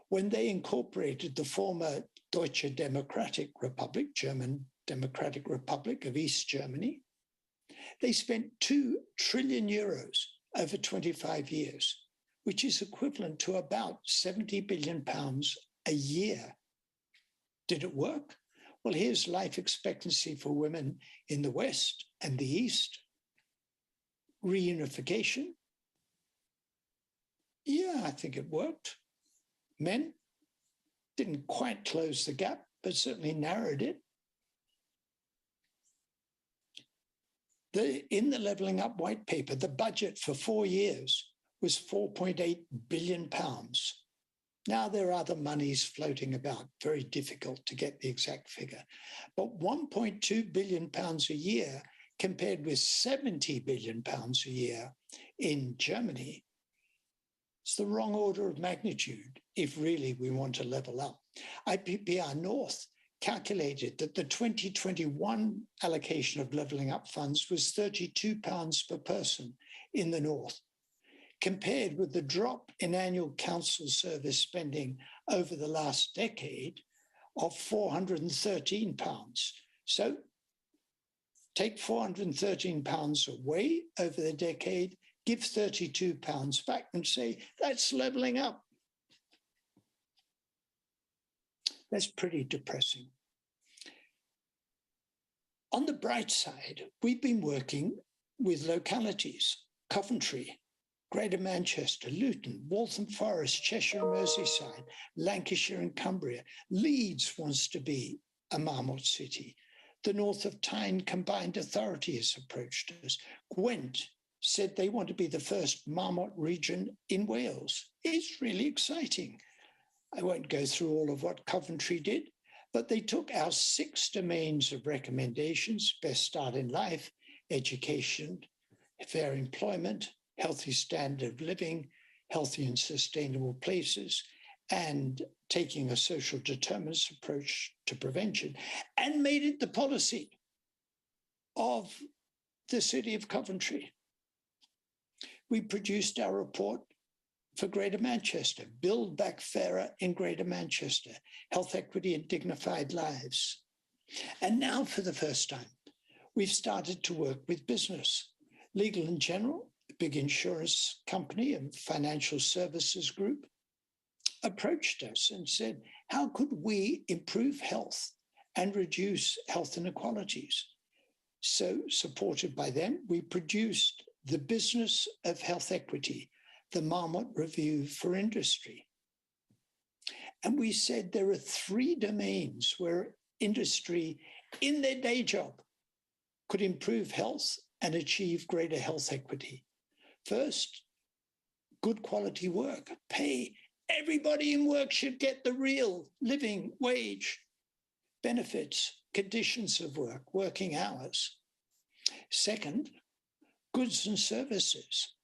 when they incorporated the former Deutsche Democratic Republic, German Democratic Republic of East Germany. They spent 2 trillion euros over 25 years, which is equivalent to about 70 billion pounds a year. Did it work? Well, here's life expectancy for women in the West and the East. Reunification. Yeah, I think it worked. Men didn't quite close the gap, but certainly narrowed it. In the Levelling Up white paper, the budget for 4 years was £4.8 billion. Now there are other monies floating about, very difficult to get the exact figure. But £1.2 billion a year compared with £70 billion a year in Germany, it's the wrong order of magnitude if really we want to level up. IPPR North calculated that the 2021 allocation of Levelling Up funds was £32 per person in the North, compared with the drop in annual council service spending over the last decade of £413. So take £413 away over the decade, give £32 back and say, that's levelling up. That's pretty depressing. On the bright side, we've been working with localities, Coventry, Greater Manchester, Luton, Waltham Forest, Cheshire, Merseyside, Lancashire and Cumbria. Leeds wants to be a marmot city. The North of Tyne Combined Authority has approached us. Gwent said they want to be the first marmot region in Wales. It's really exciting. I won't go through all of what Coventry did, but they took our 6 domains of recommendations: best start in life, education, fair employment, healthy standard of living, healthy and sustainable places, and taking a social determinants approach to prevention, and made it the policy of the city of Coventry. We produced our report for Greater Manchester, Build Back Fairer in Greater Manchester, Health Equity and Dignified Lives. And now for the first time, we've started to work with business. Legal & General, a big insurance company and financial services group, approached us and said, how could we improve health and reduce health inequalities? So, supported by them, we produced The Business of Health Equity, the Marmot Review for Industry. And we said there are 3 domains where industry, in their day job, could improve health and achieve greater health equity. First, good quality work. Pay. Everybody in work should get the real living wage. Benefits, conditions of work, working hours. Second, goods and services.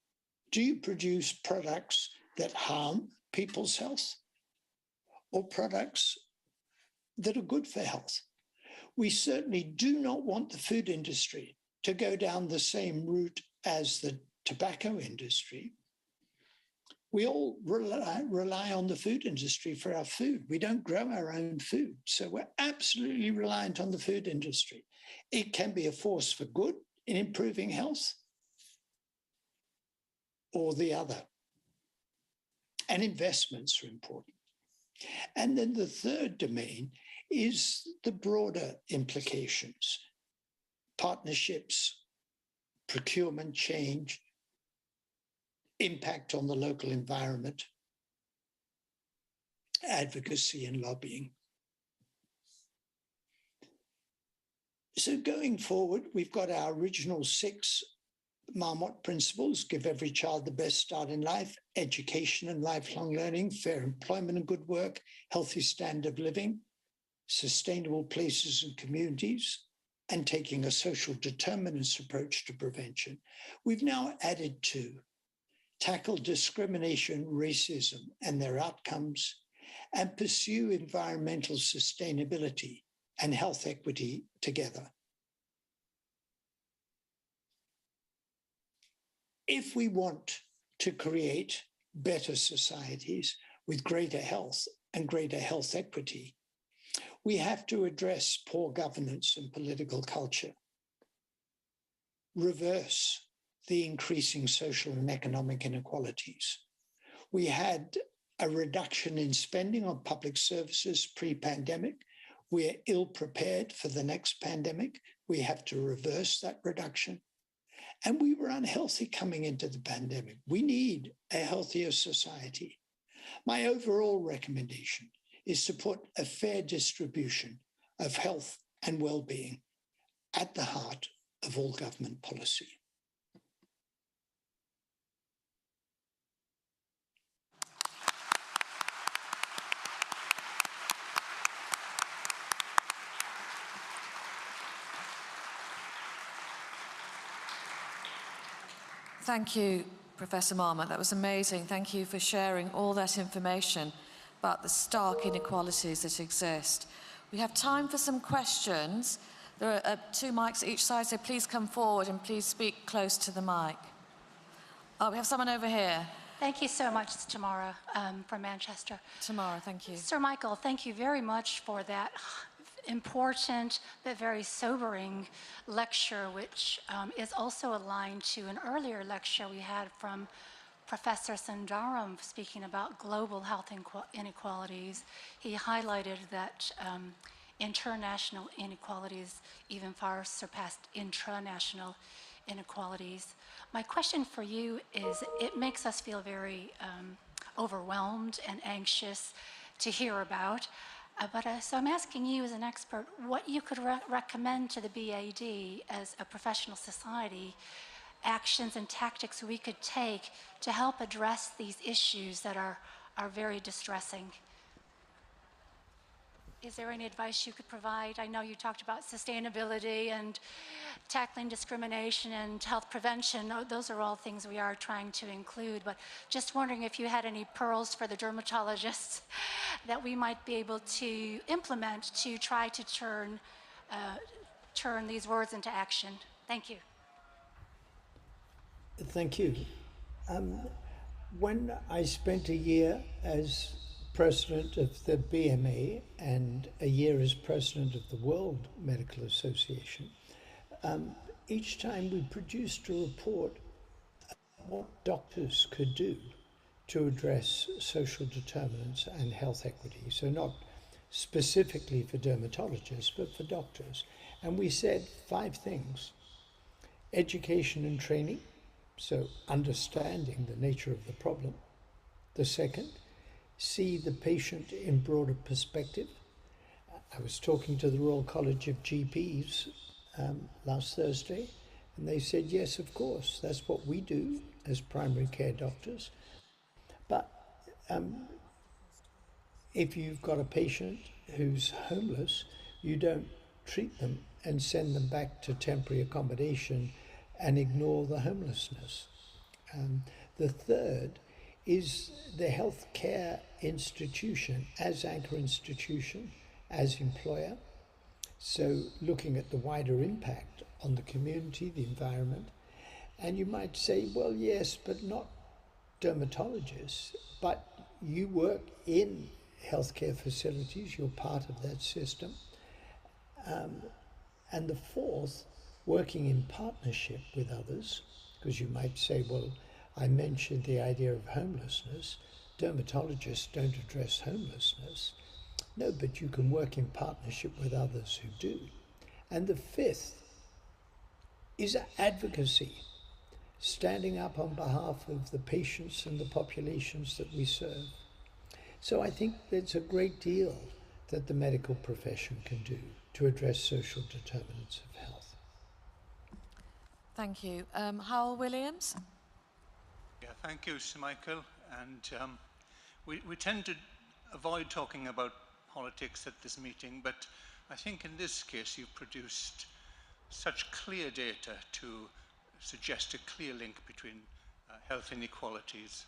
Do you produce products that harm people's health or products that are good for health? We certainly do not want the food industry to go down the same route as the tobacco industry. We all rely on the food industry for our food. We don't grow our own food. So we're absolutely reliant on the food industry. It can be a force for good in improving health or the other. And investments are important. And then the third domain is the broader implications: partnerships, procurement change, impact on the local environment, advocacy and lobbying. So going forward, we've got our original 6 Marmot principles: give every child the best start in life, education and lifelong learning, fair employment and good work, healthy standard of living, sustainable places and communities, and taking a social determinants approach to prevention. We've now added 2: tackle discrimination, racism and their outcomes, and pursue environmental sustainability and health equity together. If we want to create better societies with greater health and greater health equity, we have to address poor governance and political culture, reverse the increasing social and economic inequalities. We had a reduction in spending on public services pre-pandemic. We're ill prepared for the next pandemic. We have to reverse that reduction. And we were unhealthy coming into the pandemic. We need a healthier society. My overall recommendation is to put a fair distribution of health and well-being at the heart of all government policy. Thank you, Professor Marmot. That was amazing. Thank you for sharing all that information about the stark inequalities that exist. We have time for some questions. There are 2 mics each side, so please come forward and please speak close to the mic. Oh, we have someone over here. Thank you so much. It's Tamara from Manchester. Tamara, thank you. Sir Michael, thank you very much for that important but very sobering lecture, which is also aligned to an earlier lecture we had from Professor Sundaram speaking about global health inequalities. He highlighted that international inequalities even far surpassed intranational inequalities. My question for you is, it makes us feel very overwhelmed and anxious to hear about. So I'm asking you as an expert, what you could recommend to the BAD as a professional society, actions and tactics we could take to help address these issues that are very distressing. Is there any advice you could provide? I know you talked about sustainability and tackling discrimination and health prevention. Those are all things we are trying to include, but just wondering if you had any pearls for the dermatologists that we might be able to implement to try to turn these words into action. Thank you. Thank you. When I spent a year as president of the BMA and a year as president of the World Medical Association, each time we produced a report on what doctors could do to address social determinants and health equity. So not specifically for dermatologists, but for doctors. And we said 5 things: education and training, so understanding the nature of the problem. The second, see the patient in broader perspective. I was talking to the Royal College of GPs last Thursday, and they said, yes, of course, that's what we do as primary care doctors. But if you've got a patient who's homeless, you don't treat them and send them back to temporary accommodation and ignore the homelessness. The third is the healthcare institution as anchor institution, as employer. So looking at the wider impact on the community, the environment. And you might say, well, yes, but not dermatologists, but you work in healthcare facilities, you're part of that system. And the fourth, working in partnership with others, because you might say, well, I mentioned the idea of homelessness. Dermatologists don't address homelessness. No, but you can work in partnership with others who do. And the fifth is advocacy, standing up on behalf of the patients and the populations that we serve. So I think there's a great deal that the medical profession can do to address social determinants of health. Thank you. Howell Williams? Yeah, thank you, Sir Michael. And we tend to avoid talking about politics at this meeting, but I think in this case you've produced such clear data to suggest a clear link between health inequalities.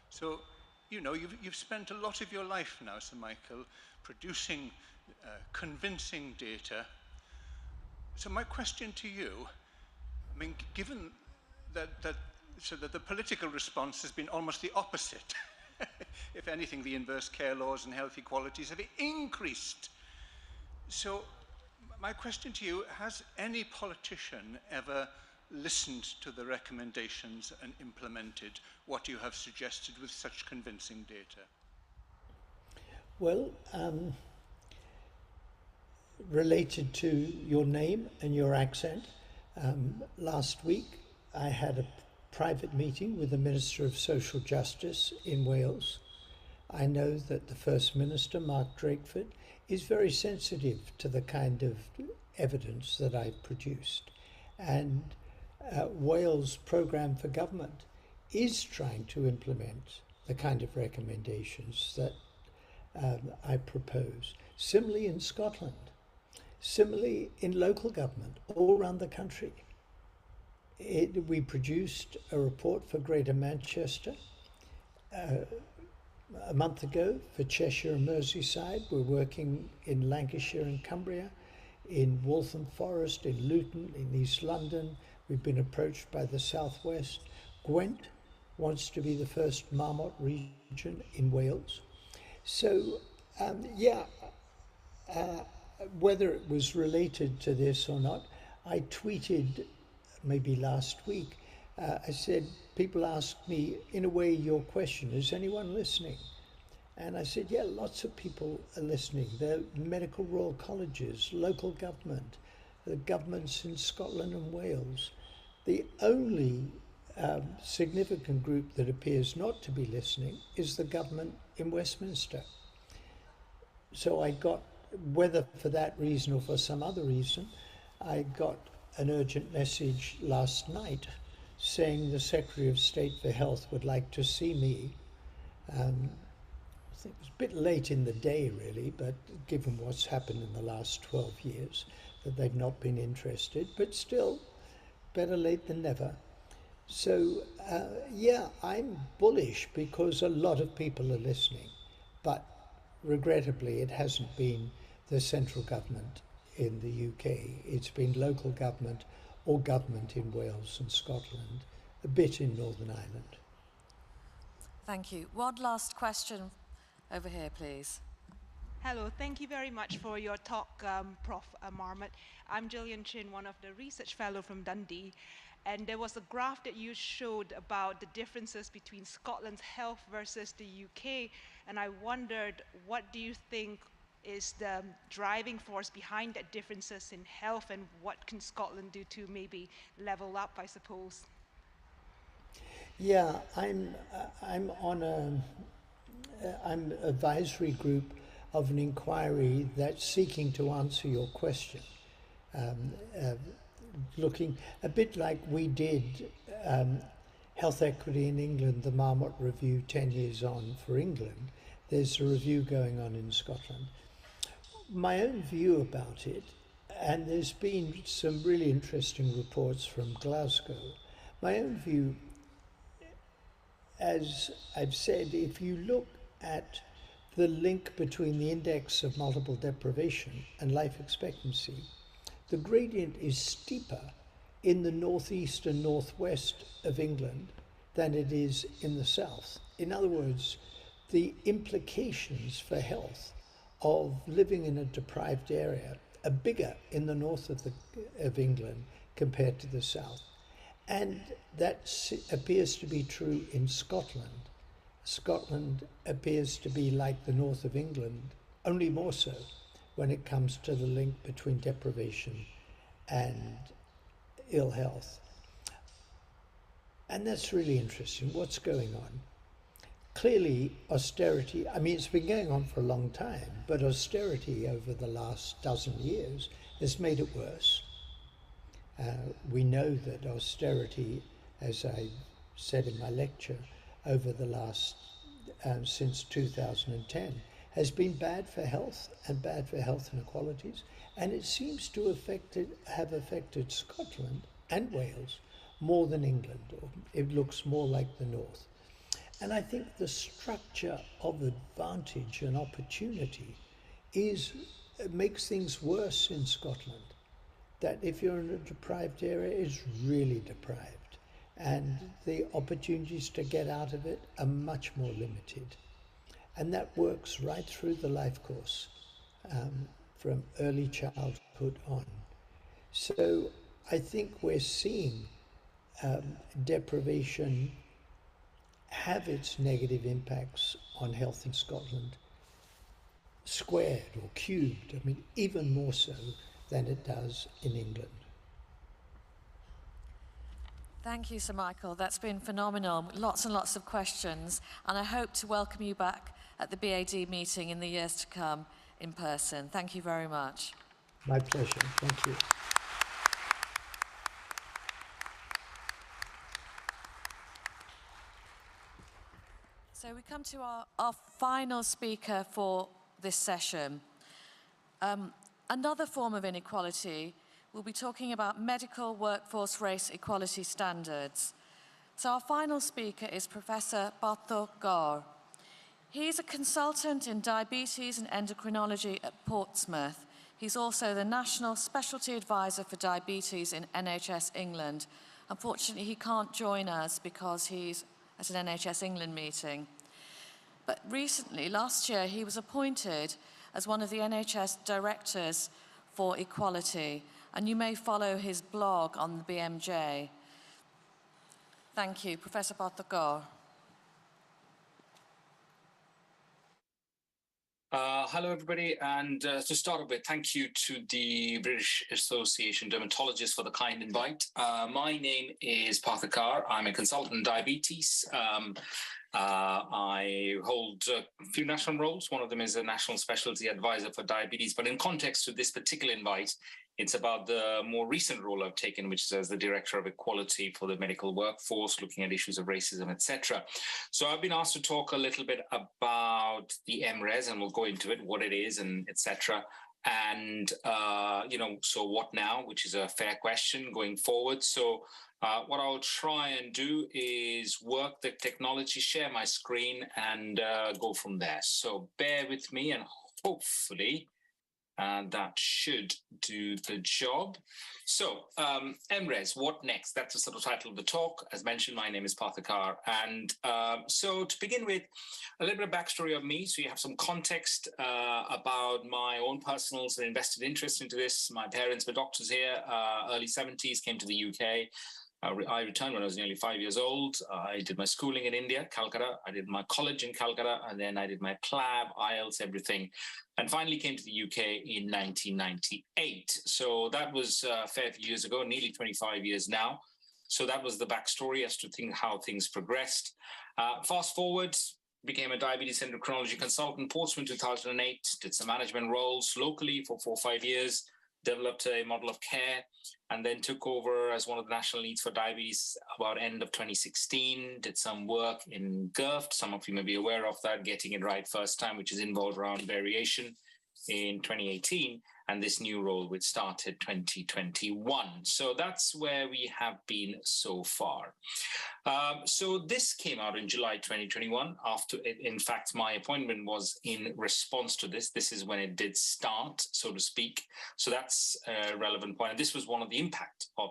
So, you know, you've spent a lot of your life now, Sir Michael, producing convincing data. So my question to you, I mean, given that the political response has been almost the opposite. If anything, the inverse care laws and health equalities have increased. So my question to you, has any politician ever listened to the recommendations and implemented what you have suggested with such convincing data? Well, related to your name and your accent, last week I had a private meeting with the Minister of Social Justice in Wales. I know that the First Minister, Mark Drakeford, is very sensitive to the kind of evidence that I've produced. And Wales' programme for government is trying to implement the kind of recommendations that I propose. Similarly in Scotland, similarly in local government all around the country. We produced a report for Greater Manchester a month ago for Cheshire and Merseyside. We're working in Lancashire and Cumbria, in Waltham Forest, in Luton, in East London. We've been approached by the South West. Gwent wants to be the first Marmot region in Wales. So, whether it was related to this or not, I tweeted maybe last week, I said, people ask me, in a way, your question, is anyone listening? And I said, yeah, lots of people are listening. The medical royal colleges, local government, the governments in Scotland and Wales. The only significant group that appears not to be listening is the government in Westminster. So I got, whether for that reason or for some other reason, I got an urgent message last night saying the Secretary of State for Health would like to see me. I think it was a bit late in the day, really, but given what's happened in the last 12 years, that they've not been interested, but still, better late than never. So, yeah, I'm bullish because a lot of people are listening, but regrettably, it hasn't been the central government in the UK. It's been local government or government in Wales and Scotland, a bit in Northern Ireland. Thank you. One last question over here, please. Hello, thank you very much for your talk, Prof. Marmot. I'm Gillian Chin, one of the research fellow from Dundee, and there was a graph that you showed about the differences between Scotland's health versus the UK, and I wondered, what do you think is the driving force behind that differences in health, and what can Scotland do to maybe level up, I suppose? Yeah, I'm on I'm advisory group of an inquiry that's seeking to answer your question, looking a bit like we did health equity in England, the Marmot Review 10 years on for England. There's a review going on in Scotland. My own view about it, and there's been some really interesting reports from Glasgow, my own view, as I've said, if you look at the link between the index of multiple deprivation and life expectancy, the gradient is steeper in the northeast and northwest of England than it is in the south. In other words, the implications for health of living in a deprived area are bigger in the north of England compared to the south. And that appears to be true in Scotland. Scotland appears to be like the north of England, only more so when it comes to the link between deprivation and ill health. And that's really interesting. What's going on? clearly austerity, I mean, it's been going on for a long time, but austerity over the last dozen years has made it worse. We know that austerity, as I said in my lecture, over the last, since 2010, has been bad for health and bad for health inequalities, and it seems to have affected Scotland and Wales more than England. It looks more like the North. And I think the structure of advantage and opportunity makes things worse in Scotland. That if you're in a deprived area, it's really deprived. And the opportunities to get out of it are much more limited. And that works right through the life course, from early childhood on. So I think we're seeing deprivation have its negative impacts on health in Scotland squared or cubed, I mean, even more so than it does in England. Thank you, Sir Michael. That's been phenomenal. Lots and lots of questions. And I hope to welcome you back at the BAD meeting in the years to come in person. Thank you very much. My pleasure. Thank you. So we come to our final speaker for this session. Another form of inequality, we'll be talking about medical workforce race equality standards. So our final speaker is Professor Bartho Gaur. He's a consultant in diabetes and endocrinology at Portsmouth. He's also the National Specialty Advisor for Diabetes in NHS England. Unfortunately, he can't join us because he's at an NHS England meeting. But recently, last year, he was appointed as one of the NHS directors for equality, and you may follow his blog on the BMJ. Thank you, Professor Bartho Gaur. Hello, everybody, and to start with, thank you to the British Association of Dermatologists for the kind invite. My name is Bartho Gaur. I'm a consultant in diabetes. I hold a few national roles. One of them is a National Specialty Advisor for Diabetes, but in context to this particular invite, it's about the more recent role I've taken, which is as the Director of Equality for the medical workforce, looking at issues of racism, etc. So I've been asked to talk a little bit about the MRES, and we'll go into it, what it is, and etc. And, so what now, which is a fair question going forward. So what I'll try and do is work the technology, share my screen, and go from there. So bear with me, and hopefully that should do the job. So MRES, what next? That's the sort of title of the talk. As mentioned, my name is Bartho Gaur. And so to begin with, a little bit of backstory of me. So you have some context about my own personal and invested interest into this. My parents were doctors here, early 70s, came to the UK. I returned when I was nearly 5 years old. I did my schooling in India, Calcutta. I did my college in Calcutta, and then I did my PLAB, IELTS, everything, and finally came to the UK in 1998. So that was a fair few years ago, nearly 25 years now. So that was the backstory as to how things progressed. Fast forward, became a diabetes endocrinology consultant, Portsmouth 2008, did some management roles locally for 4 or 5 years, developed a model of care, and then took over as one of the national leads for diabetes about end of 2016, did some work in GIRFT. Some of you may be aware of that, getting it right first time, which is involved around variation in 2018, and this new role which started 2021. So that's where we have been so far. So this came out in July 2021. After, in fact, my appointment was in response to this. This is when it did start, so to speak. So that's a relevant point. And this was one of the impact of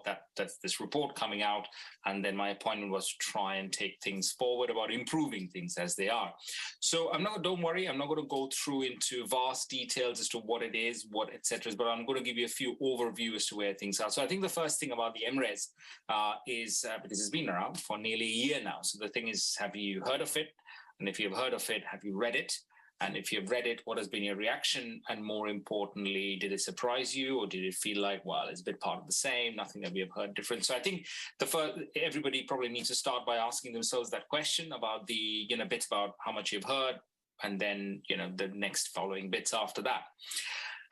this report coming out. And then my appointment was to try and take things forward about improving things as they are. So don't worry, I'm not going to go through into vast details as to what it is, etc. But I'm going to give you a few overview as to where things are. So I think the first thing about the MRES is because it's been around for nearly a year now. So the thing is, have you heard of it? And if you've heard of it, have you read it? And if you've read it, what has been your reaction? And more importantly, did it surprise you, or did it feel like, well, it's a bit part of the same, nothing that we have heard different? So I think everybody probably needs to start by asking themselves that question about the, bits about how much you've heard, and then, the next following bits after that.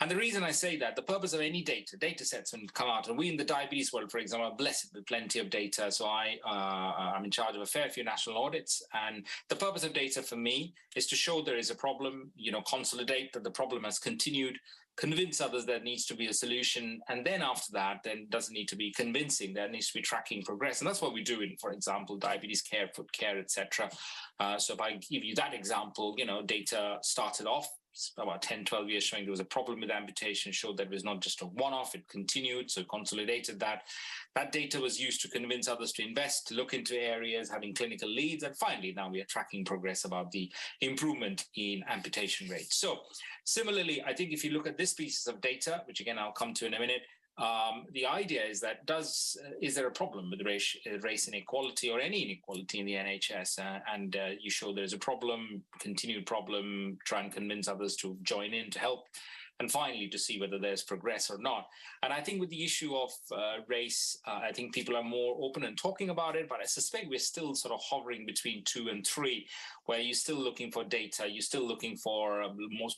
And the reason I say that, the purpose of any data sets when come out, and we in the diabetes world, for example, are blessed with plenty of data. So I'm in charge of a fair few national audits. And the purpose of data for me is to show there is a problem, consolidate that the problem has continued, convince others there needs to be a solution. And then after that, then it doesn't need to be convincing, there needs to be tracking progress. And that's what we do in, for example, diabetes care, foot care, etc. So if I give you that example, data started off about 10, 12 years showing there was a problem with amputation, showed that it was not just a one-off, it continued, so consolidated that. That data was used to convince others to invest, to look into areas, having clinical leads, and finally now we are tracking progress about the improvement in amputation rates. So similarly, I think if you look at this pieces of data, which again I'll come to in a minute, the idea is that is there a problem with race inequality or any inequality in the NHS? And you show there's a problem, continued problem, try and convince others to join in to help, and finally to see whether there's progress or not. And I think with the issue of race, I think people are more open and talking about it, but I suspect we're still sort of hovering between 2 and 3, where you're still looking for data, you're still looking for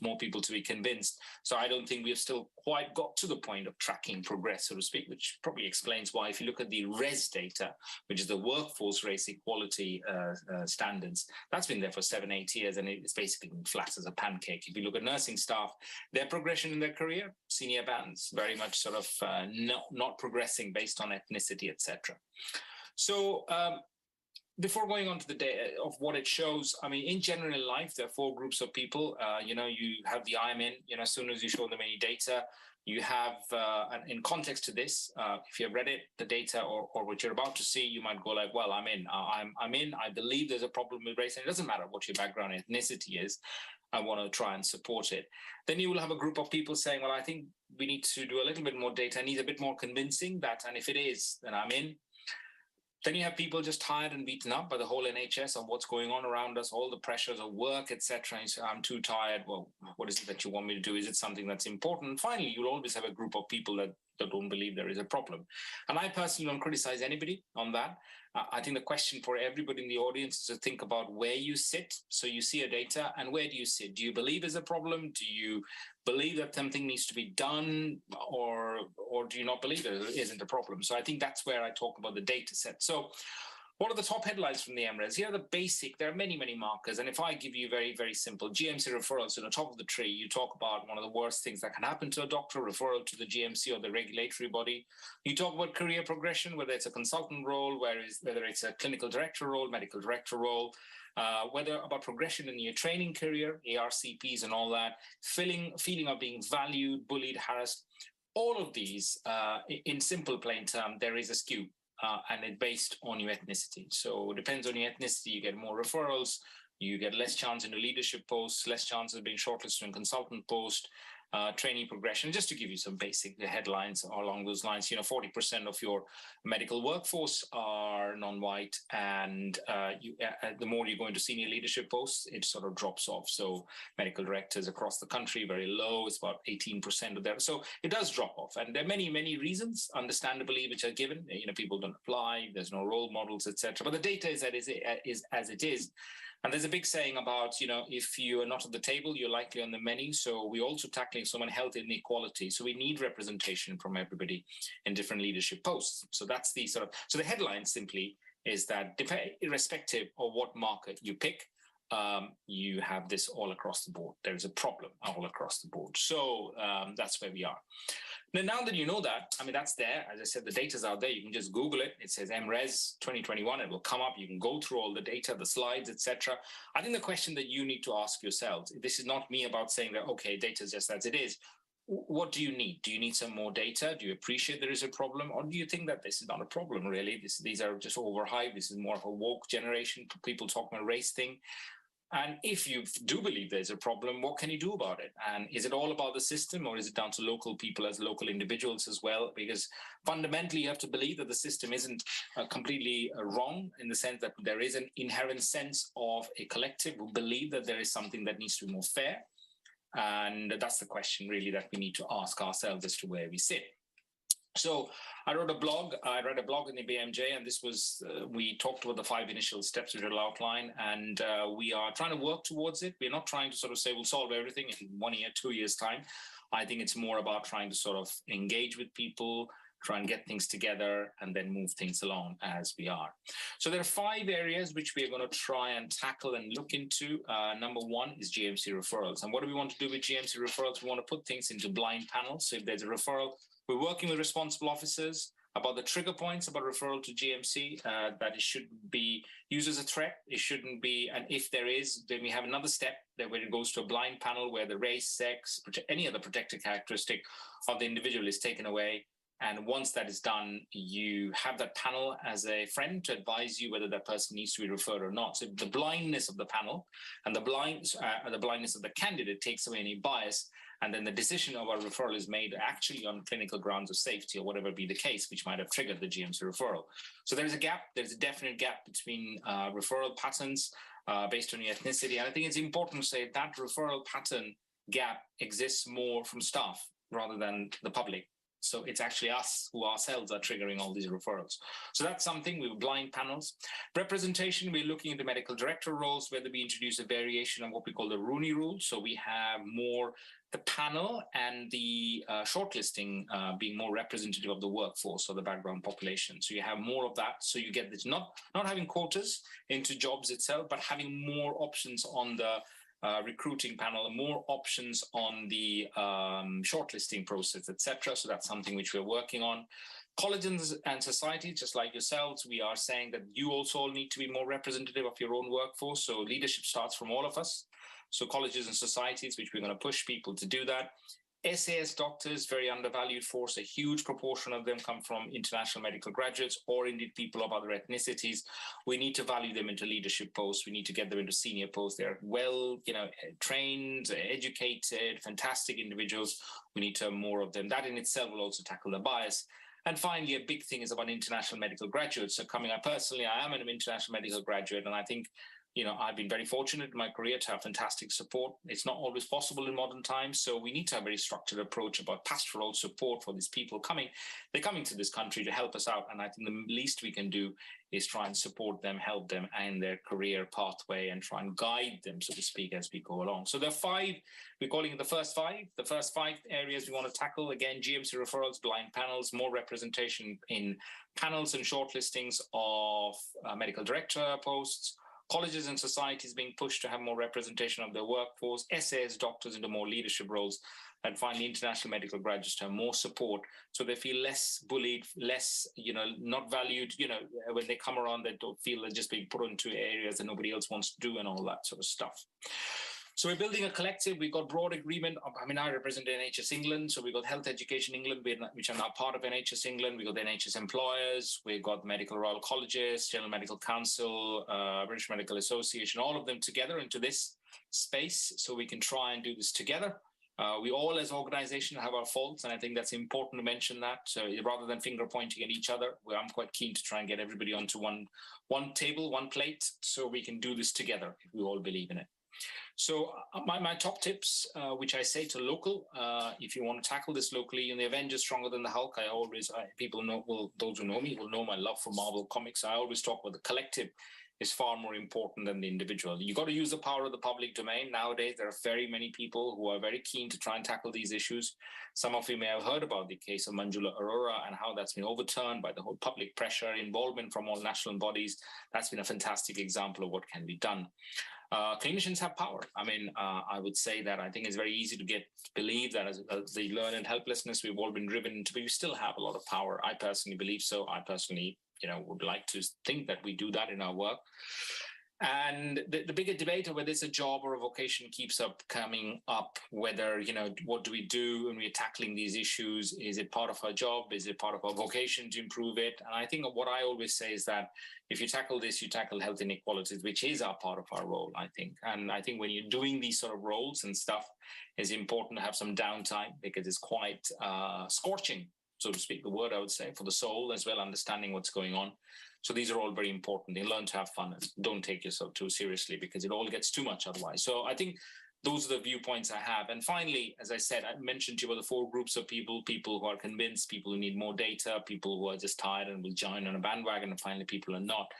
more people to be convinced. So I don't think we've still quite got to the point of tracking progress, so to speak, which probably explains why if you look at the RES data, which is the workforce race equality standards, that's been there for 7-8 years, and it's basically been flat as a pancake. If you look at nursing staff, their progression in their career, senior bands, very much sort of not progressing based on ethnicity, etc. So before going on to the data of what it shows, I mean, in general in life, there are 4 groups of people. You have the I'm in, as soon as you show them any data, you have, in context to this, if you have read it, the data or what you're about to see, you might go like, well, I'm in, I believe there's a problem with race, and it doesn't matter what your background ethnicity is, I want to try and support it. Then you will have a group of people saying, well, I think we need to do a little bit more data, I need a bit more convincing that, and if it is, then I'm in. Then you have people just tired and beaten up by the whole NHS of what's going on around us, all the pressures of work, etc. And you say, I'm too tired. Well, what is it that you want me to do? Is it something that's important? And finally, you'll always have a group of people that don't believe there is a problem. And I personally don't criticize anybody on that. I think the question for everybody in the audience is to think about where you sit. So you see a data, and where do you sit? Do you believe there's a problem? Do you believe that something needs to be done, or do you not believe there isn't a problem? So I think that's where I talk about the data set. So what are the top headlines from the MRES? Here are the basic, there are many, many markers. And if I give you very, very simple GMC referrals to the top of the tree, you talk about one of the worst things that can happen to a doctor, referral to the GMC or the regulatory body. You talk about career progression, whether it's a consultant role, whether it's a clinical director role, medical director role, whether about progression in your training career, ARCPs and all that, feeling of being valued, bullied, harassed. All of these, in simple plain term, there is a skew. And it's based on your ethnicity. So it depends on your ethnicity, you get more referrals, you get less chance in a leadership post, less chance of being shortlisted in consultant post, training progression. Just to give you some basic headlines along those lines, 40% of your medical workforce are non-white, and the more you go into senior leadership posts, it sort of drops off. So medical directors across the country, very low, it's about 18% of them. So it does drop off. And there are many, many reasons, understandably, which are given. People don't apply, there's no role models, etc. But the data is as it is. And there's a big saying about, if you are not at the table, you're likely on the menu. So we're also tackling someone health inequality. So we need representation from everybody in different leadership posts. So that's the so the headline simply is that irrespective of what market you pick, you have this all across the board. There's a problem all across the board. So that's where we are. Now that you know that, that's there. As I said, the data's out there. You can just Google it. It says MRES 2021. It will come up. You can go through all the data, the slides, etc. I think the question that you need to ask yourselves, this is not me about saying that, okay, data is just as it is. What do you need? Do you need some more data? Do you appreciate there is a problem? Or do you think that this is not a problem, really? These are just overhyped. This is more of a woke generation, people talking about race thing. And if you do believe there's a problem, what can you do about it? And is it all about the system, or is it down to local people as local individuals as well? Because fundamentally, you have to believe that the system isn't completely wrong, in the sense that there is an inherent sense of a collective who believe that there is something that needs to be more fair. And that's the question really that we need to ask ourselves as to where we sit. So I wrote a blog. I read a blog in the BMJ, and this was, we talked about the 5 initial steps which I'll outline, and we are trying to work towards it. We're not trying to sort of say we'll solve everything in 1 year, 2 years' time. I think it's more about trying to sort of engage with people, try and get things together, and then move things along as we are. So there are 5 areas which we are going to try and tackle and look into. Number 1 is GMC referrals. And what do we want to do with GMC referrals? We want to put things into blind panels. So if there's a referral, we're working with responsible officers about the trigger points about referral to GMC, that it shouldn't be used as a threat. It shouldn't be, and if there is, then we have another step that where it goes to a blind panel where the race, sex, any other protected characteristic of the individual is taken away. And once that is done, you have that panel as a friend to advise you whether that person needs to be referred or not. So the blindness of the panel and the blindness of the candidate takes away any bias. And then the decision of our referral is made actually on clinical grounds of safety or whatever be the case, which might have triggered the GMC referral. So there's a gap. There's a definite gap between referral patterns based on your ethnicity. And I think it's important to say that referral pattern gap exists more from staff rather than the public. So it's actually us who ourselves are triggering all these referrals. So that's something with blind panels. Representation, we're looking into medical director roles, whether we introduce a variation of what we call the Rooney Rule. So we have more the panel and the shortlisting being more representative of the workforce or the background population. So you have more of that. So you get this, not having quotas into jobs itself, but having more options on the recruiting panel, and more options on the shortlisting process, etc. So that's something which we're working on. Colleges and societies, just like yourselves, we are saying that you also all need to be more representative of your own workforce. So leadership starts from all of us. So colleges and societies, which we're going to push people to do that. SAS doctors, very undervalued force. A huge proportion of them come from international medical graduates or indeed people of other ethnicities. We need to value them into leadership posts. We need to get them into senior posts. They're well, trained, educated, fantastic individuals. We need to have more of them. That in itself will also tackle the bias. And finally, a big thing is about international medical graduates. So coming up personally, I am an international medical graduate, and I think I've been very fortunate in my career to have fantastic support. It's not always possible in modern times, so we need to have a very structured approach about pastoral support for these people coming. They're coming to this country to help us out, and I think the least we can do is try and support them, help them in their career pathway, and try and guide them, so to speak, as we go along. So there are 5, we're calling it the first 5. The first 5 areas we want to tackle, again, GMC referrals, blind panels, more representation in panels and shortlistings of medical director posts, colleges and societies being pushed to have more representation of their workforce, SAS doctors into more leadership roles, and finally international medical graduates to have more support so they feel less bullied, less, not valued, when they come around, they don't feel they're just being put into areas that nobody else wants to do and all that sort of stuff. So we're building a collective. We've got broad agreement. I represent NHS England. So we've got Health Education England, which are now part of NHS England. We've got the NHS employers. We've got Medical Royal Colleges, General Medical Council, British Medical Association, all of them together into this space so we can try and do this together. We all as organizations have our faults, and I think that's important to mention that. So rather than finger pointing at each other, I'm quite keen to try and get everybody onto one table, one plate, so we can do this together if we all believe in it. So my top tips, which I say to local, if you want to tackle this locally, in the Avengers Stronger Than the Hulk, people know, those who know me will know my love for Marvel Comics. I always talk about the collective is far more important than the individual. You've got to use the power of the public domain. Nowadays, there are very many people who are very keen to try and tackle these issues. Some of you may have heard about the case of Manjula Arora and how that's been overturned by the whole public pressure, involvement from all national bodies. That's been a fantastic example of what can be done. Clinicians have power. I would say that I think it's very easy to believe that as the learned helplessness we've all been driven into, but we still have a lot of power. I personally believe so. I personally would like to think that we do that in our work. And the bigger debate of whether it's a job or a vocation keeps coming up, whether, what do we do when we're tackling these issues? Is it part of our job? Is it part of our vocation to improve it? And I think what I always say is that if you tackle this, you tackle health inequalities, which is our part of our role, I think. And I think when you're doing these sort of roles and stuff, it's important to have some downtime because it's quite scorching, so to speak, the word I would say, for the soul as well, understanding what's going on. So these are all very important. You learn to have fun and don't take yourself too seriously because it all gets too much otherwise. So I think those are the viewpoints I have. And finally, as I said, I mentioned to you about the 4 groups of people who are convinced, people who need more data, people who are just tired and will join on a bandwagon, and finally people who are not.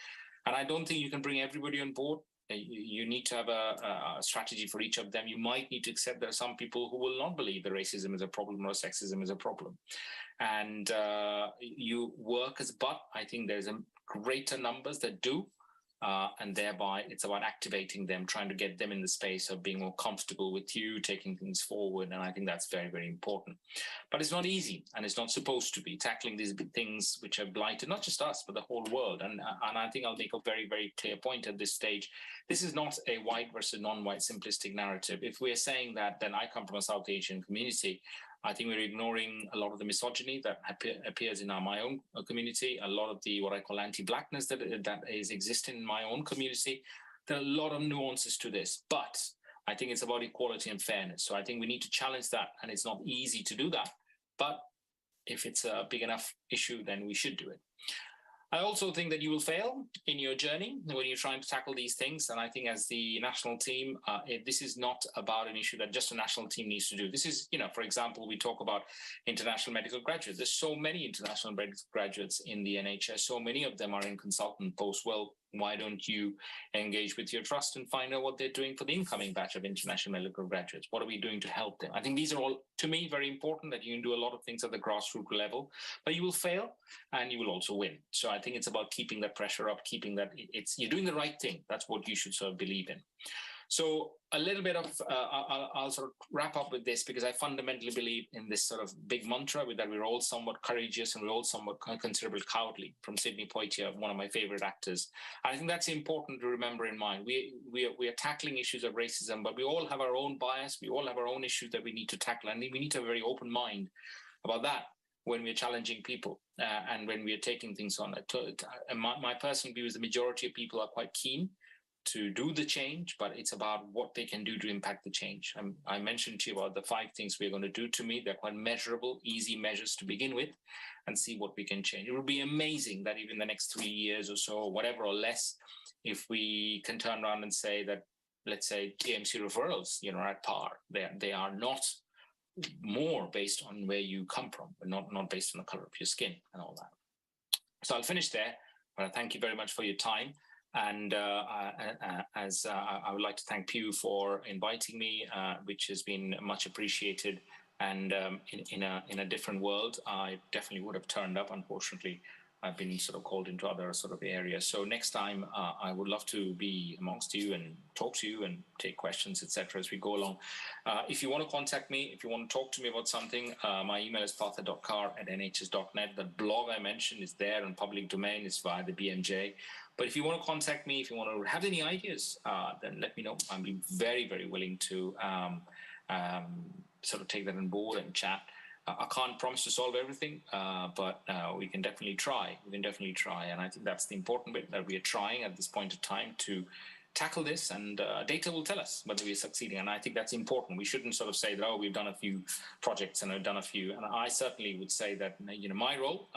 And I don't think you can bring everybody on board. You need to have a strategy for each of them. You might need to accept there are some people who will not believe that racism is a problem or sexism is a problem. And you work but I think there's a greater numbers that do. And thereby it's about activating them, trying to get them in the space of being more comfortable with you, taking things forward. And I think that's very, very important. But it's not easy, and it's not supposed to be, tackling these big things which have blighted not just us, but the whole world. And I think I'll make a very, very clear point at this stage. This is not a white versus non-white simplistic narrative. If we're saying that, then I come from a South Asian community. I think we're ignoring a lot of the misogyny that appears in my own community, a lot of the what I call anti-blackness that is existing in my own community. There are a lot of nuances to this, but I think it's about equality and fairness. So I think we need to challenge that, and it's not easy to do that. But if it's a big enough issue, then we should do it. I also think that you will fail in your journey when you're trying to tackle these things. And I think as the national team, this is not about an issue that just a national team needs to do. This is, for example, we talk about international medical graduates. There's so many international medical graduates in the NHS. So many of them are in consultant posts. Well, why don't you engage with your trust and find out what they're doing for the incoming batch of international medical graduates? What are we doing to help them? I think these are all, to me, very important, that you can do a lot of things at the grassroots level, but you will fail and you will also win. So I think it's about keeping that pressure up, keeping that you're doing the right thing. That's what you should sort of believe in. So a little bit of, I'll sort of wrap up with this, because I fundamentally believe in this sort of big mantra that we're all somewhat courageous and we're all somewhat considerably cowardly, from Sidney Poitier, one of my favorite actors. I think that's important to remember in mind. We are tackling issues of racism, but we all have our own bias. We all have our own issues that we need to tackle. And we need to have a very open mind about that when we're challenging people and when we're taking things on. My personal view is the majority of people are quite keen to do the change, but it's about what they can do to impact the change. I mentioned to you about the 5 things we're going to do. To me, they're quite measurable, easy measures to begin with, and see what we can change. It would be amazing that even the next 3 years or so, or whatever, or less, if we can turn around and say that, let's say, TMC referrals, are at par. They are not more based on where you come from, but not based on the color of your skin and all that. So I'll finish there, but I thank you very much for your time. And I would like to thank Pew for inviting me, which has been much appreciated. And in a different world, I definitely would have turned up. Unfortunately, I've been sort of called into other sort of areas. So next time, I would love to be amongst you and talk to you and take questions, etc. as we go along. If you want to contact me, if you want to talk to me about something, my email is partha.kar@nhs.net. The blog I mentioned is there in public domain. It's via the BMJ. But if you want to contact me, if you want to have any ideas, then let me know. I'll be very, very willing to sort of take that on board and chat. I can't promise to solve everything, but we can definitely try. We can definitely try. And I think that's the important bit, that we are trying at this point of time to tackle this, and data will tell us whether we're succeeding. And I think that's important. We shouldn't sort of say that, oh, we've done a few projects and I've done a few. And I certainly would say that, my role,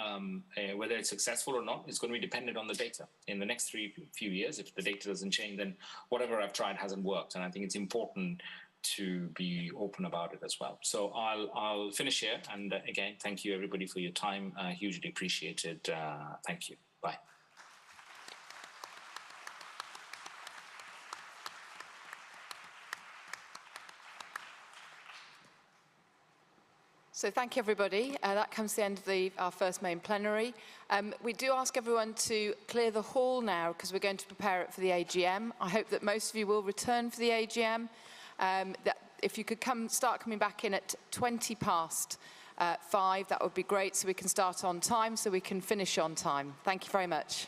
whether it's successful or not, is going to be dependent on the data. In the next few years, if the data doesn't change, then whatever I've tried hasn't worked. And I think it's important to be open about it as well. So I'll finish here. And again, thank you everybody for your time. Hugely appreciated. Thank you. Bye. So thank you, everybody. That comes to the end of our first main plenary. We do ask everyone to clear the hall now, because we're going to prepare it for the AGM. I hope that most of you will return for the AGM. That if you could start coming back in at 5:20, that would be great, so we can start on time, so we can finish on time. Thank you very much.